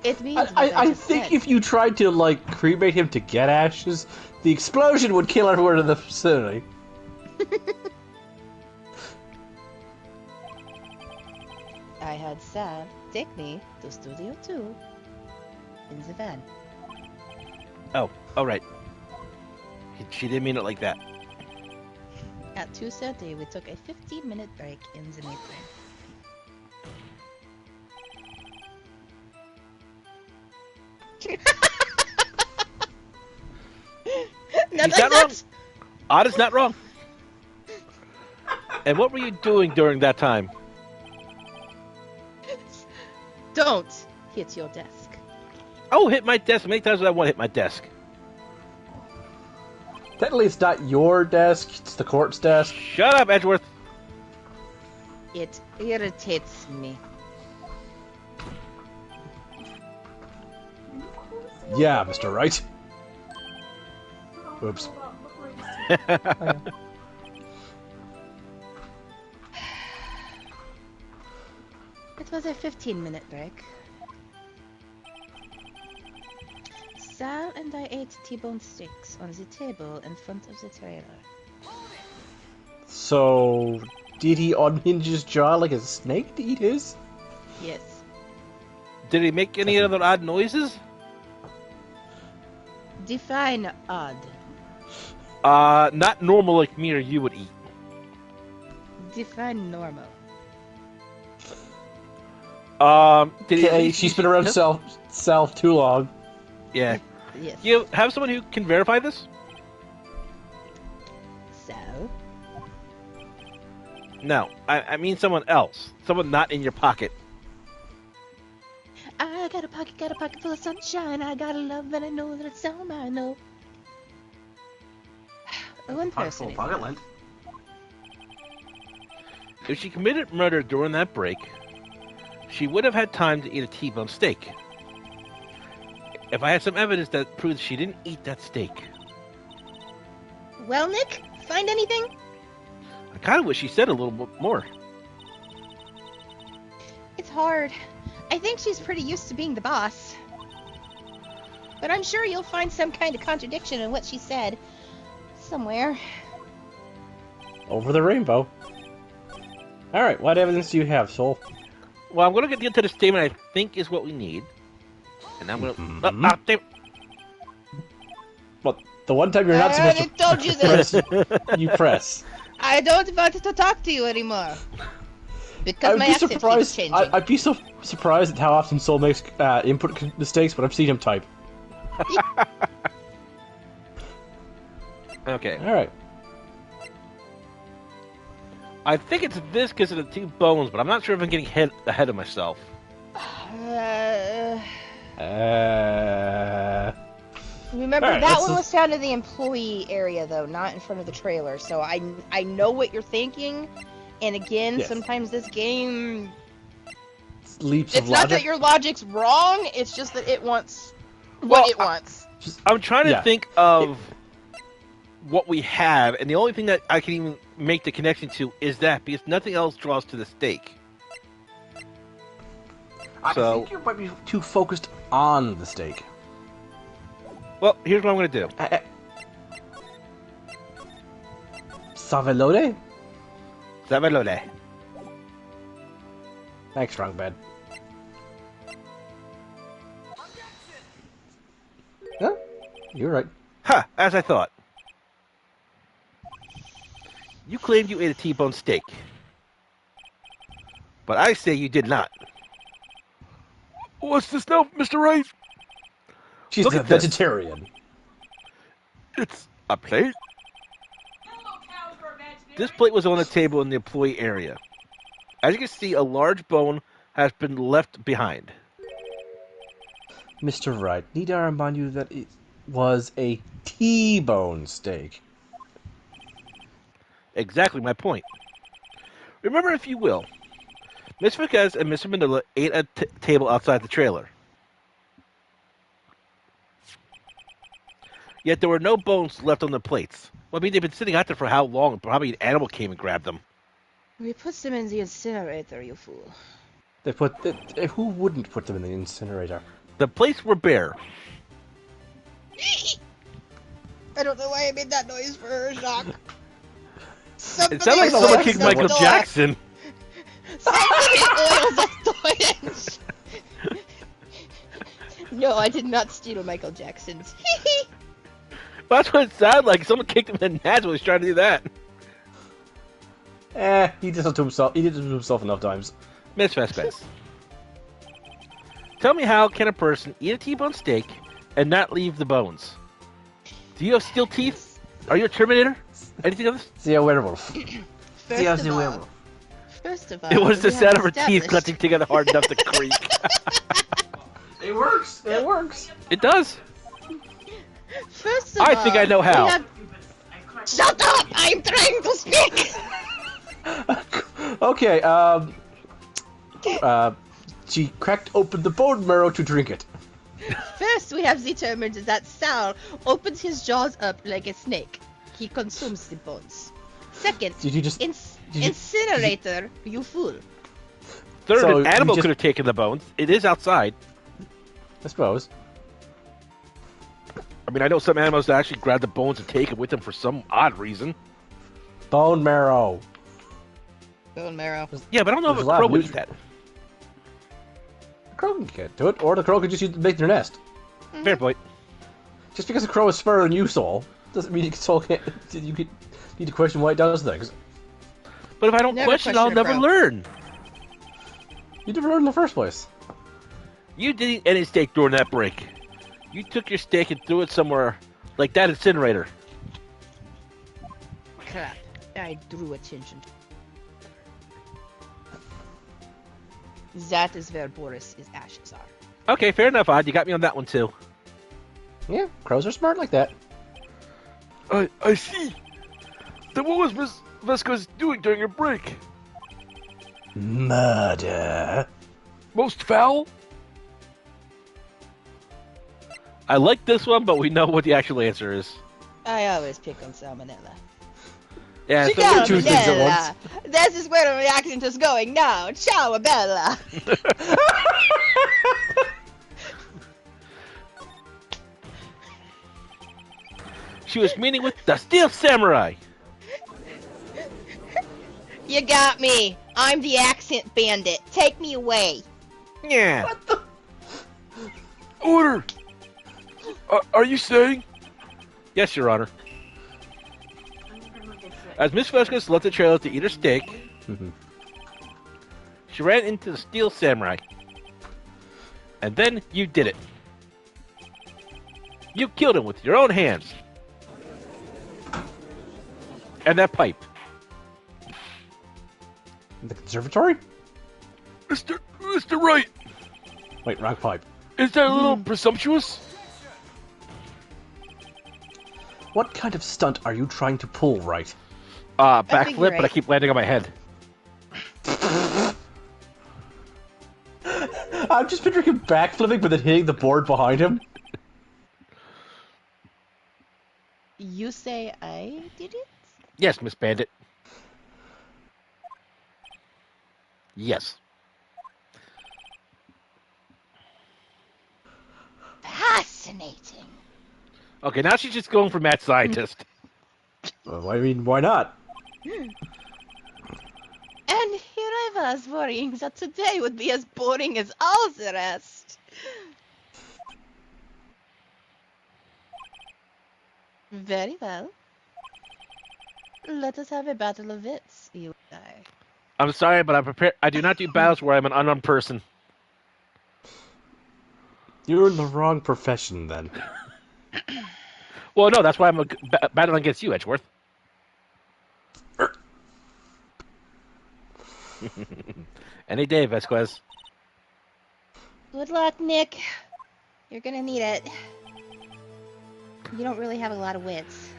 Speaker 3: It means what
Speaker 2: I
Speaker 3: just
Speaker 2: think
Speaker 3: said.
Speaker 2: if you tried to, like, cremate him to get ashes, the explosion would kill everyone in the vicinity.
Speaker 3: I had Sal take me to Studio 2 in the van.
Speaker 1: Oh, right. She didn't mean it like that.
Speaker 3: At 2:30, we took a 15-minute break in the meeting.
Speaker 4: Not
Speaker 1: He's
Speaker 4: like
Speaker 1: not wrong.
Speaker 4: that.
Speaker 1: Odd is not wrong. And what were you doing during that time?
Speaker 3: Don't hit your desk.
Speaker 1: I will hit my desk as many times as I want to hit my desk.
Speaker 2: Technically, it's not your desk, it's the court's desk.
Speaker 1: Shut up, Edgeworth.
Speaker 3: It irritates me.
Speaker 2: Yeah, Mr. Wright. Oops.
Speaker 3: It was a 15-minute break. Sal and I ate T-bone steaks on the table in front of the trailer.
Speaker 2: So, did he unhinge his jaw like a snake to eat his?
Speaker 3: Yes.
Speaker 1: Did he make any other odd noises?
Speaker 3: Define odd.
Speaker 1: Not normal like me or you would eat.
Speaker 3: Define normal.
Speaker 1: Did he at
Speaker 2: Okay,
Speaker 1: least
Speaker 2: she's
Speaker 1: use-
Speaker 2: been around Sal too long.
Speaker 1: Yeah.
Speaker 3: Yes.
Speaker 1: You have someone who can verify this?
Speaker 3: Sal?
Speaker 1: No, I mean someone else. Someone not in your pocket.
Speaker 4: I got a pocket full of sunshine. I got a love and I know that it's all mine. No. One person is
Speaker 2: pocket
Speaker 4: enough.
Speaker 2: length.
Speaker 1: If she committed murder during that break, she would have had time to eat a T-bone steak. If I had some evidence that proves she didn't eat that steak.
Speaker 4: Well, Nick, find anything?
Speaker 1: I kind of wish she said a little bit more.
Speaker 4: It's hard. I think she's pretty used to being the boss. But I'm sure you'll find some kind of contradiction in what she said. Somewhere.
Speaker 2: Over the rainbow. Alright, what evidence do you have, Soul?
Speaker 1: Well, I'm going to get into the statement I think is what we need. And I'm going to...
Speaker 2: Mhm. Well, the one time you're not
Speaker 4: I
Speaker 2: supposed
Speaker 4: already told you this.
Speaker 2: to you press.
Speaker 4: I don't want to talk to you anymore. Because
Speaker 2: I'd
Speaker 4: my
Speaker 2: be
Speaker 4: accent keeps
Speaker 2: surprised.
Speaker 4: changing.
Speaker 2: I'd be so surprised at how often Soul makes input mistakes, but I've seen him type.
Speaker 1: Okay.
Speaker 2: Alright.
Speaker 1: I think it's this because of the two bones, but I'm not sure if I'm getting ahead of myself.
Speaker 4: Remember,
Speaker 2: Alright,
Speaker 4: that
Speaker 2: let's
Speaker 4: one
Speaker 2: just-
Speaker 4: was found in the employee area, though, not in front of the trailer. So I know what you're thinking. And again,
Speaker 2: Yes.
Speaker 4: sometimes this game...
Speaker 2: Leaps
Speaker 4: It's
Speaker 2: of
Speaker 4: not
Speaker 2: logic.
Speaker 4: that your logic's wrong, it's just that it wants what it wants.
Speaker 1: I'm trying to
Speaker 2: Yeah.
Speaker 1: think of what we have, and the only thing that I can even make the connection to is that, because nothing else draws to the steak.
Speaker 2: I
Speaker 1: So-
Speaker 2: think you might be too focused on the steak.
Speaker 1: Well, here's what I'm going to do.
Speaker 2: Savelode?
Speaker 1: Savalole.
Speaker 2: Thanks, Strong Bed. Huh? You're right.
Speaker 1: Ha! As I thought. You claimed you ate a T-bone steak. But I say you did not.
Speaker 5: What's this now, Mr. Wright?
Speaker 2: She's
Speaker 1: Look
Speaker 2: a
Speaker 1: at this.
Speaker 2: vegetarian.
Speaker 5: It's a plate?
Speaker 1: This plate was on the table in the employee area. As you can see, a large bone has been left behind.
Speaker 2: Mr. Wright, need I remind you that it was a T-bone steak?
Speaker 1: Exactly my point. Remember, if you will, Miss Viquez and Mr. Manila ate at a table outside the trailer. Yet there were no bones left on the plates. Well, I mean, they've been sitting out there for how long? Probably an animal came and grabbed them.
Speaker 4: We put them in the incinerator, you fool.
Speaker 2: They put who wouldn't put them in the incinerator?
Speaker 1: The plates were bare.
Speaker 4: I don't know why I made that noise for her, Jacques.
Speaker 1: It sounded like someone kicked Michael Jackson.
Speaker 4: Somebody oiled the toilet. No, I did not steal Michael Jackson's.
Speaker 1: That's what it sounded like. Someone kicked him in the nuts while he's trying to do that.
Speaker 2: He did it to himself. He did it to himself enough times.
Speaker 1: Miss Vespes. Tell me, how can a person eat a T-bone steak and not leave the bones? Do you have steel teeth? Are you a Terminator? Anything else?
Speaker 2: See a werewolf.
Speaker 4: First of all,
Speaker 1: It was the
Speaker 4: we have
Speaker 1: sound of her teeth
Speaker 4: established-
Speaker 1: clutching together hard enough to creak.
Speaker 2: It works. It works.
Speaker 1: It does.
Speaker 4: First of
Speaker 1: I
Speaker 4: all,
Speaker 1: think I know
Speaker 4: we
Speaker 1: how.
Speaker 4: have- Shut up! I'm trying to speak!
Speaker 2: Okay. She cracked open the bone marrow to drink it.
Speaker 4: First, we have determined that Sal opens his jaws up like a snake. He consumes the bones. Second,
Speaker 2: Did you just? did you-
Speaker 4: incinerator, you fool.
Speaker 1: Third,
Speaker 2: So
Speaker 1: an animal
Speaker 2: you just-
Speaker 1: could have taken the bones. It is outside.
Speaker 2: I suppose.
Speaker 1: I mean, I know some animals that actually grab the bones and take it with them for some odd reason.
Speaker 2: Bone marrow.
Speaker 4: Bone marrow.
Speaker 1: Yeah, but I don't know if
Speaker 2: There's
Speaker 1: a
Speaker 2: a lot
Speaker 1: crow
Speaker 2: of
Speaker 1: would eat that.
Speaker 2: The crow can get to it, or the crow could just use it to make their nest.
Speaker 1: Fair point.
Speaker 2: Just because a crow is smarter than you, Soul, doesn't mean Soul can't. You could need to question why it does things.
Speaker 1: But if I don't
Speaker 4: Never
Speaker 1: question,
Speaker 4: question
Speaker 1: I'll
Speaker 4: a
Speaker 1: never
Speaker 4: crow.
Speaker 1: learn.
Speaker 2: You never learned in the first place.
Speaker 1: You didn't eat any steak during that break. You took your steak and threw it somewhere like that incinerator.
Speaker 4: Crap. I drew attention.
Speaker 3: That is where Boris's ashes are.
Speaker 1: Okay, fair enough, Odd. You got me on that one, too.
Speaker 2: Yeah, crows are smart like that.
Speaker 5: I see. Then what was Miss Vesco's doing during her break?
Speaker 2: Murder.
Speaker 5: Most foul?
Speaker 1: I like this one, but we know what the actual answer is.
Speaker 3: I always pick on salmonella.
Speaker 1: Yeah,
Speaker 2: She
Speaker 1: so
Speaker 2: got two things at once.
Speaker 3: This is where the accent is going now. Ciao, Bella.
Speaker 1: she was meeting with the Steel Samurai.
Speaker 3: You got me. I'm the accent bandit. Take me away.
Speaker 1: Yeah.
Speaker 5: Order! Are you saying?
Speaker 1: Yes, Your Honor. As Miss Vescas left the trailer to eat her steak, she ran into the Steel Samurai. And then you did it. You killed him with your own hands. And that pipe.
Speaker 2: The conservatory?
Speaker 5: Mr. Wright,
Speaker 2: Wait, wrong pipe.
Speaker 5: is that a little presumptuous?
Speaker 2: What kind of stunt are you trying to pull, Wright?
Speaker 3: think
Speaker 1: Backflip,
Speaker 3: you're
Speaker 1: but I
Speaker 3: right.
Speaker 1: keep landing on my head.
Speaker 2: I'm just picturing him backflipping, but then hitting the board behind him.
Speaker 3: You say I did it?
Speaker 1: Yes, Miss Bandit. Yes.
Speaker 4: Fascinating.
Speaker 1: Okay, now she's just going for mad scientist.
Speaker 2: I mean, why not?
Speaker 3: And here I was worrying that today would be as boring as all the rest. Very well. Let us have a battle of wits, you and I.
Speaker 1: I'm sorry, but I'm prepared. I do not do battles where I'm an unarmed person.
Speaker 2: You're in the wrong profession, then.
Speaker 1: Well, no, that's why I'm battling against you, Edgeworth. Any day, Vesquez.
Speaker 4: Good luck, Nick. You're gonna need it. You don't really have a lot of wits.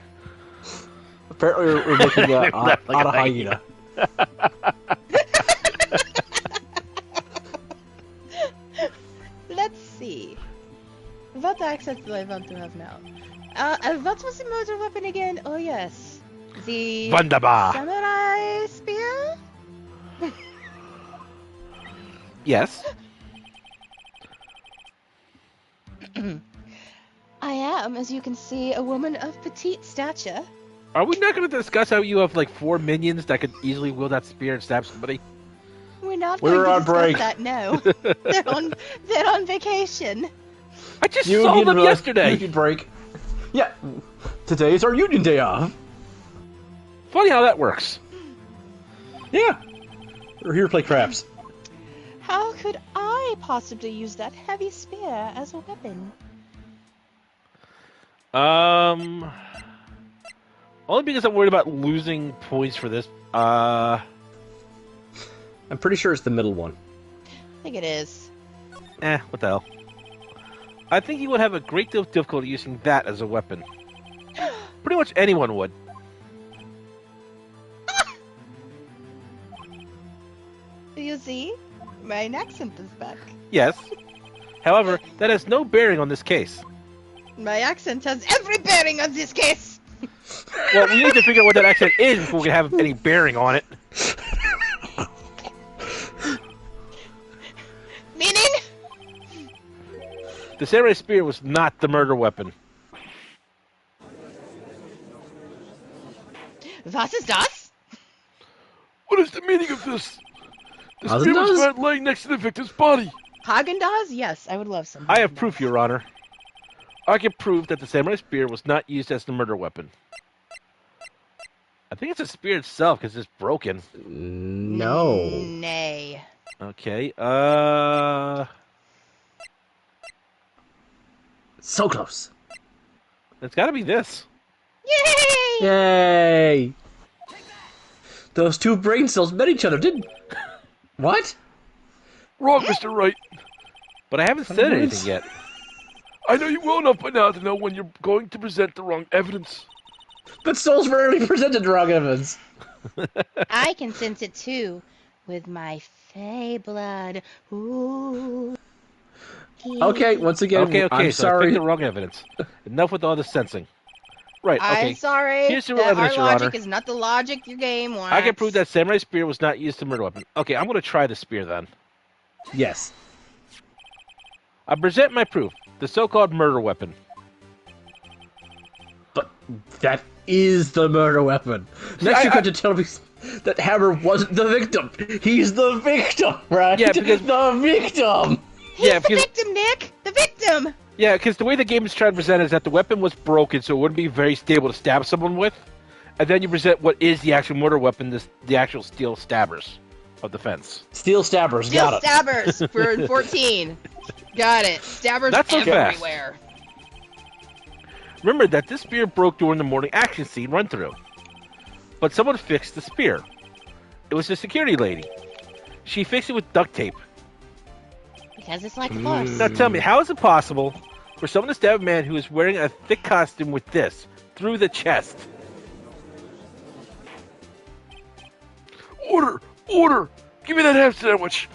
Speaker 2: Apparently, we're making a
Speaker 1: Like
Speaker 2: out
Speaker 1: a
Speaker 2: of hyena.
Speaker 3: Let's see. What accent do I want to have now? What was the murder weapon again? Oh, yes. The
Speaker 1: Wunderbar.
Speaker 3: samurai spear?
Speaker 1: Yes.
Speaker 3: I am, as you can see, a woman of petite stature.
Speaker 1: Are we not going to discuss how you have like 4 minions that could easily wield that spear and stab somebody?
Speaker 3: We're not
Speaker 2: We're
Speaker 3: going to
Speaker 2: on
Speaker 3: discuss
Speaker 2: break.
Speaker 3: that, no. they're on vacation.
Speaker 1: I just saw them yesterday.
Speaker 2: Union break. Yeah, today is our union day off.
Speaker 1: Funny how that works.
Speaker 2: Yeah, we're here to play craps.
Speaker 3: How could I possibly use that heavy spear as a weapon?
Speaker 1: Only because I'm worried about losing points for this.
Speaker 2: I'm pretty sure it's the middle one.
Speaker 3: I think it is.
Speaker 1: What the hell? I think you would have a great deal of difficulty using that as a weapon. Pretty much anyone would.
Speaker 3: You see? My accent is back.
Speaker 1: Yes. However, that has no bearing on this case.
Speaker 3: My accent has every bearing on this case!
Speaker 1: Well, we need to figure out what that accent is before we can have any bearing on it.
Speaker 3: Meaning?
Speaker 1: The samurai spear was not the murder weapon.
Speaker 3: Was ist das?
Speaker 5: What is the meaning of this? The
Speaker 2: How's it
Speaker 5: spear was
Speaker 2: does?
Speaker 5: found laying next to the victim's body.
Speaker 3: Haagen-Dazs? Yes, I would love some.
Speaker 1: I have proof, Your Honor. I can prove that the samurai spear was not used as the murder weapon. I think it's the spear itself because it's broken.
Speaker 2: No.
Speaker 3: Nay.
Speaker 1: Okay,
Speaker 2: So close.
Speaker 1: it's gotta be this.
Speaker 3: Yay!
Speaker 2: Yay! Those two brain cells met each other, didn't? What?
Speaker 5: Wrong, Mr. Wright.
Speaker 1: But I haven't said anything yet.
Speaker 5: I know you well enough by now to know when you're going to present the wrong evidence.
Speaker 2: But Soul's rarely presented wrong evidence.
Speaker 4: I can sense it too, with my fey blood. Ooh.
Speaker 2: Okay, once again,
Speaker 1: Okay,
Speaker 2: I'm
Speaker 1: so I
Speaker 2: sorry.
Speaker 1: picked the wrong evidence. Enough with all the sensing. Right, okay.
Speaker 4: I'm sorry.
Speaker 1: Here's the real
Speaker 4: that
Speaker 1: evidence,
Speaker 4: our
Speaker 1: Your
Speaker 4: logic
Speaker 1: Honor.
Speaker 4: is not the logic your game wants.
Speaker 1: I can prove that Samurai Spear was not used as a murder weapon. Okay, I'm going to try the spear then.
Speaker 2: Yes.
Speaker 1: I present my proof. The so-called murder weapon.
Speaker 2: But that is the murder weapon. Next, you're going to tell me that Hammer wasn't the victim. He's the victim, right?
Speaker 1: Yeah, because-
Speaker 2: the victim.
Speaker 4: He's
Speaker 1: Yeah,
Speaker 4: the
Speaker 1: because-
Speaker 4: victim, Nick. The victim.
Speaker 1: Yeah, because the way the game is trying to present it is that the weapon was broken, so it wouldn't be very stable to stab someone with. And then you present what is the actual murder weapon, the actual steel stabbers of defense.
Speaker 2: Steel stabbers,
Speaker 4: Steel
Speaker 2: got it.
Speaker 4: stabbers for 14. Got it. Stabbers
Speaker 1: That's so fast.
Speaker 4: everywhere.
Speaker 1: Remember that this spear broke during the morning action scene run-through. But someone fixed the spear. It was the security lady. She fixed it with duct tape.
Speaker 4: Because it's like a force.
Speaker 1: Now tell me, how is it possible for someone to stab a man who is wearing a thick costume with this through the chest?
Speaker 5: Order! Order! Give me that ham sandwich!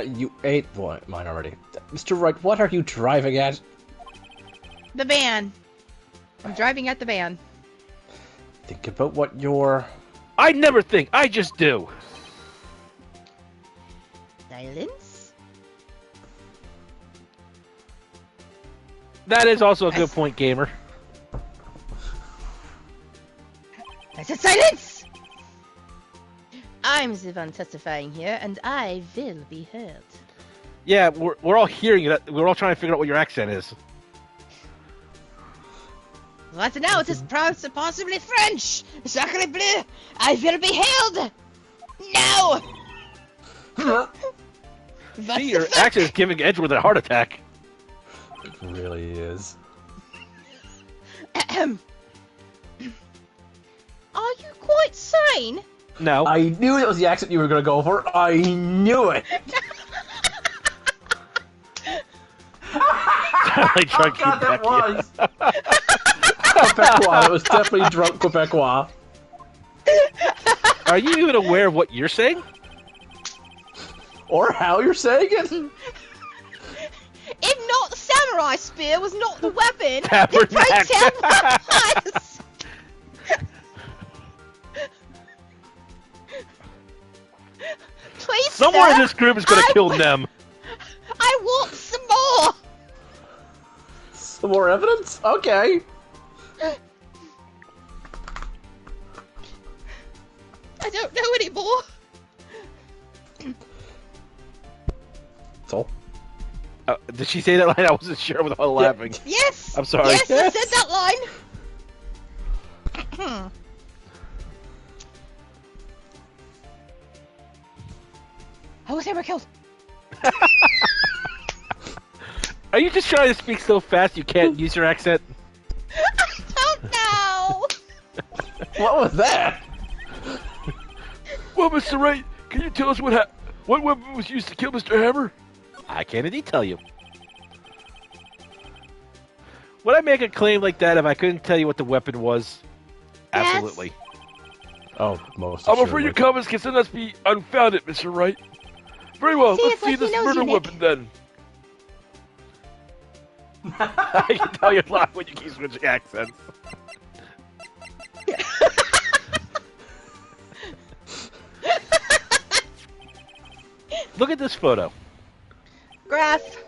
Speaker 2: You ate mine already. Mr. Wright, what are you driving at?
Speaker 4: The van. I'm driving at the van.
Speaker 2: Think about what you're...
Speaker 1: I never think, I just do.
Speaker 4: Silence?
Speaker 1: That is also a good point, gamer.
Speaker 4: I said silence! I'm the one testifying here, and I will be heard.
Speaker 1: Yeah, we're all hearing it. We're all trying to figure out what your accent is.
Speaker 4: What now? It is possibly French! Sacre bleu! I will be held! No! What
Speaker 1: See,
Speaker 4: the
Speaker 1: your
Speaker 4: fuck?
Speaker 1: accent is giving Edgeworth a heart attack.
Speaker 2: It really is.
Speaker 4: Ahem. Are you quite sane?
Speaker 1: No.
Speaker 2: I knew that was the accent you were going to go for. I knew it.
Speaker 1: like drunk
Speaker 2: God, that
Speaker 1: Quebecia.
Speaker 2: was. Quebecois. It was definitely drunk Quebecois.
Speaker 1: Are you even aware of what you're saying?
Speaker 2: Or how you're saying it?
Speaker 4: If not, the samurai spear was not the weapon. Then
Speaker 1: Tabernacle.
Speaker 4: pray tell what was. Please,
Speaker 1: Someone
Speaker 4: sir,
Speaker 1: in this group is going to kill them.
Speaker 4: I want some more.
Speaker 2: Some more evidence? Okay.
Speaker 4: I don't know anymore.
Speaker 2: So?
Speaker 1: Did she say that line? I wasn't sure without laughing.
Speaker 4: Yes.
Speaker 1: I'm sorry.
Speaker 4: Yes, I said that line. How was Hammer killed?
Speaker 1: Are you just trying to speak so fast you can't use your accent?
Speaker 4: I don't know.
Speaker 2: What was that?
Speaker 5: Well, Mr. Wright, can you tell us what weapon was used to kill Mr. Hammer?
Speaker 1: I can't indeed tell you. Would I make a claim like that if I couldn't tell you what the weapon was?
Speaker 4: Yes.
Speaker 1: Absolutely.
Speaker 2: Oh, most
Speaker 5: I'm afraid your
Speaker 2: assuredly.
Speaker 5: comments can sometimes be unfounded, Mr. Wright. Very well,
Speaker 4: See,
Speaker 5: let's
Speaker 4: it's
Speaker 5: see
Speaker 4: like he
Speaker 5: this
Speaker 4: knows
Speaker 5: murder
Speaker 4: you, Nick.
Speaker 5: weapon then.
Speaker 1: I can tell you're lying when you keep switching accents. Look at this photo.
Speaker 4: Graph.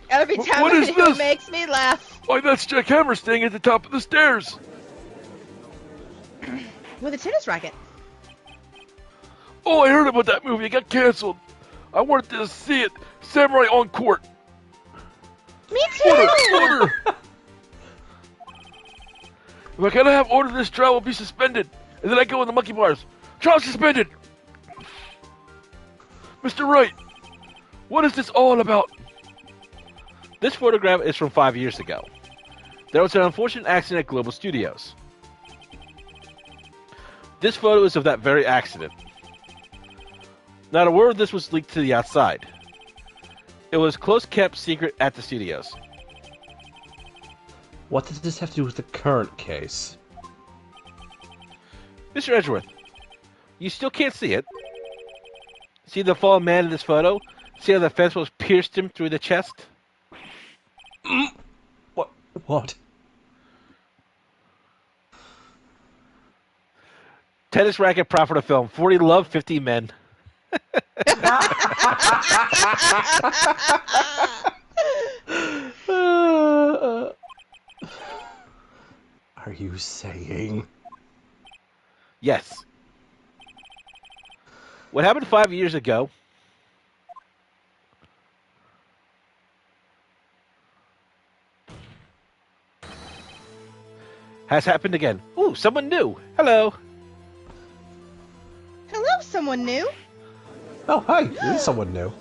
Speaker 4: Every time
Speaker 5: What
Speaker 4: I
Speaker 5: is
Speaker 4: do
Speaker 5: this?
Speaker 4: it makes me laugh.
Speaker 5: Why, that's Jack Hammer staying at the top of the stairs.
Speaker 4: With a tennis racket.
Speaker 5: Oh, I heard about that movie. It got canceled. I wanted to see it. Samurai on court.
Speaker 4: Me too.
Speaker 5: Order! If I cannot have order, this trial will be suspended. And then I go in the monkey bars. Trial suspended! Mr. Wright, what is this all about?
Speaker 1: This photograph is from 5 years ago. There was an unfortunate accident at Global Studios. This photo is of that very accident. Not a word of this was leaked to the outside. It was close kept secret at the studios.
Speaker 2: What does this have to do with the current case?
Speaker 1: Mr. Edgeworth, you still can't see it. See the fallen man in this photo? See how the fence was pierced him through the chest?
Speaker 2: What? What?
Speaker 1: Tennis racket profit of film. 40 love, 50 men.
Speaker 2: Are you saying?
Speaker 1: Yes. What happened 5 years ago has happened again. Ooh, someone new. Hello.
Speaker 3: Hello, someone new.
Speaker 2: Oh, hi. This is someone new.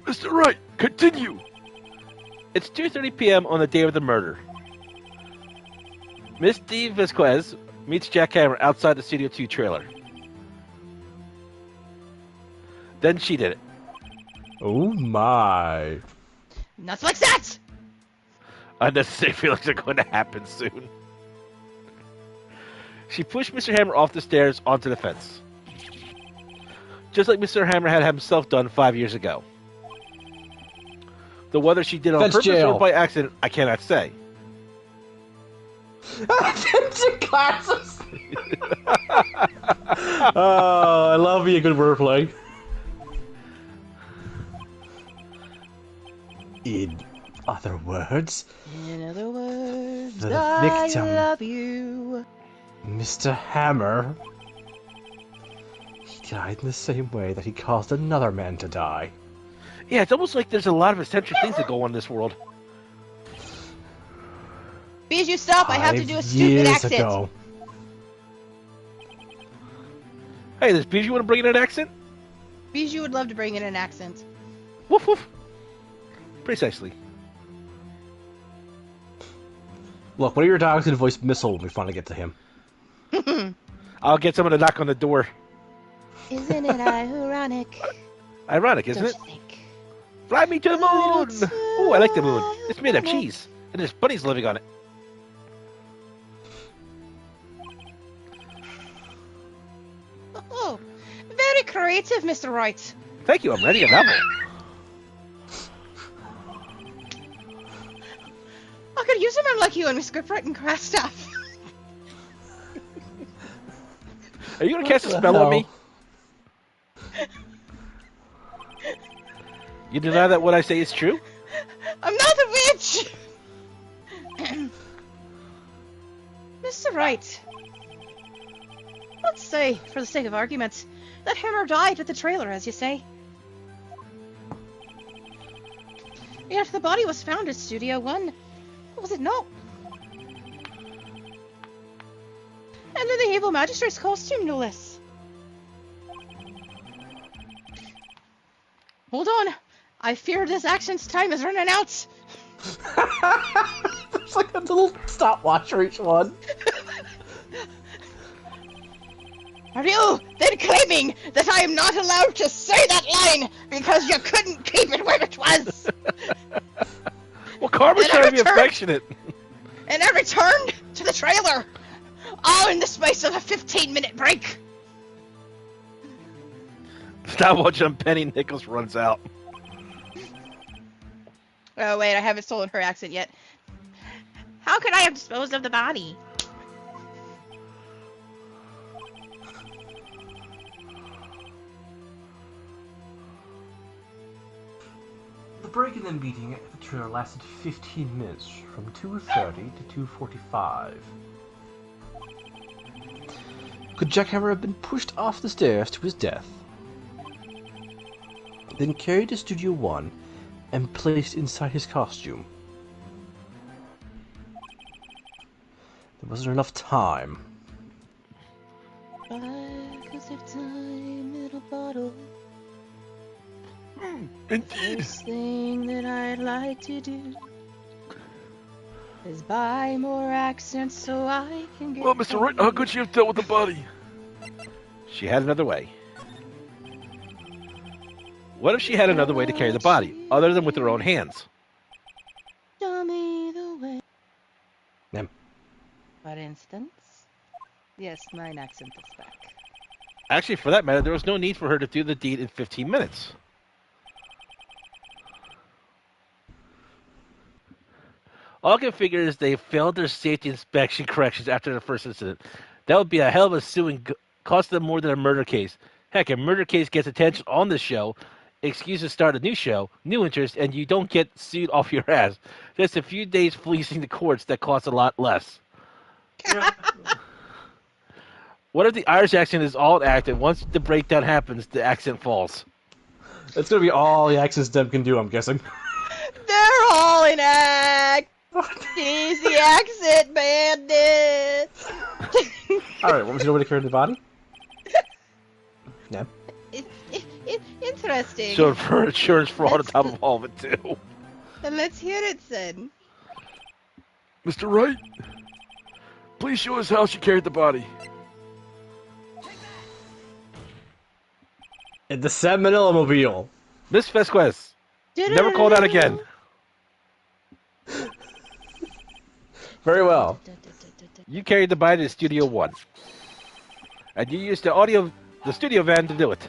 Speaker 5: Mr. Wright, continue.
Speaker 1: It's 2:30 p.m. on the day of the murder. Miss D. Vasquez meets Jack Hammer outside the Studio 2 trailer. Then she did it.
Speaker 2: Oh my.
Speaker 3: Not like that!
Speaker 1: Unnecessary feelings are going to happen soon. She pushed Mr. Hammer off the stairs onto the fence. Just like Mr. Hammer had himself done 5 years ago. Though whether she did it on
Speaker 2: Fence
Speaker 1: purpose
Speaker 2: jail.
Speaker 1: or by accident, I cannot say.
Speaker 2: Attention classes! Oh, I love me a good wordplay. In other words,
Speaker 3: In other words,
Speaker 2: The
Speaker 3: I
Speaker 2: victim.
Speaker 3: love you.
Speaker 2: Mr. Hammer, he died in the same way that he caused another man to die.
Speaker 1: Yeah, it's almost like there's a lot of eccentric things that go on in this world.
Speaker 3: Bijou, stop! I have to do a
Speaker 2: 5
Speaker 3: stupid
Speaker 2: years
Speaker 3: accent.
Speaker 2: ago.
Speaker 1: Hey, does Bijou want to bring in an accent?
Speaker 3: Bijou would love to bring in an accent.
Speaker 1: Woof woof. Precisely.
Speaker 2: Look, one of your dogs can voice Missile when we finally get to him.
Speaker 1: I'll get someone to knock on the door.
Speaker 3: Isn't it ironic?
Speaker 1: Ironic, isn't
Speaker 3: Don't
Speaker 1: it?
Speaker 3: you think?
Speaker 1: Fly me to the
Speaker 3: Oh,
Speaker 1: moon! Ooh, I like the moon. It's made of cheese, and there's bunnies living on it.
Speaker 3: Oh, very creative, Mr. Wright.
Speaker 1: Thank you, I'm writing a novel.
Speaker 3: I could use a man like you on my scriptwriting craft stuff.
Speaker 1: Are you going to cast a
Speaker 2: the
Speaker 1: spell on
Speaker 2: hell?
Speaker 1: me? You deny that what I say is true?
Speaker 3: I'm not a witch! Mr. Wright. Let's say, for the sake of argument, that Hammer died at the trailer, as you say. Yet the body was found at Studio 1. Was it not? And in the evil magistrate's costume, no less. Hold on. I fear this action's time is running out.
Speaker 2: There's like a little stopwatch for each one.
Speaker 3: Are you then claiming that I am not allowed to say that line because you couldn't keep it where it was?
Speaker 1: Well, Carmen's
Speaker 3: And
Speaker 1: trying to be
Speaker 3: I returned-
Speaker 1: affectionate.
Speaker 3: And I returned to the trailer, all in the space of a 15-minute break.
Speaker 1: Stop watching Penny Nichols runs out.
Speaker 3: Oh wait, I haven't stolen her accent yet. How could I have disposed of the body?
Speaker 2: The break-in and meeting at the trailer lasted 15 minutes, from 2:30 to 2:45. Could Jack Hammer have been pushed off the stairs to his death, then carried to Studio 1 and placed inside his costume? There wasn't enough time.
Speaker 3: Because of time in a bottle.
Speaker 5: Indeed.
Speaker 3: First thing that I'd like to do is buy more accents so I can get.
Speaker 5: Well, Mr. Wright, how could you have dealt with the body?
Speaker 1: She had another way. What if she had another way to carry the body, other than with her own hands?
Speaker 3: Show me the way.
Speaker 2: Yeah.
Speaker 3: For instance? Yes, mine accent is back.
Speaker 1: Actually, for that matter, there was no need for her to do the deed in 15 minutes. All I can figure is they failed their safety inspection corrections after the first incident. That would be a hell of a suing, cost them more than a murder case. Heck, a murder case gets attention on the show, excuse to start a new show, new interest, and you don't get sued off your ass. Just a few days fleecing the courts that costs a lot less. What if the Irish accent is all an act, and once the breakdown happens, the accent falls?
Speaker 2: It's gonna be all the accents Deb can do, I'm guessing.
Speaker 3: They're all in act. He's the accent bandit.
Speaker 2: Alright, what was your way to carry the body? Yeah.
Speaker 3: Interesting.
Speaker 1: So for insurance fraud on top of all of it, too.
Speaker 3: Then let's hear it, then.
Speaker 5: Mr. Wright, please show us how she carried the body.
Speaker 2: In the San Manila Mobile.
Speaker 1: Miss Vasquez, never call that again.
Speaker 2: Very well.
Speaker 1: You carried the body to Studio 1. And you used the studio van to do it.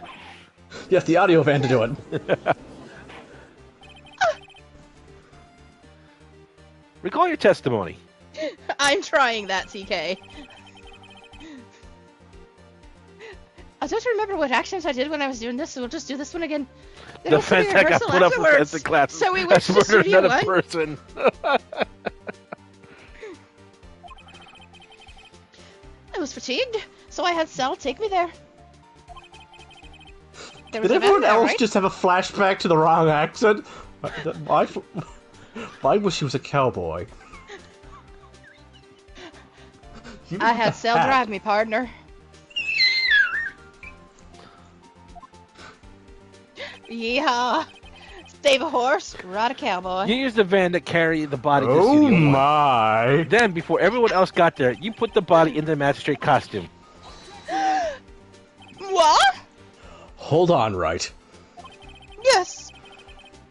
Speaker 2: Yes, the audio van to do it.
Speaker 1: Recall your testimony.
Speaker 3: I'm trying that, TK. I don't remember what actions I did when I was doing this, so we'll just do this one again. There
Speaker 1: The
Speaker 3: was some
Speaker 1: fence that got
Speaker 3: rehearsal
Speaker 1: put up for
Speaker 3: afterwards.
Speaker 1: fencing classes.
Speaker 3: So we went
Speaker 1: That's
Speaker 3: to
Speaker 1: murder,
Speaker 3: Studio
Speaker 1: not a
Speaker 3: 1.
Speaker 1: person.
Speaker 3: I was fatigued, so I had Sal take me there. There was
Speaker 2: Did
Speaker 3: a van
Speaker 2: everyone
Speaker 3: there,
Speaker 2: else
Speaker 3: right?
Speaker 2: just have a flashback to the wrong accent? Mine was she was a cowboy.
Speaker 3: I had Sal drive me, partner. Yeehaw! Save a horse, ride a cowboy.
Speaker 1: You used the van to carry the body to
Speaker 2: Oh
Speaker 1: Studio 1.
Speaker 2: my!
Speaker 1: Then, before everyone else got there, you put the body in the magistrate costume.
Speaker 3: What?
Speaker 2: Hold on, right?
Speaker 3: Yes.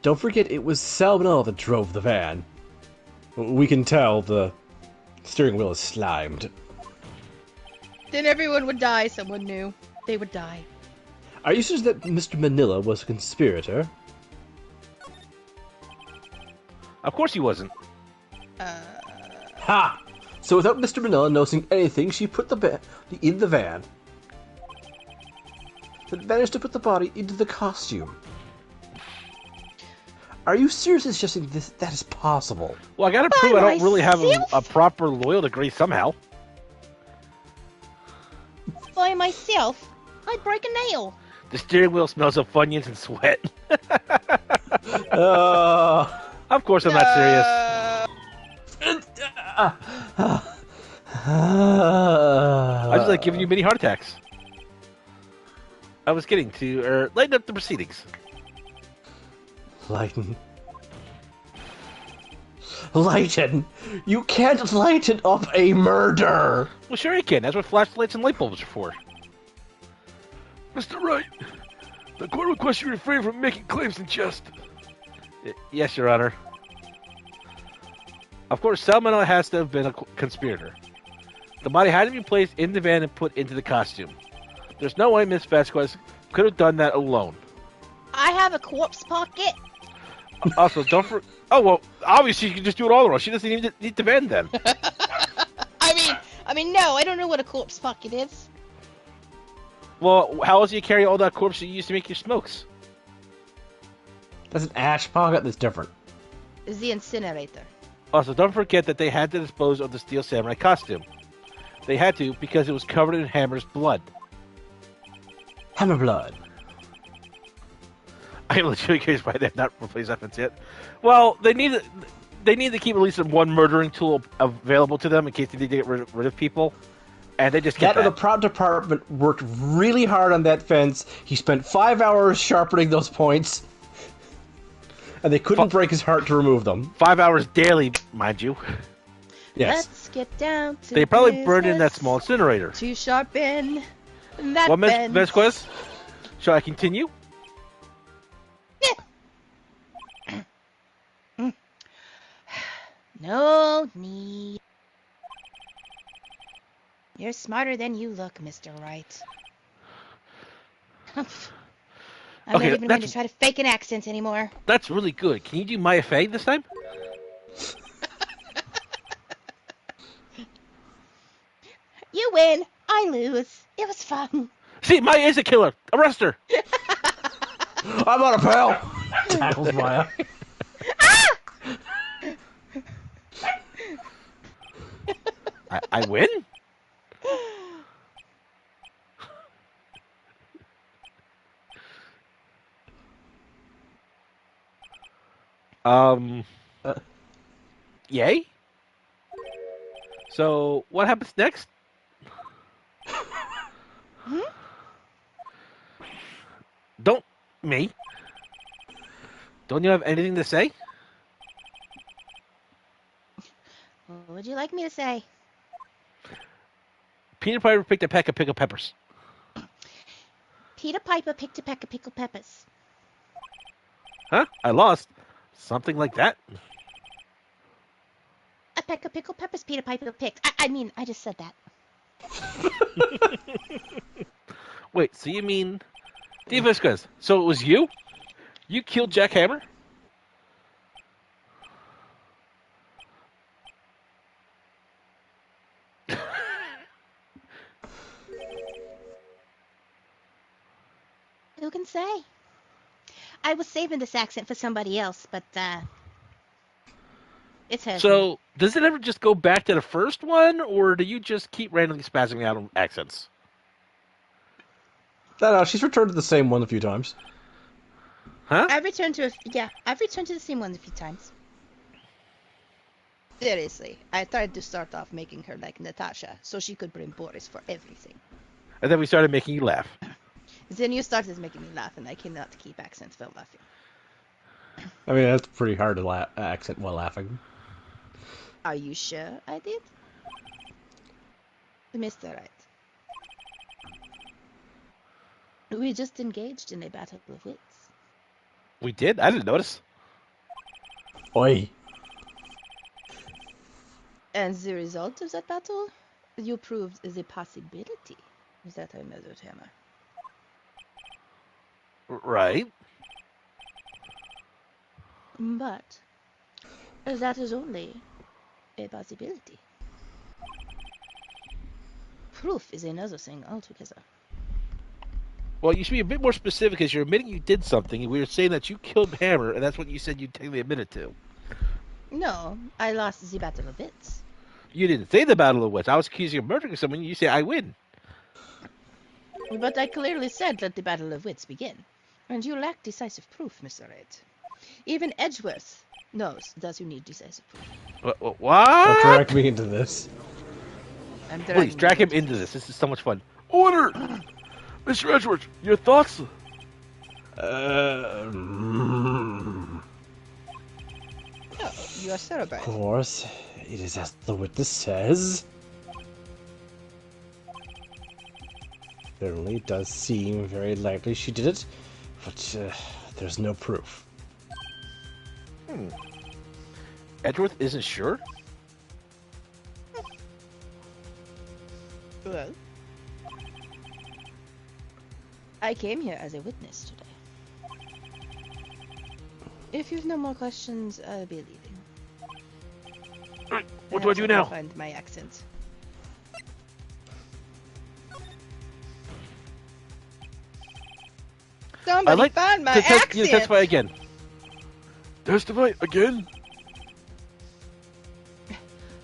Speaker 2: Don't forget it was Salmonella that drove the van. We can tell the steering wheel is slimed.
Speaker 3: Then everyone would die, someone knew. They would die.
Speaker 2: Are you sure that Mr. Manila was a conspirator?
Speaker 1: Of course he wasn't.
Speaker 2: Ha! So without Mr. Manila noticing anything, she put the body in the van. Then managed to put the body into the costume. Are you seriously suggesting that is possible?
Speaker 1: Well, I gotta
Speaker 3: By
Speaker 1: prove I don't really have
Speaker 3: myself?
Speaker 1: a proper loyal degree somehow.
Speaker 3: By myself, I'd break a nail.
Speaker 1: The steering wheel smells of Funyuns and sweat.
Speaker 2: Uh,
Speaker 1: Of course I'm not serious. I was like giving you mini heart attacks. I was getting to lighten up the proceedings.
Speaker 2: Lighten. Lighten! You can't lighten up a murder!
Speaker 1: Well, sure you can. That's what flashlights and light bulbs are for.
Speaker 5: Mr. Wright, the court requests you refrain from making claims in jest.
Speaker 1: Yes, Your Honor. Of course, Salmonella has to have been a conspirator. The body had to be placed in the van and put into the costume. There's no way Miss Vasquez could have done that alone.
Speaker 3: I have a corpse pocket.
Speaker 1: Also, don't for... Oh, well, obviously you can just do it all alone. She doesn't even need the van then.
Speaker 3: I mean, no, I don't know what a corpse pocket is.
Speaker 1: Well, how else do you carry all that corpse you used to make your smokes?
Speaker 2: That's an ash pocket that's different.
Speaker 3: Is the incinerator.
Speaker 1: Also, don't forget that they had to dispose of the Steel Samurai costume. They had to because it was covered in Hammer's blood.
Speaker 2: Hammer blood.
Speaker 1: I'm legitimately curious why they have not replaced weapons yet. Well, they need to keep at least one murdering tool available to them in case they need to get rid of people. And they just get
Speaker 2: That or the prop department worked really hard on that fence. He spent 5 hours sharpening those points. And they couldn't break his heart to remove them.
Speaker 1: 5 hours daily, mind you.
Speaker 2: Yes.
Speaker 3: Let's get down to
Speaker 1: They probably burned in that
Speaker 3: business
Speaker 1: small incinerator.
Speaker 3: to sharpen That
Speaker 1: Well, Ms.
Speaker 3: bends.
Speaker 1: Vasquez, shall I continue?
Speaker 4: No need. You're smarter than you look, Mr. Wright. I'm
Speaker 1: Okay,
Speaker 4: not even going
Speaker 1: that's-
Speaker 4: to try to fake an accent anymore.
Speaker 1: That's really good. Can you do Maya Fey this time?
Speaker 4: You win. I lose. It was fun.
Speaker 1: See, Maya is a killer. Arrest her.
Speaker 2: I'm on a pal! Tackles Maya.
Speaker 1: I win? Yay? So, what happens next? Don't me. Don't you have anything to say?
Speaker 4: What would you like me to say?
Speaker 1: Peter Piper picked a peck of pickled peppers.
Speaker 4: Peter Piper picked a peck of pickled peppers.
Speaker 1: Huh? I lost. Something like that.
Speaker 4: A peck of pickled peppers Peter Piper picked. I mean, I just said that.
Speaker 1: Wait, so you mean... Dave Vasquez, so it was you? You killed Jack Hammer?
Speaker 4: Who can say? I was saving this accent for somebody else, but, it's hers.
Speaker 1: So, does it ever just go back to the first one, or do you just keep randomly spazzing out on accents?
Speaker 2: No, she's returned to the same one a few times.
Speaker 1: Huh?
Speaker 3: I've returned to the same one a few times. Seriously, I tried to start off making her like Natasha, so she could blame Boris for everything.
Speaker 1: And then we started making you laugh.
Speaker 3: Then you started making me laugh, and I cannot keep accents from laughing.
Speaker 2: I mean, that's pretty hard to accent while laughing.
Speaker 3: Are you sure I did? Mr. Wright. We just engaged in a battle of wits.
Speaker 1: We did? I didn't notice.
Speaker 2: Oi.
Speaker 3: And the result of that battle, you proved the possibility that I murdered Hammer.
Speaker 1: Right.
Speaker 3: But that is only a possibility. Proof is another thing altogether.
Speaker 1: Well, you should be a bit more specific, because you're admitting you did something, and we were saying that you killed Hammer, and that's what you said you technically admitted to.
Speaker 3: No, I lost the battle of wits.
Speaker 1: You didn't say the Battle of Wits. I was accusing you of murdering someone, you say I win.
Speaker 3: But I clearly said let the battle of wits begin. And you lack decisive proof, Mr. Wright. Even Edgeworth knows that you need decisive proof.
Speaker 1: What?
Speaker 2: Don't drag me into this.
Speaker 3: I'm
Speaker 1: Please, drag him into this. This is so much fun.
Speaker 5: Order! Mr. Edgeworth, your thoughts?
Speaker 3: Oh, you are so
Speaker 2: Of
Speaker 3: right.
Speaker 2: course, it is as the witness says. Certainly, it does seem very likely she did it, but there's no proof.
Speaker 1: Edgeworth isn't sure?
Speaker 3: Well, I came here as a witness today. If you've no more questions, I'll be leaving.
Speaker 1: What do I do
Speaker 3: Perhaps
Speaker 1: now?
Speaker 3: Find my accent. Somebody
Speaker 1: I'd like
Speaker 3: find my
Speaker 1: to
Speaker 3: accent.
Speaker 1: testify again.
Speaker 5: Testify again?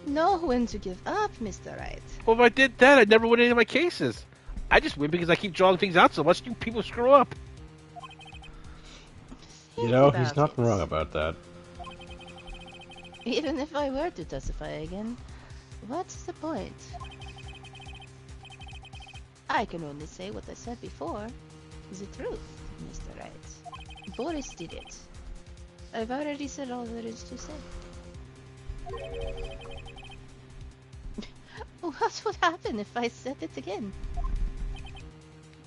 Speaker 3: Know when to give up, Mr. Wright.
Speaker 1: Well, if I did that, I'd never win any of my cases. I just win because I keep drawing things out so much you people screw up.
Speaker 2: You know,
Speaker 3: Think
Speaker 2: he's not
Speaker 3: about it.
Speaker 2: wrong about that.
Speaker 3: Even if I were to testify again, what's the point? I can only say what I said before. The truth, Mr. Wright. Boris did it. I've already said all there is to say. What would happen if I said it again?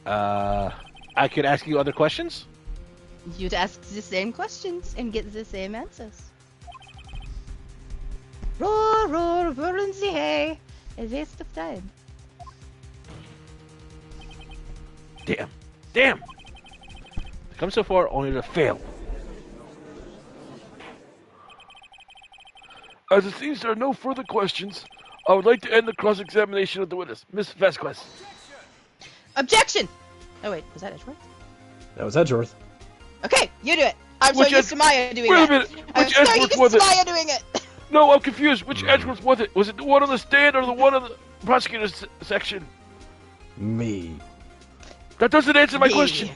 Speaker 1: I could ask you other questions?
Speaker 3: You'd ask the same questions and get the same answers. Roar, roar, roar in the hay. A waste of time.
Speaker 1: Damn. Damn! Come so far only to fail.
Speaker 5: As it seems there are no further questions, I would like to end the cross-examination of the witness. Miss Vasquez.
Speaker 3: Objection! Oh wait, was that Edgeworth?
Speaker 2: That was Edgeworth.
Speaker 3: Okay, you do it. I'm so
Speaker 5: Which
Speaker 3: used to Maya doing
Speaker 5: Wait
Speaker 3: it.
Speaker 5: a minute.
Speaker 3: I'm
Speaker 5: Which
Speaker 3: so
Speaker 5: Edgeworth
Speaker 3: used
Speaker 5: was
Speaker 3: to
Speaker 5: it?
Speaker 3: Maya doing it.
Speaker 5: No, I'm confused. Which Edgeworth was it? Was it the one on the stand or the one on the prosecutor's section?
Speaker 2: Me.
Speaker 5: That doesn't answer my
Speaker 3: Me.
Speaker 5: question.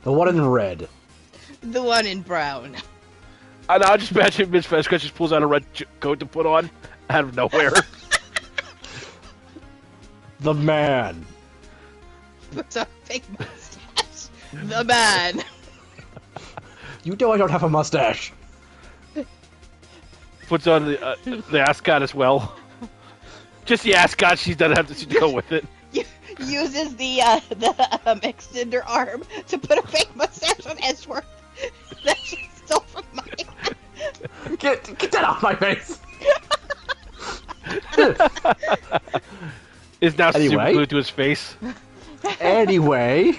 Speaker 2: The one in red.
Speaker 3: The one in brown.
Speaker 1: And I just imagine Miss Vasquez just pulls out a red coat to put on out of nowhere.
Speaker 2: The man.
Speaker 3: Puts on a fake mustache. The man.
Speaker 2: You know I don't have a mustache.
Speaker 1: Puts on the ascot as well. Just the ascot, she doesn't have to go with it.
Speaker 3: Uses the extender arm to put a fake mustache on Edgeworth that she stole from mine.
Speaker 2: Get that off my face.
Speaker 1: Is now super
Speaker 2: Anyway.
Speaker 1: glued to his face.
Speaker 2: Anyway,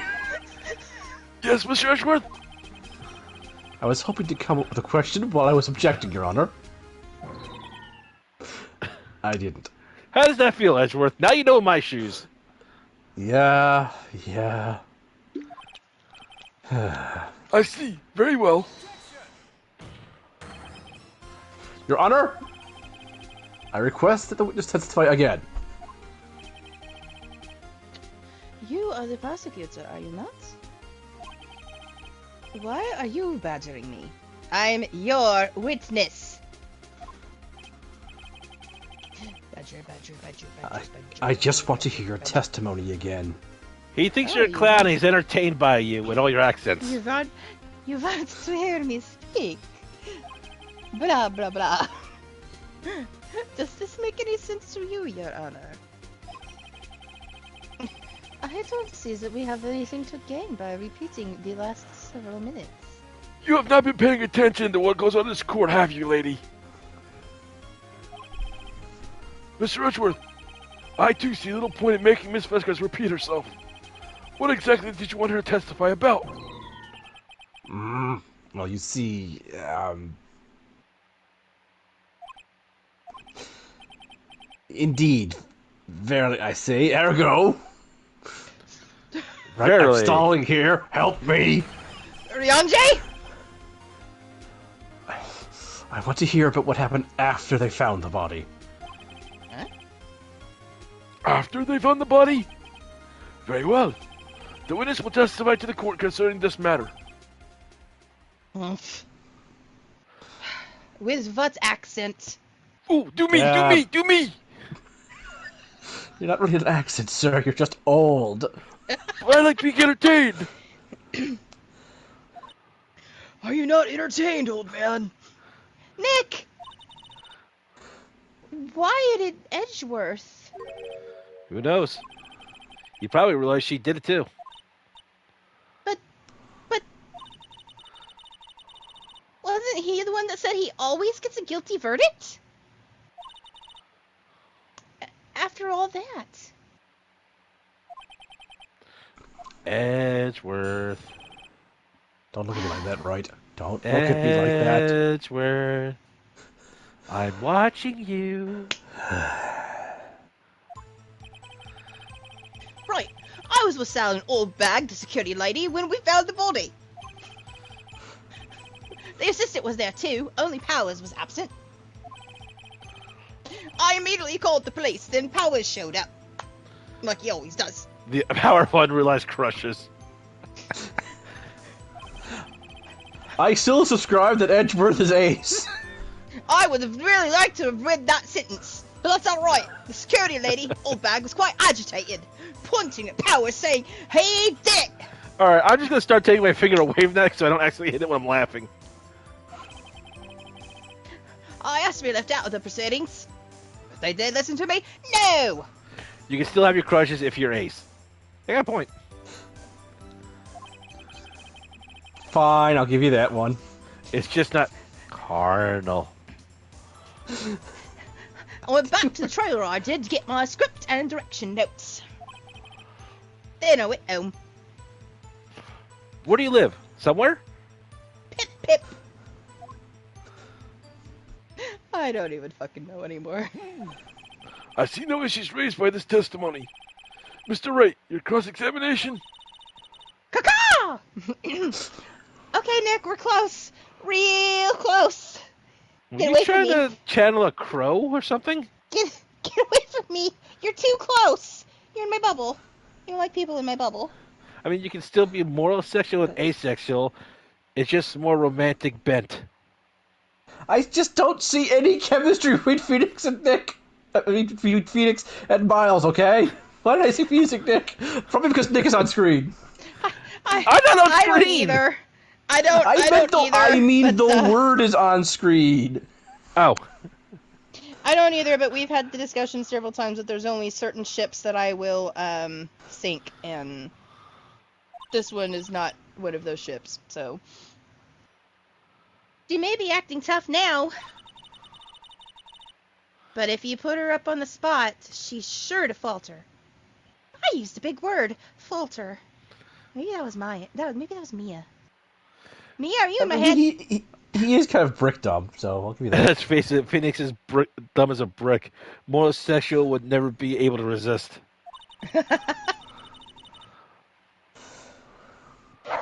Speaker 5: Yes, Mr. Edgeworth?
Speaker 2: I was hoping to come up with a question while I was objecting, Your Honor. I didn't.
Speaker 1: How does that feel, Edgeworth? Now you know my shoes.
Speaker 2: Yeah.
Speaker 5: I see. Very well.
Speaker 2: Your Honor, I request that the witness testify again.
Speaker 3: You are the prosecutor, are you not? Why are you badgering me? I'm your witness. Badger, badger, badger, badger, badger.
Speaker 2: I just want to hear your testimony again.
Speaker 1: He thinks
Speaker 3: Oh,
Speaker 1: you're a
Speaker 3: you
Speaker 1: clown
Speaker 3: want-
Speaker 1: and he's entertained by you and all your accents.
Speaker 3: You want to hear me speak? Blah, blah, blah. Does this make any sense to you, Your Honor? I don't see that we have anything to gain by repeating the last several minutes.
Speaker 5: You have not been paying attention to what goes on in this court, have you, lady? Mr. Edgeworth, I too see little point in making Miss Vasquez repeat herself. What exactly did you want her to testify about?
Speaker 2: Well, you see, Indeed. Verily I say, ergo. Right,
Speaker 1: Verily.
Speaker 2: I'm stalling here. Help me.
Speaker 3: Ryanje?
Speaker 2: I want to hear about what happened after they found the body.
Speaker 5: After they found the body? Very well. The witness will testify to the court concerning this matter.
Speaker 3: With what accent?
Speaker 5: Ooh, do me,
Speaker 2: Yeah.
Speaker 5: do me!
Speaker 2: You're not really an accent, sir. You're just old.
Speaker 5: I like being entertained.
Speaker 3: Are you not entertained, old man? Nick! Why did Edgeworth?
Speaker 1: Who knows? You probably realize she did it too.
Speaker 3: But... Wasn't he the one that said he always gets a guilty verdict? After all that.
Speaker 1: Edgeworth.
Speaker 2: Don't look at me like that, right? Don't look at me like that.
Speaker 1: Edgeworth. I'm watching you.
Speaker 3: Right. I was with Sal and Old Bag, the security lady, when we found the body. The assistant was there too, only Powers was absent. I immediately called the police, then Powers showed up. Like he always does.
Speaker 1: The powerful unrealized crushes.
Speaker 2: I still subscribe that Edgeworth is ace.
Speaker 3: I would have really liked to have read that sentence, but that's alright. The security lady, Old Bag, was quite agitated, pointing at Powers saying, "He did it!"
Speaker 1: Alright, I'm just gonna start taking my finger away from that so I don't actually hit it when I'm laughing.
Speaker 3: I asked to be left out of the proceedings. But they did listen to me. No!
Speaker 1: You can still have your crushes if you're ace. I got a point.
Speaker 2: Fine, I'll give you that one.
Speaker 1: It's just not carnal.
Speaker 3: I went back to the trailer I did to get my script and direction notes. Then I went home.
Speaker 1: Where do you live? Somewhere?
Speaker 3: Pip pip. I don't even fucking know anymore.
Speaker 5: I see no issues raised by this testimony. Mr. Wright, your cross-examination?
Speaker 3: Caca! Okay, Nick, we're close. Real close.
Speaker 1: Are
Speaker 3: Get
Speaker 1: you
Speaker 3: away from
Speaker 1: trying
Speaker 3: me.
Speaker 1: to channel a crow or something?
Speaker 3: Get away from me. You're too close. You're in my bubble. You don't like people in my bubble.
Speaker 1: I mean, you can still be morosexual and asexual. It's just more romantic bent.
Speaker 2: I just don't see any chemistry between Phoenix and Nick. I mean, between Phoenix and Miles, okay? Why did I say Phoenix and Nick? Probably because Nick is on screen.
Speaker 1: I'm not on
Speaker 3: I don't
Speaker 1: screen!
Speaker 3: either. I don't either.
Speaker 2: I mean
Speaker 3: but,
Speaker 2: the word is on screen.
Speaker 1: Oh.
Speaker 3: I don't either, but we've had the discussion several times that there's only certain ships that I will sink, and this one is not one of those ships, so. She may be acting tough now, but if you put her up on the spot, she's sure to falter. I used a big word, falter. Maybe that was Mia. Maybe that was Mia. Mia, are you in my head?
Speaker 2: He is kind of brick dumb, so I'll give you that.
Speaker 1: Let's face it, Phoenix is dumb as a brick. Morosexual would never be able to resist.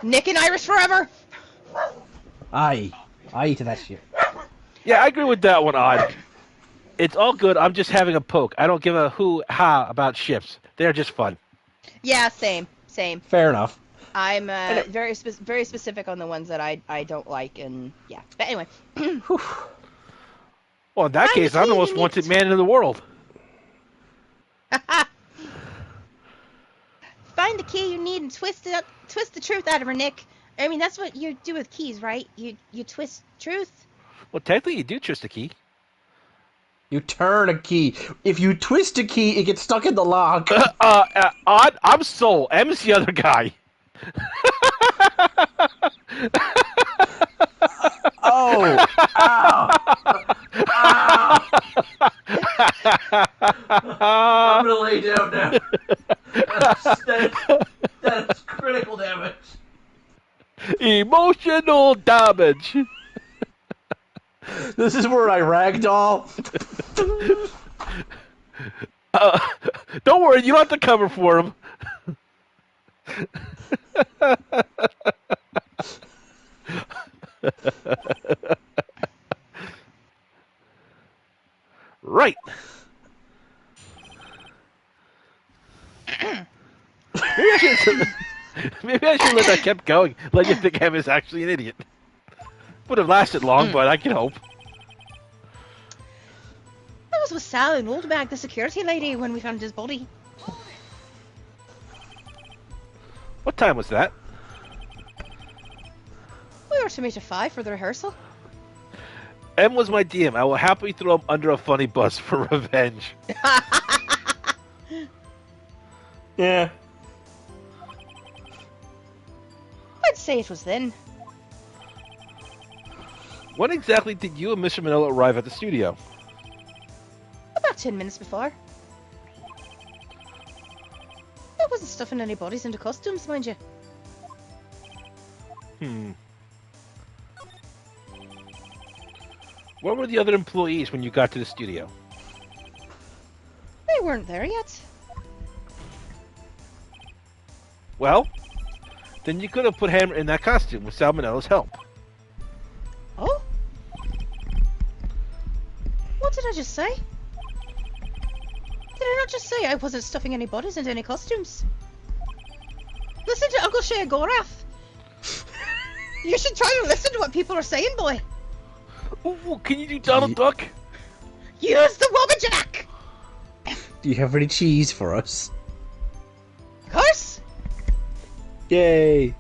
Speaker 3: Nick and Iris forever!
Speaker 2: Aye to that shit.
Speaker 1: Yeah, I agree with that one, Odd. It's all good, I'm just having a poke. I don't give a hoo-ha about ships. They're just fun.
Speaker 3: Yeah, same.
Speaker 2: Fair enough.
Speaker 3: I'm very specific on the ones that I don't like, and yeah. But anyway.
Speaker 1: Well, in that case, I'm the most wanted man in the world.
Speaker 3: Find the key you need and twist the truth out of her, Nick. I mean, that's what you do with keys, right? You twist truth.
Speaker 1: Well, technically, you do twist a key.
Speaker 2: You turn a key. If you twist a key, it gets stuck in the lock.
Speaker 1: Odd, I'm Soul. M's the other guy.
Speaker 2: Oh! Ow! Ow! I'm gonna lay down now. That's critical damage.
Speaker 1: Emotional damage.
Speaker 2: This is where I ragdoll.
Speaker 1: Don't worry, you don't have to cover for him. Right. Maybe I should let that kept going. Let you think Em is actually an idiot. Would have lasted long, but I can hope.
Speaker 3: I was with Sal and Oldbag, the security lady, when we found his body.
Speaker 1: What time was that?
Speaker 3: We were to meet at 5 for the rehearsal.
Speaker 1: M was my DM. I will happily throw him under a funny bus for revenge.
Speaker 2: Yeah.
Speaker 3: I'd say it was then.
Speaker 1: When exactly did you and Mr. Manila arrive at the studio?
Speaker 3: About 10 minutes before. I wasn't stuffing any bodies into costumes, mind you.
Speaker 1: Where were the other employees when you got to the studio?
Speaker 3: They weren't there yet.
Speaker 1: Well, then you could have put Hammer in that costume with Salmonella's help.
Speaker 3: Oh? What did I just say? Did I not just say I wasn't stuffing any bodies into any costumes? Listen to Uncle Shay Gorath. You should try to listen to what people are saying, boy.
Speaker 1: Ooh, can you do Donald Duck?
Speaker 3: Use the Wobbajack!
Speaker 2: Do you have any cheese for us?
Speaker 3: Of course!
Speaker 2: Yay!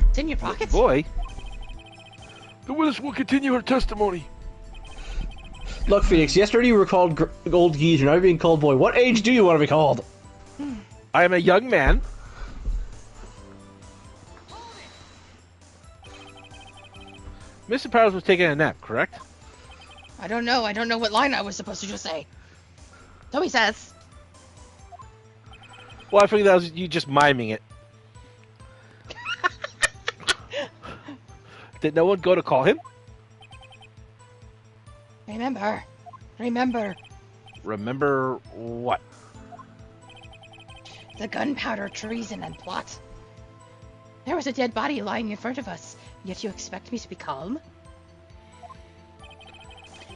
Speaker 3: It's in your pocket.
Speaker 1: Boy.
Speaker 5: The witness will continue her testimony.
Speaker 2: Look, Phoenix, yesterday you were called Old Geezer, now you're being called Boy. What age do you want to be called?
Speaker 1: I am a young man. Mr. Powers was taking a nap, correct?
Speaker 3: I don't know. I don't know what line I was supposed to just say. Toby says.
Speaker 1: Well, I figured that was you just miming it. Did no one go to call him?
Speaker 3: Remember. Remember.
Speaker 1: Remember what?
Speaker 3: The gunpowder treason and plot. There was a dead body lying in front of us, yet you expect me to be calm?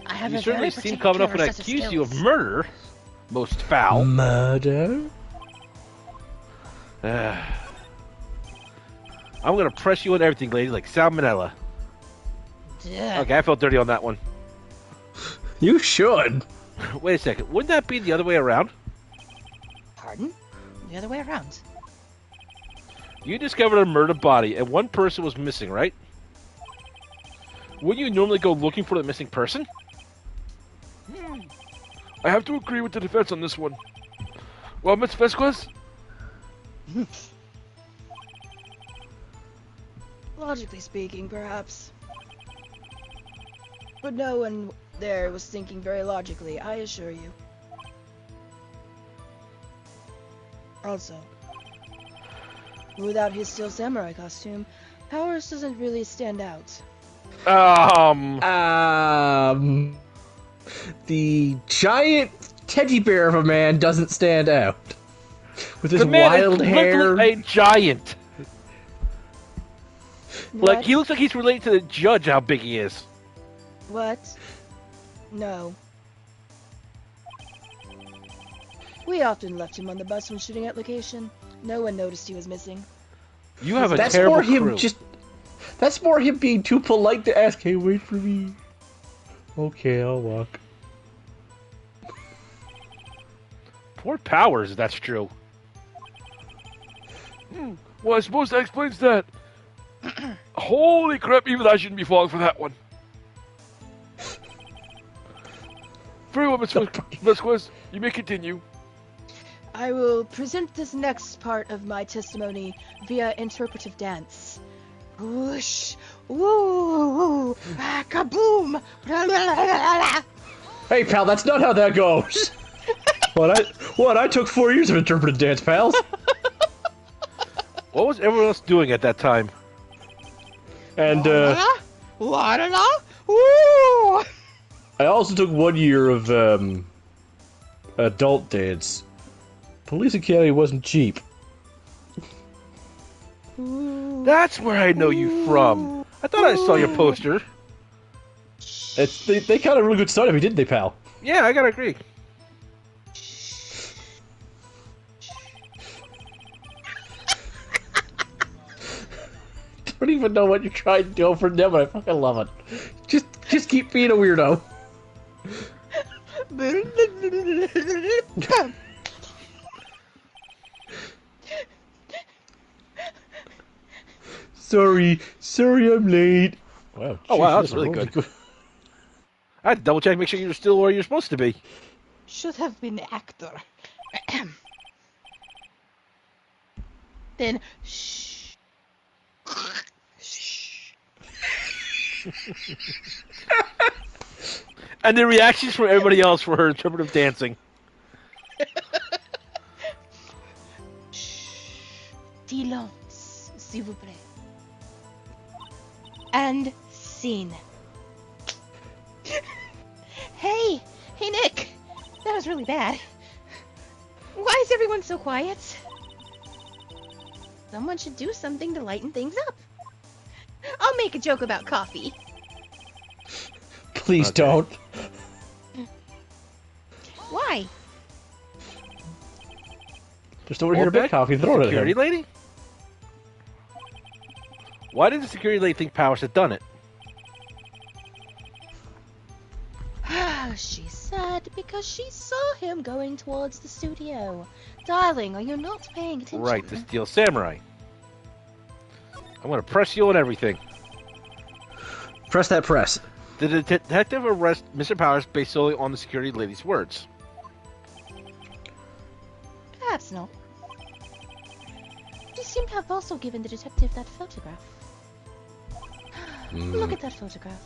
Speaker 3: I have
Speaker 1: You
Speaker 3: a
Speaker 1: certainly
Speaker 3: very
Speaker 1: seem calm enough when I
Speaker 3: particular set
Speaker 1: accuse you of
Speaker 3: skills.
Speaker 1: murder. Most foul.
Speaker 6: Murder?
Speaker 1: I'm gonna press you on everything, lady, like salmonella.
Speaker 3: Duh.
Speaker 1: Okay, I felt dirty on that one.
Speaker 6: You should.
Speaker 1: Wait a second. Wouldn't that be the other way around?
Speaker 3: Pardon? The other way around.
Speaker 1: You discovered a murdered body, and one person was missing, right? Wouldn't you normally go looking for the missing person?
Speaker 5: I have to agree with the defense on this one. Well, Miss Vasquez?
Speaker 7: Logically speaking, perhaps. But no one there was thinking very logically, I assure you. Also, without his Steel Samurai costume, Powers doesn't really stand out.
Speaker 6: The giant teddy bear of a man doesn't stand out. With his
Speaker 1: The man
Speaker 6: wild
Speaker 1: is
Speaker 6: hair.
Speaker 1: literally a giant. Like,
Speaker 7: What?
Speaker 1: he looks like he's related to the judge, how big he is.
Speaker 7: What? No. We often left him on the bus when shooting at location. No one noticed he was missing.
Speaker 1: You have a
Speaker 6: That's
Speaker 1: terrible
Speaker 6: more him
Speaker 1: crew.
Speaker 6: That's more him being too polite to ask, hey, wait for me. Okay, I'll walk.
Speaker 1: Poor Powers, if that's true.
Speaker 5: Well, I suppose that explains that. Holy crap, even I shouldn't be falling for that one. Very well, Miss Vasquez, you may continue.
Speaker 7: I will present this next part of my testimony via interpretive dance. Whoosh, woo, ah, kaboom, blah, blah, blah, blah.
Speaker 6: Hey, pal, that's not how that goes. What? I took 4 years of interpretive dance, pals.
Speaker 1: What was everyone else doing at that time?
Speaker 6: And,
Speaker 7: La-la-la, woo.
Speaker 6: I also took 1 year of, adult dance. Police Academy wasn't cheap.
Speaker 1: That's where I know you from. I thought I saw your poster.
Speaker 6: They got a really good start of me, didn't they, pal?
Speaker 1: Yeah, I gotta agree.
Speaker 6: I don't even know what you're trying to do for them, but I fucking love it. Just keep being a weirdo. Sorry, I'm late. Wow.
Speaker 1: Oh, wow,
Speaker 6: geez,
Speaker 1: that's really good. I had to double check, make sure you're still where you're supposed to be.
Speaker 3: Should have been actor. Then shh. Shh.
Speaker 1: And the reactions from everybody else for her interpretive dancing.
Speaker 3: Silence, s'il vous plaît. And scene. Hey, Nick. That was really bad. Why is everyone so quiet? Someone should do something to lighten things up. I'll make a joke about coffee.
Speaker 6: Please
Speaker 1: Okay.
Speaker 6: don't.
Speaker 3: Why?
Speaker 6: Just over here to bit coffee and throw it at
Speaker 1: Security
Speaker 6: him.
Speaker 1: lady? Why did the security lady think Powers had done it?
Speaker 3: She said because she saw him going towards the studio. Darling, are you not paying attention?
Speaker 1: Right, the Steel Samurai. I'm gonna press you on everything.
Speaker 6: Press that press.
Speaker 1: Did the detective arrest Mr. Powers based solely on the security lady's words?
Speaker 3: Perhaps not. She seemed to have also given the detective that photograph.
Speaker 4: Look at that photograph.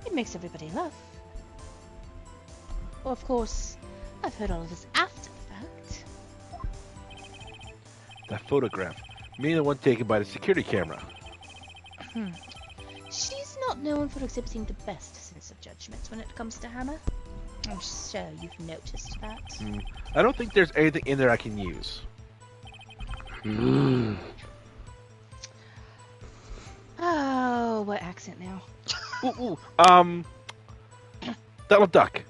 Speaker 4: It makes everybody laugh. Well, of course, I've heard all of this after the fact.
Speaker 1: That photograph. Me the one taken by the security camera.
Speaker 4: She's not known for exhibiting the best sense of judgment when it comes to Hannah. I'm sure you've noticed that.
Speaker 1: I don't think there's anything in there I can use.
Speaker 3: Oh, what accent now?
Speaker 1: Ooh. Donald Duck.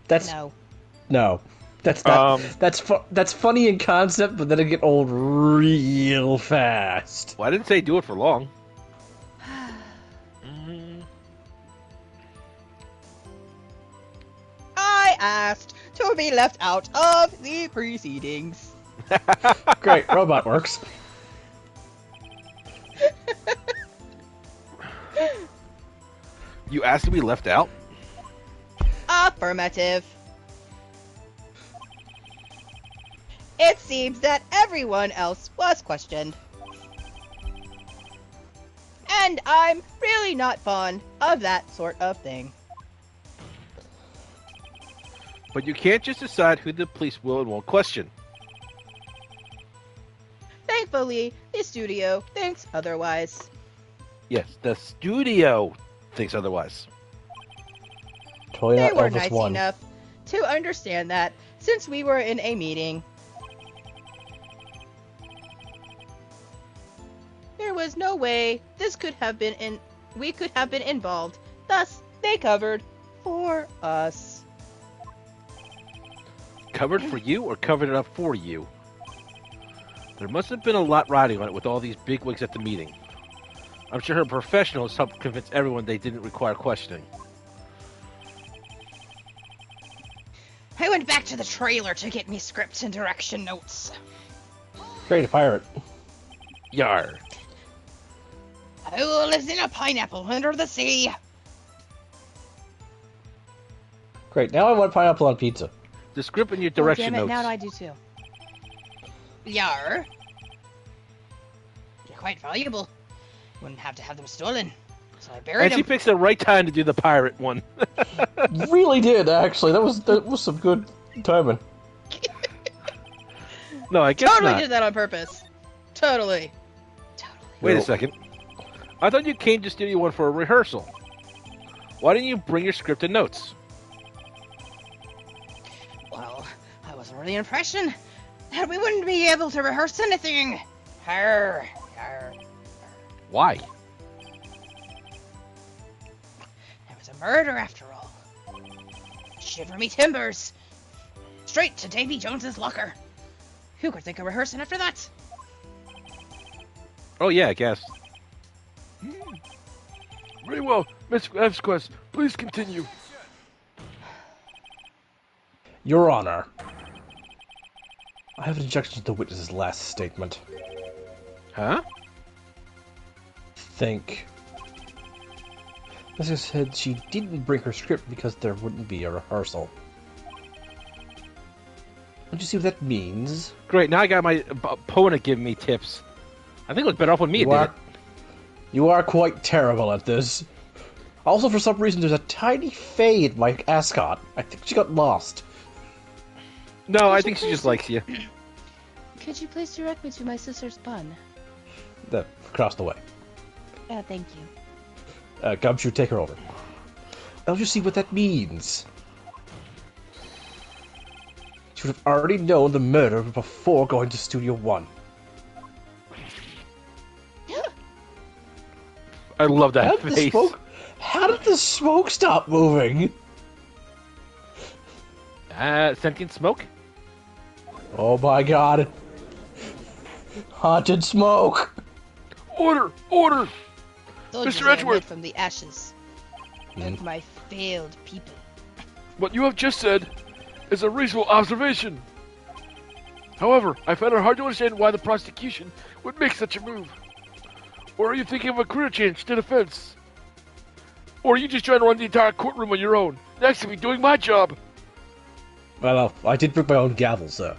Speaker 2: That's
Speaker 3: No.
Speaker 2: no. That's not. That's funny in concept, but then it get old real fast.
Speaker 1: Well, I didn't say do it for long.
Speaker 7: I asked to be left out of the proceedings.
Speaker 2: Great, robot works.
Speaker 1: You asked to be left out?
Speaker 7: Affirmative. It seems that everyone else was questioned. And I'm really not fond of that sort of thing.
Speaker 1: But you can't just decide who the police will and won't question.
Speaker 7: Thankfully, the studio thinks otherwise.
Speaker 1: Yes, the studio thinks otherwise.
Speaker 2: Totally
Speaker 7: They
Speaker 2: not
Speaker 7: were
Speaker 2: Elvis
Speaker 7: nice
Speaker 2: 1.
Speaker 7: enough to understand that since we were in a meeting. There was no way this could have been we could have been involved. Thus, they covered for us.
Speaker 1: Covered for you or covered it up for you? There must have been a lot riding on it with all these bigwigs at the meeting. I'm sure her professionals helped convince everyone they didn't require questioning.
Speaker 7: I went back to the trailer to get me scripts and direction notes.
Speaker 2: Great, a pirate.
Speaker 1: Yar.
Speaker 7: Who lives in a pineapple under the sea?
Speaker 2: Great, now I want pineapple on pizza.
Speaker 1: The script and your
Speaker 3: Oh,
Speaker 1: direction
Speaker 3: damn it,
Speaker 1: notes.
Speaker 3: now I do too.
Speaker 7: Yar. They're quite valuable. Wouldn't have to have them stolen. So I buried
Speaker 1: And she
Speaker 7: them.
Speaker 1: picks the right time to do the pirate one.
Speaker 2: Really did, actually. That was some good timing.
Speaker 1: No, I guess
Speaker 7: Totally
Speaker 1: not.
Speaker 7: did that on purpose. Totally.
Speaker 1: Wait a
Speaker 2: Nope.
Speaker 1: second. I thought you came to Studio One for a rehearsal. Why didn't you bring your script and notes?
Speaker 7: Well, I was under the impression that we wouldn't be able to rehearse anything. Arr, arr.
Speaker 1: Why?
Speaker 7: There was a murder after all. Shiver me timbers. Straight to Davy Jones's locker. Who could think of rehearsing after that?
Speaker 1: Oh yeah, I guess.
Speaker 5: Very well, Miss Quest, please continue.
Speaker 2: Your Honor. I have an objection to the witness's last statement.
Speaker 1: Huh?
Speaker 2: Think. Jessica said she didn't bring her script because there wouldn't be a rehearsal. Don't you see what that means?
Speaker 1: Great, now I got my opponent giving me tips. I think it was better off when me did it.
Speaker 2: You are quite terrible at this. Also, for some reason, there's a tiny fade in my ascot. I think she got lost.
Speaker 1: No, I think she just likes you.
Speaker 3: Could you please direct me to my sister's bun?
Speaker 2: Across the way.
Speaker 3: Thank you.
Speaker 2: Gumshoe, take her over. Don't you see what that means? She would have already known the murder before going to Studio One.
Speaker 1: I love that face.
Speaker 2: How did the smoke stop moving?
Speaker 1: Sentient smoke?
Speaker 2: Oh my god. Haunted smoke.
Speaker 5: Order! Order!
Speaker 7: Soldiers
Speaker 5: Mr.
Speaker 7: I
Speaker 5: Edgeworth.
Speaker 7: made from the ashes of my failed people.
Speaker 5: What you have just said is a reasonable observation. However, I find it hard to understand why the prosecution would make such a move. Or are you thinking of a career change to defense? Or are you just trying to run the entire courtroom on your own, next to me doing my job?
Speaker 2: Well, I did bring my own gavel, sir.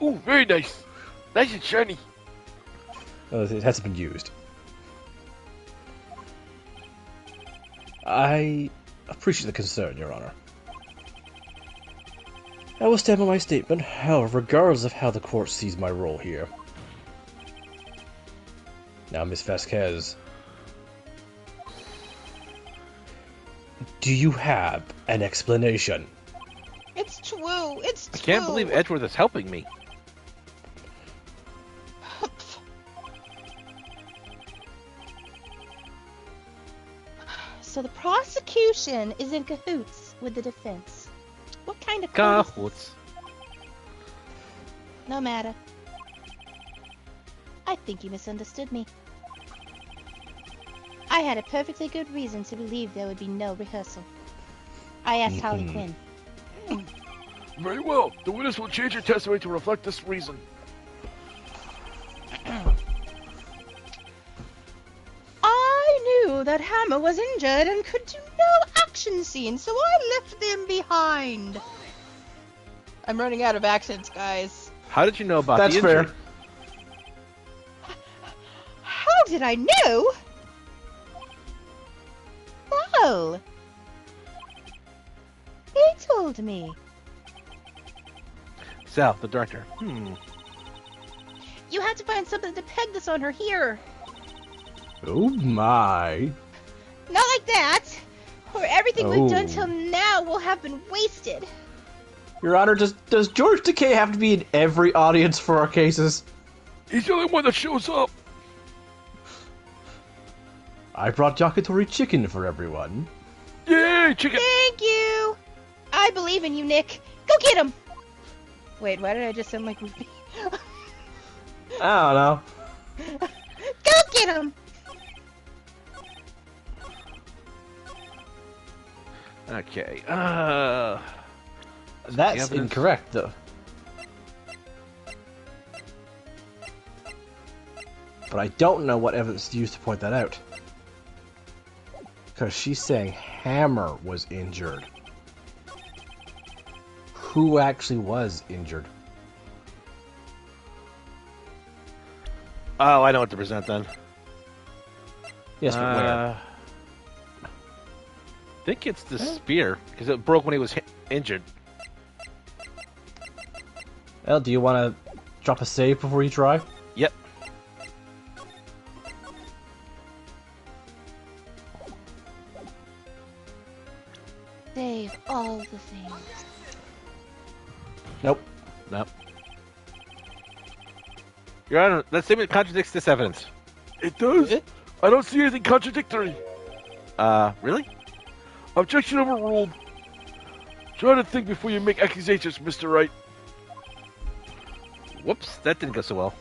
Speaker 5: Ooh, very nice. Nice and shiny.
Speaker 2: It hasn't been used. I appreciate the concern, Your Honor. I will stand by my statement, however, regardless of how the court sees my role here. Now, Miss Vasquez, do you have an explanation?
Speaker 7: It's true. It's true.
Speaker 1: I can't believe Edgeworth is helping me.
Speaker 4: So the prosecution is in cahoots with the defense. What kind of
Speaker 1: Cahoots.
Speaker 4: No matter. I think you misunderstood me. I had a perfectly good reason to believe there would be no rehearsal. I asked Harley Quinn.
Speaker 5: Very well. The witness will change her testimony to reflect this reason.
Speaker 7: I knew that Hammer was injured and could do no action scene, so I left them behind. I'm running out of accents, guys.
Speaker 1: How did you know about
Speaker 2: That's
Speaker 1: the injury?
Speaker 2: fair.
Speaker 7: How did I know?
Speaker 4: Well, he told me.
Speaker 1: Sal, the director.
Speaker 4: You had to find something to peg this on her here.
Speaker 2: Oh my.
Speaker 4: Not like that, or everything we've done
Speaker 2: Oh.
Speaker 4: till now will have been wasted.
Speaker 2: Your Honor, does George Takei have to be in every audience for our cases?
Speaker 5: He's the only one that shows up.
Speaker 2: I brought yakitori chicken for everyone.
Speaker 5: Yay, chicken!
Speaker 4: Thank you. I believe in you, Nick. Go get him.
Speaker 7: Wait, why did I just sound like Ruby?
Speaker 2: I don't know.
Speaker 4: Go get him.
Speaker 1: Okay.
Speaker 2: That's
Speaker 1: evidence.
Speaker 2: incorrect, though. But I don't know what evidence to use to point that out. Because she's saying Hammer was injured. Who actually was injured?
Speaker 1: Oh, I know what to present then.
Speaker 2: Yes, but where?
Speaker 1: I think it's the spear, because it broke when he was injured.
Speaker 2: Well, do you want to drop a save before you try?
Speaker 1: Yep.
Speaker 4: Save all the things.
Speaker 2: Nope.
Speaker 1: Nope. Your Honor, that statement contradicts this evidence.
Speaker 5: It does? I don't see anything contradictory.
Speaker 1: Really?
Speaker 5: Objection overruled. Try to think before you make accusations, Mr. Wright.
Speaker 1: Whoops, that didn't go so well.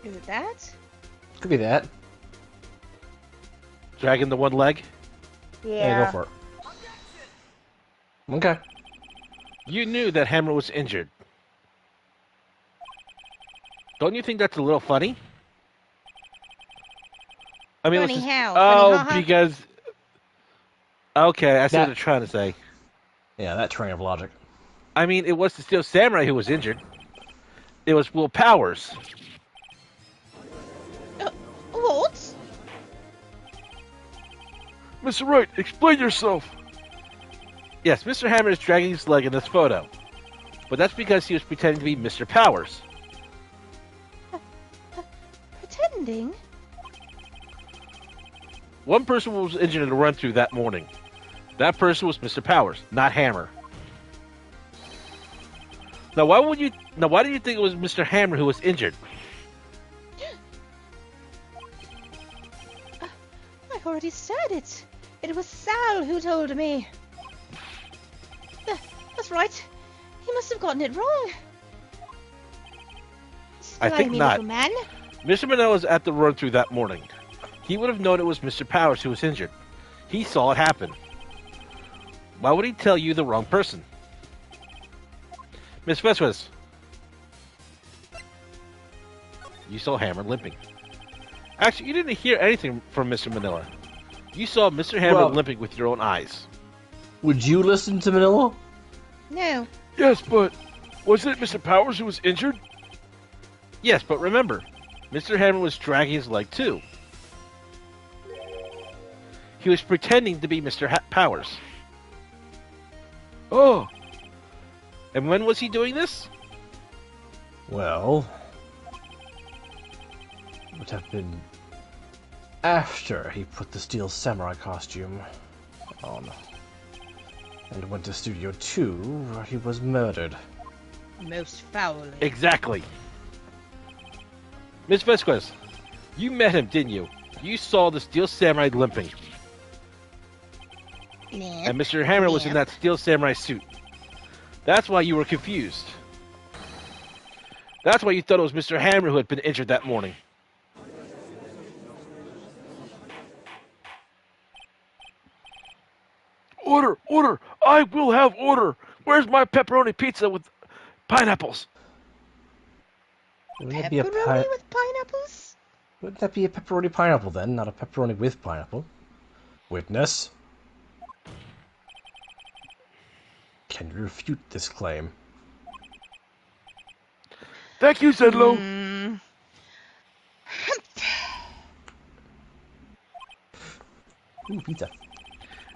Speaker 7: Is it that?
Speaker 2: Could be that.
Speaker 1: Dragging the one leg?
Speaker 2: Yeah, go for it. Okay.
Speaker 1: You knew that Hammer was injured. Don't you think that's a little funny? I mean,
Speaker 7: Funny
Speaker 1: let's just-
Speaker 7: how?
Speaker 1: Oh,
Speaker 7: Funny, haha?
Speaker 1: because... Okay, I see what
Speaker 2: That-
Speaker 1: they're trying to say.
Speaker 2: Yeah, that train of logic.
Speaker 1: I mean, it was the Steel Samurai who was injured. It was Will Powers.
Speaker 7: What?
Speaker 5: Mr. Wright, explain yourself.
Speaker 1: Yes, Mr. Hammer is dragging his leg in this photo. But that's because he was pretending to be Mr. Powers.
Speaker 4: Pretending?
Speaker 1: One person was injured in a run-through that morning. That person was Mr. Powers, not Hammer. Now, why do you think it was Mr. Hammer who was injured?
Speaker 4: I already said it. It was Sal who told me. That's right. He must have gotten it wrong.
Speaker 1: I think
Speaker 4: Slimy
Speaker 1: not.
Speaker 4: little man.
Speaker 1: Mr. Manel was at the run-through that morning. He would have known it was Mr. Powers who was injured. He saw it happen. Why would he tell you the wrong person? Miss Vesquez, you saw Hammer limping. Actually, you didn't hear anything from Mr. Manila. You saw Mr. Hammer
Speaker 2: Well-
Speaker 1: limping with your own eyes.
Speaker 2: Would you listen to Manila?
Speaker 4: No.
Speaker 5: Yes, but wasn't it Mr. Powers who was injured?
Speaker 1: Yes, but remember, Mr. Hammer was dragging his leg too. He was pretending to be Mr. Powers.
Speaker 5: Oh,
Speaker 1: And when was he doing this?
Speaker 2: Well, it would have been after he put the steel samurai costume on and went to Studio 2, where he was murdered.
Speaker 7: Most foully.
Speaker 1: Exactly. Miss Vasquez, you met him, didn't you? You saw the steel samurai limping.
Speaker 4: Yeah.
Speaker 1: And Mr. Hammer was in
Speaker 4: Yeah.
Speaker 1: that steel samurai suit. That's why you were confused. That's why you thought it was Mr. Hammer who had been injured that morning.
Speaker 5: order, order! I will have order! Where's my pepperoni pizza with pineapples?
Speaker 2: Wouldn't that be a
Speaker 7: Pepperoni with pineapples?
Speaker 2: Wouldn't that be a pepperoni pineapple then, not a pepperoni with pineapple? Witness? Can you refute this claim?
Speaker 5: Thank you, Zedlo.
Speaker 2: Ooh, pizza.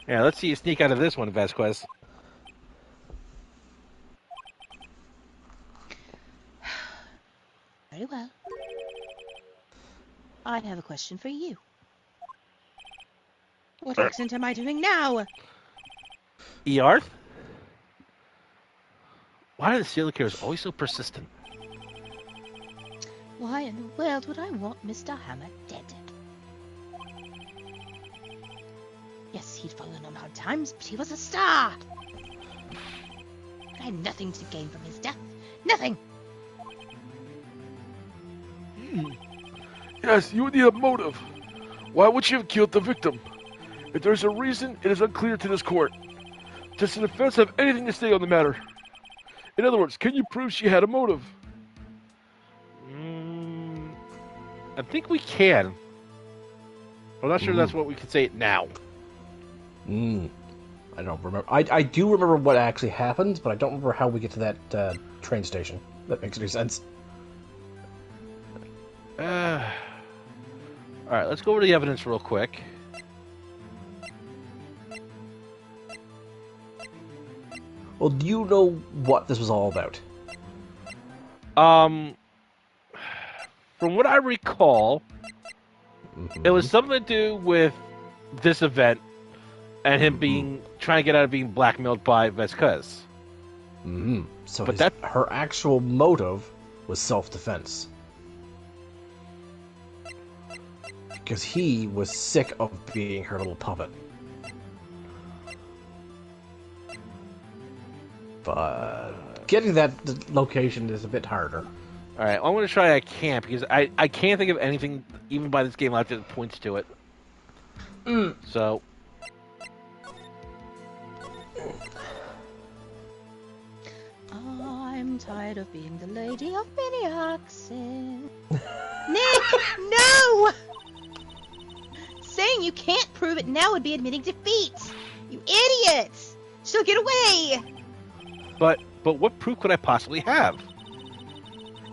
Speaker 1: Yeah, let's see you sneak out of this one, Vasquez.
Speaker 4: Very well. I have a question for you.
Speaker 7: What accent am I doing now?
Speaker 1: Earth? Why are the serial killers always so persistent?
Speaker 4: Why in the world would I want Mr. Hammer dead? Yes, he'd fallen on hard times, but he was a star. I had nothing to gain from his death. Nothing!
Speaker 5: Yes, you would need a motive. Why would she have killed the victim? If there's a reason, it is unclear to this court. Does the defense have anything to say on the matter? In other words, can you prove she had a motive?
Speaker 1: I think we can. I'm not sure that's what we can say it now.
Speaker 2: I don't remember. I do remember what actually happens, but I don't remember how we get to that train station. That makes any sense.
Speaker 1: Alright, let's go over the evidence real quick.
Speaker 2: Well, do you know what this was all about?
Speaker 1: From what I recall, it was something to do with this event and him trying to get out of being blackmailed by Vasquez.
Speaker 2: So
Speaker 1: But
Speaker 2: her actual motive was self-defense. Because he was sick of being her little puppet. But getting that location is a bit harder.
Speaker 1: Alright, I'm going to try I can't, because I can't think of anything, even by this game, that points to it. So...
Speaker 4: I'm tired of being the lady of many accents. Nick, no! Saying you can't prove it now would be admitting defeat. You idiot! She'll get away.
Speaker 1: But what proof could I possibly have?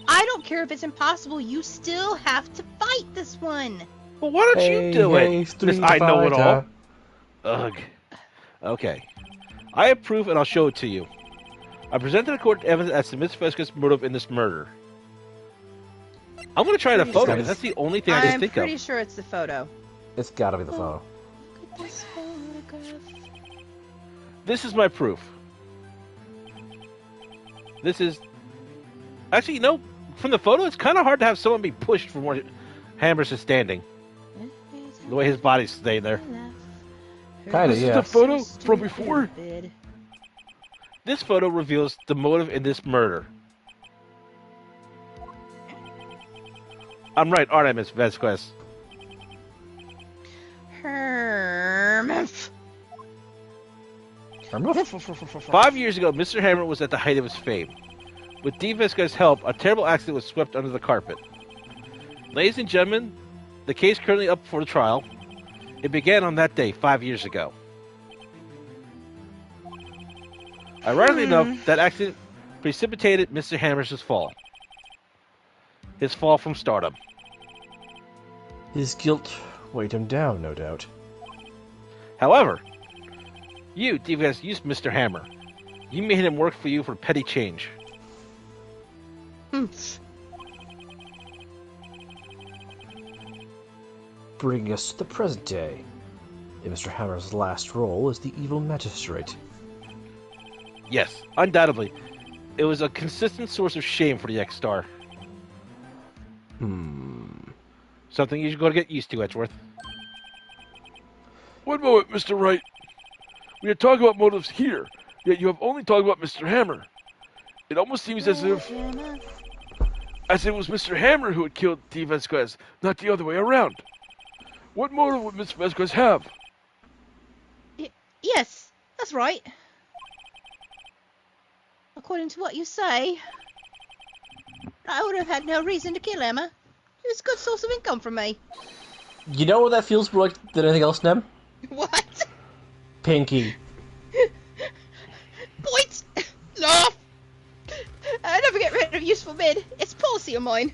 Speaker 4: I don't care if it's impossible. You still have to fight this one.
Speaker 1: Well, why don't you do it, Miss I Know It All? Ugh. Okay. I have proof, and I'll show it to you. I presented the court evidence as to Miss Fesca's motive in this murder. I'm going to try the photo, because that's the only thing I can
Speaker 7: I'm
Speaker 1: think
Speaker 7: pretty
Speaker 1: of.
Speaker 7: sure it's the photo.
Speaker 2: It's gotta be the photo.
Speaker 4: Look at this photograph.
Speaker 1: This is my proof. This is... Actually, you know, from the photo, it's kind of hard to have someone be pushed from where Hammers is standing. The way his body's staying there.
Speaker 2: Kinda,
Speaker 5: This
Speaker 2: yeah.
Speaker 5: is the photo from before?
Speaker 1: This photo reveals the motive in this murder. I'm right, aren't I, Miss Vasquez?
Speaker 7: Hermf.
Speaker 1: 5 years ago, Mr. Hammer was at the height of his fame. With Dee Vasquez's help, a terrible accident was swept under the carpet. Ladies and gentlemen, The case currently up for trial. It began on that day 5 years ago. Ironically enough, that accident precipitated Mr. Hammer's fall. His fall from stardom.
Speaker 2: His guilt weighed him down, no doubt.
Speaker 1: However, you, DVS, used Mr. Hammer. You made him work for you for petty change.
Speaker 2: Bringing us to the present day. In Mr. Hammer's last role as the evil magistrate.
Speaker 1: Yes, undoubtedly. It was a consistent source of shame for the X-Star. Something you're going to get used to, Edgeworth.
Speaker 5: One moment, Mr. Wright. We are talking about motives here, yet you have only talked about Mr. Hammer. It almost seems as if it was Mr. Hammer who had killed D. Vasquez, not the other way around. What motive would Miss Vasquez have?
Speaker 4: Yes, that's right. According to what you say, I would have had no reason to kill Emma. It was a good source of income for me.
Speaker 2: You know what that feels more like than anything else, Nem?
Speaker 4: What?
Speaker 2: Pinky.
Speaker 4: Point! Laugh! I never get rid of useful men. It's a policy of mine.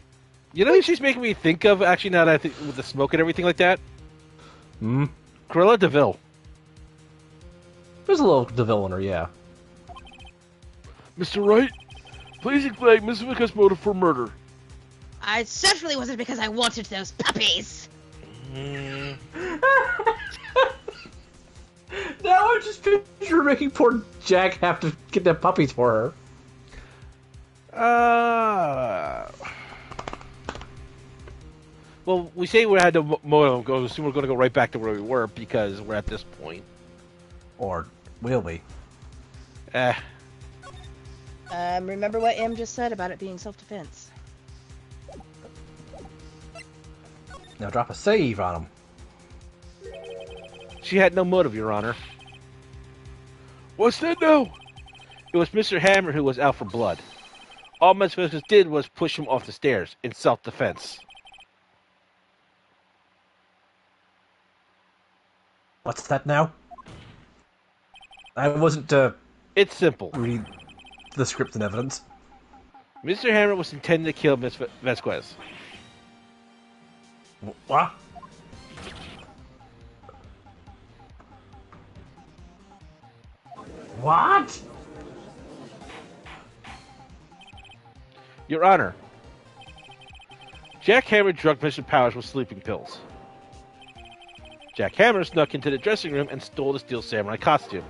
Speaker 1: You know who she's making me think of, actually, now that I think with the smoke and everything like that? Cruella DeVille.
Speaker 2: There's a little DeVille in her, yeah.
Speaker 5: Mr. Wright, please explain Miss Vasquez's motive for murder.
Speaker 4: I certainly wasn't because I wanted those puppies.
Speaker 2: Now I'm just picturing making poor Jack have to get the puppies for her.
Speaker 1: Well, we say we had no motive. Assume we're going to go right back to where we were because we're at this point.
Speaker 2: Or will we?
Speaker 3: Remember what Em just said about it being self-defense.
Speaker 2: Now drop a save on him.
Speaker 1: She had no motive, Your Honor.
Speaker 5: What's that now?
Speaker 1: It was Mr. Hammer who was out for blood. All Miss Vasquez did was push him off the stairs in self-defense.
Speaker 2: What's that now? I wasn't,
Speaker 1: It's simple.
Speaker 2: reading the script and evidence.
Speaker 1: Mr. Hammer was intending to kill Miss Vasquez.
Speaker 2: What? What?
Speaker 1: Your Honor, Jack Hammer drugged Mr. Powers with sleeping pills. Jack Hammer snuck into the dressing room and stole the Steel Samurai costume.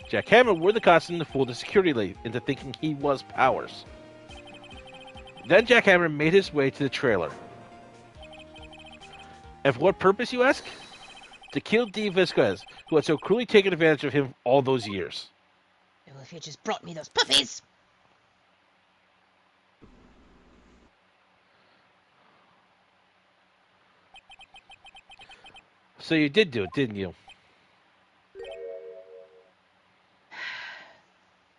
Speaker 1: Jack Hammer wore the costume to fool the security lady into thinking he was Powers. Then Jack Hammer made his way to the trailer. And for what purpose, you ask? To kill D. Vasquez, who had so cruelly taken advantage of him all those years.
Speaker 4: Well, if you just brought me those puppies.
Speaker 1: So you did do it, didn't you?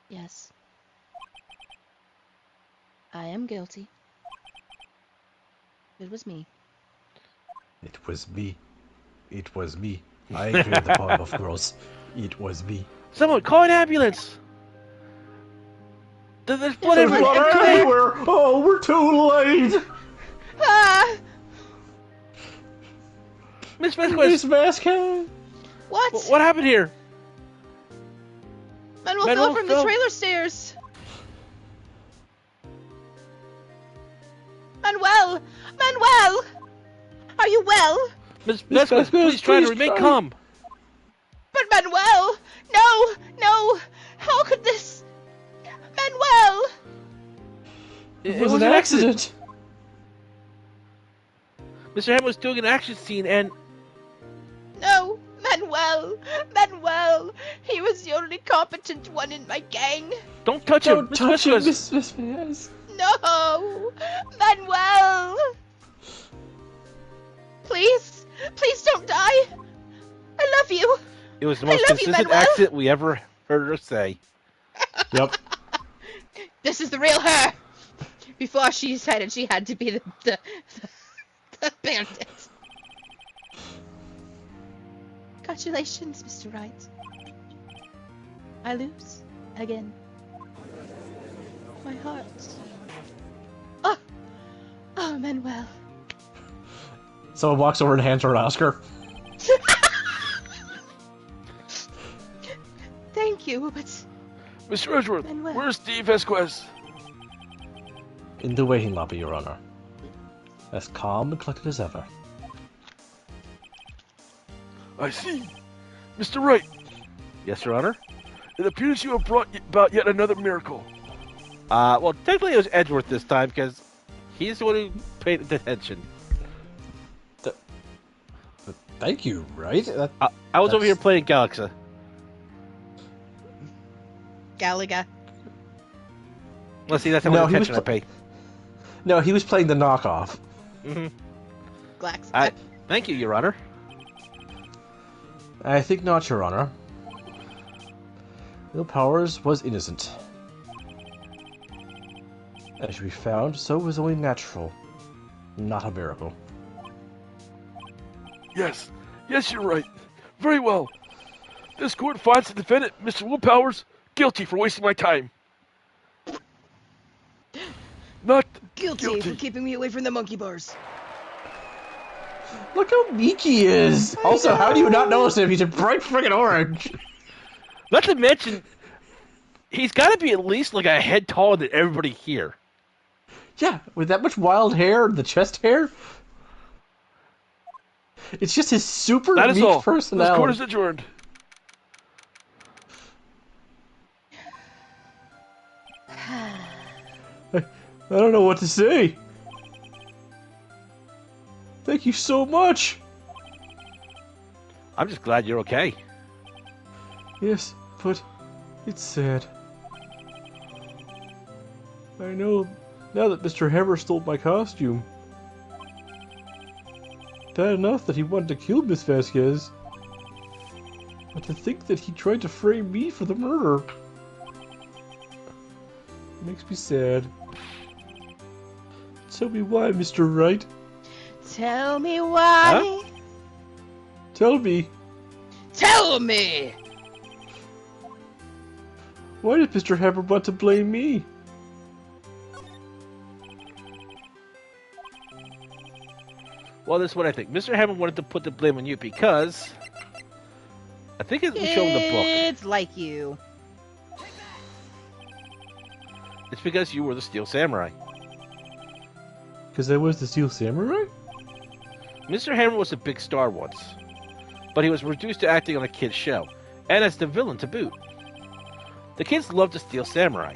Speaker 3: Yes. I am guilty. It was me.
Speaker 2: It was me. It was me. I killed the Powerpuff Girls. It was me.
Speaker 1: Someone call an ambulance! There's blood
Speaker 2: There's
Speaker 1: everywhere!
Speaker 2: blood everywhere! Oh, we're too late!
Speaker 4: Ah!
Speaker 1: Miss Vasquez!
Speaker 2: Miss Vasquez!
Speaker 4: What?
Speaker 1: What happened here?
Speaker 4: Manuel
Speaker 1: Manuel
Speaker 4: fell from
Speaker 1: fell.
Speaker 4: the trailer stairs. Manuel! Manuel! Are you well?
Speaker 1: Miss
Speaker 2: Miss
Speaker 1: Vasquez,
Speaker 2: Vasquez,
Speaker 1: please try to
Speaker 2: please
Speaker 1: remain
Speaker 2: try.
Speaker 1: calm.
Speaker 4: But Manuel! No! No! How could this... Manuel!
Speaker 2: It was an accident!
Speaker 1: Mr. Hammer was doing an action scene and...
Speaker 4: No! Manuel! Manuel! He was the only competent one in my gang.
Speaker 1: Don't touch him!
Speaker 2: Don't
Speaker 1: Miss
Speaker 2: touch him,
Speaker 1: Vasquez.
Speaker 2: Miss Vasquez!
Speaker 4: No! Manuel! Please! Please don't die! I love you!
Speaker 1: It was the
Speaker 4: I
Speaker 1: most
Speaker 4: love you,
Speaker 1: consistent
Speaker 4: Manuel.
Speaker 1: accent we ever heard her say.
Speaker 2: Yep.
Speaker 4: This is the real her! Before she decided she had to be the
Speaker 3: Bandit. Congratulations, Mr. Wright. I lose again. My heart. Oh, oh, Manuel.
Speaker 2: Someone walks over and hands her an Oscar.
Speaker 3: Thank you, but
Speaker 5: Mr. Edgeworth,
Speaker 3: Manuel.
Speaker 5: where's Steve Vasquez?
Speaker 2: In the waiting lobby, Your Honor. As calm and collected as ever.
Speaker 5: I see. Mr. Wright,
Speaker 1: Yes, Your Honor.
Speaker 5: it appears you have brought about yet another miracle.
Speaker 1: Well, technically it was Edgeworth this time because he's the one who paid attention.
Speaker 2: Thank you, right?
Speaker 1: I was over here playing Galaxa.
Speaker 3: Galaga.
Speaker 1: Well, see, that's how
Speaker 2: No,
Speaker 1: much
Speaker 2: he was
Speaker 1: attention I pay.
Speaker 2: No, he was playing the knockoff.
Speaker 1: Mm-hmm.
Speaker 3: Glax.
Speaker 1: Thank you, Your Honor.
Speaker 2: I think not, Your Honor. Will Powers was innocent. As we found, so was only natural, not a miracle.
Speaker 5: Yes, you're right. Very well. This court finds the defendant, Mr. Will Powers, guilty for wasting my time. Not
Speaker 7: Guilty for keeping me away from the monkey bars.
Speaker 2: Look how meek he is! Also, how do you not notice him? He's a bright friggin' orange!
Speaker 1: Not to mention, he's got to be at least like a head taller than everybody here.
Speaker 2: Yeah, with that much wild hair, the chest hair. It's just his super
Speaker 5: That is
Speaker 2: meek
Speaker 5: all.
Speaker 2: personality.
Speaker 5: This court is adjourned.
Speaker 6: I don't know what to say. Thank you so much.
Speaker 1: I'm just glad you're okay.
Speaker 6: Yes, but it's sad. I know now that Mr. Hammer stole my costume. Bad enough that he wanted to kill Miss Vasquez. But to think that he tried to frame me for the murder makes me sad. Tell me why, Mr. Wright.
Speaker 3: Tell me why.
Speaker 1: Huh?
Speaker 6: Tell me.
Speaker 3: Tell me.
Speaker 6: Why did Mr. Hammer want to blame me?
Speaker 1: Well, this is what I think. Mr. Hammond wanted to put the blame on you because I think it was shown in the book.
Speaker 3: It's like you.
Speaker 1: It's because you were the Steel Samurai.
Speaker 6: Because I was the Steel Samurai?
Speaker 1: Mr. Hammer was a big star once, but he was reduced to acting on a kid's show, and as the villain to boot. The kids loved the Steel Samurai,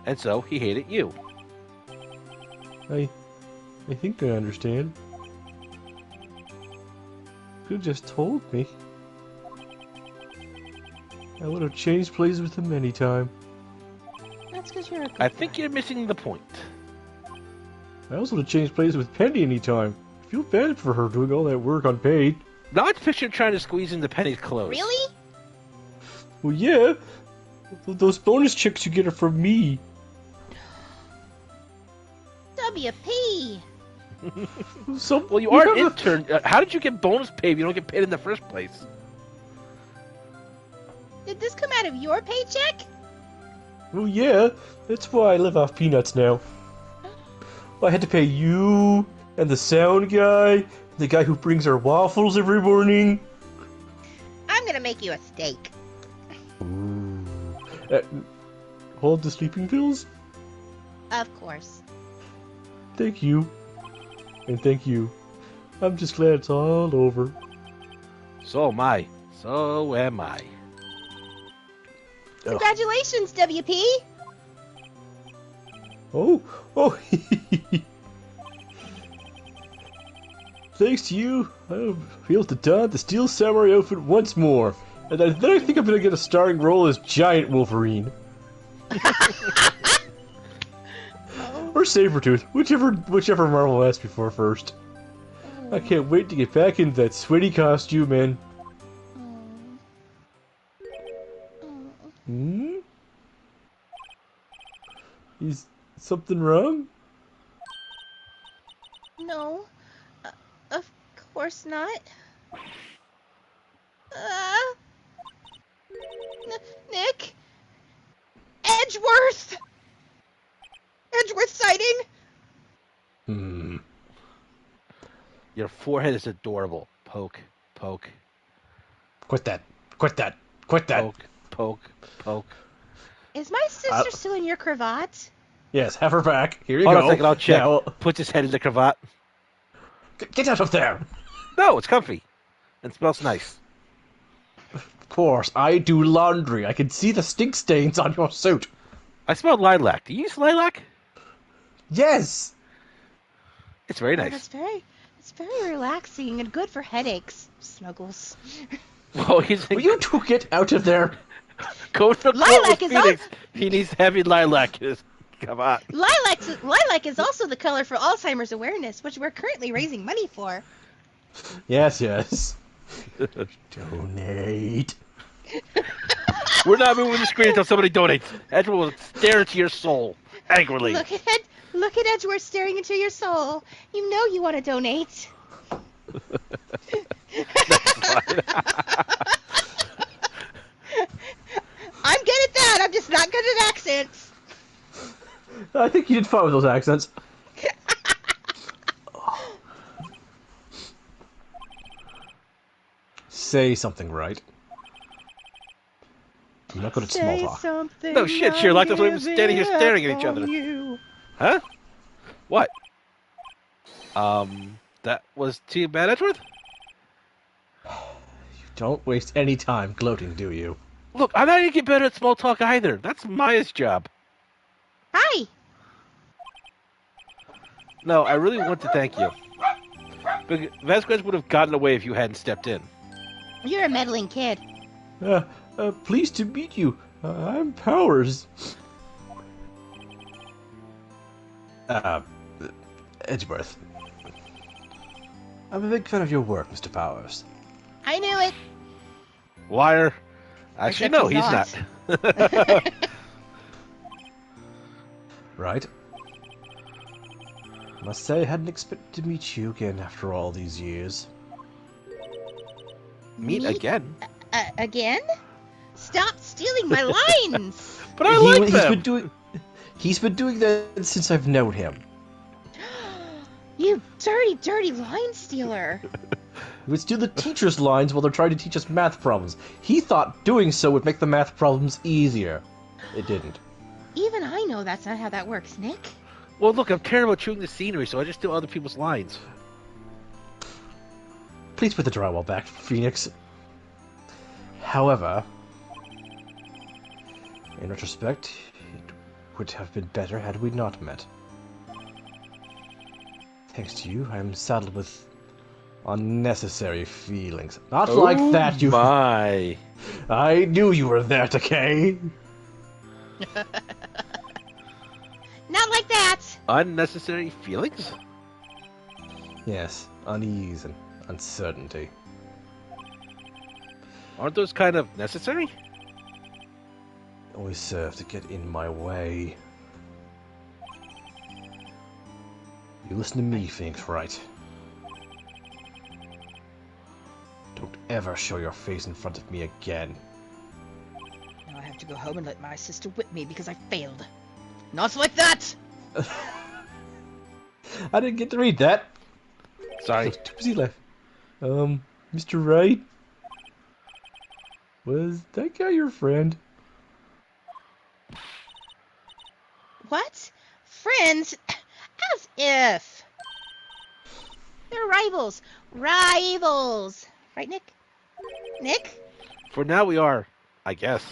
Speaker 1: and so he hated you.
Speaker 6: I think I understand. Could have just told me. I would have changed places with him anytime.
Speaker 3: That's because you're a good
Speaker 1: I think
Speaker 3: guy.
Speaker 1: you're missing the point.
Speaker 6: I also would have changed places with Penny anytime. I feel bad for her doing all that work unpaid.
Speaker 1: Now I picture trying to squeeze into Penny's clothes.
Speaker 3: Really?
Speaker 6: Well, yeah. Those bonus checks you get are from me.
Speaker 3: WP.
Speaker 6: So,
Speaker 1: Well, you are an
Speaker 6: have a-
Speaker 1: intern. How did you get bonus pay if you don't get paid in the first place?
Speaker 3: Did this come out of your paycheck?
Speaker 6: Well, yeah. That's why I live off peanuts now. Well, I had to pay you, and the sound guy, the guy who brings our waffles every morning.
Speaker 3: I'm gonna make you a steak.
Speaker 6: Hold the sleeping pills?
Speaker 3: Of course.
Speaker 6: Thank you. And thank you. I'm just glad it's all over.
Speaker 1: So am I. So am I.
Speaker 3: Congratulations, WP.
Speaker 6: Oh. Thanks to you, I'll be able to don the Steel Samurai outfit once more. And then I think I'm gonna get a starring role as Giant Wolverine. Or Sabretooth, whichever Marvel asked me for first. I can't wait to get back into that sweaty costume and... Hmm? Is something wrong?
Speaker 3: No.
Speaker 4: course not. Nick? Edgeworth! Edgeworth sighting!
Speaker 1: Your forehead is adorable. Poke, poke,
Speaker 2: Quit that. Quit that. Quit that.
Speaker 1: poke, poke, poke.
Speaker 4: Is my sister still in your cravat?
Speaker 2: Yes, have her back. Here you
Speaker 1: Hold
Speaker 2: go.
Speaker 1: on a second, I'll check.
Speaker 2: Now,
Speaker 1: Puts his head in the cravat.
Speaker 2: get out of there.
Speaker 1: No, it's comfy. And smells nice.
Speaker 2: Of course, I do laundry. I can see the stink stains on your suit.
Speaker 1: I smell lilac. Do you use lilac?
Speaker 2: Yes.
Speaker 1: It's very
Speaker 4: Oh,
Speaker 1: nice.
Speaker 4: it's very relaxing and good for headaches. Snuggles.
Speaker 1: Well, he's
Speaker 2: Will you two get out of there?
Speaker 1: go to the
Speaker 4: Lilac
Speaker 1: with
Speaker 4: is on-
Speaker 1: Phoenix. He needs heavy lilac in his cravat.
Speaker 4: Lilac is also the color for Alzheimer's awareness, which we're currently raising money for.
Speaker 2: Yes, yes. Donate.
Speaker 1: We're not moving the screen until somebody donates. Edward will stare into your soul angrily.
Speaker 4: Look at Edgeworth staring into your soul. You know you want to donate. I'm good at that. I'm just not good at accents.
Speaker 2: I think you did fine with those accents. Say something, right? I'm not good at small talk.
Speaker 4: Something.
Speaker 1: No shit, Sherlock. That's why we're standing here staring at each other. Huh? What? That was too bad, Edgeworth?
Speaker 2: Don't waste any time gloating, do you?
Speaker 1: Look, I'm not gonna get better at small talk either. That's Maya's job.
Speaker 4: Hi.
Speaker 1: No, I really want to thank you. But Vasquez would have gotten away if you hadn't stepped in.
Speaker 4: You're a meddling kid.
Speaker 6: Pleased to meet you. I'm Powers.
Speaker 2: Edgeworth. I'm a big fan of your work, Mr. Powers.
Speaker 4: I knew it.
Speaker 1: Liar. Actually,
Speaker 4: Except
Speaker 1: no,
Speaker 4: he's
Speaker 1: he's not.
Speaker 2: Right? Must say, I hadn't expected to meet you again after all these years.
Speaker 1: Meet again?
Speaker 4: Again? Stop stealing my lines.
Speaker 1: But I like
Speaker 2: He's
Speaker 1: them.
Speaker 2: He's been doing that since I've known him.
Speaker 4: You dirty, dirty line stealer.
Speaker 2: He would steal the teacher's lines while they're trying to teach us math problems. He thought doing so would make the math problems easier. It didn't.
Speaker 4: Even I know that's not how that works, Nick.
Speaker 1: Well, look, I'm terrible at chewing the scenery, so I just steal other people's lines.
Speaker 2: Please put the drywall back, Phoenix. However, in retrospect, it would have been better had we not met. Thanks to you, I am saddled with unnecessary feelings. Not like that, you...
Speaker 1: My.
Speaker 2: I knew you were there, Takei.
Speaker 4: Not like that.
Speaker 1: Unnecessary feelings?
Speaker 2: Yes, unease and uncertainty.
Speaker 1: Aren't those kind of necessary?
Speaker 2: Always serve to get in my way. You listen to me, Phoenix Wright. Don't ever show your face in front of me again.
Speaker 7: Now I have to go home and let my sister whip me because I failed. Not like that!
Speaker 2: I didn't get to read that.
Speaker 1: Sorry.
Speaker 2: I was too busy laughing.
Speaker 6: Mr. Wright? Was that guy your friend?
Speaker 4: What? Friends? As if. They're rivals. Rivals. Right, Nick? Nick?
Speaker 1: For now we are, I guess.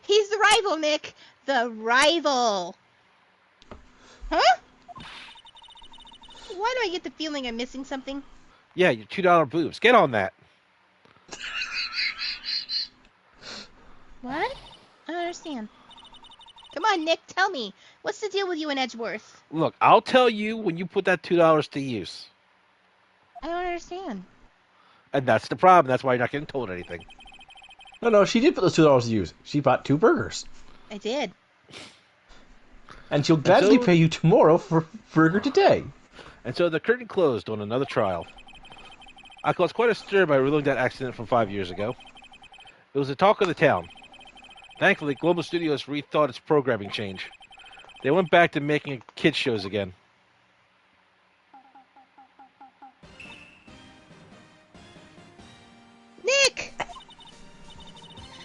Speaker 4: He's the rival, Nick. The rival. Huh? Why do I get the feeling I'm missing something?
Speaker 1: Yeah, your $2 boobs. Get on that.
Speaker 4: What? I don't understand. Come on, Nick, tell me. What's the deal with you and Edgeworth?
Speaker 1: Look, I'll tell you when you put that $2 to use.
Speaker 4: I don't understand.
Speaker 1: And that's the problem. That's why you're not getting told anything.
Speaker 2: No, she did put those $2 to use. She bought 2 burgers.
Speaker 4: I did.
Speaker 2: And she'll gladly pay you tomorrow for burger today.
Speaker 1: And so the curtain closed on another trial. I caused quite a stir by revealing that accident from 5 years ago. It was the talk of the town. Thankfully, Global Studios rethought its programming change. They went back to making kids shows again.
Speaker 4: Nick!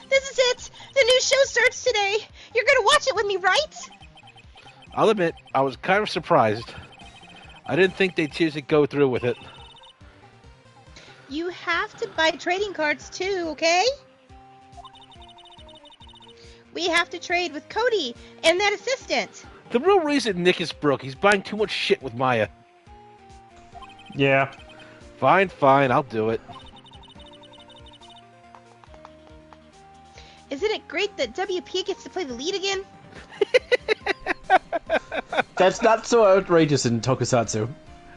Speaker 4: This is it! The new show starts today! You're gonna watch it with me, right?
Speaker 1: I'll admit, I was kind of surprised. I didn't think they'd seriously go through with it.
Speaker 4: You have to buy trading cards too, okay? We have to trade with Cody and that assistant.
Speaker 1: The real reason Nick is broke, he's buying too much shit with Maya.
Speaker 2: Yeah.
Speaker 1: Fine, I'll do it.
Speaker 4: Isn't it great that WP gets to play the lead again?
Speaker 2: That's not so outrageous in Tokusatsu.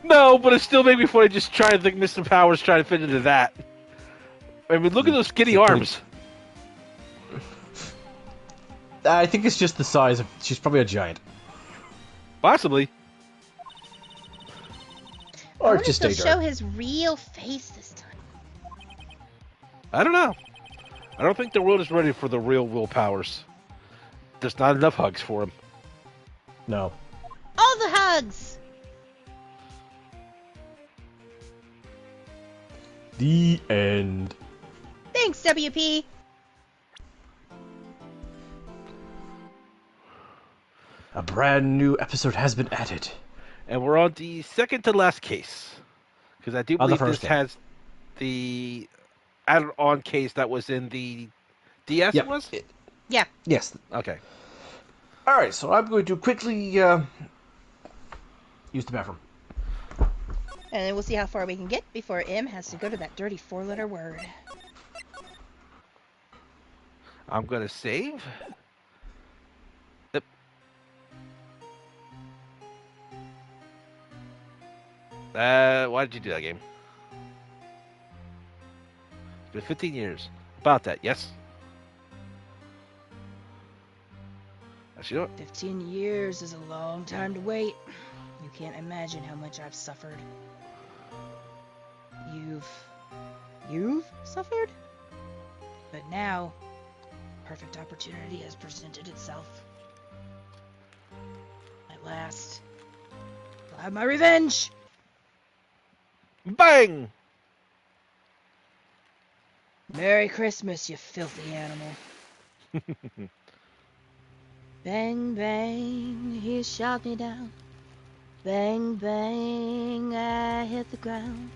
Speaker 1: No, but it still made me funny just trying to think Mr. Powers trying to fit into that. I mean, look at those skinny arms.
Speaker 2: I think it's just the size of... She's probably a giant.
Speaker 1: Possibly.
Speaker 2: Or
Speaker 4: I wonder
Speaker 2: just
Speaker 4: if
Speaker 2: a
Speaker 4: they'll show his real face this time.
Speaker 1: I don't know. I don't think the world is ready for the real Will Powers. There's not enough hugs for him.
Speaker 2: No.
Speaker 4: All the hugs!
Speaker 2: The end.
Speaker 4: Thanks, WP.
Speaker 2: A brand new episode has been added.
Speaker 1: And we're on the second to last case. Because I do
Speaker 2: On the
Speaker 1: believe this
Speaker 2: first one.
Speaker 1: has the added-on case that was in the DS,
Speaker 2: Yep.
Speaker 1: it was?
Speaker 4: Yeah.
Speaker 2: Yes.
Speaker 1: Okay.
Speaker 2: Alright, so I'm going to quickly use the bathroom.
Speaker 4: And then we'll see how far we can get before M has to go to that dirty 4-letter word.
Speaker 1: I'm going to save. Yep. Why did you do that game? It's been 15 years. About that, yes? Actually, you know what?
Speaker 7: 15 years is a long time to wait. You can't imagine how much I've suffered. You've suffered? But now, perfect opportunity has presented itself. At last, I'll have my revenge!
Speaker 1: Bang!
Speaker 7: Merry Christmas, you filthy animal. Bang, bang, he shot me down. Bang, bang, I hit the ground.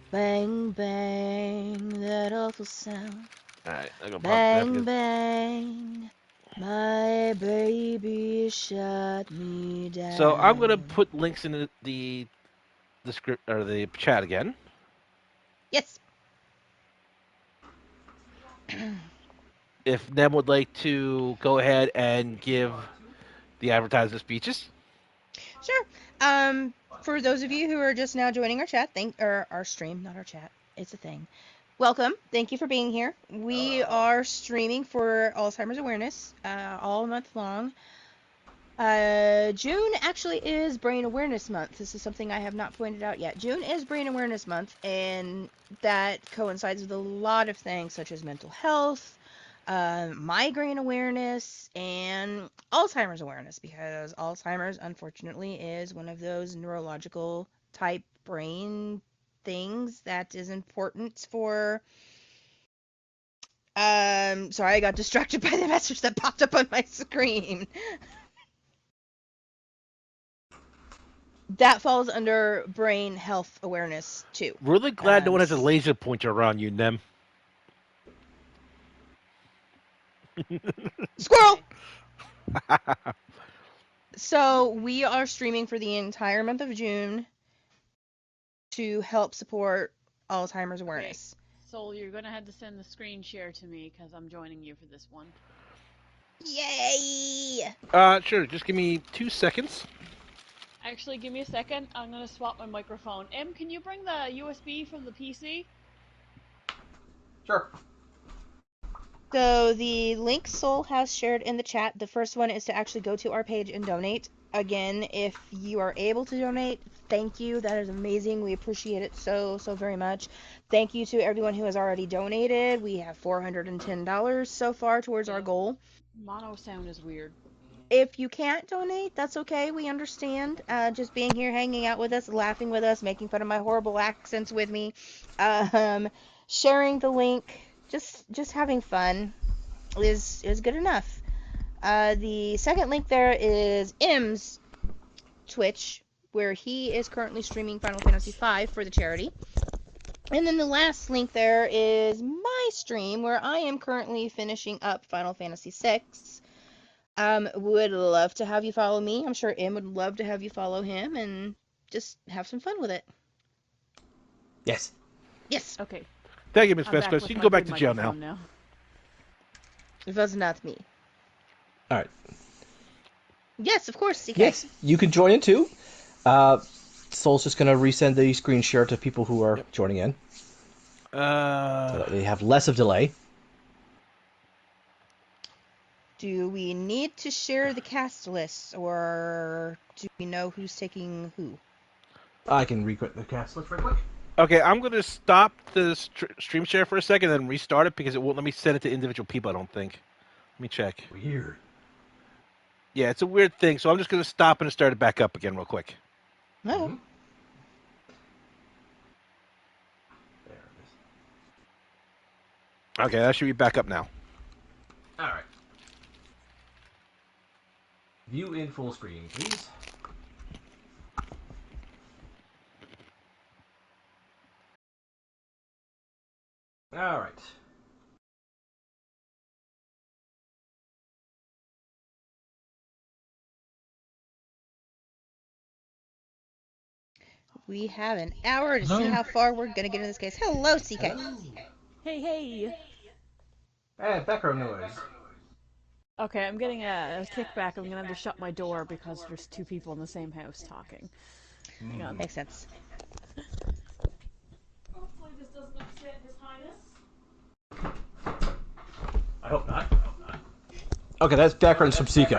Speaker 7: Bang, bang, that awful sound.
Speaker 1: Alright, I'm gonna pause
Speaker 7: Bang,
Speaker 1: that.
Speaker 7: bang, my baby shot me down.
Speaker 1: So I'm gonna put links in the script or the chat again.
Speaker 4: Yes.
Speaker 1: If Nem would like to go ahead and give the advertiser speeches.
Speaker 4: Sure. For those of you who are just now joining our chat, or our stream, not our chat, it's a thing. Welcome. Thank you for being here. We are streaming for Alzheimer's awareness all month long. June actually is Brain Awareness Month. This is something I have not pointed out yet. June is Brain Awareness Month, and that coincides with a lot of things such as mental health, migraine awareness, and Alzheimer's awareness, because Alzheimer's, unfortunately, is one of those neurological type brain things that is important for... sorry, I got distracted by the message that popped up on my screen. That falls under brain health awareness, too.
Speaker 1: Really glad no one has a laser pointer around you, Nem.
Speaker 4: Squirrel! So, we are streaming for the entire month of June to help support Alzheimer's awareness.
Speaker 8: Okay. Soul, you're going to have to send the screen share to me because I'm joining you for this one.
Speaker 4: Yay!
Speaker 1: Sure, just give me 2 seconds.
Speaker 8: Actually, give me a second. I'm going to swap my microphone. Em, can you bring the USB from the PC?
Speaker 2: Sure.
Speaker 4: So the link Soul has shared in the chat, the first one is to actually go to our page and donate. Again, if you are able to donate, thank you. That is amazing. We appreciate it so very much. Thank you to everyone who has already donated. We have $410 so far towards our goal.
Speaker 8: Mono sound is weird.
Speaker 4: If you can't donate, that's okay. We understand. Just being here, hanging out with us, laughing with us, making fun of my horrible accents with me, sharing the link, just having fun is good enough. The second link there is M's Twitch, where he is currently streaming Final Fantasy V for the charity. And then the last link there is my stream, where I am currently finishing up Final Fantasy VI. Would love to have you follow me. I'm sure M would love to have you follow him and just have some fun with it.
Speaker 2: Yes.
Speaker 4: Yes.
Speaker 8: Okay.
Speaker 1: Thank you, Miss
Speaker 8: I'm back
Speaker 1: Vesquez.
Speaker 8: with
Speaker 1: You can
Speaker 8: my
Speaker 1: go back
Speaker 8: good
Speaker 1: to jail now.
Speaker 8: microphone
Speaker 4: It was not me.
Speaker 2: All right.
Speaker 4: Yes, of course, CK.
Speaker 2: Yes, you can join in too. Soul's just going to resend the screen share to people who are joining in. So that they have less of delay.
Speaker 4: Do we need to share the cast list, or do we know who's taking who?
Speaker 2: I can re-quit the cast list right quick.
Speaker 1: Okay, I'm going to stop the stream share for a second and then restart it because it won't let me send it to individual people, I don't think. Let me check.
Speaker 2: Weird.
Speaker 1: Yeah, it's a weird thing, so I'm just going to stop and start it back up again real quick.
Speaker 4: No.
Speaker 2: Mm-hmm. There it is.
Speaker 1: Okay, that should be back up now.
Speaker 2: All right. View in full screen, please. All right.
Speaker 4: We have an hour to see how far we're going to get in this case. Hello, CK.
Speaker 8: Hey.
Speaker 2: Hey, background noise.
Speaker 8: Okay, I'm getting a kickback. I'm gonna have to shut my door because there's two people in the same house talking. Hang on.
Speaker 4: Makes sense.
Speaker 8: Hopefully this doesn't upset His Highness.
Speaker 2: I hope not. Okay, that's background from CK.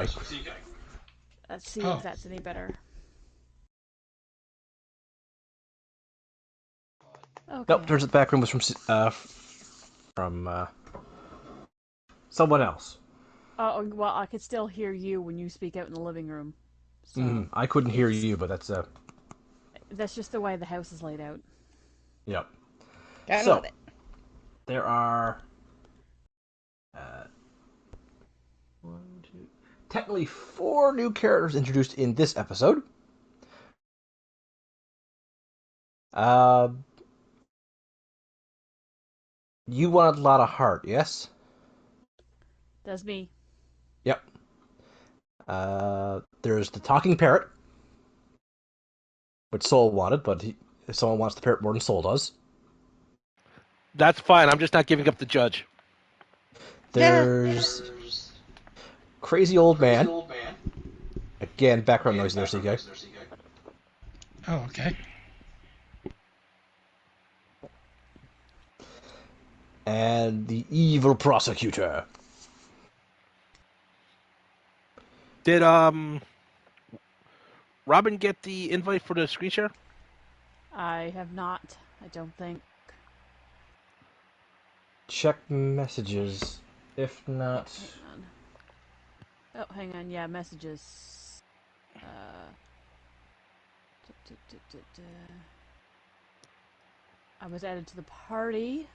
Speaker 8: Let's see if that's any better. Okay.
Speaker 2: Nope, there's the background was from someone else.
Speaker 8: Oh, well, I could still hear you when you speak out in the living room. So
Speaker 2: I couldn't hear you, but that's
Speaker 8: just the way the house is laid out.
Speaker 2: Yep.
Speaker 4: Gotta
Speaker 2: So,
Speaker 4: love it.
Speaker 2: there are technically 4 new characters introduced in this episode. You wanted a lot of heart, yes?
Speaker 8: That's me.
Speaker 2: Yep. There's the talking parrot, which Soul wanted, but if someone wants the parrot more than Soul does.
Speaker 1: That's fine. I'm just not giving up the judge.
Speaker 2: There's crazy old man. Again, background noise there, CK.
Speaker 9: Oh, okay.
Speaker 2: And the evil prosecutor.
Speaker 1: Did Robin get the invite for the screen share?
Speaker 8: I have not. I don't think.
Speaker 2: Check messages. If not...
Speaker 8: Hang on. Yeah, messages. I was added to the party.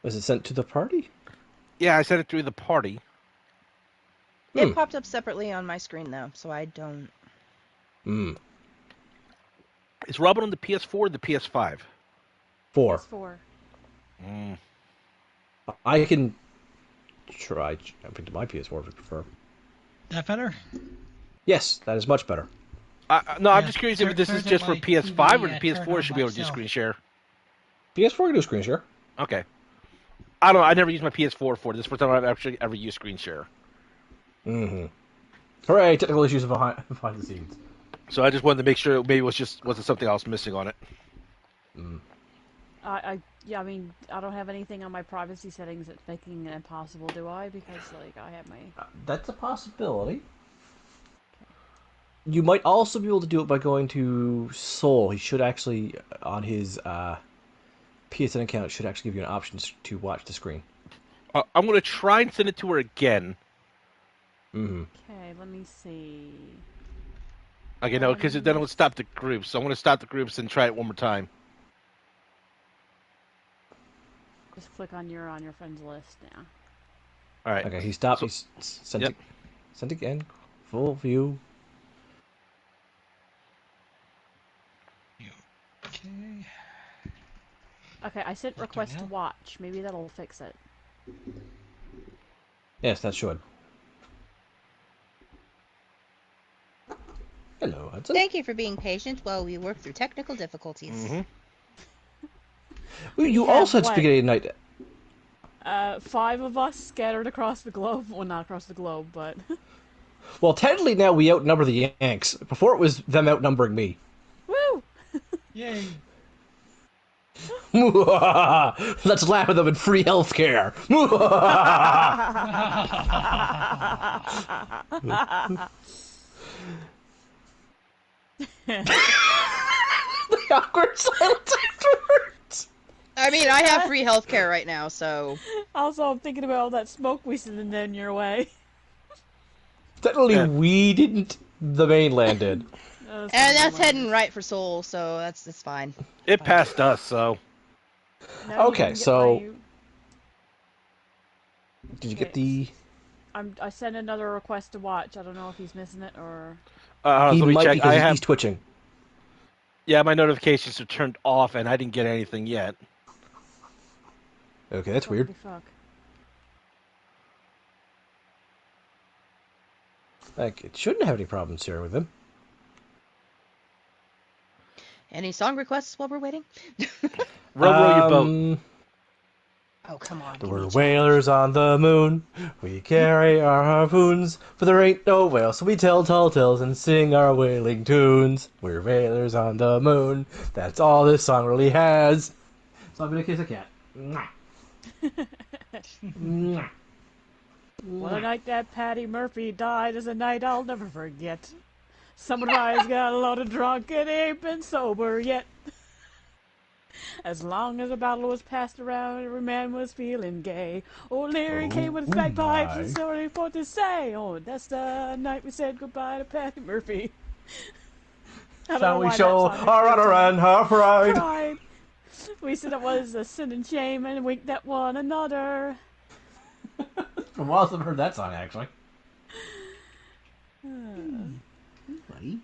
Speaker 2: Was it sent to the party?
Speaker 1: Yeah, I sent it through the party.
Speaker 4: It popped up separately on my screen, though, so I don't...
Speaker 1: Is Robin on the PS4 or the PS5?
Speaker 2: 4.
Speaker 8: PS4.
Speaker 2: I can try jumping to my PS4 if you prefer.
Speaker 9: That better?
Speaker 2: Yes, that is much better.
Speaker 1: No, I'm just curious if this is just for PS5 or the PS4 should be able to do
Speaker 9: myself.
Speaker 1: screen share.
Speaker 2: PS4 can do screen share.
Speaker 1: Okay. I don't know. I never used my PS4 for this. First time I've actually ever used screen share.
Speaker 2: Hooray! Technical issues behind the scenes.
Speaker 1: So I just wanted to make sure maybe it wasn't something else missing on it.
Speaker 8: Yeah, I mean, I don't have anything on my privacy settings that's making it impossible, do I? Because, like, I have my...
Speaker 2: That's a possibility. You might also be able to do it by going to Soul. He should actually, on his PSN account, should actually give you an option to watch the screen.
Speaker 1: I'm going to try and send it to her again.
Speaker 2: Mm-hmm.
Speaker 8: Okay, let me see.
Speaker 1: Okay, no, because then it will stop the groups. So I'm going to stop the groups and try it one more time.
Speaker 8: Just click on your friends list now.
Speaker 1: All right.
Speaker 2: Okay, he stopped.
Speaker 1: So,
Speaker 2: He's sent
Speaker 1: yep.
Speaker 2: it. Sent again. Full view.
Speaker 9: Okay.
Speaker 8: Okay, I sent
Speaker 9: What do I
Speaker 8: request to
Speaker 9: now?
Speaker 8: watch. Maybe that'll fix it.
Speaker 2: Yes, that should. Hello, Hudson.
Speaker 4: Thank you for being patient while we work through technical difficulties.
Speaker 1: Mm-hmm.
Speaker 2: Well, you
Speaker 8: have
Speaker 2: also had
Speaker 8: what?
Speaker 2: spaghetti night.
Speaker 8: 5 of us scattered across the globe. Well, not across the globe, but...
Speaker 2: Well, technically now we outnumber the Yanks. Before it was them outnumbering me.
Speaker 8: Woo!
Speaker 9: Yay.
Speaker 2: Let's laugh at them in free healthcare. The awkward silence afterwards.
Speaker 4: I mean, I have free healthcare right now, so...
Speaker 8: Also, I'm thinking about all that smoke we sent in your way.
Speaker 2: Technically,
Speaker 1: Yeah.
Speaker 2: we didn't. The mainland did.
Speaker 4: And that's heading right for Seoul, so that's fine.
Speaker 1: It passed us, so.
Speaker 8: Now you
Speaker 2: Okay,
Speaker 8: can get
Speaker 2: so-
Speaker 8: my-
Speaker 2: Did you get
Speaker 8: Okay.
Speaker 2: the?
Speaker 8: I sent another request to watch. I don't know if he's missing it or...
Speaker 2: He
Speaker 1: Let me
Speaker 2: might
Speaker 1: check.
Speaker 2: because
Speaker 1: I have.
Speaker 2: he's twitching.
Speaker 1: Yeah, my notifications are turned off, and I didn't get anything yet.
Speaker 2: Okay, that's weird.
Speaker 8: Holy fuck.
Speaker 2: Like, it shouldn't have any problems here with him.
Speaker 4: Any song requests while we're waiting?
Speaker 1: Row your boat.
Speaker 4: Oh, come on. give me
Speaker 2: We're
Speaker 4: a chance.
Speaker 2: whalers on the moon. We carry our harpoons, for there ain't no whale, so we tell tall tales and sing our whaling tunes. We're whalers on the moon. That's all this song really has. So I'm gonna kiss a cat. Mwah. Mwah.
Speaker 8: What a night that Patty Murphy died is a night I'll never forget. Somebody's got a lot of drunk and ain't been sober yet. As long as the bottle was passed around, every man was feeling gay. Old Larry came with his bagpipes
Speaker 2: my.
Speaker 8: and sorry for to say. Oh, that's the night we said goodbye to Patty Murphy. I don't know
Speaker 2: Shall we
Speaker 8: why that
Speaker 2: show
Speaker 8: song
Speaker 2: our
Speaker 8: is
Speaker 2: honor and our pride?
Speaker 8: pride. We said it was a sin and shame and winked at one another.
Speaker 2: For a while, I've heard that song actually. Buddy.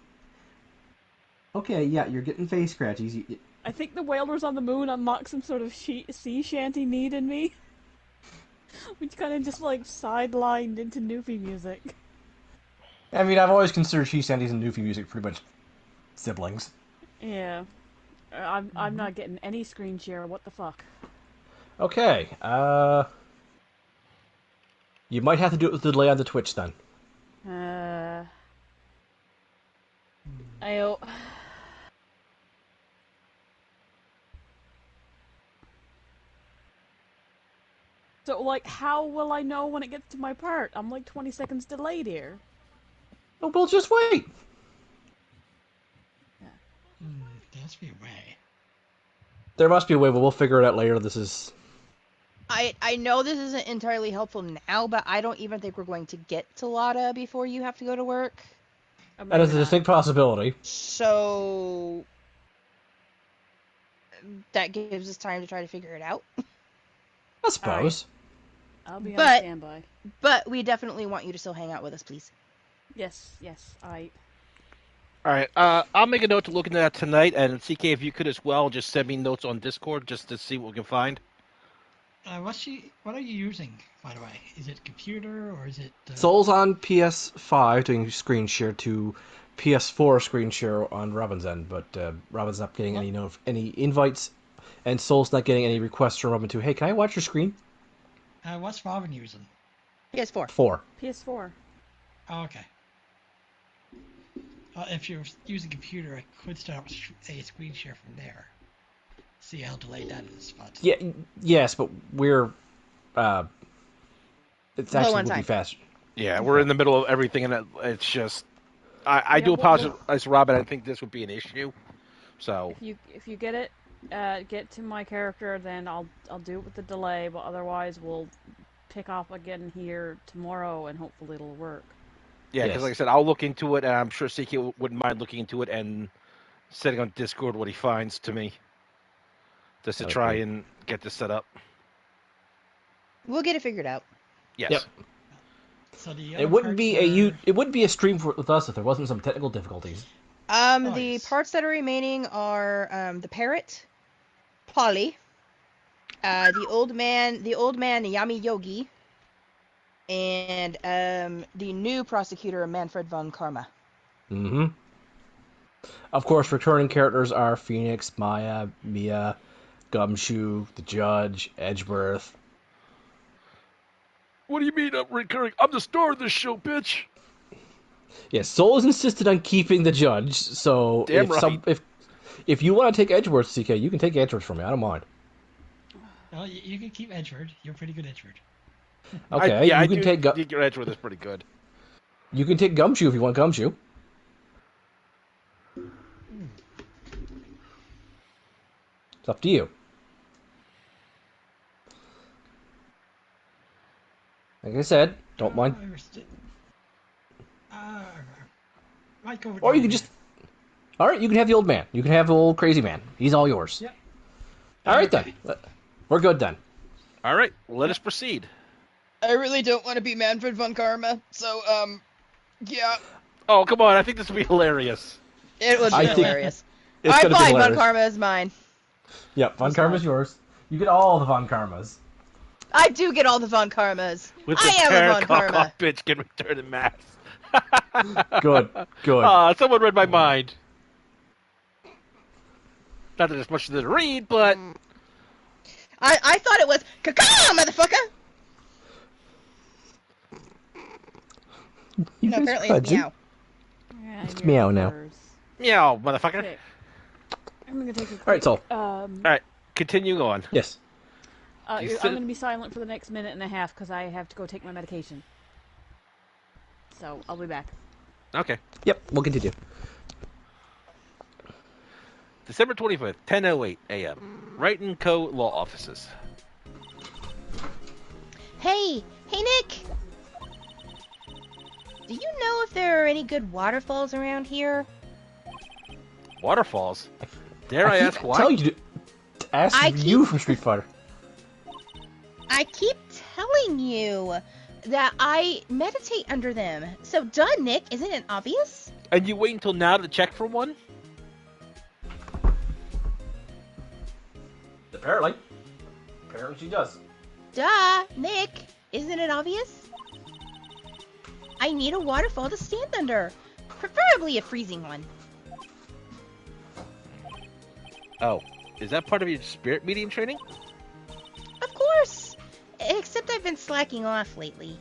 Speaker 2: Okay, yeah, you're getting face scratchies.
Speaker 8: I think the Whalers on the Moon unlocked some sort of sea shanty need in me. Which kind of just like sidelined into Newfie music.
Speaker 2: I mean, I've always considered She Sandy's and Newfie music pretty much siblings.
Speaker 8: Yeah. I'm not getting any screen share, what the fuck?
Speaker 2: Okay, you might have to do it with the delay on the Twitch then.
Speaker 8: So, like, how will I know when it gets to my part? I'm like 20 seconds delayed here.
Speaker 2: Oh, well, just wait.
Speaker 9: There must be a way.
Speaker 2: There must be a way, but we'll figure it out later. This is...
Speaker 4: I know this isn't entirely helpful now, but I don't even think we're going to get to Lotta before you have to go to work.
Speaker 2: That is a distinct possibility.
Speaker 4: So... that gives us time to try to figure it out.
Speaker 2: I suppose.
Speaker 8: I'll be on
Speaker 4: But-
Speaker 8: standby.
Speaker 4: But we definitely want you to still hang out with us, please.
Speaker 8: Yes, I...
Speaker 1: Alright, I'll make a note to look into that tonight, and CK, if you could as well, just send me notes on Discord just to see what we can find.
Speaker 9: What are you using, by the way? Is it computer or is it?
Speaker 2: Soul's on PS5 doing screen share to PS4 screen share on Robin's end, but Robin's not getting any invites, and Soul's not getting any requests from Robin to, hey, can I watch your screen?
Speaker 9: What's Robin using?
Speaker 4: PS4.
Speaker 2: 4.
Speaker 8: PS4.
Speaker 9: Oh, okay. If you're using computer, I could start a screen share from there. see how delayed that is. But
Speaker 2: Yeah, yes, but we're it's
Speaker 4: Low
Speaker 2: actually
Speaker 4: on
Speaker 2: would be
Speaker 4: time.
Speaker 2: faster.
Speaker 1: Yeah, we're in the middle of everything, and it's just. I do apologize, Robin. I think this would be an issue. So
Speaker 8: If you get it, get to my character, then I'll do it with the delay. But otherwise, we'll pick up again here tomorrow, and hopefully it'll work.
Speaker 1: yeah, because
Speaker 2: Yes.
Speaker 1: like I said, I'll look into it, and I'm sure Siki wouldn't mind looking into it and setting on Discord what he finds to me, just to try
Speaker 2: Okay.
Speaker 1: and get this set up.
Speaker 4: We'll get it figured out.
Speaker 1: Yes.
Speaker 2: Yep.
Speaker 9: so the
Speaker 2: It
Speaker 9: other
Speaker 2: wouldn't be
Speaker 9: parts were-
Speaker 2: it wouldn't be a stream with us if there wasn't some technical difficulties.
Speaker 4: The
Speaker 9: Nice.
Speaker 4: parts that are remaining are the parrot, Polly, the old man Yami Yogi, and the new prosecutor Manfred von Karma.
Speaker 2: Mm-hmm. Of course, returning characters are Phoenix, Maya, Mia, Gumshoe, the Judge, Edgeworth.
Speaker 5: What do you mean I'm recurring? I'm the star of this show, bitch.
Speaker 2: Yes, Soul has insisted on keeping the Judge, so
Speaker 1: Damn
Speaker 2: if you want to take Edgeworth, CK, you can take Edgeworth from me. I don't mind.
Speaker 9: Well, you can keep Edward. You're pretty good, Edward.
Speaker 2: Okay,
Speaker 1: I
Speaker 2: you can
Speaker 1: do
Speaker 2: take
Speaker 1: think your Edgeworth is pretty good.
Speaker 2: you can take Gumshoe if you want Gumshoe. It's up to you. Like I said, don't mind.
Speaker 9: Might go with
Speaker 2: Or you
Speaker 9: the
Speaker 2: can
Speaker 9: old
Speaker 2: just. All right, you can have the old man. You can have the old crazy man. He's all yours.
Speaker 9: Yep.
Speaker 2: All right
Speaker 9: Okay.
Speaker 2: then. We're good then.
Speaker 1: All right, let us proceed.
Speaker 4: I really don't want to be Manfred von Karma, so yeah,
Speaker 1: Oh, come on! I think this would be hilarious.
Speaker 4: it would be
Speaker 2: I think-
Speaker 4: hilarious.
Speaker 2: It's
Speaker 4: Alright,
Speaker 2: gonna be
Speaker 4: fine, von
Speaker 2: hilarious.
Speaker 4: Karma is mine.
Speaker 2: Yep, Von Karma's yours. You get all the Von Karmas.
Speaker 4: I do get all the von Karmas.
Speaker 1: With the
Speaker 4: I am a von
Speaker 1: terracotta
Speaker 4: Karma.
Speaker 1: bitch can return in mass.
Speaker 2: Good, good.
Speaker 1: Someone read my mind. Not that there's much to read, but
Speaker 4: I thought it was caca, motherfucker.
Speaker 2: You
Speaker 4: No,
Speaker 2: guys
Speaker 4: apparently
Speaker 2: are
Speaker 4: it's
Speaker 2: fudgy.
Speaker 4: meow.
Speaker 8: Yeah,
Speaker 2: It's
Speaker 8: you're
Speaker 2: meow now.
Speaker 8: yours.
Speaker 1: meow, motherfucker.
Speaker 8: Okay. I'm gonna take a quick,
Speaker 2: All right, Soul.
Speaker 1: All right, continue on.
Speaker 2: Yes.
Speaker 1: You
Speaker 8: I'm
Speaker 1: said-
Speaker 8: gonna be silent for the next minute and a half because I have to go take my medication. So I'll be back.
Speaker 1: Okay.
Speaker 2: Yep, we'll continue.
Speaker 1: December 25th, 10:08 a.m. Wright & Co. Law Offices.
Speaker 4: Hey, Nick. Do you know if there are any good waterfalls around here?
Speaker 1: Waterfalls. Dare I ask why?
Speaker 2: Tell you to ask
Speaker 4: I
Speaker 2: you
Speaker 4: keep-
Speaker 2: from Street Fighter.
Speaker 4: I keep telling you that I meditate under them. So, duh, Nick, isn't it obvious?
Speaker 1: And you wait until now to check for one?
Speaker 2: Apparently she does.
Speaker 4: Duh, Nick, isn't it obvious? I need a waterfall to stand under, preferably a freezing one.
Speaker 1: Oh, is that part of your spirit medium training?
Speaker 4: Of course, except I've been slacking off lately.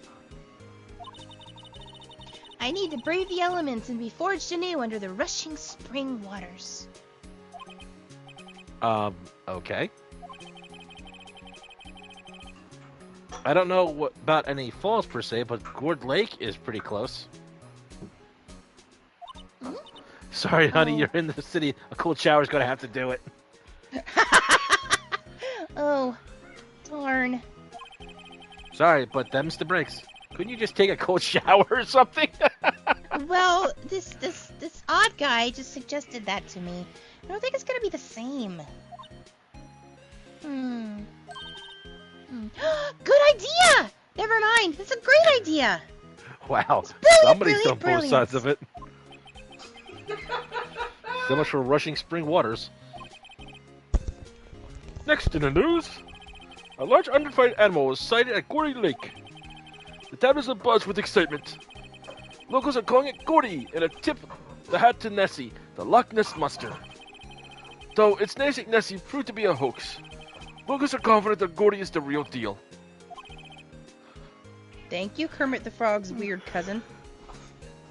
Speaker 4: I need to brave the elements and be forged anew under the rushing spring waters.
Speaker 1: Okay. I don't know about any falls per se, but Gourd Lake is pretty close. Sorry, honey,
Speaker 4: Oh.
Speaker 1: you're in the city. A cold shower's gonna have to do it.
Speaker 4: Oh, darn.
Speaker 1: Sorry, but them's the breaks. Couldn't you just take a cold shower or something?
Speaker 4: Well, this odd guy just suggested that to me. I don't think it's gonna be the same. Good idea! Never mind. It's a great idea.
Speaker 1: Wow,
Speaker 4: Brilliant,
Speaker 1: somebody's done
Speaker 4: brilliant,
Speaker 1: both sides of it. So much for rushing spring waters. Next in the news, a large unidentified animal was sighted at Gourdy Lake. The town is abuzz with excitement. Locals are calling it Gourdy and a tip the hat to Nessie, the Loch Ness Monster. Though its namesake Nessie proved to be a hoax, locals are confident that Gourdy is the real deal.
Speaker 4: Thank you, Kermit the Frog's weird cousin.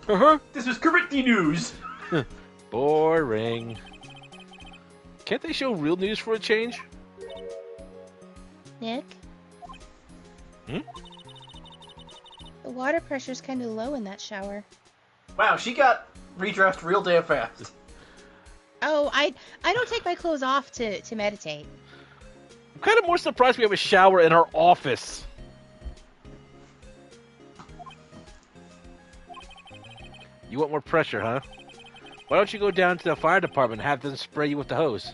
Speaker 1: Uh-huh.
Speaker 2: This is Kermit the News.
Speaker 1: Boring. Can't they show real news for a change?
Speaker 4: Nick?
Speaker 1: Hmm?
Speaker 4: The water pressure's kind of low in that shower.
Speaker 2: Wow, she got redressed real damn fast.
Speaker 4: Oh, I don't take my clothes off to meditate.
Speaker 1: I'm kind of more surprised we have a shower in our office. You want more pressure, huh? Why don't you go down to the fire department and have them spray you with the hose?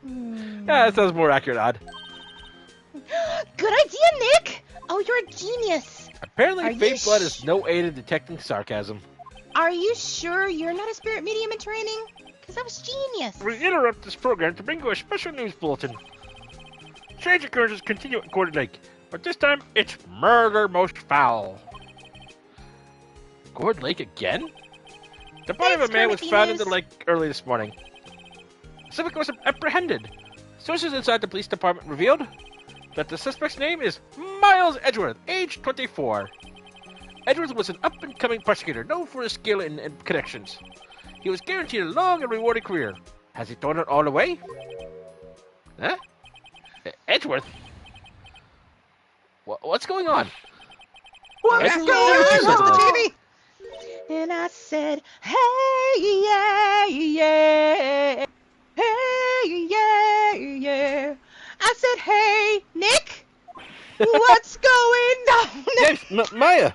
Speaker 1: Yeah, that sounds more accurate, Odd.
Speaker 4: Good idea, Nick! Oh, you're a genius!
Speaker 1: Apparently,
Speaker 4: Are
Speaker 1: fake
Speaker 4: you
Speaker 1: blood is no aid in detecting sarcasm.
Speaker 4: Are you sure you're not a spirit medium in training? Because that was genius.
Speaker 1: We interrupt this program to bring you a special news bulletin. Strange occurrences continue at Gordon Lake, but this time it's murder most foul. Gordon Lake again? The body of a
Speaker 4: Thanks,
Speaker 1: man was
Speaker 4: Kermit
Speaker 1: found in
Speaker 4: News.
Speaker 1: the lake early this morning. The suspect was apprehended. Sources inside the police department revealed that the suspect's name is Miles Edgeworth, age 24. Edgeworth was an up-and-coming prosecutor known for his skill and connections. He was guaranteed a long and rewarding career. Has he thrown it all away? Huh? Edgeworth? What's going on?
Speaker 2: What's
Speaker 1: Edgeworth?
Speaker 2: going on?
Speaker 4: And I said, hey, yeah, yeah. Hey, yeah, yeah. I said, hey, Nick. What's going on?
Speaker 1: Yes, Maya.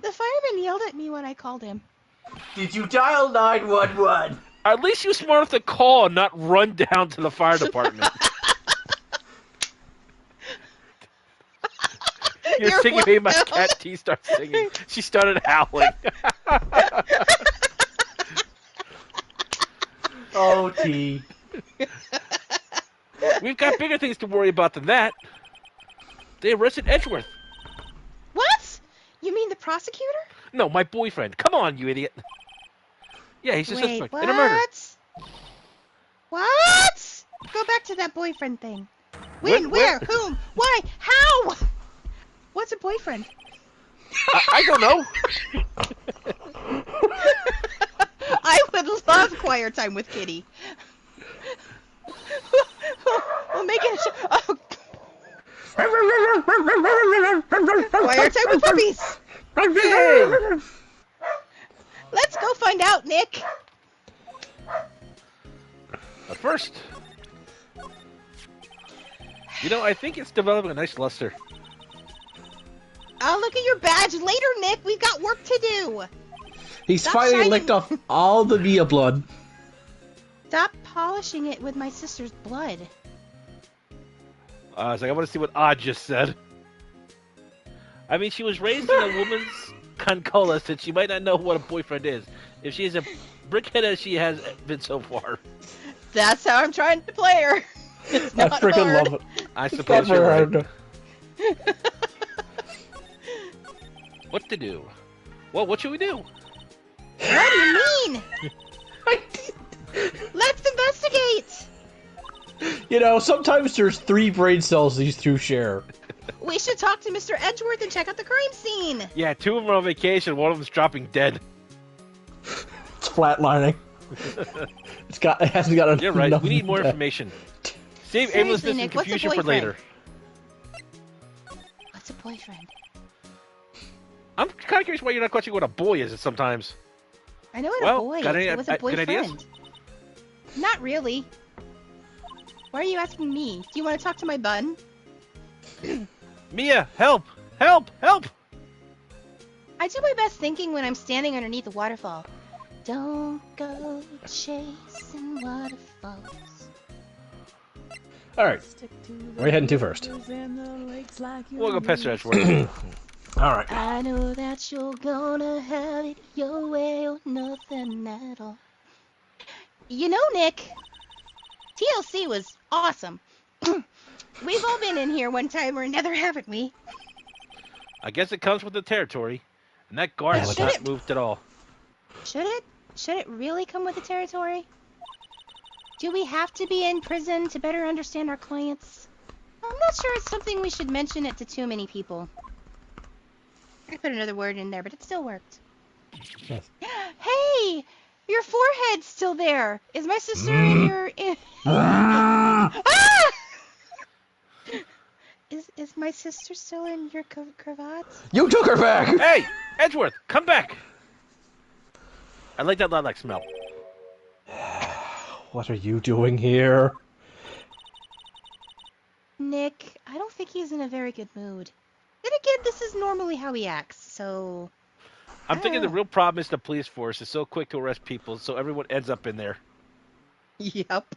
Speaker 4: The fireman yelled at me when I called him.
Speaker 2: Did you dial 911?
Speaker 1: At least you smart enough to call and not run down to the fire department. You're singing "Hey My Cat." T starts singing. She started howling.
Speaker 2: Oh, T.
Speaker 1: We've got bigger things to worry about than that. They arrested Edgeworth.
Speaker 4: What? You mean the prosecutor?
Speaker 1: No, my boyfriend. Come on, you idiot. Yeah, he's a
Speaker 4: Wait,
Speaker 1: suspect
Speaker 4: what?
Speaker 1: in a murder.
Speaker 4: What? Go back to that boyfriend thing. When? Where? Whom? Why? How? What's a boyfriend?
Speaker 1: I don't know.
Speaker 4: I would love choir time with Kitty. We'll make it. Oh. Choir time with puppies.
Speaker 1: Hey!
Speaker 4: Let's go find out, Nick.
Speaker 1: But first, I think it's developing a nice luster.
Speaker 4: I'll look at your badge later, Nick. We've got work to do.
Speaker 2: He's
Speaker 4: Stop
Speaker 2: finally
Speaker 4: shining.
Speaker 2: licked off all the Mia blood.
Speaker 4: Stop polishing it with my sister's blood.
Speaker 1: I was like, I want to see what Odd just said. I mean, she was raised in a woman's concolas, and she might not know what a boyfriend is. If she is a brickhead as she has been so far.
Speaker 4: That's how I'm trying to play her. It's
Speaker 2: I
Speaker 4: not
Speaker 2: freaking
Speaker 4: hard.
Speaker 2: love it.
Speaker 1: I suppose
Speaker 2: Never
Speaker 1: you're
Speaker 2: heard
Speaker 1: right.
Speaker 2: of-
Speaker 1: What to do? Well, what should we do?
Speaker 4: What do you mean? Let's investigate.
Speaker 2: Sometimes there's 3 brain cells these two share.
Speaker 4: We should talk to Mr. Edgeworth and check out the crime scene.
Speaker 1: Yeah, 2 of them are on vacation. One of them's dropping dead.
Speaker 2: It's flatlining. It hasn't got enough.
Speaker 1: You're right. We need more information. Save
Speaker 4: Seriously,
Speaker 1: aimlessness and
Speaker 4: Nick, what's a
Speaker 1: confusion for
Speaker 4: boyfriend?
Speaker 1: later.
Speaker 4: What's a boyfriend?
Speaker 1: I'm kind of curious why you're not questioning what a boy is sometimes.
Speaker 4: I know what
Speaker 1: Well,
Speaker 4: a boy
Speaker 1: got
Speaker 4: is.
Speaker 1: any-
Speaker 4: but What's a
Speaker 1: good
Speaker 4: boyfriend?
Speaker 1: ideas?
Speaker 4: Not really. Why are you asking me? Do you want to talk to my bun?
Speaker 1: Mia, help! Help! Help!
Speaker 4: I do my best thinking when I'm standing underneath a waterfall. Don't go chasing waterfalls.
Speaker 2: All right. Where are you heading to first?
Speaker 1: We'll go pest Edgeworth.
Speaker 2: All right.
Speaker 4: I know that you're gonna have it your way or nothing at all. You know, Nick, TLC was awesome. We've all been in here one time or another, haven't we?
Speaker 1: I guess it comes with the territory. And that guard
Speaker 2: Yeah,
Speaker 1: has
Speaker 2: but
Speaker 1: not
Speaker 4: that-
Speaker 1: moved at all.
Speaker 4: Should it? Should it really come with the territory? Do we have to be in prison to better understand our clients? I'm not sure it's something we should mention it to too many people. I put another word in there, but it still worked.
Speaker 2: Yes.
Speaker 4: Hey, your forehead's still there. Is my sister in your? Ah! Is my sister still in your cravat?
Speaker 2: You took her back!
Speaker 1: Hey, Edgeworth, come back. I like that lilac smell.
Speaker 2: What are you doing here?
Speaker 4: Nick, I don't think he's in a very good mood. Then again, this is normally how he acts, so...
Speaker 1: I'm thinking the real problem is the police force is so quick to arrest people, so everyone ends up in there.
Speaker 4: Yep.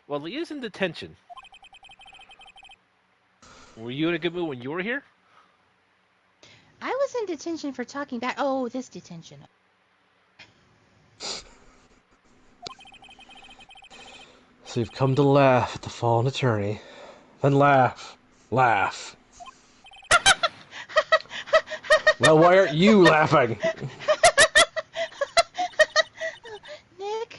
Speaker 1: Well, he is in detention. Were you in a good mood when you were here?
Speaker 4: I was in detention for talking back. Oh, this detention.
Speaker 2: So you've come to laugh at the fallen attorney. Then laugh. Laugh. Well, why aren't you laughing?
Speaker 4: Nick,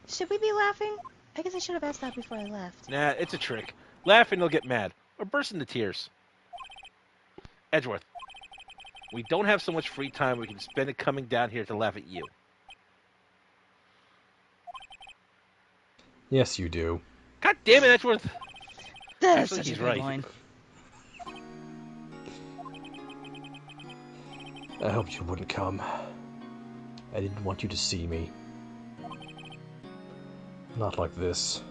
Speaker 4: should we be laughing? I guess I should have asked that before I left.
Speaker 1: Nah, it's a trick. Laugh and they'll get mad. Or burst into tears. Edgeworth, we don't have so much free time we can spend it coming down here to laugh at you.
Speaker 2: Yes, you do.
Speaker 1: God damn it, Edgeworth!
Speaker 4: That's
Speaker 1: Actually,
Speaker 4: such
Speaker 1: he's
Speaker 4: a good
Speaker 1: right.
Speaker 4: line.
Speaker 2: I hoped you wouldn't come. I didn't want you to see me. Not like this.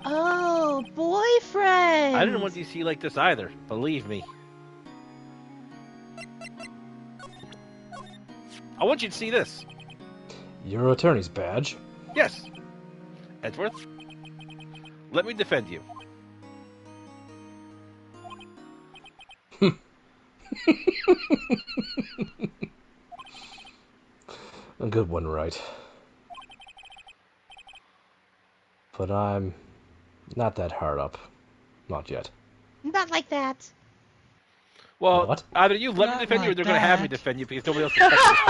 Speaker 4: Oh, boyfriend!
Speaker 1: I didn't want you to see like this either, believe me. I want you to see this.
Speaker 2: Your attorney's badge?
Speaker 1: Yes. Edgeworth, let me defend you.
Speaker 2: A good one, right? But I'm not that hard up. Not yet.
Speaker 4: Not like that.
Speaker 1: Well,
Speaker 2: What?
Speaker 1: either you let me
Speaker 9: Not
Speaker 1: defend you or
Speaker 9: like
Speaker 1: they're going to have me
Speaker 9: that.
Speaker 1: defend you because nobody else can touch this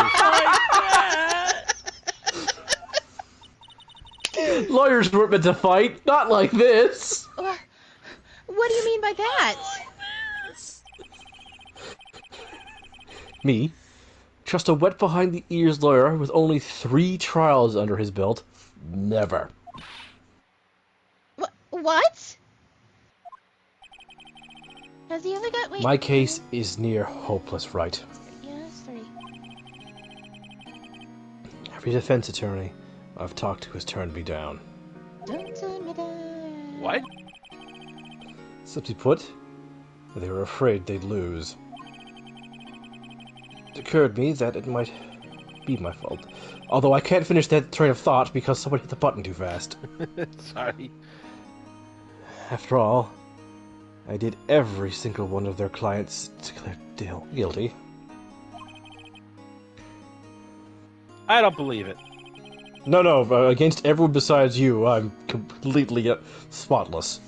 Speaker 1: case.
Speaker 2: Lawyers weren't meant to fight. Not like this.
Speaker 4: What do you mean by that?
Speaker 2: Me? Trust a wet behind the ears lawyer with only 3 trials under his belt? Never.
Speaker 4: What? Has he only got... Wait.
Speaker 2: My case is near hopeless, right?
Speaker 4: Yeah, that's 3.
Speaker 2: Every defense attorney I've talked to has turned me down.
Speaker 4: Don't turn me down.
Speaker 1: What?
Speaker 2: Simply put, they were afraid they'd lose. It occurred to me that it might be my fault. Although I can't finish that train of thought because someone hit the button too fast.
Speaker 1: Sorry.
Speaker 2: After all, I did every single one of their clients declared guilty.
Speaker 1: I don't believe it.
Speaker 2: No, against everyone besides you, I'm completely spotless.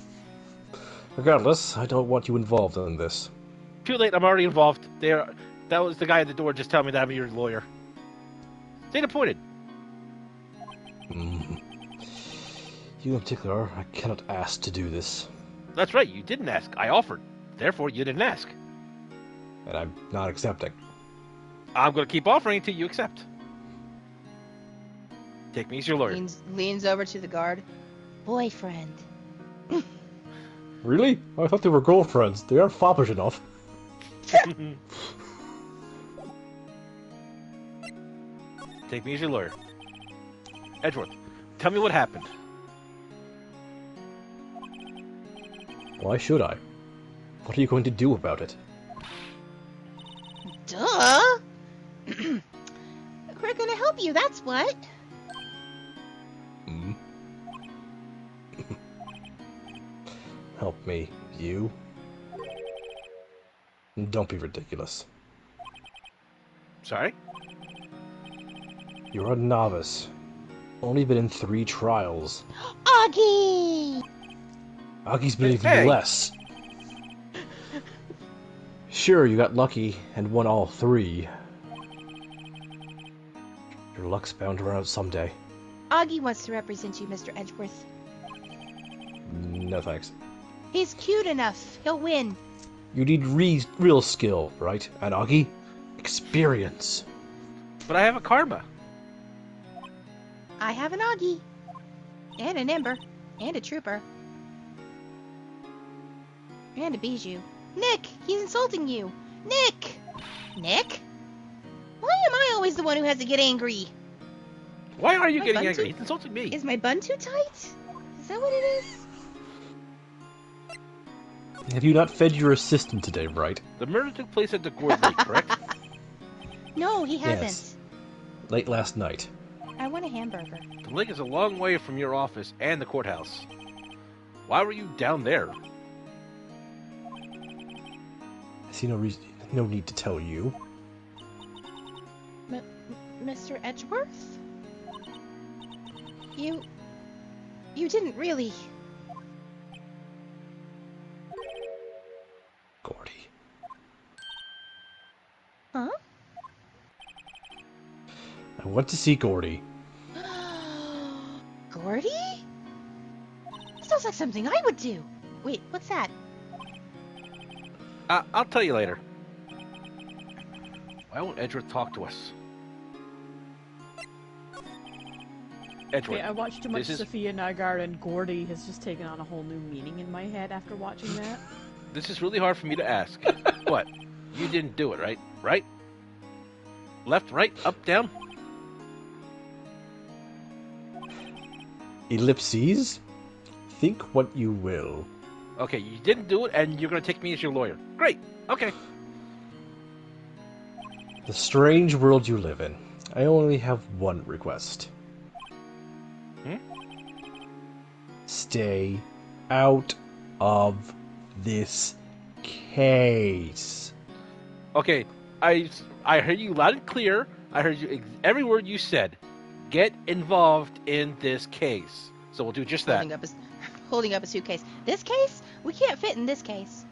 Speaker 2: Regardless, I don't want you involved in this.
Speaker 1: Too late, I'm already involved. That was the guy at the door just telling me that I'm your lawyer. Stay appointed.
Speaker 2: You in particular, I cannot ask to do this.
Speaker 1: That's right, you didn't ask. I offered. Therefore, you didn't ask.
Speaker 2: And I'm not accepting.
Speaker 1: I'm going to keep offering until you accept. Take me as your lawyer.
Speaker 4: Leans over to the guard. Boyfriend.
Speaker 2: Really? I thought they were girlfriends. They aren't foppish enough.
Speaker 1: Take me as your lawyer. Edgeworth, tell me what happened.
Speaker 2: Why should I? What are you going to do about it?
Speaker 4: Duh. We're gonna help you, that's what.
Speaker 2: Help me, you? Don't be ridiculous.
Speaker 1: Sorry?
Speaker 2: You're a novice. Only been in 3 trials.
Speaker 4: Augie!
Speaker 2: Augie's been even
Speaker 1: Hey.
Speaker 2: less. Sure, you got lucky and won all 3. Your luck's bound to run out someday.
Speaker 4: Augie wants to represent you, Mr. Edgeworth.
Speaker 2: No thanks.
Speaker 4: He's cute enough. He'll win.
Speaker 2: You need real skill, right? And Augie, experience.
Speaker 1: But I have a karma.
Speaker 4: I have an Augie. And an Ember. And a Trooper. And a Bijou. Nick! He's insulting you! Nick! Nick? Why am I always the one who has to get angry?
Speaker 1: Why are you
Speaker 4: My
Speaker 1: getting
Speaker 4: bun
Speaker 1: angry?
Speaker 4: too-
Speaker 1: He's insulting me.
Speaker 4: Is my bun too tight? Is that what it is?
Speaker 2: Have you not fed your assistant today, right?
Speaker 1: The murder took place at the Gourd Lake, correct?
Speaker 4: No, he hasn't.
Speaker 2: Yes. Late last night.
Speaker 4: I want a hamburger.
Speaker 1: The lake is a long way from your office and the courthouse. Why were you down there?
Speaker 2: I see no need to tell you.
Speaker 4: Mr. Edgeworth? You didn't really...
Speaker 2: Gordy.
Speaker 4: Huh?
Speaker 2: I want to see Gordy.
Speaker 4: Gordy? Sounds like something I would do. Wait, what's that?
Speaker 1: I'll tell you later. Why won't Edgeworth talk to us? Edgeworth,
Speaker 8: Okay, I watched too much
Speaker 1: this is-
Speaker 8: Sophia Nygaard, and Gordy has just taken on a whole new meaning in my head after watching that.
Speaker 1: This is really hard for me to ask. What? You didn't do it, right? Right? Left, right, up, down?
Speaker 2: Ellipses? Think what you will.
Speaker 1: Okay, you didn't do it, and you're going to take me as your lawyer. Great. Okay.
Speaker 2: The strange world you live in. I only have one request.
Speaker 1: Hmm?
Speaker 2: Stay out of this case.
Speaker 1: Okay, I heard you loud and clear. I heard you every word you said. Get involved in this case. So we'll do just that.
Speaker 4: Holding up a suitcase. This case? We can't fit in this case.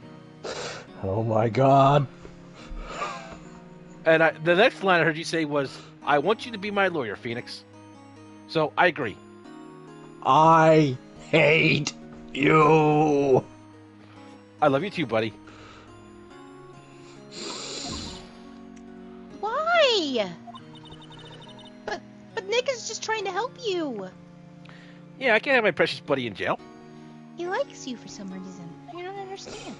Speaker 2: Oh my god.
Speaker 1: And the next line I heard you say was, I want you to be my lawyer, Phoenix. So I agree.
Speaker 2: I hate you.
Speaker 1: I love you too, buddy.
Speaker 4: Why? But Nick is just trying to help you.
Speaker 1: Yeah, I can't have my precious buddy in jail.
Speaker 4: He likes you for some reason. I don't understand.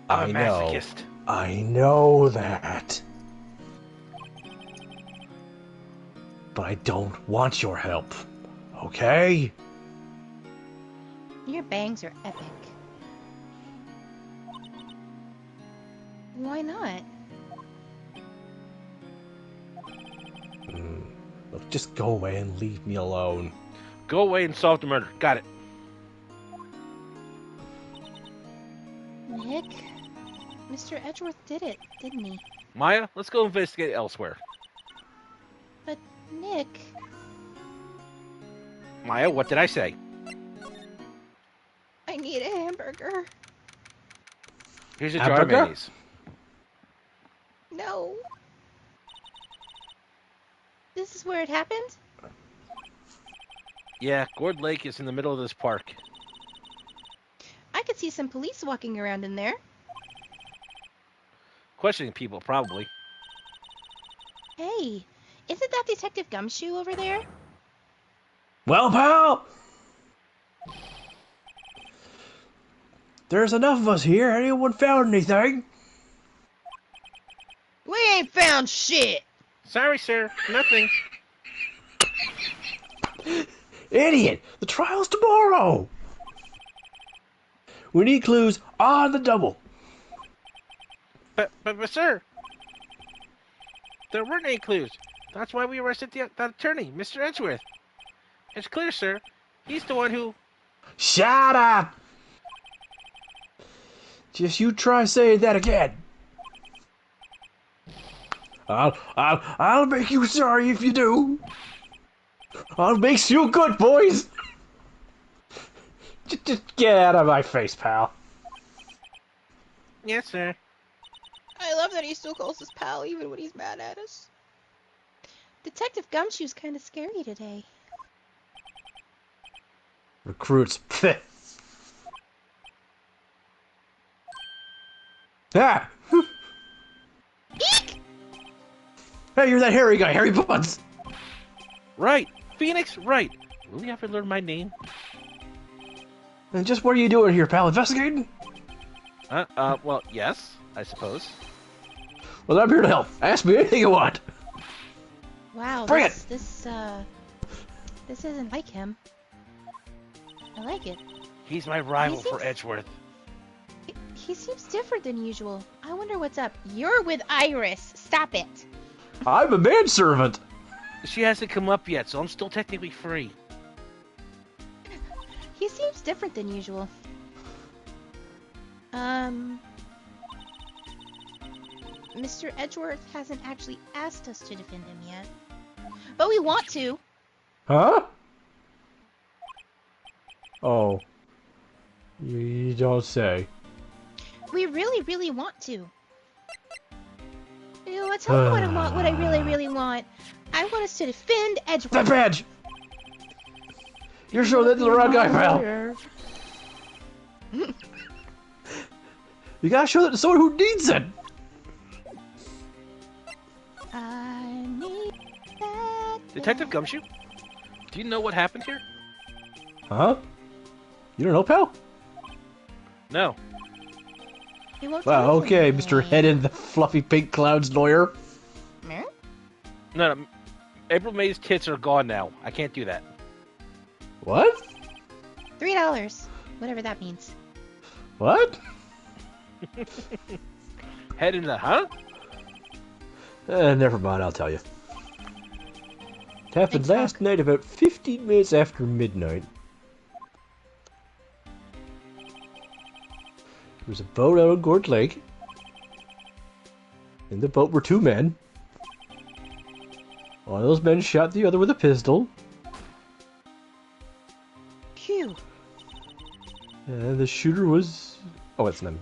Speaker 1: I'm
Speaker 2: I
Speaker 1: a
Speaker 2: know.
Speaker 1: masochist.
Speaker 2: I know that. But I don't want your help. Okay?
Speaker 4: Your bangs are epic. Why not?
Speaker 2: Look, just go away and leave me alone.
Speaker 1: Go away and solve the murder. Got it.
Speaker 4: Nick? Mr. Edgeworth did it, didn't he?
Speaker 1: Maya, let's go investigate elsewhere.
Speaker 4: But Nick...
Speaker 1: Maya, what did I say?
Speaker 4: I need a hamburger.
Speaker 1: Here's a jar of
Speaker 2: Hamburger?
Speaker 1: mayonnaise.
Speaker 4: No. This is where it happened?
Speaker 1: Yeah, Gourd Lake is in the middle of this park.
Speaker 4: I could see some police walking around in there.
Speaker 1: Questioning people, probably.
Speaker 4: Hey, isn't that Detective Gumshoe over there?
Speaker 2: Well, pal! There's enough of us here. Anyone found anything?
Speaker 4: We ain't found shit!
Speaker 1: Sorry, sir. Nothing.
Speaker 2: Idiot! The trial's tomorrow! We need clues on the double.
Speaker 1: But sir, there weren't any clues. That's why we arrested that attorney, Mr. Edgeworth. It's clear, sir. He's the one who...
Speaker 2: Shut up! Just you try saying that again. I'll make you sorry if you do. I'll make you good, boys. Just get out of my face, pal.
Speaker 1: Yes, sir.
Speaker 4: I love that he still calls us pal even when he's mad at us. Detective Gumshoe's kind of scary today.
Speaker 2: Recruits. Pfft. Ah! Hey, you're that hairy guy, Harry Buns!
Speaker 1: Right, Phoenix Wright. Will you ever learn my name?
Speaker 2: And just what are you doing here, pal? Investigating?
Speaker 1: Well, yes, I suppose.
Speaker 2: Well, I'm here to help. Ask me anything you want.
Speaker 4: Wow,
Speaker 2: Bring
Speaker 4: this isn't like him. I like it.
Speaker 1: He's my rival
Speaker 4: He seems-
Speaker 1: for Edgeworth.
Speaker 4: He seems different than usual. I wonder what's up. You're with Iris. Stop it.
Speaker 2: I'm a manservant.
Speaker 1: She hasn't come up yet, so I'm still technically free.
Speaker 4: He seems different than usual. Mr. Edgeworth hasn't actually asked us to defend him yet. But we want to.
Speaker 2: Huh? Oh. You don't say.
Speaker 4: We really, really want to. You know what? Tell me what I want, what I really, really want. I want us to defend Edgeworth.
Speaker 2: That badge! You're showing that to the wrong guy, pal.
Speaker 8: Lawyer.
Speaker 2: You gotta show that to someone who needs it.
Speaker 4: I need that.
Speaker 1: Detective Gumshoe, do you know what happened here?
Speaker 2: Huh? You don't know, pal?
Speaker 1: No.
Speaker 4: He won't
Speaker 2: Wow,
Speaker 4: tell
Speaker 2: okay,
Speaker 4: me.
Speaker 2: Mr. Head in the fluffy pink clouds lawyer.
Speaker 4: Hmm?
Speaker 1: No, April May's tits are gone now. I can't do that.
Speaker 2: What?
Speaker 4: $3. Whatever that means.
Speaker 2: What?
Speaker 1: Head in the, huh?
Speaker 2: Never mind, I'll tell you. It happened
Speaker 4: Thanks,
Speaker 2: last
Speaker 4: Hawk.
Speaker 2: night about 15 minutes after midnight. There was a boat out on Gord Lake. In the boat were two men. One of those men shot the other with a pistol.
Speaker 4: Phew.
Speaker 2: And the shooter was... Oh, it's them.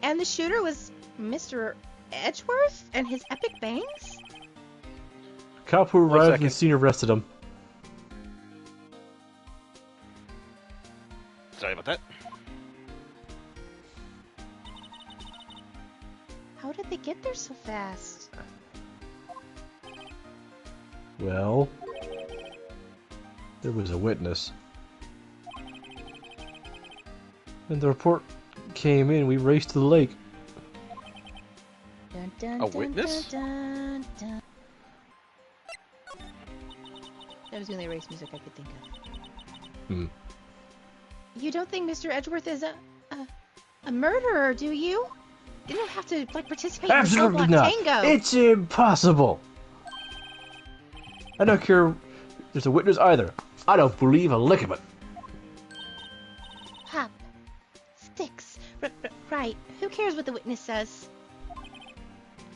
Speaker 4: And the shooter was Mr. Edgeworth and his epic bangs?
Speaker 2: Cop who
Speaker 1: One
Speaker 2: arrived
Speaker 1: second.
Speaker 2: and scene arrested him.
Speaker 1: Sorry about that.
Speaker 4: How did they get there so fast?
Speaker 2: Well... There was a witness. When the report came in, we raced to the lake.
Speaker 4: Dun, dun,
Speaker 1: A
Speaker 4: dun,
Speaker 1: witness?
Speaker 4: Dun, dun, dun. That was the only race music I could think of.
Speaker 2: Hmm.
Speaker 4: You don't think Mr. Edgeworth is a murderer, do you? You don't have to like participate
Speaker 2: Absolutely
Speaker 4: in the
Speaker 2: not!
Speaker 4: tango.
Speaker 2: It's impossible! I don't care if there's a witness either. I don't believe a lick of it.
Speaker 4: Pop. Sticks. Right. Who cares what the witness says?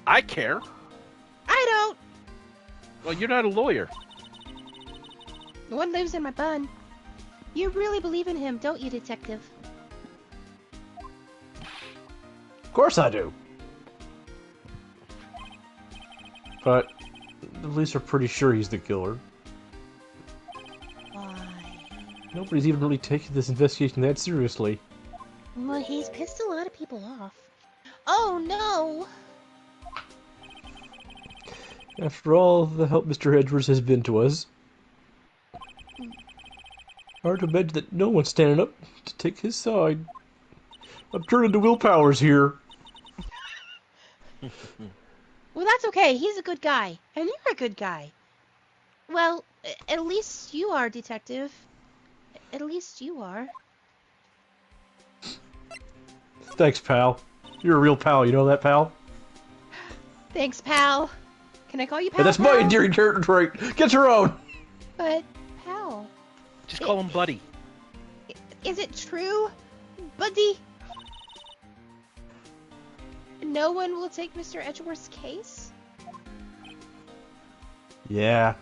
Speaker 1: I care.
Speaker 4: I don't.
Speaker 1: Well, you're not a lawyer.
Speaker 4: The one lives in my bun. You really believe in him, don't you, detective?
Speaker 2: Of course I do. But the police are pretty sure he's the killer.
Speaker 4: Why?
Speaker 2: Nobody's even really taking this investigation that seriously.
Speaker 4: Well, he's pissed a lot of people off. Oh no!
Speaker 2: After all the help Mr. Edwards has been to us, hard to imagine that no one's standing up to take his side. I'm turning to Will Powers here.
Speaker 4: Well, that's okay. He's a good guy. And you're a good guy. Well, at least you are, detective. At least you are.
Speaker 2: Thanks, pal. You're a real pal, you know that, pal?
Speaker 4: Thanks, pal. Can I call you pal?
Speaker 2: Hey, that's my
Speaker 4: pal?
Speaker 2: endearing territory. Get your own.
Speaker 4: But, pal,
Speaker 1: Just call him Buddy.
Speaker 4: is it true, buddy? No one will take Mr. Edgeworth's case?
Speaker 2: Yeah.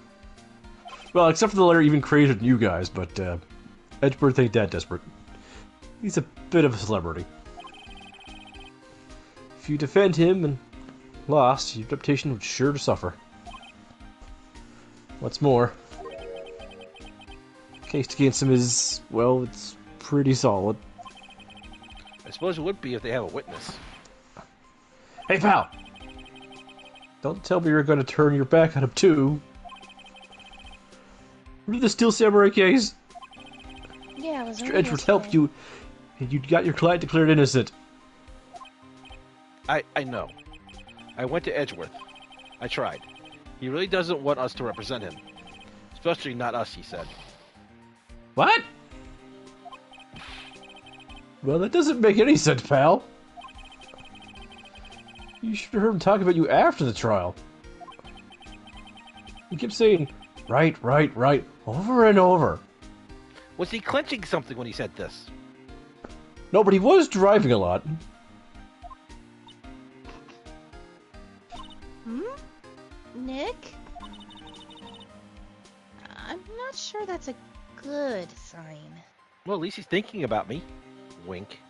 Speaker 2: Well, except for the letter even crazier than you guys, but Edgeworth ain't that desperate. He's a bit of a celebrity. If you defend him and lost, your reputation would sure to suffer. What's more, the case against him is, well, it's pretty solid.
Speaker 1: I suppose it would be if they have a witness.
Speaker 2: Hey, pal! Don't tell me you're going to turn your back on him, too. Remember the Steel Samurai case?
Speaker 4: Yeah, it was
Speaker 2: Mr.
Speaker 4: only
Speaker 2: Edgeworth helped
Speaker 4: yesterday.
Speaker 2: you, and you got your client declared innocent.
Speaker 1: I know. I went to Edgeworth. I tried. He really doesn't want us to represent him. Especially not us, he said.
Speaker 2: What? Well, that doesn't make any sense, pal. You should have heard him talk about you after the trial. He kept saying, right, over and over.
Speaker 1: Was he clenching something when he said this?
Speaker 2: No, but he was driving a lot.
Speaker 4: Nick? I'm not sure that's a good sign.
Speaker 1: Well, at least he's thinking about me. Wink.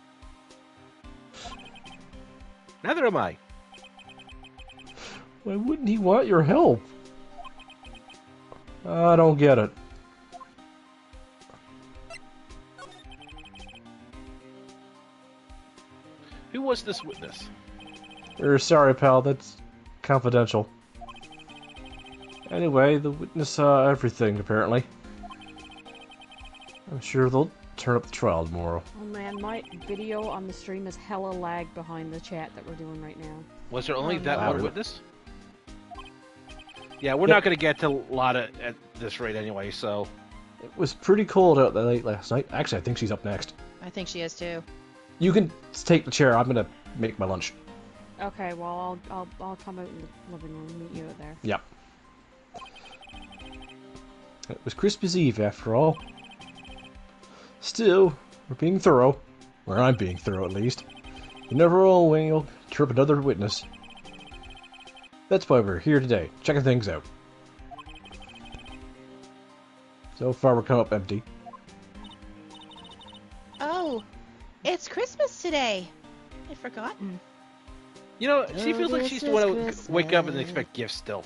Speaker 1: Neither am I.
Speaker 2: Why wouldn't he want your help? I don't get it.
Speaker 1: Who was this witness?
Speaker 2: Sorry, pal, that's confidential. Anyway, the witness saw everything, apparently. I'm sure they'll turn up the trial tomorrow.
Speaker 8: Oh man, my video on the stream is hella lag behind the chat that we're doing right now.
Speaker 1: Was there only
Speaker 8: Oh,
Speaker 1: that
Speaker 8: no.
Speaker 1: one witness? Yeah, we're
Speaker 2: Yep.
Speaker 1: not going to get to Lotta at this rate anyway, so...
Speaker 2: It was pretty cold out that late last night. Actually, I think she's up next.
Speaker 4: I think she is too.
Speaker 2: You can take the chair. I'm gonna make my lunch.
Speaker 8: Okay, well I'll come out in the living room and meet you out there.
Speaker 2: Yep. It was Christmas Eve, after all. Still, we're being thorough. Or I'm being thorough, at least. You never know when you'll trip another witness. That's why we're here today, checking things out. So far, we're coming up empty.
Speaker 4: Oh, it's Christmas today. I'd forgotten.
Speaker 1: You know, she feels like she used to want to
Speaker 4: Christmas.
Speaker 1: wake up and expect gifts still.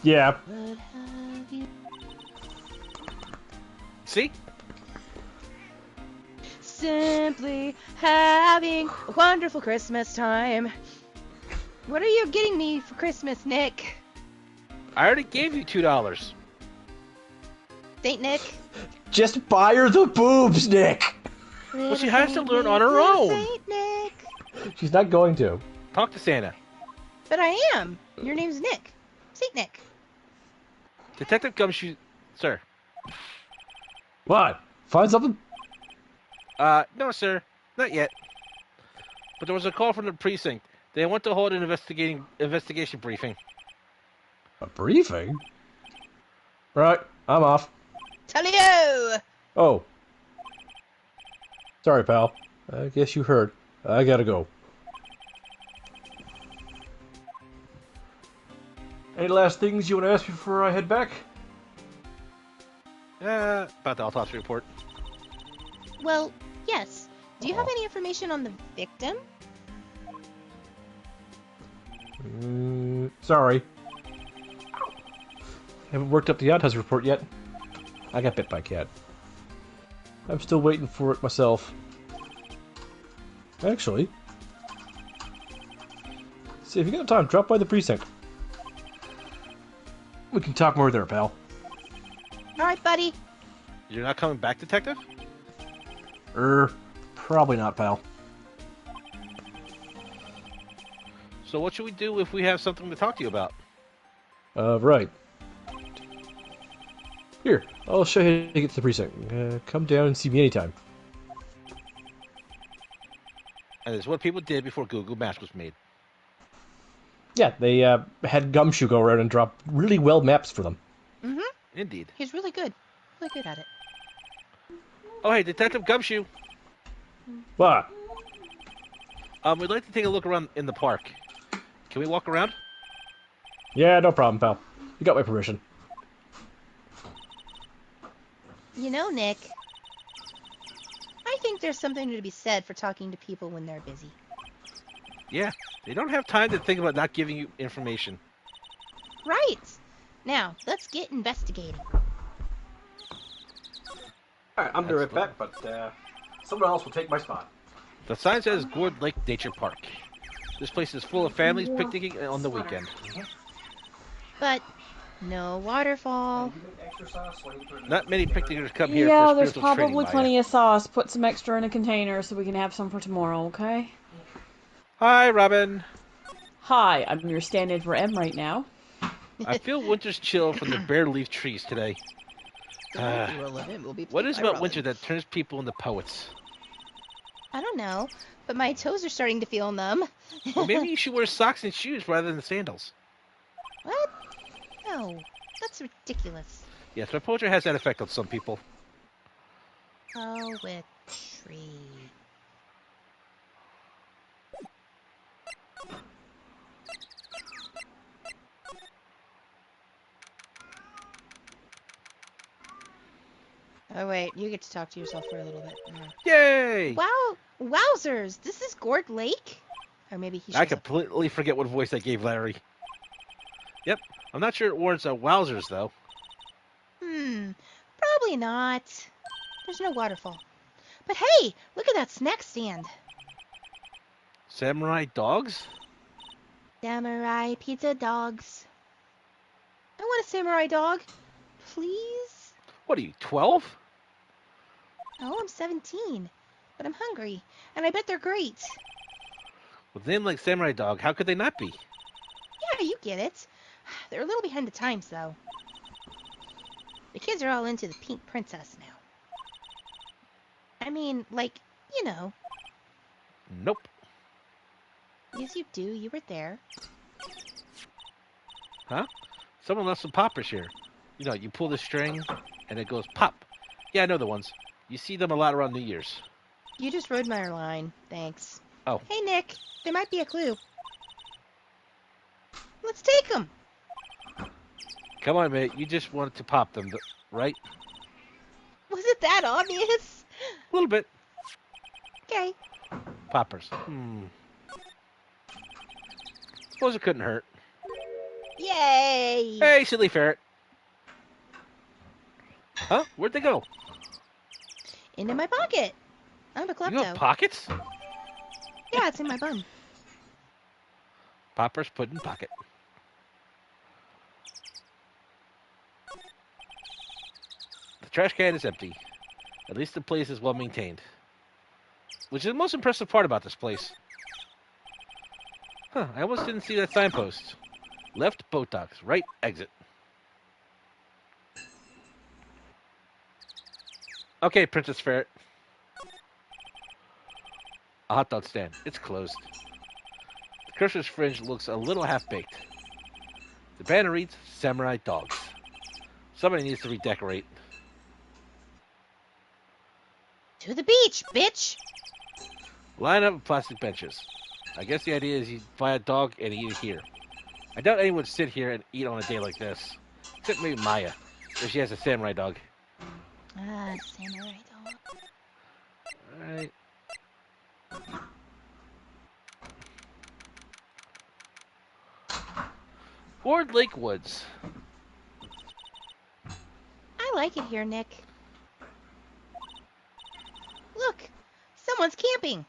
Speaker 2: Yeah.
Speaker 4: What have you...
Speaker 1: See?
Speaker 4: Simply having a wonderful Christmas time. What are you getting me for Christmas, Nick?
Speaker 1: I already gave you $2.
Speaker 4: Saint Nick?
Speaker 2: Just buy her the boobs, Nick!
Speaker 1: Well, she has to learn on her own.
Speaker 4: Saint Nick.
Speaker 2: She's not going to.
Speaker 1: Talk to Santa.
Speaker 4: But I am. Your name's Nick. Saint Nick.
Speaker 1: Detective Gumshoe... Sir.
Speaker 2: What? Find something?
Speaker 1: No, sir. Not yet. But there was a call from the precinct. They want to hold an investigation briefing.
Speaker 2: A briefing? Right, I'm off.
Speaker 4: Talio!
Speaker 2: Oh. Sorry, pal. I guess you heard. I gotta go. Any last things you want to ask before I head back?
Speaker 1: About the autopsy report.
Speaker 4: Well, yes. Do you have any information on the victim?
Speaker 2: Sorry. Haven't worked up the autopsy report yet. I got bit by a cat. I'm still waiting for it myself. Actually, see if you got time, drop by the precinct. We can talk more there, pal.
Speaker 4: Alright, buddy.
Speaker 1: You're not coming back, Detective?
Speaker 2: Probably not, pal.
Speaker 1: So what should we do if we have something to talk to you about?
Speaker 2: Right. Here, I'll show you how to get to the precinct. Come down and see me anytime.
Speaker 1: And it's what people did before Google Maps was made.
Speaker 2: Yeah, they had Gumshoe go around and drop really well maps for them.
Speaker 4: Mm-hmm.
Speaker 1: Indeed.
Speaker 4: He's really good. Really good at it.
Speaker 1: Oh, hey, Detective Gumshoe.
Speaker 2: What?
Speaker 1: We'd like to take a look around in the park. Can we walk around?
Speaker 2: Yeah, no problem, pal. You got my permission.
Speaker 4: You know, Nick, I think there's something to be said for talking to people when they're busy.
Speaker 1: Yeah, they don't have time to think about not giving you information.
Speaker 4: Right. Now, let's get investigating.
Speaker 2: Alright, I'm gonna right back, but someone else will take my spot.
Speaker 1: The sign says Gourd Lake Nature Park. This place is full of families picnicking on the weekend.
Speaker 4: But no waterfall.
Speaker 1: Not many picnickers come here
Speaker 8: Yeah,
Speaker 1: for
Speaker 8: there's
Speaker 1: spiritual training,
Speaker 8: probably
Speaker 1: Maya.
Speaker 8: plenty of sauce. Put some extra in a container so we can have some for tomorrow, okay?
Speaker 1: Hi, Robin.
Speaker 8: Hi, I'm your stand-in for M right now.
Speaker 1: I feel winter's chill from the bare leaf trees today. What is about winter that turns people into poets?
Speaker 4: I don't know, but my toes are starting to feel numb.
Speaker 1: Well, maybe you should wear socks and shoes rather than sandals.
Speaker 4: What? No, that's ridiculous.
Speaker 1: Yes, but poetry has that effect on some people.
Speaker 4: Poetry. Oh wait, you get to talk to yourself for a little bit.
Speaker 1: Yay!
Speaker 4: Wow, wowzers! This is Gord Lake? Or maybe he shows
Speaker 1: I
Speaker 4: up.
Speaker 1: completely forget what voice I gave Larry. Yep, I'm not sure it warrants a wowzers, though.
Speaker 4: Probably not. There's no waterfall. But hey, look at that snack stand.
Speaker 1: Samurai dogs?
Speaker 4: Samurai pizza dogs. I want a samurai dog. Please?
Speaker 1: What are you, 12?
Speaker 4: Oh, I'm 17. But I'm hungry. And I bet they're great.
Speaker 1: With a name like Samurai Dog, how could they not be?
Speaker 4: Yeah, you get it. They're a little behind the times, though. The kids are all into the pink princess now. I mean, like, you know.
Speaker 1: Nope.
Speaker 4: Yes, you do. You were there.
Speaker 1: Huh? Someone left some poppers here. You know, you pull the string, and it goes pop. Yeah, I know the ones. You see them a lot around New Year's.
Speaker 4: You just rode my line. Thanks.
Speaker 1: Oh.
Speaker 4: Hey, Nick. There might be a clue. Let's take them.
Speaker 1: Come on, mate. You just wanted to pop them, right?
Speaker 4: Was it that obvious?
Speaker 1: A little bit.
Speaker 4: Okay.
Speaker 1: Poppers. Suppose it couldn't hurt.
Speaker 4: Yay!
Speaker 1: Hey, silly ferret. Huh? Where'd they go?
Speaker 4: Into my pocket. I'm a
Speaker 1: You have
Speaker 4: klepto.
Speaker 1: pockets?
Speaker 4: Yeah, it's in my bum.
Speaker 1: Poppers put in pocket. The trash can is empty. At least the place is well maintained. Which is the most impressive part about this place. Huh, I almost didn't see that signpost. Left boat docks, right exit. Okay, Princess Ferret. A hot dog stand. It's closed. The Christmas fringe looks a little half-baked. The banner reads, Samurai Dogs. Somebody needs to redecorate.
Speaker 4: To the beach, bitch!
Speaker 1: Line up of plastic benches. I guess the idea is you buy a dog and eat it here. I doubt anyone would sit here and eat on a day like this. Except maybe Maya, if she has a samurai dog.
Speaker 4: Ah, samurai dog.
Speaker 1: Alright. Ward Lake Woods.
Speaker 4: I like it here, Nick. Look! Someone's camping!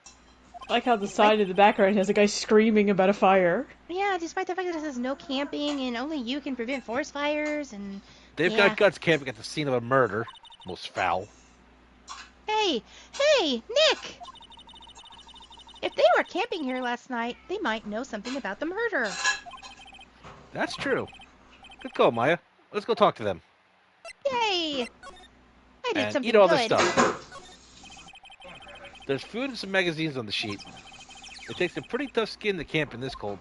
Speaker 8: I like how the side of the background has a guy screaming about a fire.
Speaker 4: Yeah, despite the fact that it says no camping and only you can prevent forest fires and...
Speaker 1: They've got guts camping at the scene of a murder. Most foul.
Speaker 4: Hey! Hey! Nick! If they were camping here last night, they might know something about the murder.
Speaker 1: That's true. Good call, Maya. Let's go talk to them.
Speaker 4: Yay! I did
Speaker 1: And
Speaker 4: something
Speaker 1: eat all
Speaker 4: good.
Speaker 1: this stuff. There's food and some magazines on the sheet. It takes a pretty tough skin to camp in this cold.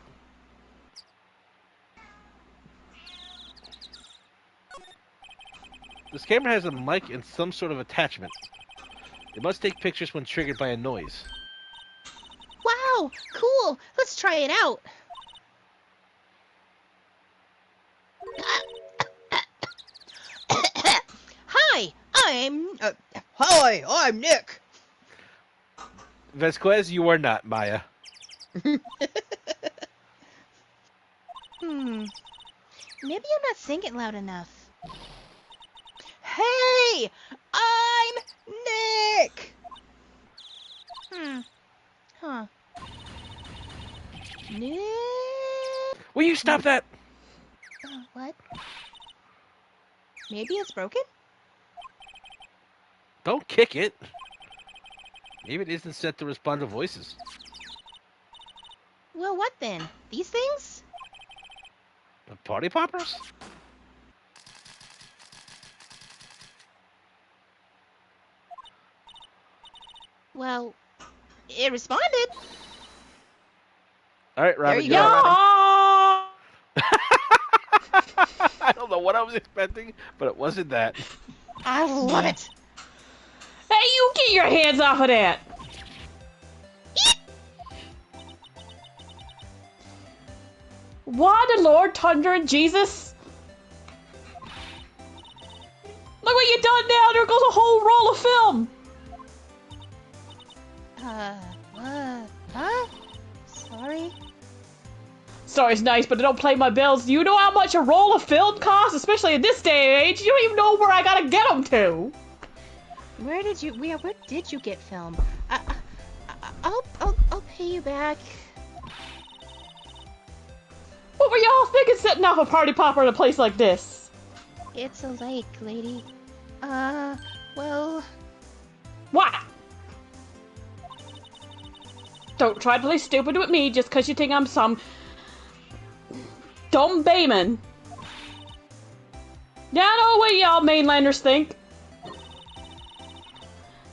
Speaker 1: This camera has a mic and some sort of attachment. It must take pictures when triggered by a noise.
Speaker 4: Wow! Cool! Let's try it out! Hi! I'm Nick!
Speaker 1: Vasquez, you are not, Maya.
Speaker 4: Maybe I'm not singing loud enough. Hey! I'm Nick! Huh. Nick?
Speaker 1: Will you stop that?
Speaker 4: What? Maybe it's broken?
Speaker 1: Don't kick it. Maybe it isn't set to respond to voices.
Speaker 4: Well, what then? These things?
Speaker 1: The party poppers?
Speaker 4: Well, it responded.
Speaker 1: All right, Robert.
Speaker 4: There you
Speaker 1: you're
Speaker 4: go.
Speaker 1: up. I don't know what I was expecting, but it wasn't that.
Speaker 4: I love it.
Speaker 8: Hey, you get your hands off of that! Why the Lord, Thunder, and Jesus? Look what you done now! There goes a whole roll of film!
Speaker 4: Huh? Sorry.
Speaker 8: Story's nice, but don't play my bills. Do you know how much a roll of film costs? Especially in this day and age? You don't even know where I gotta get them to!
Speaker 4: Where did you get film? I'll pay you back.
Speaker 8: What were y'all thinking setting off a party popper in a place like this?
Speaker 4: It's a lake, lady. Well...
Speaker 8: What? Don't try to play stupid with me just because you think I'm some dumb bayman. Yeah, I know what y'all mainlanders think.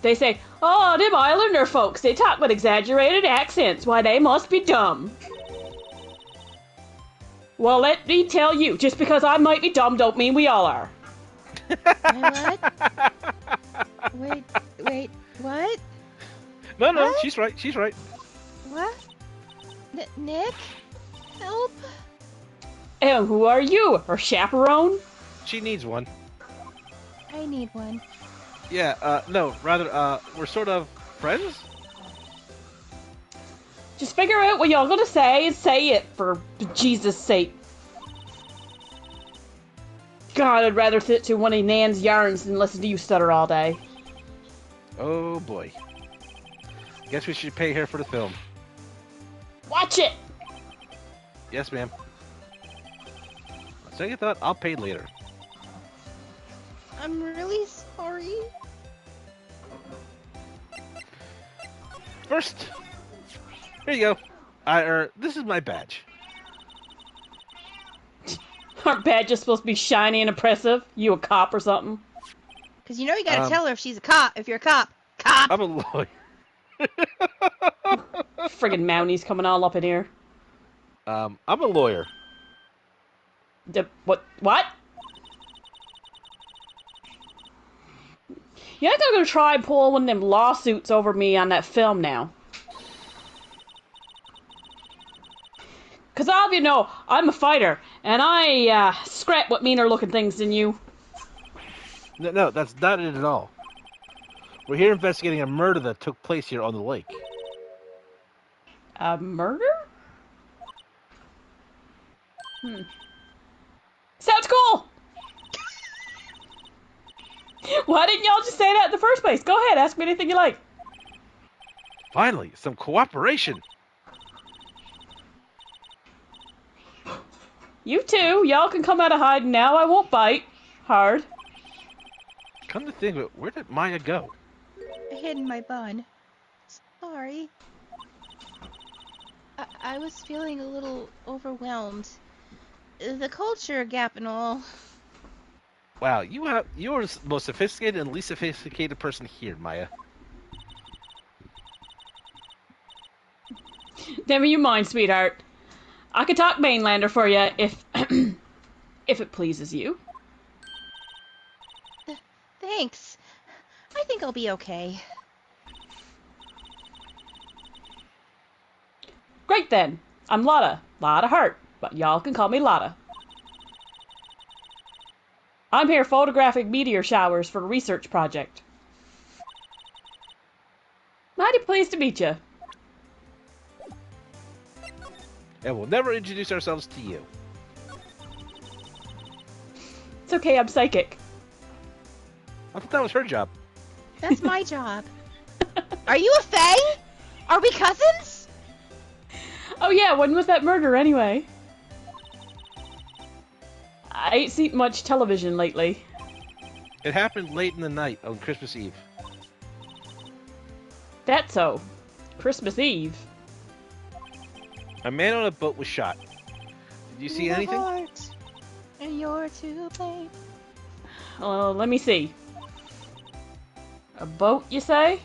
Speaker 8: They say, oh, them islander folks, they talk with exaggerated accents. Why, they must be dumb. Well, let me tell you, just because I might be dumb don't mean we all are.
Speaker 4: What? Wait, what?
Speaker 1: No,
Speaker 4: What?
Speaker 1: she's right. She's right.
Speaker 4: What? Nick? Help?
Speaker 8: And who are you? Her chaperone?
Speaker 1: She needs one.
Speaker 4: I need one.
Speaker 1: Yeah, no, rather, we're sort of friends?
Speaker 8: Just figure out what y'all gonna say and say it, for Jesus' sake. God, I'd rather sit to one of Nan's yarns than listen to you stutter all day.
Speaker 1: Oh, boy. Guess we should pay her for the film.
Speaker 8: Watch it!
Speaker 1: Yes, ma'am. Second thought, I'll pay later.
Speaker 4: I'm really sorry.
Speaker 1: First, here you go. This is my badge.
Speaker 8: Aren't badges supposed to be shiny and impressive? You a cop or something?
Speaker 4: Cause you know you gotta tell her if she's a cop. If you're a cop. Cop!
Speaker 1: I'm a lawyer.
Speaker 8: Friggin' Mounties coming all up in here.
Speaker 1: I'm a lawyer.
Speaker 8: What? You're not gonna try and pull one of them lawsuits over me on that film now. Cause all of you know, I'm a fighter, and I, scrap what meaner looking things than you.
Speaker 1: No, that's not it at all. We're here investigating a murder that took place here on the lake.
Speaker 8: A murder? Sounds cool! Why didn't y'all just say that in the first place? Go ahead, ask me anything you like.
Speaker 1: Finally, some cooperation.
Speaker 8: You too, y'all can come out of hiding now. I won't bite. Hard.
Speaker 1: Come to think of it, where did Maya go?
Speaker 4: I hid in my bun. Sorry. I was feeling a little overwhelmed. The culture gap and all.
Speaker 1: Wow, you're the most sophisticated and least sophisticated person here, Maya.
Speaker 8: Never you mind, sweetheart. I could talk mainlander for you if if it pleases you.
Speaker 4: Thanks. I think I'll be okay.
Speaker 8: Great then. I'm Lotta. Lotta Hart. But y'all can call me Lotta. I'm here photographing meteor showers for a research project. Mighty pleased to meet you.
Speaker 1: And we'll never introduce ourselves to you.
Speaker 8: It's okay, I'm psychic.
Speaker 1: I thought that was her job.
Speaker 4: That's my job. Are you a fae? Are we cousins?
Speaker 8: Oh yeah, when was that murder anyway? I ain't seen much television lately.
Speaker 1: It happened late in the night on Christmas Eve.
Speaker 8: That's so. Christmas Eve.
Speaker 1: A man on a boat was shot. Did you see anything?
Speaker 4: Heart, and you're to blame.
Speaker 8: Let me see. A boat, you say?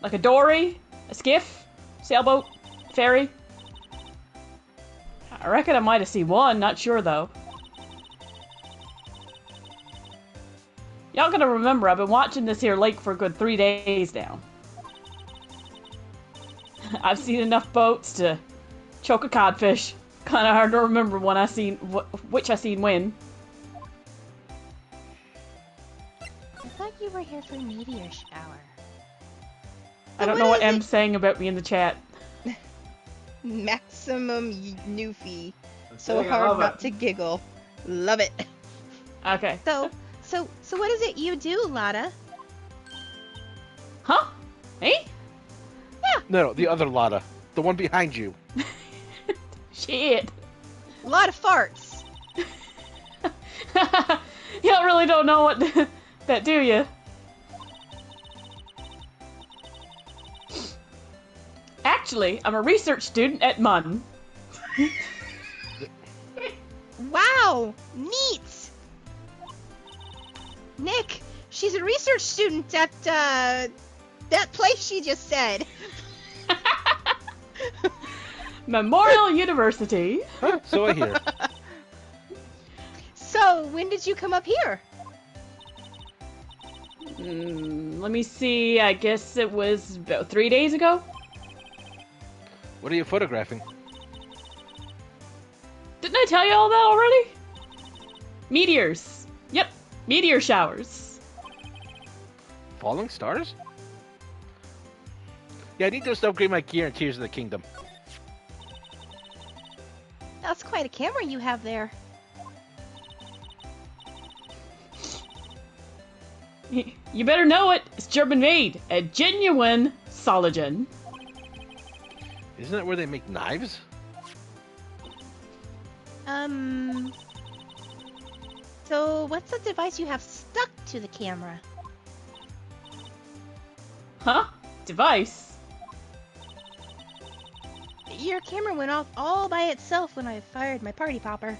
Speaker 8: Like a dory? A skiff? Sailboat? Ferry? I reckon I might have seen one, not sure though. Y'all gotta remember, I've been watching this here lake for a good 3 days now. I've seen enough boats to choke a codfish. Kinda hard to remember when I seen which I seen when.
Speaker 3: I thought you were here for a meteor shower.
Speaker 8: I don't know what M's saying about me in the chat.
Speaker 4: Maximum Newfie. So hard not to giggle. Love it.
Speaker 8: Okay.
Speaker 4: So what is it you do, Lotta?
Speaker 8: Huh? Me?
Speaker 1: No, the other Lotta. The one behind you.
Speaker 8: Shit.
Speaker 4: A lot of farts.
Speaker 8: Y'all really don't know what that, do you? Actually, I'm a research student at MUN.
Speaker 4: Wow, neat. Nick, she's a research student at that place she just said.
Speaker 8: Memorial University.
Speaker 1: Huh? So I hear.
Speaker 4: So, when did you come up here?
Speaker 8: Let me see. I guess it was about 3 days ago.
Speaker 1: What are you photographing?
Speaker 8: Didn't I tell you all that already? Meteors. Yep, meteor showers.
Speaker 1: Falling stars? Yeah, I need to upgrade my gear in Tears of the Kingdom.
Speaker 4: That's quite a camera you have there.
Speaker 8: You better know it. It's German made. A genuine Sologen.
Speaker 1: Isn't that where they make knives?
Speaker 4: So what's the device you have stuck to the camera?
Speaker 8: Huh? Device?
Speaker 4: Your camera went off all by itself when I fired my party popper.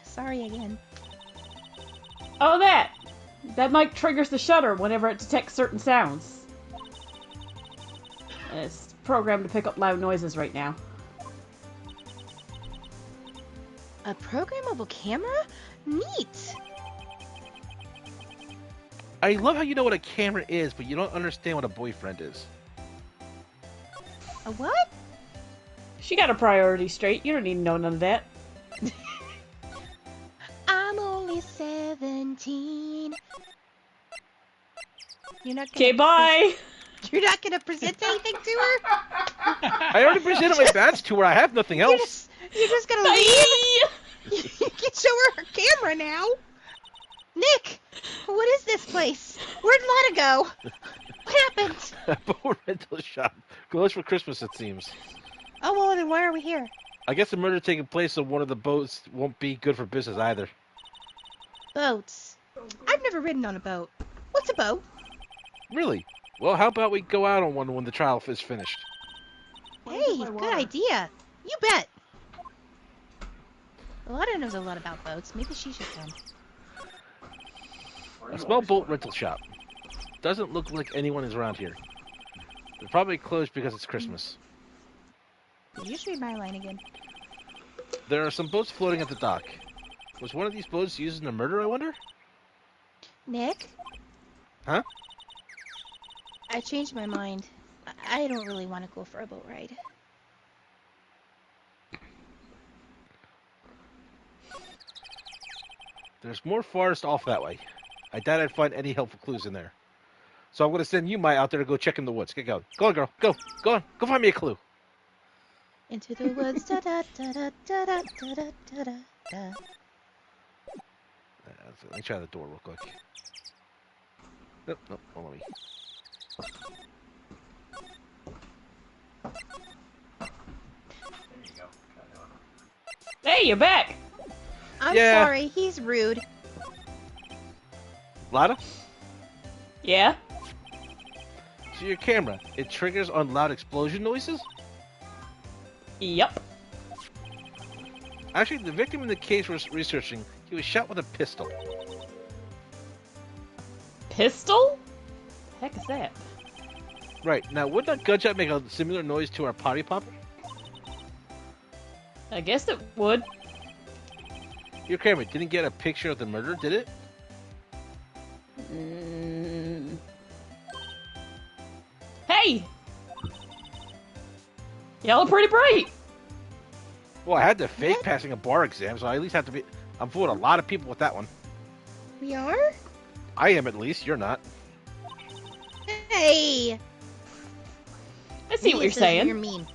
Speaker 4: Sorry again.
Speaker 8: Oh, that! That mic triggers the shutter whenever it detects certain sounds. It's programmed to pick up loud noises right now.
Speaker 4: A programmable camera? Neat!
Speaker 1: I love how you know what a camera is, but you don't understand what a boyfriend is.
Speaker 4: A what?
Speaker 8: She got her priorities straight. You don't need to know none of that.
Speaker 4: I'm only 17. You're not
Speaker 8: Okay,
Speaker 4: gonna
Speaker 8: bye!
Speaker 4: You're not gonna present anything to her?
Speaker 1: I already presented my badge to her. I have nothing else.
Speaker 4: You're just gonna
Speaker 8: Bye!
Speaker 4: leave? You can show her her camera now. Nick, what is this place? Where'd Lotta go? What happened?
Speaker 1: A boat rental shop. Closed for Christmas, it seems.
Speaker 4: Oh, well, then why are we here?
Speaker 1: I guess the murder taking place on one of the boats won't be good for business either.
Speaker 4: Boats. I've never ridden on a boat. What's a boat?
Speaker 1: Really? Well, how about we go out on one when the trial is finished?
Speaker 4: Hey, good idea. You bet. Lotta knows a lot about boats. Maybe she should come.
Speaker 1: A small boat rental shop. Doesn't look like anyone is around here. They're probably closed because it's Christmas.
Speaker 4: Could you just read my line again?
Speaker 1: There are some boats floating at the dock. Was one of these boats used in a murder, I wonder?
Speaker 4: Nick?
Speaker 1: Huh?
Speaker 4: I changed my mind. I don't really want to go for a boat ride.
Speaker 1: There's more forest off that way. I doubt I'd find any helpful clues in there. So I'm going to send you, Mai, out there to go check in the woods. Get going. Go on, girl. Go. Go on. Go find me a clue.
Speaker 4: Into the woods, da da da da da da da da da da.
Speaker 1: Let me try the door real quick. Nope, nope, hold on.
Speaker 8: Hey, you're back.
Speaker 4: I'm
Speaker 1: Yeah.
Speaker 4: sorry, he's rude.
Speaker 1: Lada?
Speaker 8: Yeah?
Speaker 1: So your camera, it triggers on loud explosion noises?
Speaker 8: Yep.
Speaker 1: Actually, the victim in the case we're researching, he was shot with a pistol.
Speaker 8: Pistol? The heck is that?
Speaker 1: Right, now would that gunshot make a similar noise to our potty popper?
Speaker 8: I guess it would.
Speaker 1: Your camera didn't get a picture of the murder, did it?
Speaker 8: Hey! Y'all are pretty bright.
Speaker 1: Well, I had to fake passing a bar exam, so I at least have to be... I'm fooling a lot of people with that one.
Speaker 4: We are?
Speaker 1: I am, at least. You're not.
Speaker 4: Hey!
Speaker 8: I see what you're saying.
Speaker 4: You're mean.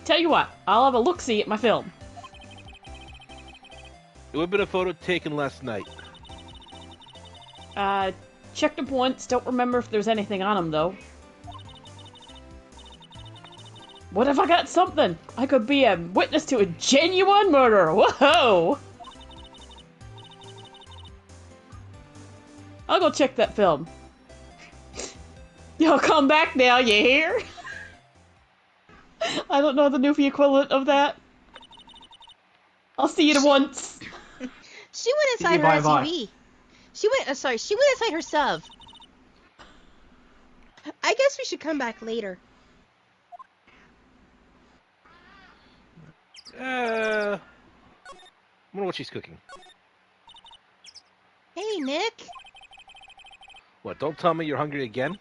Speaker 8: Tell you what, I'll have a look-see at my film.
Speaker 1: It would have been a photo taken last night.
Speaker 8: Checked them once, don't remember if there's anything on them, though. What if I got something? I could be a witness to a genuine murder! Whoa! I'll go check that film. Y'all come back now, you hear? I don't know the Newfie equivalent of that. I'll see you once.
Speaker 4: She went inside her SUV. She went inside her SUV. I guess we should come back later.
Speaker 1: I wonder what she's cooking.
Speaker 4: Hey, Nick.
Speaker 1: What, don't tell me you're hungry again?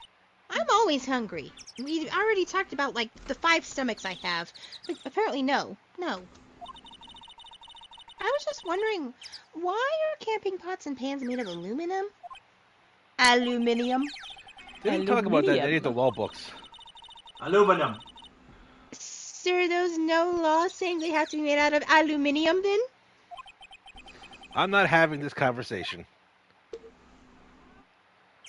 Speaker 4: I'm always hungry. We already talked about, like, the 5 stomachs I have. But apparently, no. No. I was just wondering, why are camping pots and pans made of aluminum? Aluminium.
Speaker 1: They didn't talk about that in any of the law books.
Speaker 10: Aluminum.
Speaker 4: Sir, there's no law saying they have to be made out of aluminium, then?
Speaker 1: I'm not having this conversation.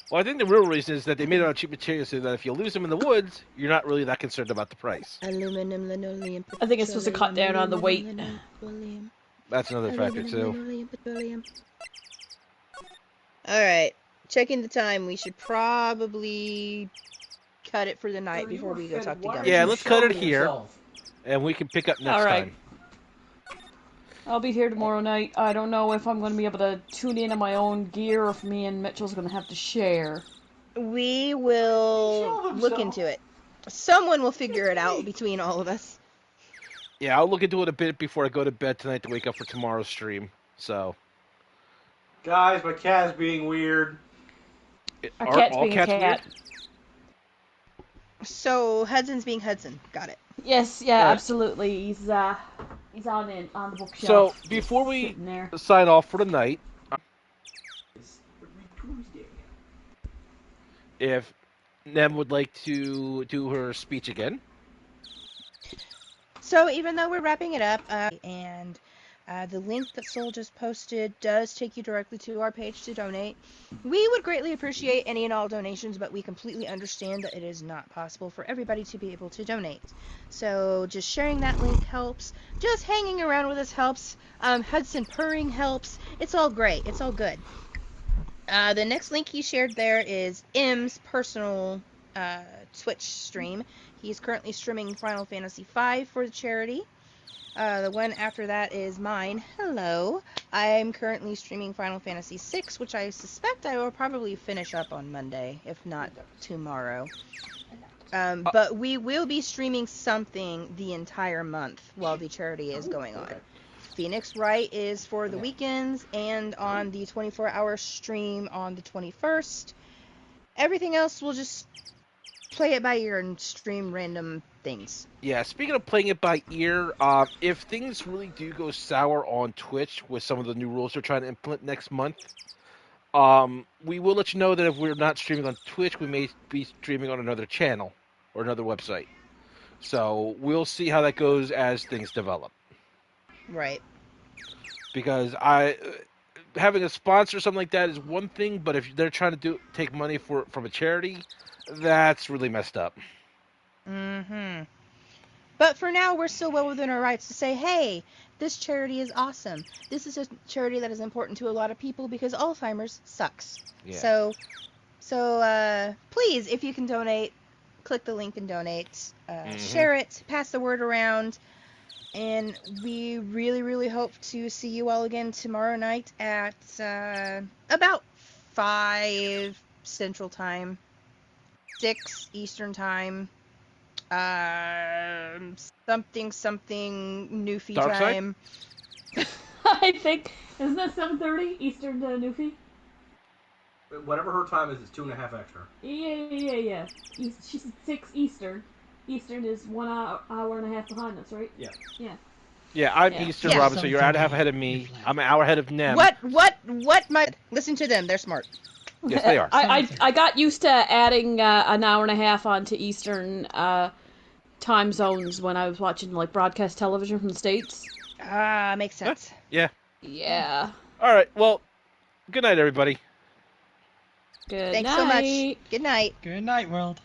Speaker 1: Well, I think the real reason is that they made it out of cheap materials so that if you lose them in the woods, you're not really that concerned about the price.
Speaker 4: Aluminum, linoleum,
Speaker 8: I think it's supposed to cut down on the weight.
Speaker 4: Petroleum,
Speaker 1: That's another factor, too.
Speaker 4: linoleum, petroleum. Alright. Checking the time, we should probably cut it for the night before we go talk to Gummy.
Speaker 1: Yeah, let's cut it here, and we can pick up next time.
Speaker 8: I'll be here tomorrow night. I don't know if I'm going to be able to tune in on my own gear or if me and Mitchell's going to have to share.
Speaker 4: We will look into it. Someone will figure it out between all of us.
Speaker 1: Yeah, I'll look into it a bit before I go to bed tonight to wake up for tomorrow's stream. So,
Speaker 10: Guys, my cat's being weird.
Speaker 8: Our cat's being a cat.
Speaker 1: Weird?
Speaker 4: So Hudson's being Hudson. Got it.
Speaker 8: Yes, yeah,
Speaker 1: Right.
Speaker 8: absolutely. He's on the bookshelf.
Speaker 1: So, before we sign off for the night, if Nem would like to do her speech again.
Speaker 4: So even though we're wrapping it up, and the link that Soul just posted does take you directly to our page to donate, we would greatly appreciate any and all donations, but we completely understand that it is not possible for everybody to be able to donate. So just sharing that link helps. Just hanging around with us helps. Hudson purring helps. It's all great. It's all good. The next link he shared there is M's personal Twitch stream. He's currently streaming Final Fantasy V for the charity. The one after that is mine. Hello. I'm currently streaming Final Fantasy VI, which I suspect I will probably finish up on Monday, if not tomorrow. But we will be streaming something the entire month while the charity is going on. Phoenix Wright is for the weekends and on the 24-hour stream on the 21st. Everything else will just play it by ear and stream random things.
Speaker 1: Yeah, speaking of playing it by ear, if things really do go sour on Twitch with some of the new rules they're trying to implement next month, we will let you know that if we're not streaming on Twitch, we may be streaming on another channel or another website. So we'll see how that goes as things develop.
Speaker 4: Right.
Speaker 1: Because having a sponsor or something like that is one thing, but if they're trying to take money from a charity, that's really messed up.
Speaker 4: Mm-hmm. But for now, we're still well within our rights to say, hey, this charity is awesome. This is a charity that is important to a lot of people because Alzheimer's sucks.
Speaker 1: Yeah.
Speaker 4: So please, if you can donate, click the link and donate. Share it, pass the word around. And we really, really hope to see you all again tomorrow night at about 5 Central Time, 6 Eastern Time, something Newfie
Speaker 1: Dark side?
Speaker 4: time.
Speaker 8: I think, isn't that 7:30 Eastern to Newfie?
Speaker 10: Whatever her time is, it's 2.5 extra.
Speaker 8: Yeah. She's 6 Eastern. Eastern is 1 hour and a half behind us, right?
Speaker 10: Yeah.
Speaker 8: Yeah.
Speaker 1: Yeah, I'm
Speaker 8: Yeah.
Speaker 1: Eastern,
Speaker 4: Yeah.
Speaker 1: Robin, so you're an hour ahead of me. I'm an hour ahead of Nem.
Speaker 4: What, listen to them, they're smart.
Speaker 1: Yes, they are.
Speaker 8: I got used to adding an hour and a half onto Eastern time zones when I was watching like broadcast television from the States.
Speaker 4: Makes sense.
Speaker 1: Yeah.
Speaker 8: Yeah.
Speaker 1: All right, well, good night, everybody.
Speaker 8: Good
Speaker 4: Thanks
Speaker 8: night.
Speaker 4: so much. Good night.
Speaker 9: Good night, world.